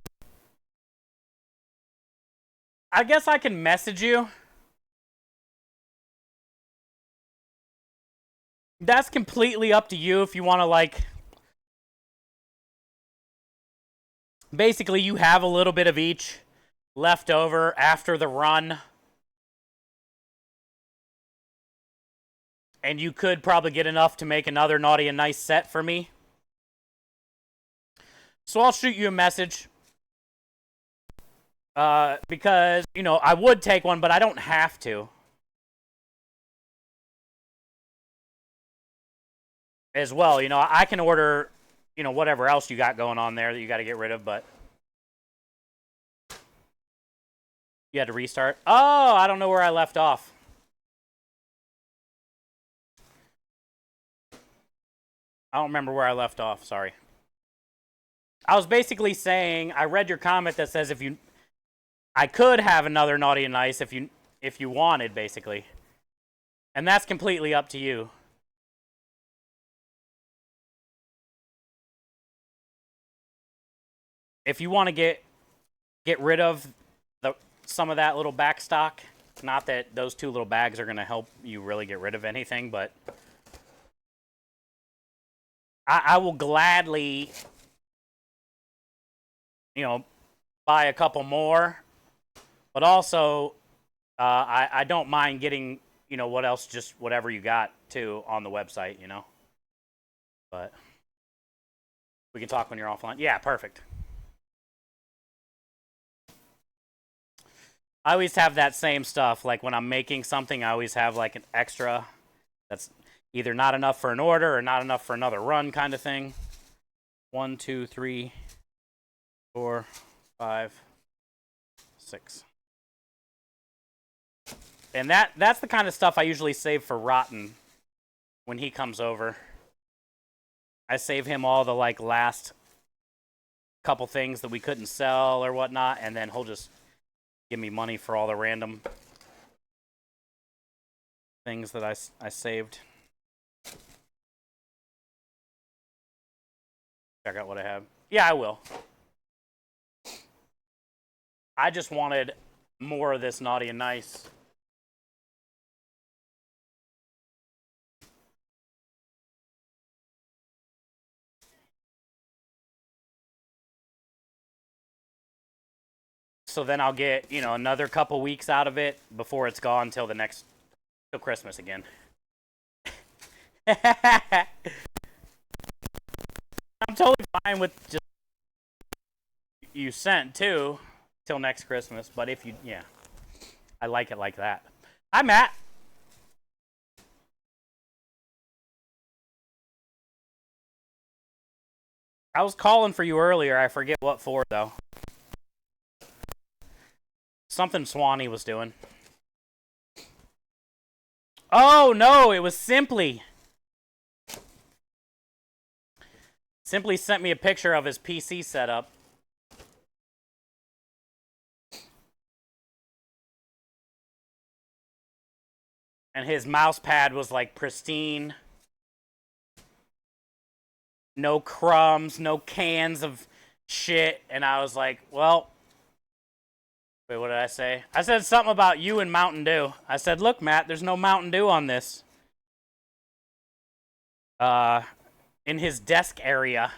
I guess I can message you. That's completely up to you if you want to, like... Basically, you have a little bit of each left over after the run. And you could probably get enough to make another naughty and nice set for me. So I'll shoot you a message. Because, you know, I would take one, but I don't have to. As well, you know, I can order, you know, whatever else you got going on there that you got to get rid of, but... You had to restart? Oh, I don't know where I left off. I don't remember where I left off. Sorry. I was basically saying I read your comment that says I could have another Naughty and Nice if you wanted, basically, and that's completely up to you. If you want to get rid of some of that little back stock, not that those 2 little bags are going to help you really get rid of anything, but I will gladly, buy a couple more, but also I don't mind getting, what else, just whatever you got too on the website, but we can talk when you're offline. Yeah, perfect. I always have that same stuff. Like when I'm making something, I always have like an extra that's either not enough for an order or not enough for another run kind of thing. 1, 2, 3, 4, 5, 6. And that's the kind of stuff I usually save for Rotten when he comes over. I save him all the like last couple things that we couldn't sell or whatnot, and then he'll just give me money for all the random things that I saved. Check out what I have. Yeah, I will. I just wanted more of this Naughty and Nice. So then I'll get, another couple weeks out of it before it's gone till Christmas again. I'm totally fine with just you sent too till next Christmas, but if I like it like that. Hi, Matt. I was calling for you earlier. I forget what for though. Something Swanee was doing. Oh, no, it was Simply. Simply sent me a picture of his PC setup. And his mouse pad was like pristine. No crumbs, no cans of shit. And I was like, well... Wait, what did I say? I said something about you and Mountain Dew. I said, look, Matt, there's no Mountain Dew on this. In his desk area.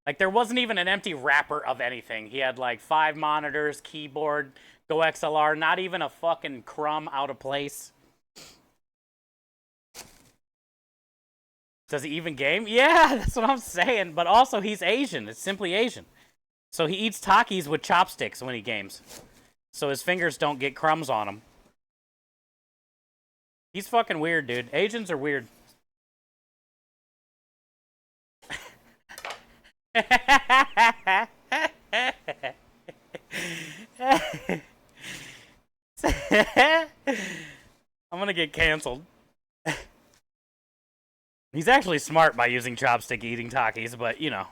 Like, there wasn't even an empty wrapper of anything. He had, like, 5 monitors, keyboard, Go XLR, not even a fucking crumb out of place. Does he even game? Yeah, that's what I'm saying. But also, he's Asian. It's Simply Asian. So he eats Takis with chopsticks when he games. So his fingers don't get crumbs on him. He's fucking weird, dude. Asians are weird. I'm gonna get canceled. He's actually smart by using chopstick eating Takis, but you know.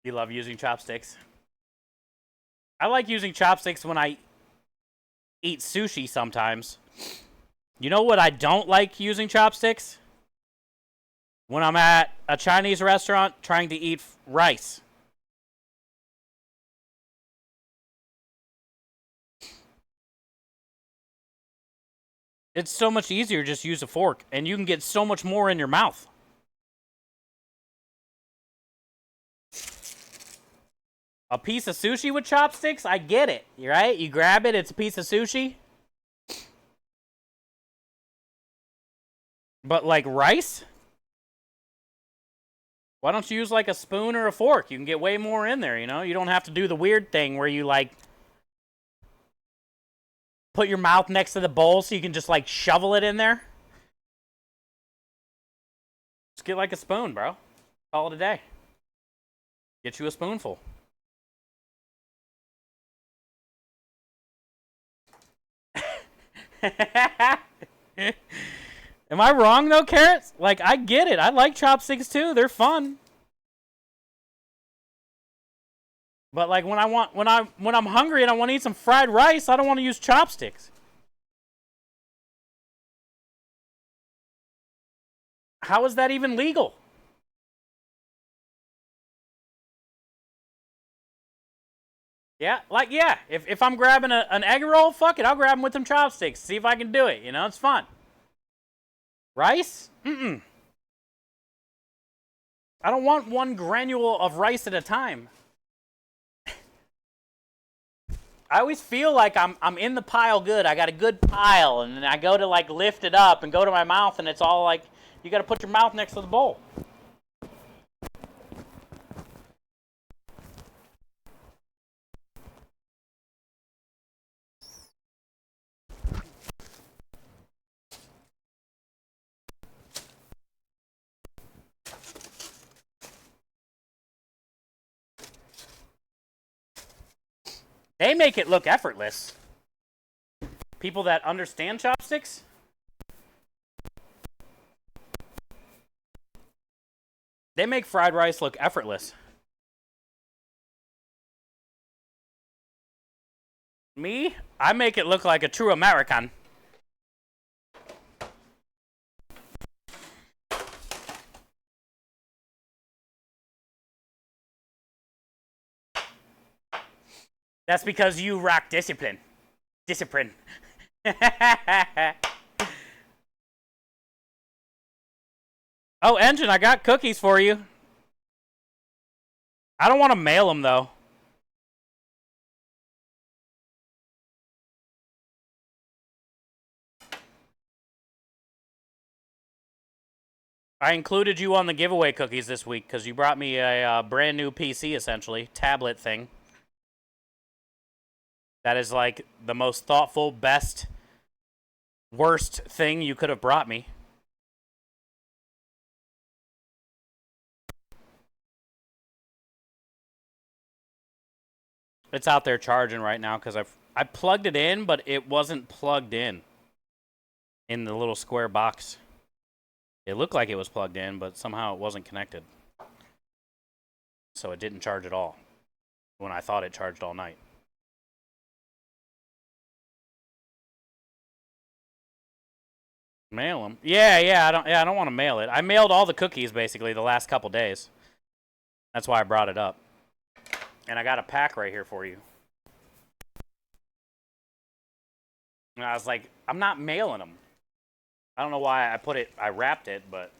You love using chopsticks? I like using chopsticks when I eat sushi sometimes. You know what I don't like using chopsticks? When I'm at a Chinese restaurant trying to eat rice. It's so much easier to just use a fork, and you can get so much more in your mouth. A piece of sushi with chopsticks? I get it, right? You grab it, it's a piece of sushi. But like rice? Why don't you use like a spoon or a fork? You can get way more in there, you know? You don't have to do the weird thing where you like put your mouth next to the bowl so you can just like shovel it in there. Just get like a spoon, bro. Call it a day. Get you a spoonful. Am I wrong though, Carrots? Like, I get it. I like chopsticks too. They're fun. But like when I'm hungry and I want to eat some fried rice, I don't want to use chopsticks. How is that even legal? Yeah, like, yeah. If I'm grabbing an egg roll, fuck it, I'll grab them with them chopsticks. See if I can do it. You know, it's fun. Rice? Mm-mm. I don't want one granule of rice at a time. I always feel like I'm in the pile good. I got a good pile, and then I go to like lift it up and go to my mouth, and it's all like you got to put your mouth next to the bowl. They make it look effortless. People that understand chopsticks. They make fried rice look effortless. Me, I make it look like a true American. That's because you rock discipline. Discipline. Oh, Engine, I got cookies for you. I don't want to mail them, though. I included you on the giveaway cookies this week because you brought me a brand new PC, essentially. Tablet thing. That is like the most thoughtful, best, worst thing you could have brought me. It's out there charging right now because I plugged it in, but it wasn't plugged in the little square box. It looked like it was plugged in, but somehow it wasn't connected. So it didn't charge at all when I thought it charged all night. Mail them? Yeah, I don't want to mail it. I mailed all the cookies basically the last couple days. That's why I brought it up. And I got a pack right here for you. And I was like, I'm not mailing them. I don't know why I wrapped it, but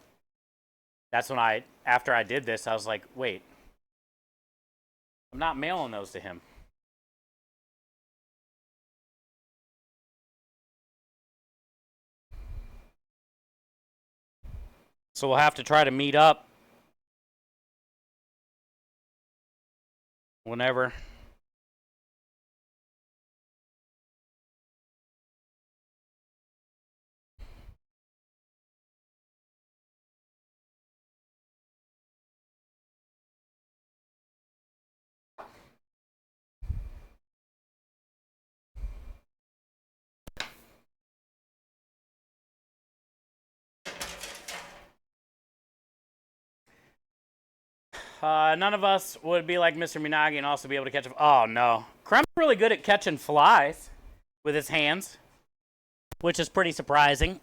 that's when after I did this, I was like, wait, I'm not mailing those to him. So we'll have to try to meet up whenever. None of us would be like Mr. Minagi and also be able to catch a... Oh, no. Krem's really good at catching flies with his hands, which is pretty surprising.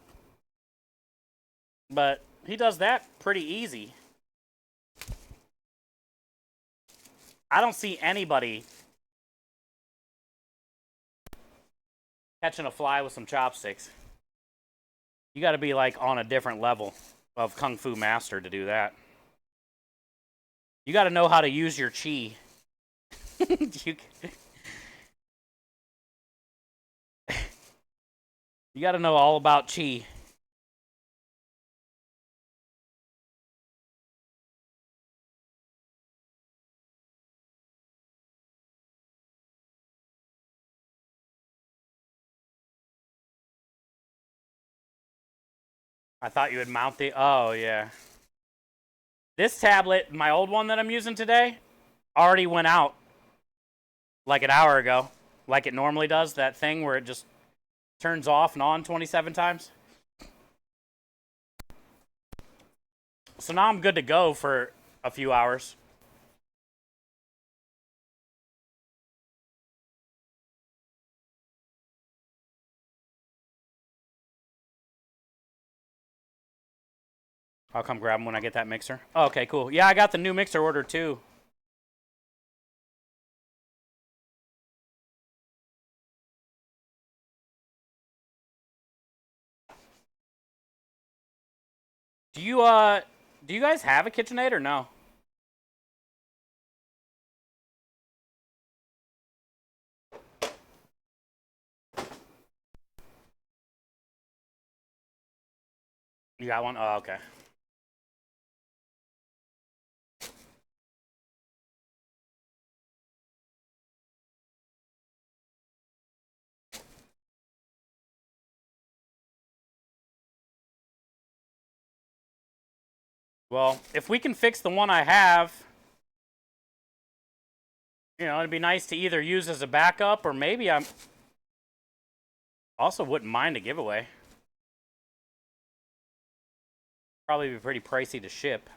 But he does that pretty easy. I don't see anybody catching a fly with some chopsticks. You got to be like on a different level of Kung Fu Master to do that. You got to know how to use your chi. you got to know all about chi. I thought you would mount the... Oh, yeah. This tablet, my old one that I'm using today, already went out like an hour ago, like it normally does, that thing where it just turns off and on 27 times. So now I'm good to go for a few hours. I'll come grab them when I get that mixer. Oh, okay, cool. Yeah, I got the new mixer order too. Do you guys have a KitchenAid or no? You got one? Oh, okay. Well, if we can fix the one I have, you know, it'd be nice to either use as a backup or maybe I'm also wouldn't mind a giveaway. Probably be pretty pricey to ship.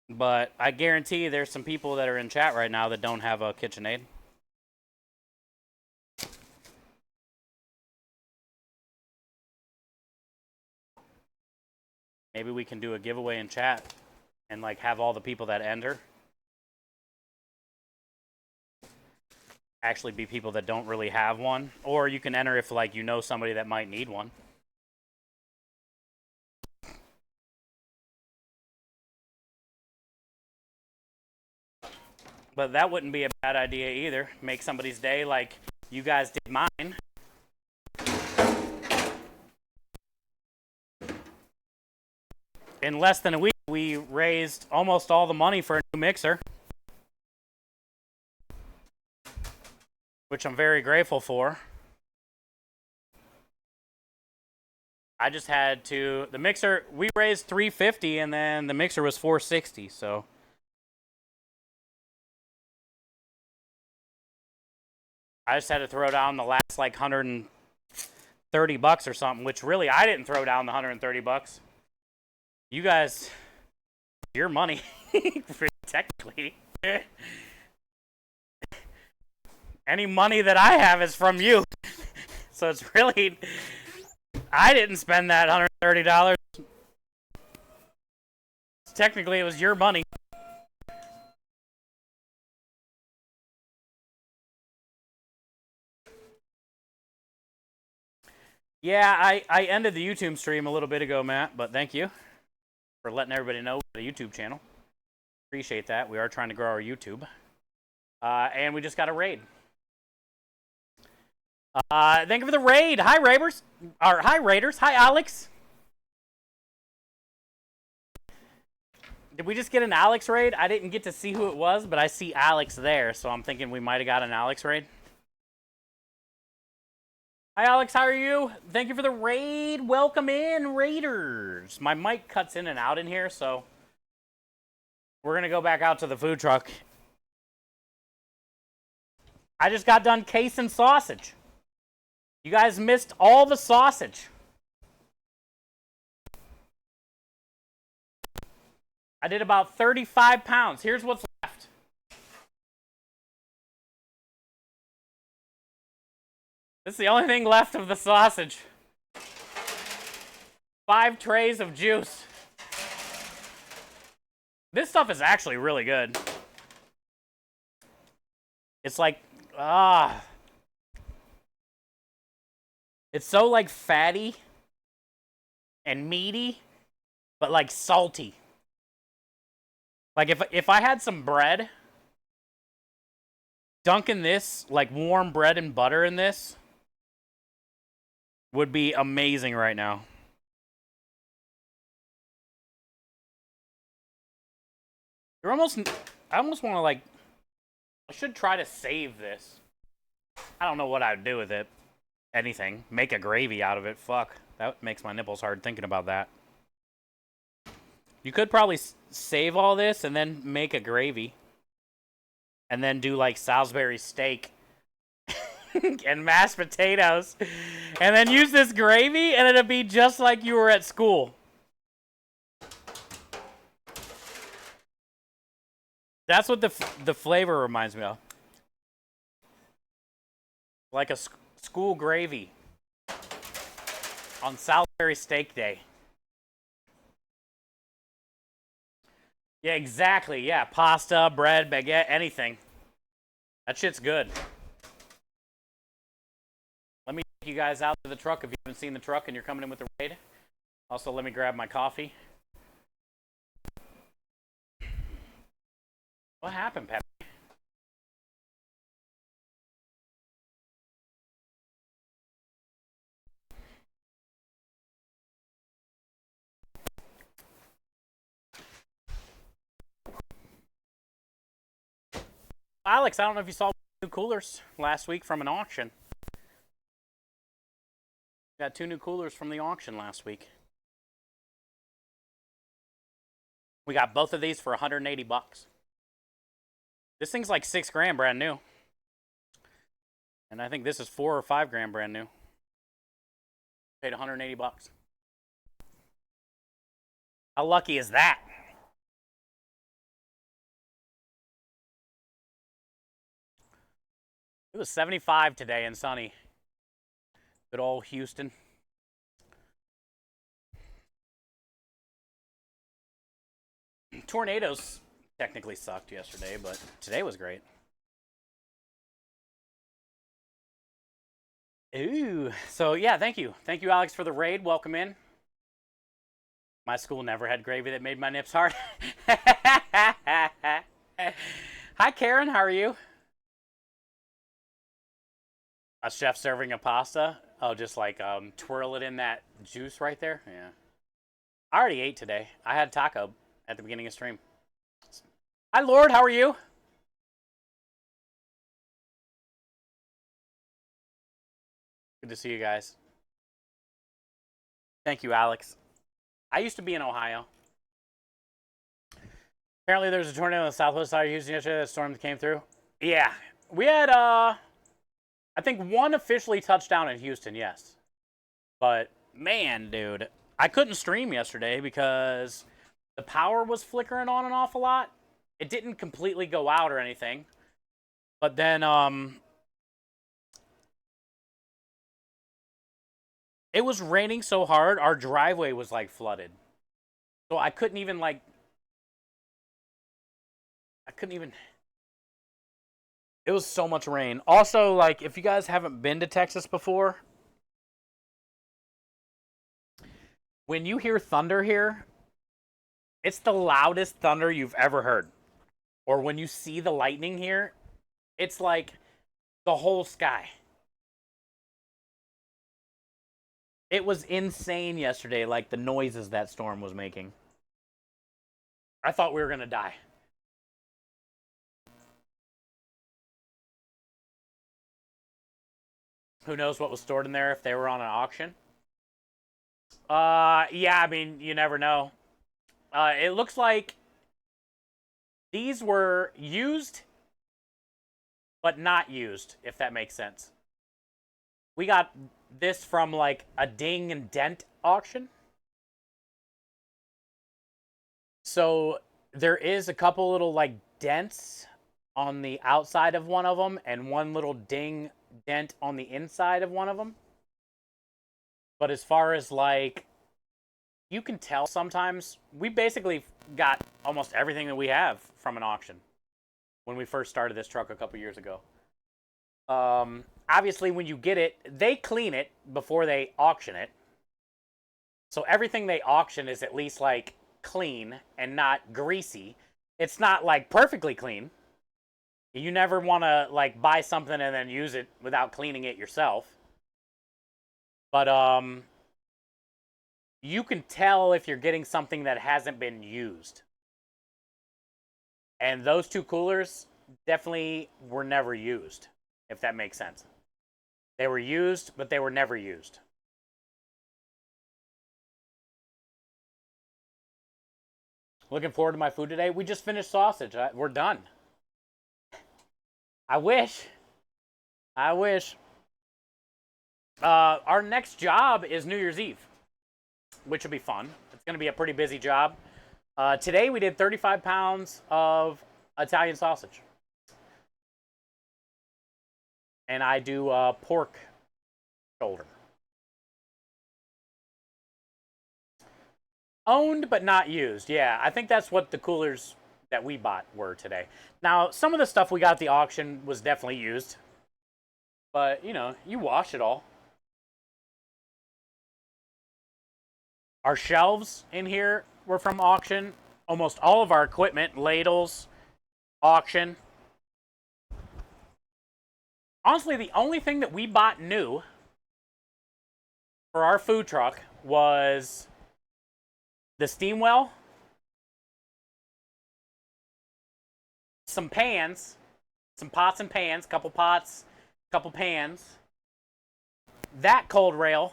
But I guarantee there's some people that are in chat right now that don't have a KitchenAid. Maybe we can do a giveaway in chat and like have all the people that enter actually be people that don't really have one. Or you can enter if like you know somebody that might need one. But that wouldn't be a bad idea either. Make somebody's day like you guys did mine. In less than a week, we raised almost all the money for a new mixer, which I'm very grateful for. I just had to, the mixer, we raised $350 and then the mixer was $460, so. I just had to throw down the last like $130 or something, which really I didn't throw down the $130. You guys, your money, technically. Any money that I have is from you. So it's really, I didn't spend that $130. Technically, it was your money. Yeah, I ended the YouTube stream a little bit ago, Matt, but thank you for letting everybody know the YouTube channel. Appreciate that. We are trying to grow our YouTube. And we just got a raid. Thank you for the raid. Hi, Raiders. Hi, Raiders. Hi, Alex. Did we just get an Alex raid? I didn't get to see who it was, but I see Alex there, so I'm thinking we might have got an Alex raid. Hi, Alex. How are you? Thank you for the raid. Welcome in, Raiders. My mic cuts in and out in here, so we're going to go back out to the food truck. I just got done casing sausage. You guys missed all the sausage. I did about 35 pounds. Here's what's left. This is the only thing left of the sausage. 5 trays of juice. This stuff is actually really good. It's like, it's so like fatty and meaty, but like salty. Like if I had some bread, dunking this, like warm bread and butter in this, would be amazing right now. I almost want to like, I should try to save this. I don't know what I'd do with it. Anything. Make a gravy out of it. Fuck. That makes my nipples hard thinking about that. You could probably save all this and then make a gravy. And then do like Salisbury steak and mashed potatoes. And then use this gravy and it'll be just like you were at school. That's what the flavor reminds me of. Like a school gravy on Salisbury steak day. Yeah, exactly. Yeah, pasta, bread, baguette, anything. That shit's good. Let me take you guys out to the truck if you haven't seen the truck and you're coming in with the raid. Also, let me grab my coffee. What happened, Pep? Alex, I don't know if you saw new coolers last week from an auction. Got 2 new coolers from the auction last week. We got both of these for 180 bucks. This thing's like $6 grand brand new. And I think this is $4 or $5 grand brand new. Paid 180 bucks. How lucky is that? It was 75 today and sunny. Good old Houston. Tornadoes technically sucked yesterday, but today was great. Ooh. So, yeah, thank you. Thank you, Alex, for the raid. Welcome in. My school never had gravy that made my nips hard. Hi, Karen. How are you? A chef serving a pasta? Oh, just like twirl it in that juice right there? Yeah. I already ate today. I had taco at the beginning of stream. Hi, Lord. How are you? Good to see you guys. Thank you, Alex. I used to be in Ohio. Apparently, there was a tornado on the southwest side of Houston yesterday. That storm came through. Yeah. We had, I think one officially touched down in Houston, yes. But, man, dude, I couldn't stream yesterday because the power was flickering on and off a lot. It didn't completely go out or anything. But then, it was raining so hard, our driveway was, like, flooded. So I couldn't even, like... It was so much rain. Also, like, if you guys haven't been to Texas before, when you hear thunder here, it's the loudest thunder you've ever heard. Or when you see the lightning here, it's like the whole sky. It was insane yesterday, like the noises that storm was making. I thought we were going to die. Who knows what was stored in there if they were on an auction? Yeah, I mean, you never know. It looks like these were used, but not used, if that makes sense. We got this from, like, a ding and dent auction. So there is a couple little, like, dents on the outside of one of them and one little dent on the inside of one of them. But as far as, like, you can tell sometimes, we basically got almost everything that we have from an auction when we first started this truck a couple years ago. Obviously, when you get it, they clean it before they auction it. So everything they auction is at least, like, clean and not greasy. It's not, like, perfectly clean. You never want to, like, buy something and then use it without cleaning it yourself. But, you can tell if you're getting something that hasn't been used. And those 2 coolers definitely were never used, if that makes sense. They were used, but they were never used. Looking forward to my food today. We just finished sausage. We're done. I wish. I wish. Our next job is New Year's Eve, which will be fun. It's going to be a pretty busy job. Today we did 35 pounds of Italian sausage. And I do pork shoulder. Owned but not used. Yeah, I think that's what the coolers that we bought were today. Now, some of the stuff we got at the auction was definitely used. But, you know, you wash it all. Our shelves in here were from auction. Almost all of our equipment, ladles, auction. Honestly, the only thing that we bought new for our food truck was the steam well, some pans, some pots and pans, couple pots, couple pans, that cold rail,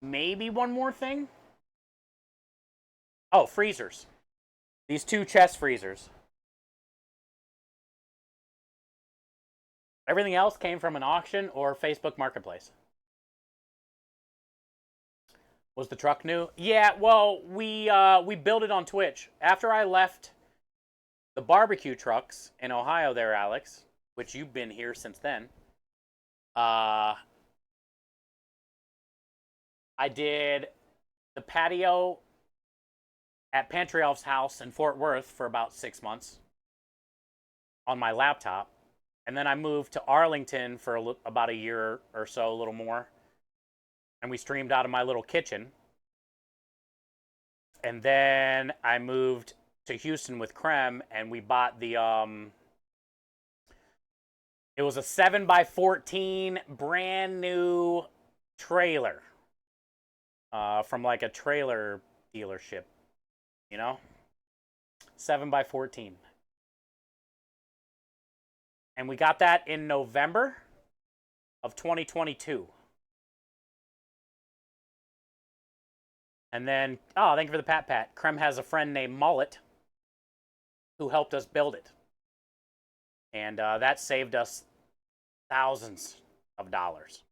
maybe one more thing. Oh, freezers. These 2 chest freezers. Everything else came from an auction or Facebook Marketplace. Was the truck new? Yeah, well, we built it on Twitch. After I left the barbecue trucks in Ohio there, Alex, which you've been here since then, I did the patio at Pantry Elf's house in Fort Worth for about 6 months on my laptop. And then I moved to Arlington for about a year or so, a little more. And we streamed out of my little kitchen. And then I moved to Houston with Krem, and we bought the, it was a 7x14 brand new trailer from like a trailer dealership. You know? 7x14. And we got that in November of 2022. And then, oh, thank you for the pat. Krem has a friend named Mullet who helped us build it. And that saved us thousands of dollars.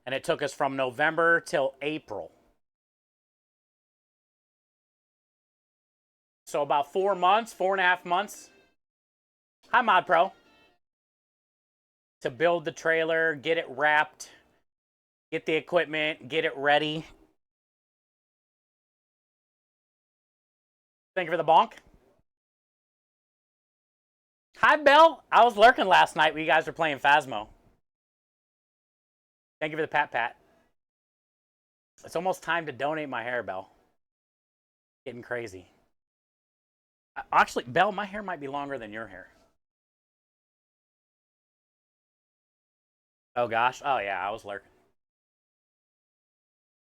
And it took us from November till April. So about 4 months, 4.5 months. Hi, Mod Pro. To build the trailer, get it wrapped, get the equipment, get it ready. Thank you for the bonk. Hi, Belle. I was lurking last night when you guys were playing Phasmo. Thank you for the pat. It's almost time to donate my hair, Belle. Getting crazy. Actually, Belle, my hair might be longer than your hair. Oh, gosh. Oh, yeah, I was lurking.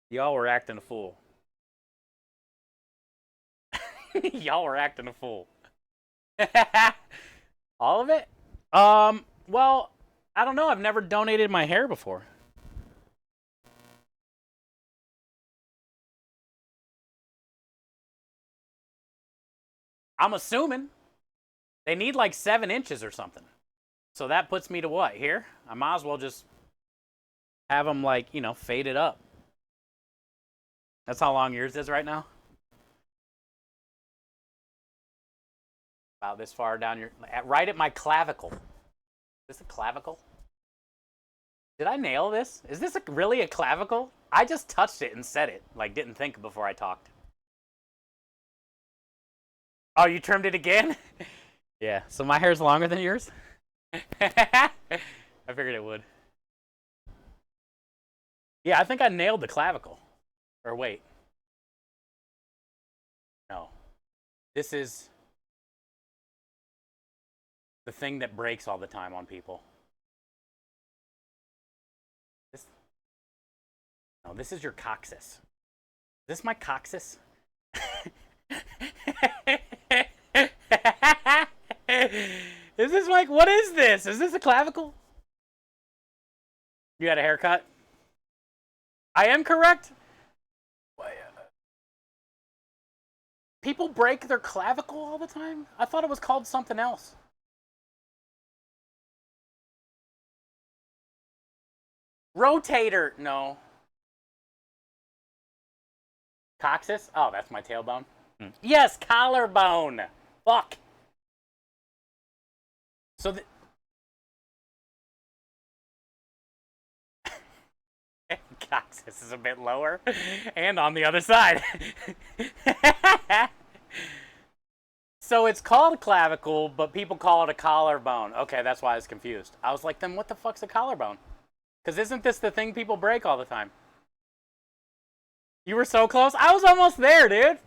Y'all were acting a fool. Y'all were acting a fool. All of it? Well, I don't know. I've never donated my hair before. I'm assuming they need like 7 inches or something. So that puts me to what? Here? I might as well just have them like, you know, faded up. That's how long yours is right now? About this far down your... Right at my clavicle. Is this a clavicle? Did I nail this? Is this really a clavicle? I just touched it and said it. Like, didn't think before I talked. Oh, you trimmed it again? Yeah, so my hair's longer than yours? I figured it would. Yeah, I think I nailed the clavicle. Or wait. No. This is the thing that breaks all the time on people. No, this is your coccyx. Is this my coccyx? Is this like, what is this? Is this a clavicle? You had a haircut? I am correct? People break their clavicle all the time? I thought it was called something else. Rotator. No. Coccyx? Oh, that's my tailbone. Yes, collarbone. Fuck. So the coccyx is a bit lower and on the other side. So it's called clavicle, but people call it a collarbone. Okay, that's why I was confused. I was like, then what the fuck's a collarbone? Because isn't this the thing people break all the time? You were so close. I was almost there, dude.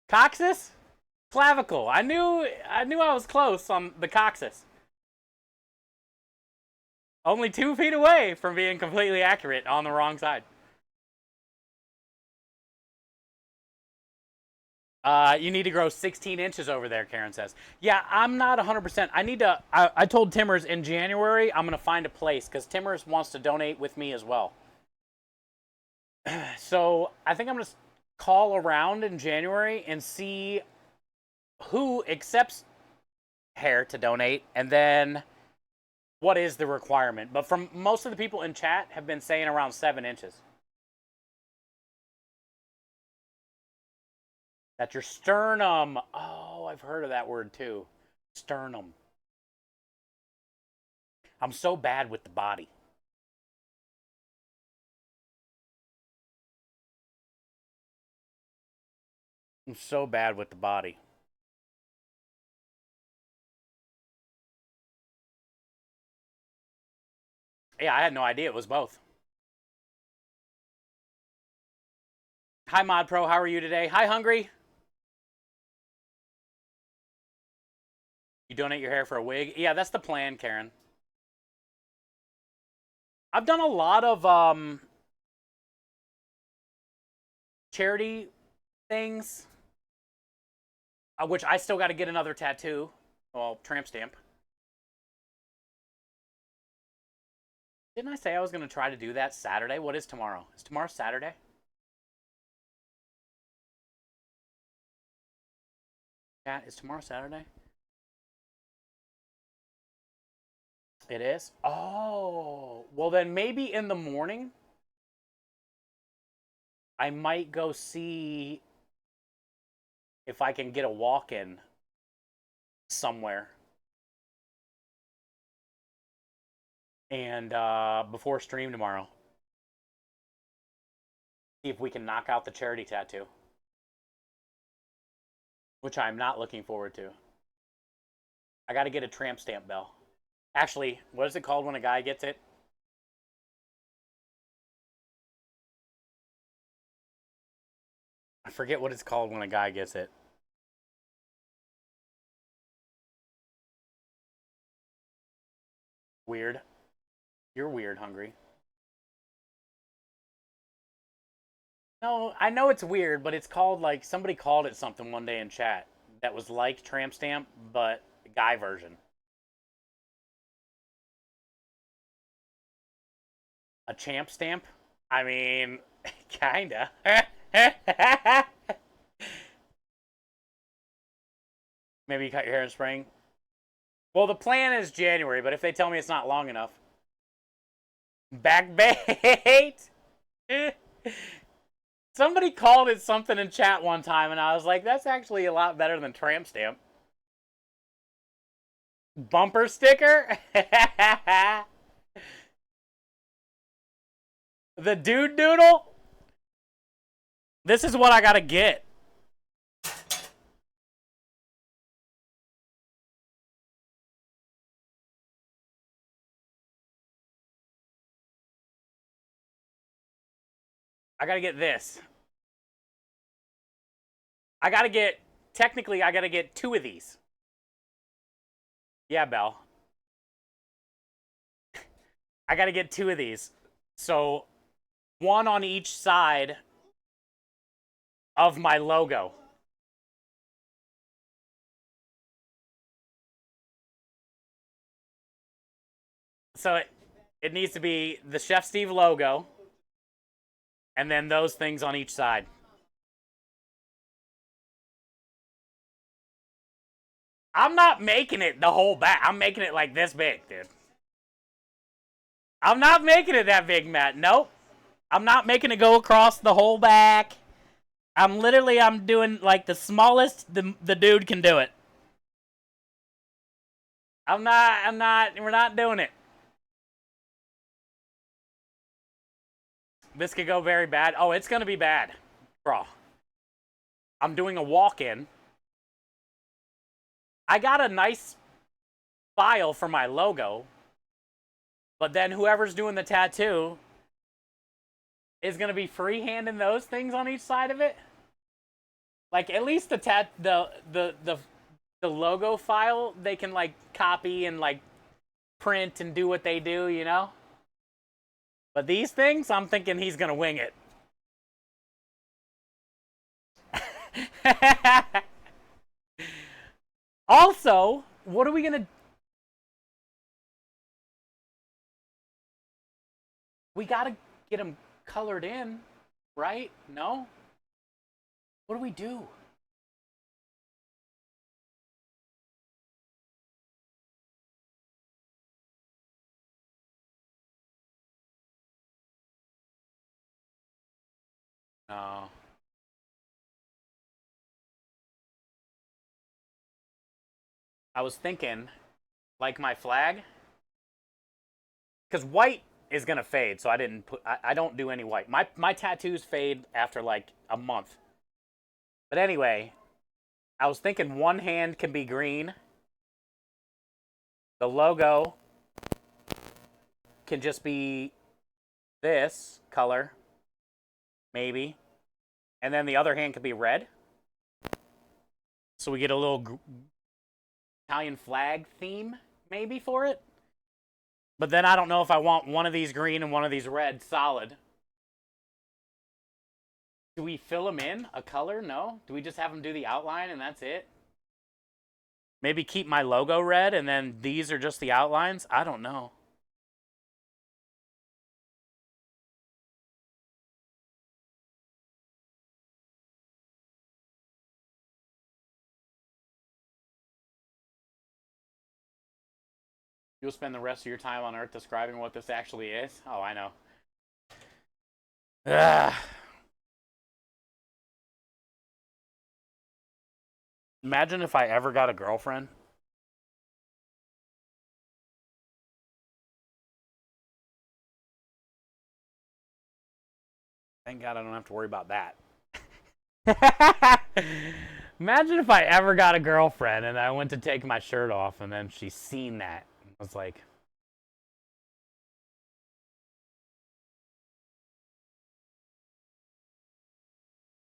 Coccyx? Clavicle. I knew I was close on the coccyx. Only 2 feet away from being completely accurate on the wrong side. You need to grow 16 inches over there, Karen says. Yeah, I'm not 100%. I told Timmers in January I'm going to find a place because Timmers wants to donate with me as well. So I think I'm going to call around in January and see who accepts hair to donate and then what is the requirement. But from most of the people in chat have been saying around 7 inches. That's your sternum. Oh, I've heard of that word too. Sternum. I'm so bad with the body. I'm so bad with the body. Yeah, I had no idea it was both. Hi, Mod Pro. How are you today? Hi, Hungry. You donate your hair for a wig? Yeah, that's the plan, Karen. I've done a lot of charity things, which I still got to get another tattoo. Well, tramp stamp. Didn't I say I was going to try to do that Saturday? What is tomorrow? Is tomorrow Saturday? Chat, is tomorrow Saturday? It is? Oh, well then maybe in the morning I might go see if I can get a walk-in somewhere. And before stream tomorrow. See if we can knock out the charity tattoo. Which I'm not looking forward to. I got to get a tramp stamp bell. Actually, what is it called when a guy gets it? I forget what it's called when a guy gets it. Weird. You're weird, Hungry. No, I know it's weird, but it's called like somebody called it something one day in chat that was like tramp stamp, but guy version. A champ stamp? I mean, kinda. Maybe you cut your hair in spring. Well, the plan is January, but if they tell me it's not long enough. Back bait! Somebody called it something in chat one time, and I was like, that's actually a lot better than tramp stamp. Bumper sticker? The dude doodle? This is what I gotta get. I gotta get this. Technically, I gotta get 2 of these. Yeah, Belle. I gotta get 2 of these. So, one on each side of my logo. So it needs to be the Chef Steve logo and then those things on each side. I'm not making it the whole back. I'm making it like this big, dude. I'm not making it that big, Matt. Nope. I'm not making it go across the whole back. I'm doing like the smallest the dude can do it. We're not doing it. This could go very bad. Oh, it's gonna be bad. Bro. I'm doing a walk-in. I got a nice file for my logo, but then whoever's doing the tattoo is gonna be freehanding those things on each side of it. Like at least the logo file they can like copy and like print and do what they do, you know. But these things, I'm thinking he's gonna wing it. Also, what are we gonna? We gotta get them colored in, right? No? What do we do? No. I was thinking, like my flag, because white is gonna fade, so I don't do any white. My tattoos fade after like a month. But anyway, I was thinking one hand can be green. The logo can just be this color, maybe. And then the other hand could be red. So we get a little Italian flag theme, maybe, for it. But then I don't know if I want one of these green and one of these red solid. Do we fill them in a color? No. Do we just have them do the outline and that's it? Maybe keep my logo red and then these are just the outlines? I don't know. You'll spend the rest of your time on Earth describing what this actually is? Oh, I know. Ugh. Imagine if I ever got a girlfriend. Thank God I don't have to worry about that. Imagine if I ever got a girlfriend and I went to take my shirt off and then she seen that. I was like,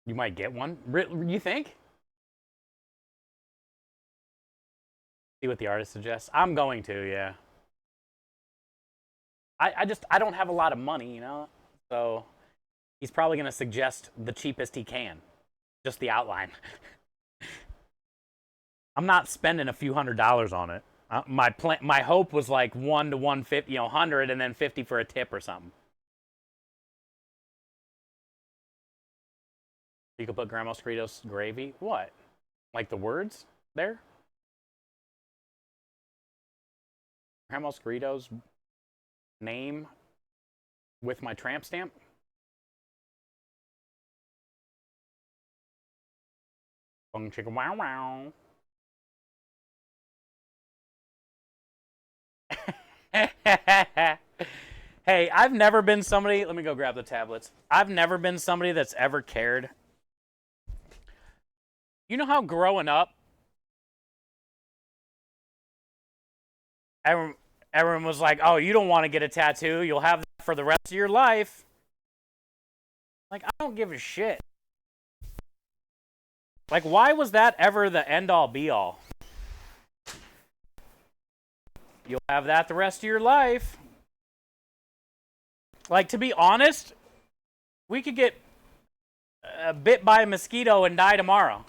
you might get one? You think? See what the artist suggests? I'm going to, yeah. I don't have a lot of money, you know? So he's probably going to suggest the cheapest he can. Just the outline. I'm not spending a few $100s on it. My hope was like 1 to 150, you know, 100 and then 50 for a tip or something. You could put Grandma Scrito's gravy. What? Like the words there? Grandma Scrito's name with my tramp stamp? Bung chicka wow wow. Hey, I've never been somebody. Let me go grab the tablets. I've never been somebody that's ever cared. You know how growing up, everyone was like, oh, you don't want to get a tattoo. You'll have that for the rest of your life. Like, I don't give a shit. Like, why was that ever the end-all, be-all? You'll have that the rest of your life. Like, to be honest, We could get bit by a mosquito and die tomorrow.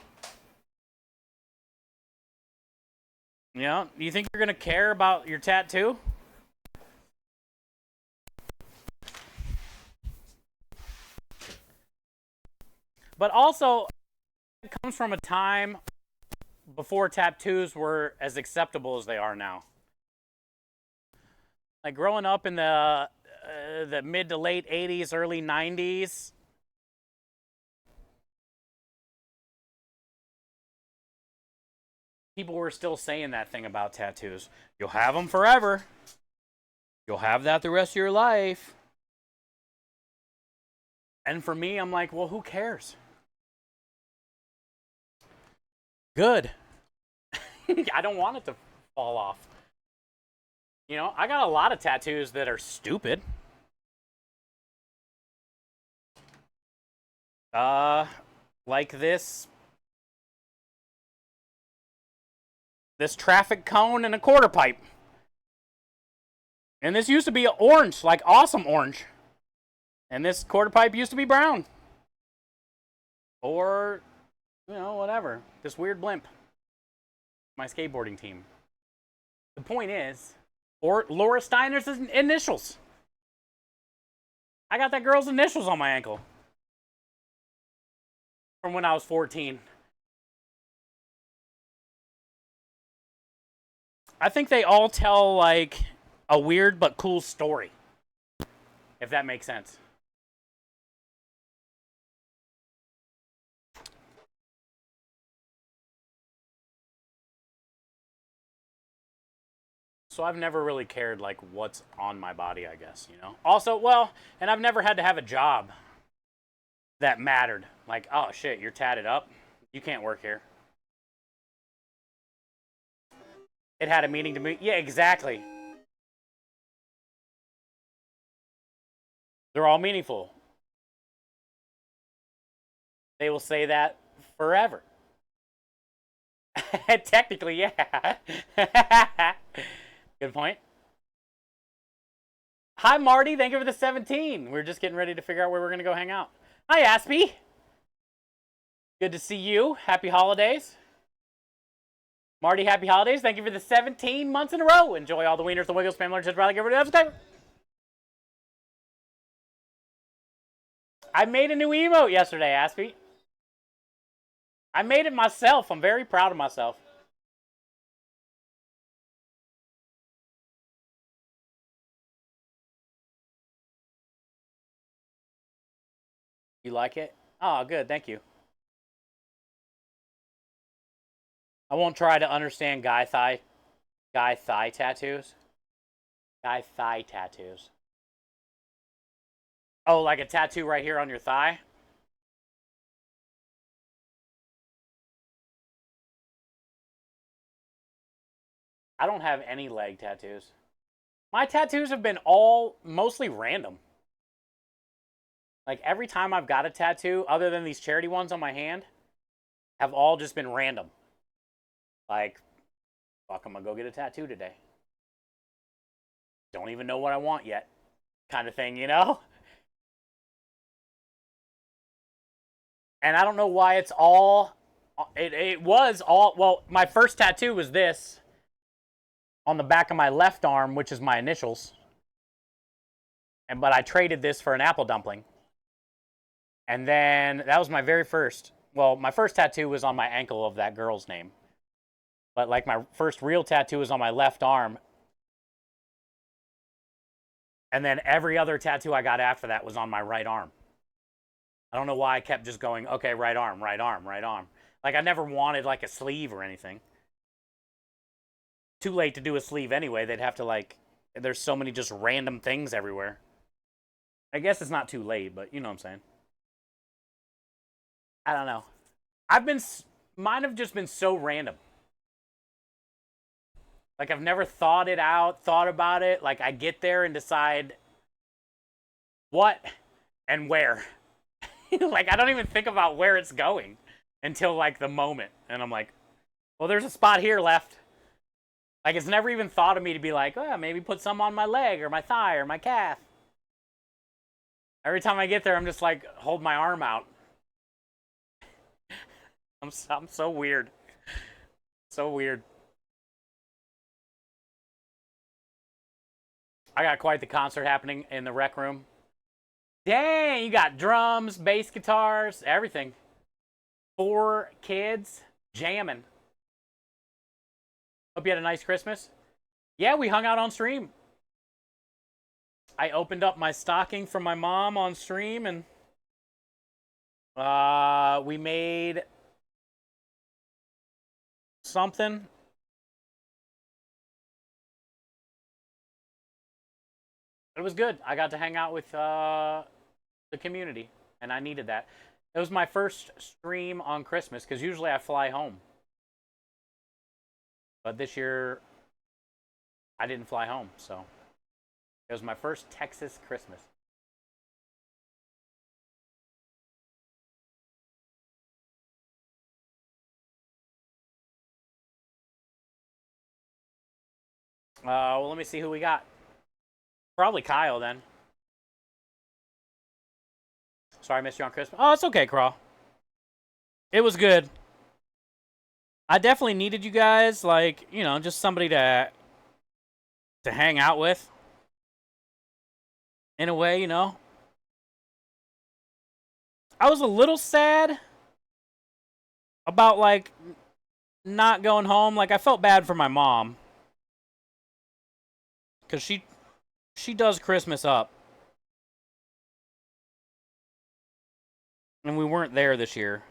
You know, you think you're going to care about your tattoo? But also, it comes from a time before tattoos were as acceptable as they are now. Like growing up in the mid to late 80s, early 90s, people were still saying that thing about tattoos. You'll have them forever. You'll have that the rest of your life. And for me, I'm like, well, who cares? Good. I don't want it to fall off. You know, I got a lot of tattoos that are stupid. Like this traffic cone and a quarter pipe. And this used to be orange, like awesome orange. And this quarter pipe used to be brown. Or, you know, whatever. This weird blimp. My skateboarding team. The point is, or Laura Steiner's initials. I got that girl's initials on my ankle. From when I was 14. I think they all tell, like, a weird but cool story. If that makes sense. So I've never really cared, like, what's on my body, I guess, you know? Also, well, and I've never had to have a job that mattered. Like, oh, shit, you're tatted up. You can't work here. It had a meaning to me. Yeah, exactly. They're all meaningful. They will say that forever. Technically, yeah. Good point. Hi, Marty. Thank you for the 17. We're just getting ready to figure out where we're going to go hang out. Hi, Aspie. Good to see you. Happy holidays. Marty, happy holidays. Thank you for the 17 months in a row. Enjoy all the wieners, the wiggles, family, just rather give everybody else a I made a new emote yesterday, Aspie. I made it myself. I'm very proud of myself. You like it? Oh, good. Thank you. I won't try to understand guy thigh tattoos. Guy thigh tattoos. Oh, like a tattoo right here on your thigh? I don't have any leg tattoos. My tattoos have been all mostly random. Like every time I've got a tattoo, other than these charity ones on my hand, have all just been random. Like, fuck, I'm gonna go get a tattoo today. Don't even know what I want yet. Kind of thing, you know? And I don't know why it's all... It was all... Well, my first tattoo was this. On the back of my left arm, which is my initials. But I traded this for an apple dumpling. And then that was my very first. Well, my first tattoo was on my ankle of that girl's name. But like my first real tattoo was on my left arm. And then every other tattoo I got after that was on my right arm. I don't know why I kept just going, okay, right arm, right arm, right arm. Like I never wanted like a sleeve or anything. Too late to do a sleeve anyway. They'd have to like, there's so many just random things everywhere. I guess it's not too late, but you know what I'm saying. I don't know. Mine have just been so random. Like I've never thought it out, thought about it. Like I get there and decide what and where. Like I don't even think about where it's going until like the moment. And I'm like, well, there's a spot here left. Like it's never even thought of me to be like, oh, maybe put some on my leg or my thigh or my calf. Every time I get there, I'm just like, hold my arm out. I'm so weird. So weird. I got quite the concert happening in the rec room. Dang, you got drums, bass guitars, everything. 4 kids jamming. Hope you had a nice Christmas. Yeah, we hung out on stream. I opened up my stocking from my mom on stream, and we made something. It was good. I got to hang out with the community, and I needed that. It was my first stream on Christmas, because usually I fly home. But this year, I didn't fly home, so it was my first Texas Christmas. Well, let me see who we got. Probably Kyle, then. Sorry I missed you on Christmas. Oh, it's okay, Craw. It was good. I definitely needed you guys, like, you know, just somebody to hang out with. In a way, you know. I was a little sad about, like, not going home. Like, I felt bad for my mom. Because she does Christmas up. And we weren't there this year.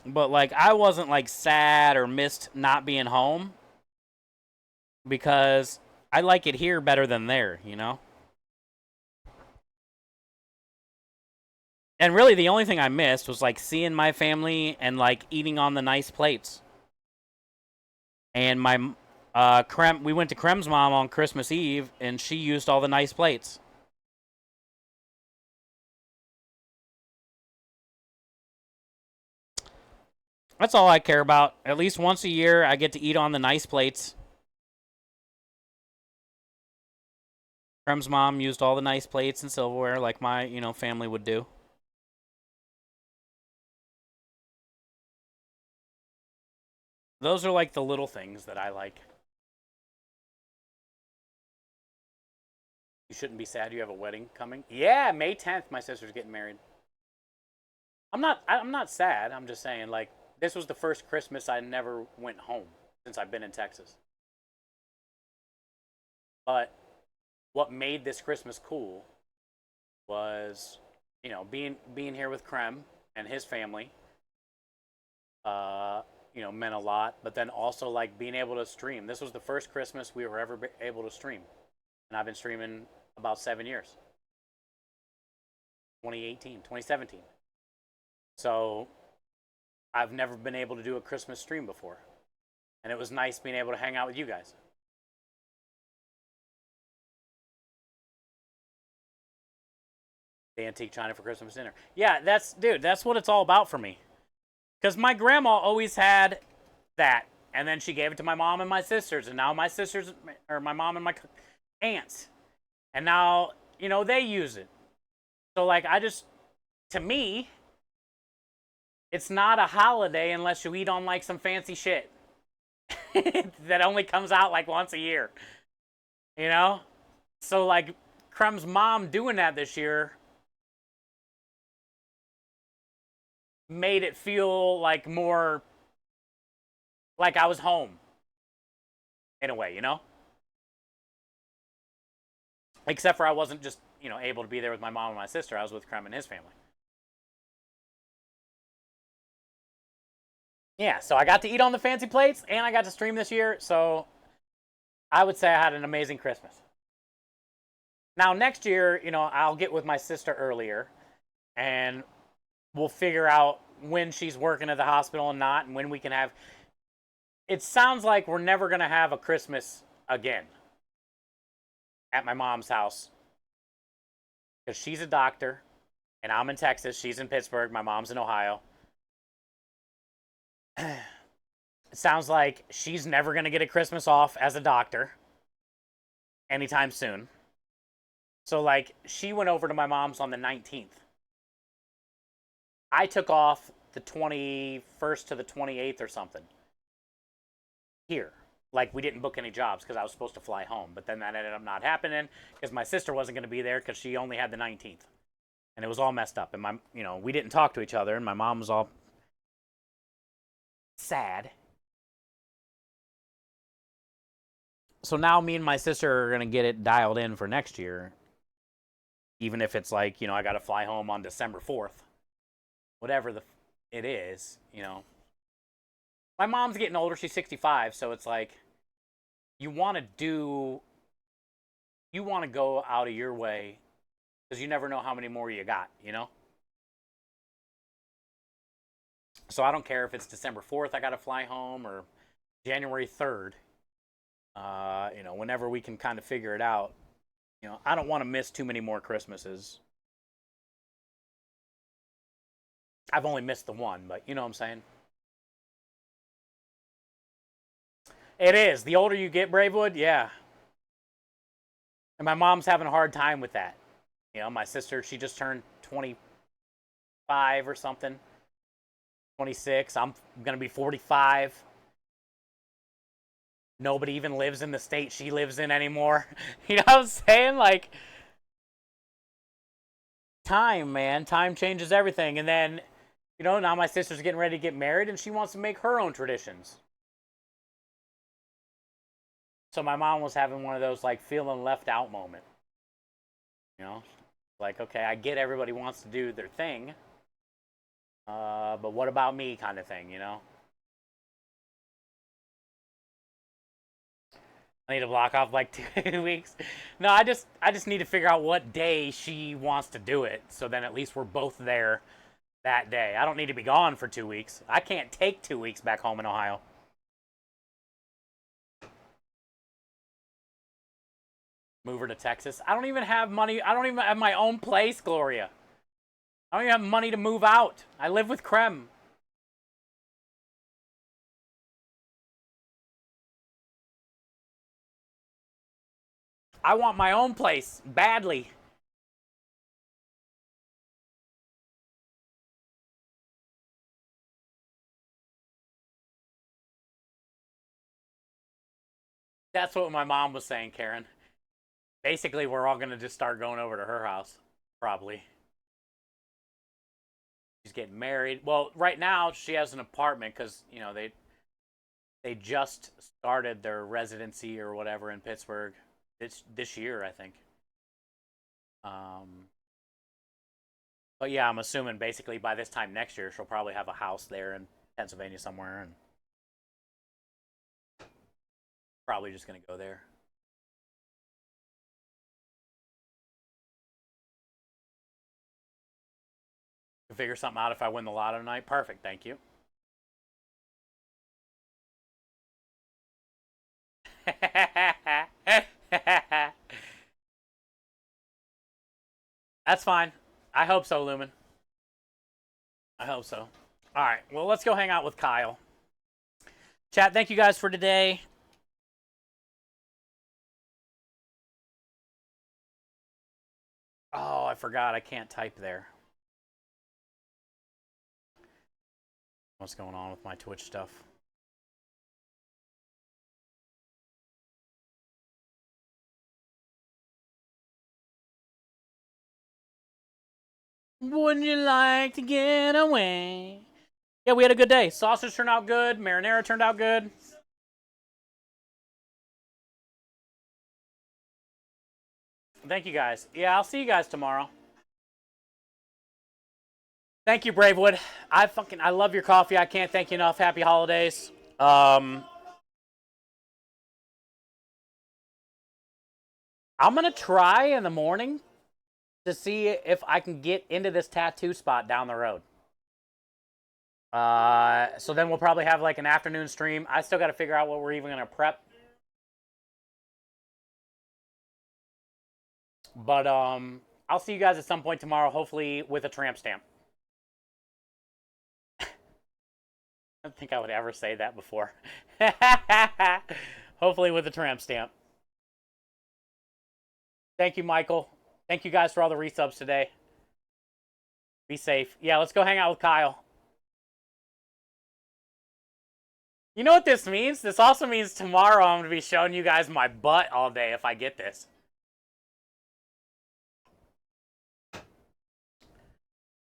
But, like, I wasn't, like, sad or missed not being home. Because I like it here better than there, you know? And really, the only thing I missed was, like, seeing my family and, like, eating on the nice plates. And my, we went to Krem's mom on Christmas Eve, and she used all the nice plates. That's all I care about. At least once a year, I get to eat on the nice plates. Krem's mom used all the nice plates and silverware like my, you know, family would do. Those are like the little things that I like. You shouldn't be sad you have a wedding coming. Yeah, May 10th, my sister's getting married. I'm not sad. I'm just saying, like, this was the first Christmas I never went home since I've been in Texas. But what made this Christmas cool was, you know, being here with Krem and his family. You know, meant a lot. But then also, like, being able to stream. This was the first Christmas we were ever able to stream, and I've been streaming about 7 years. 2018, 2017. So I've never been able to do a Christmas stream before. And it was nice being able to hang out with you guys. The antique china for Christmas dinner. Yeah, that's what it's all about for me. Because my grandma always had that. And then she gave it to my mom and my sisters. And now my sisters, or my mom and my aunts. And now, you know, they use it. So, like, to me, it's not a holiday unless you eat on, like, some fancy shit. That only comes out, like, once a year. You know? So, like, Krem's mom doing that this year made it feel like more like I was home. In a way, you know? Except for I wasn't just, you know, able to be there with my mom and my sister. I was with Krem and his family. Yeah, so I got to eat on the fancy plates, and I got to stream this year, so I would say I had an amazing Christmas. Now, next year, you know, I'll get with my sister earlier, and we'll figure out when she's working at the hospital and not, and when we can have... It sounds like we're never going to have a Christmas again at my mom's house, because she's a doctor, and I'm in Texas. She's in Pittsburgh. My mom's in Ohio. It sounds like she's never going to get a Christmas off as a doctor. anytime soon. So, like, she went over to my mom's on the 19th. I took off the 21st to the 28th or something here. Like, we didn't book any jobs because I was supposed to fly home. But then that ended up not happening because my sister wasn't going to be there because she only had the 19th. And it was all messed up. And we didn't talk to each other. And my mom was all sad. So now me and my sister are going to get it dialed in for next year. Even if it's like, I got to fly home on December 4th. Whatever it is. My mom's getting older. She's 65. So it's like, you want to go out of your way because you never know how many more you got, So I don't care if it's December 4th, I got to fly home, or January 3rd. Whenever we can kind of figure it out. I don't want to miss too many more Christmases. I've only missed the one, but you know what I'm saying? It is. The older you get, Bravewood, yeah. And my mom's having a hard time with that. My sister, she just turned 25 or something. 26. I'm going to be 45. Nobody even lives in the state she lives in anymore. You know what I'm saying? Like, time, man. Time changes everything. And then, now my sister's getting ready to get married and she wants to make her own traditions. So my mom was having one of those, like, feeling left out moment. Like, okay, I get everybody wants to do their thing. But what about me kind of thing, I need to block off like 2 weeks. No, I just need to figure out what day she wants to do it. So then at least we're both there that day. I don't need to be gone for 2 weeks. I can't take 2 weeks back home in Ohio. Move her to Texas. I don't even have money. I don't even have my own place, Gloria. I don't even have money to move out. I live with Krem. I want my own place badly. That's what my mom was saying, Karen. Basically, we're all going to just start going over to her house, probably. She's getting married. Well, right now she has an apartment because, they just started their residency or whatever in Pittsburgh this year, I think. But yeah, I'm assuming basically by this time next year she'll probably have a house there in Pennsylvania somewhere, and probably just gonna go there. Can figure something out if I win the lotto tonight. Perfect, thank you. That's fine. I hope so, Lumen. I hope so. All right, well, let's go hang out with Kyle. Chat, thank you guys for today. Oh, I forgot. I can't type there. What's going on with my Twitch stuff? Wouldn't you like to get away? Yeah, we had a good day. Sausage turned out good. Marinara turned out good. Thank you guys. Yeah, I'll see you guys tomorrow. Thank you, Bravewood. I love your coffee. I can't thank you enough. Happy holidays. I'm gonna try in the morning to see if I can get into this tattoo spot down the road. So then we'll probably have like an afternoon stream. I still got to figure out what we're even gonna prep. But I'll see you guys at some point tomorrow, hopefully with a tramp stamp. I don't think I would ever say that before. Hopefully with a tramp stamp. Thank you, Michael. Thank you guys for all the resubs today. Be safe. Yeah, let's go hang out with Kyle. You know what this means? This also means tomorrow I'm going to be showing you guys my butt all day if I get this.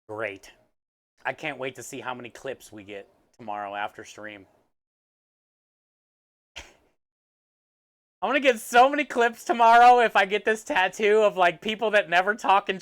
Great. I can't wait to see how many clips we get tomorrow after stream. I'm going to get so many clips tomorrow if I get this tattoo of like people that never talk in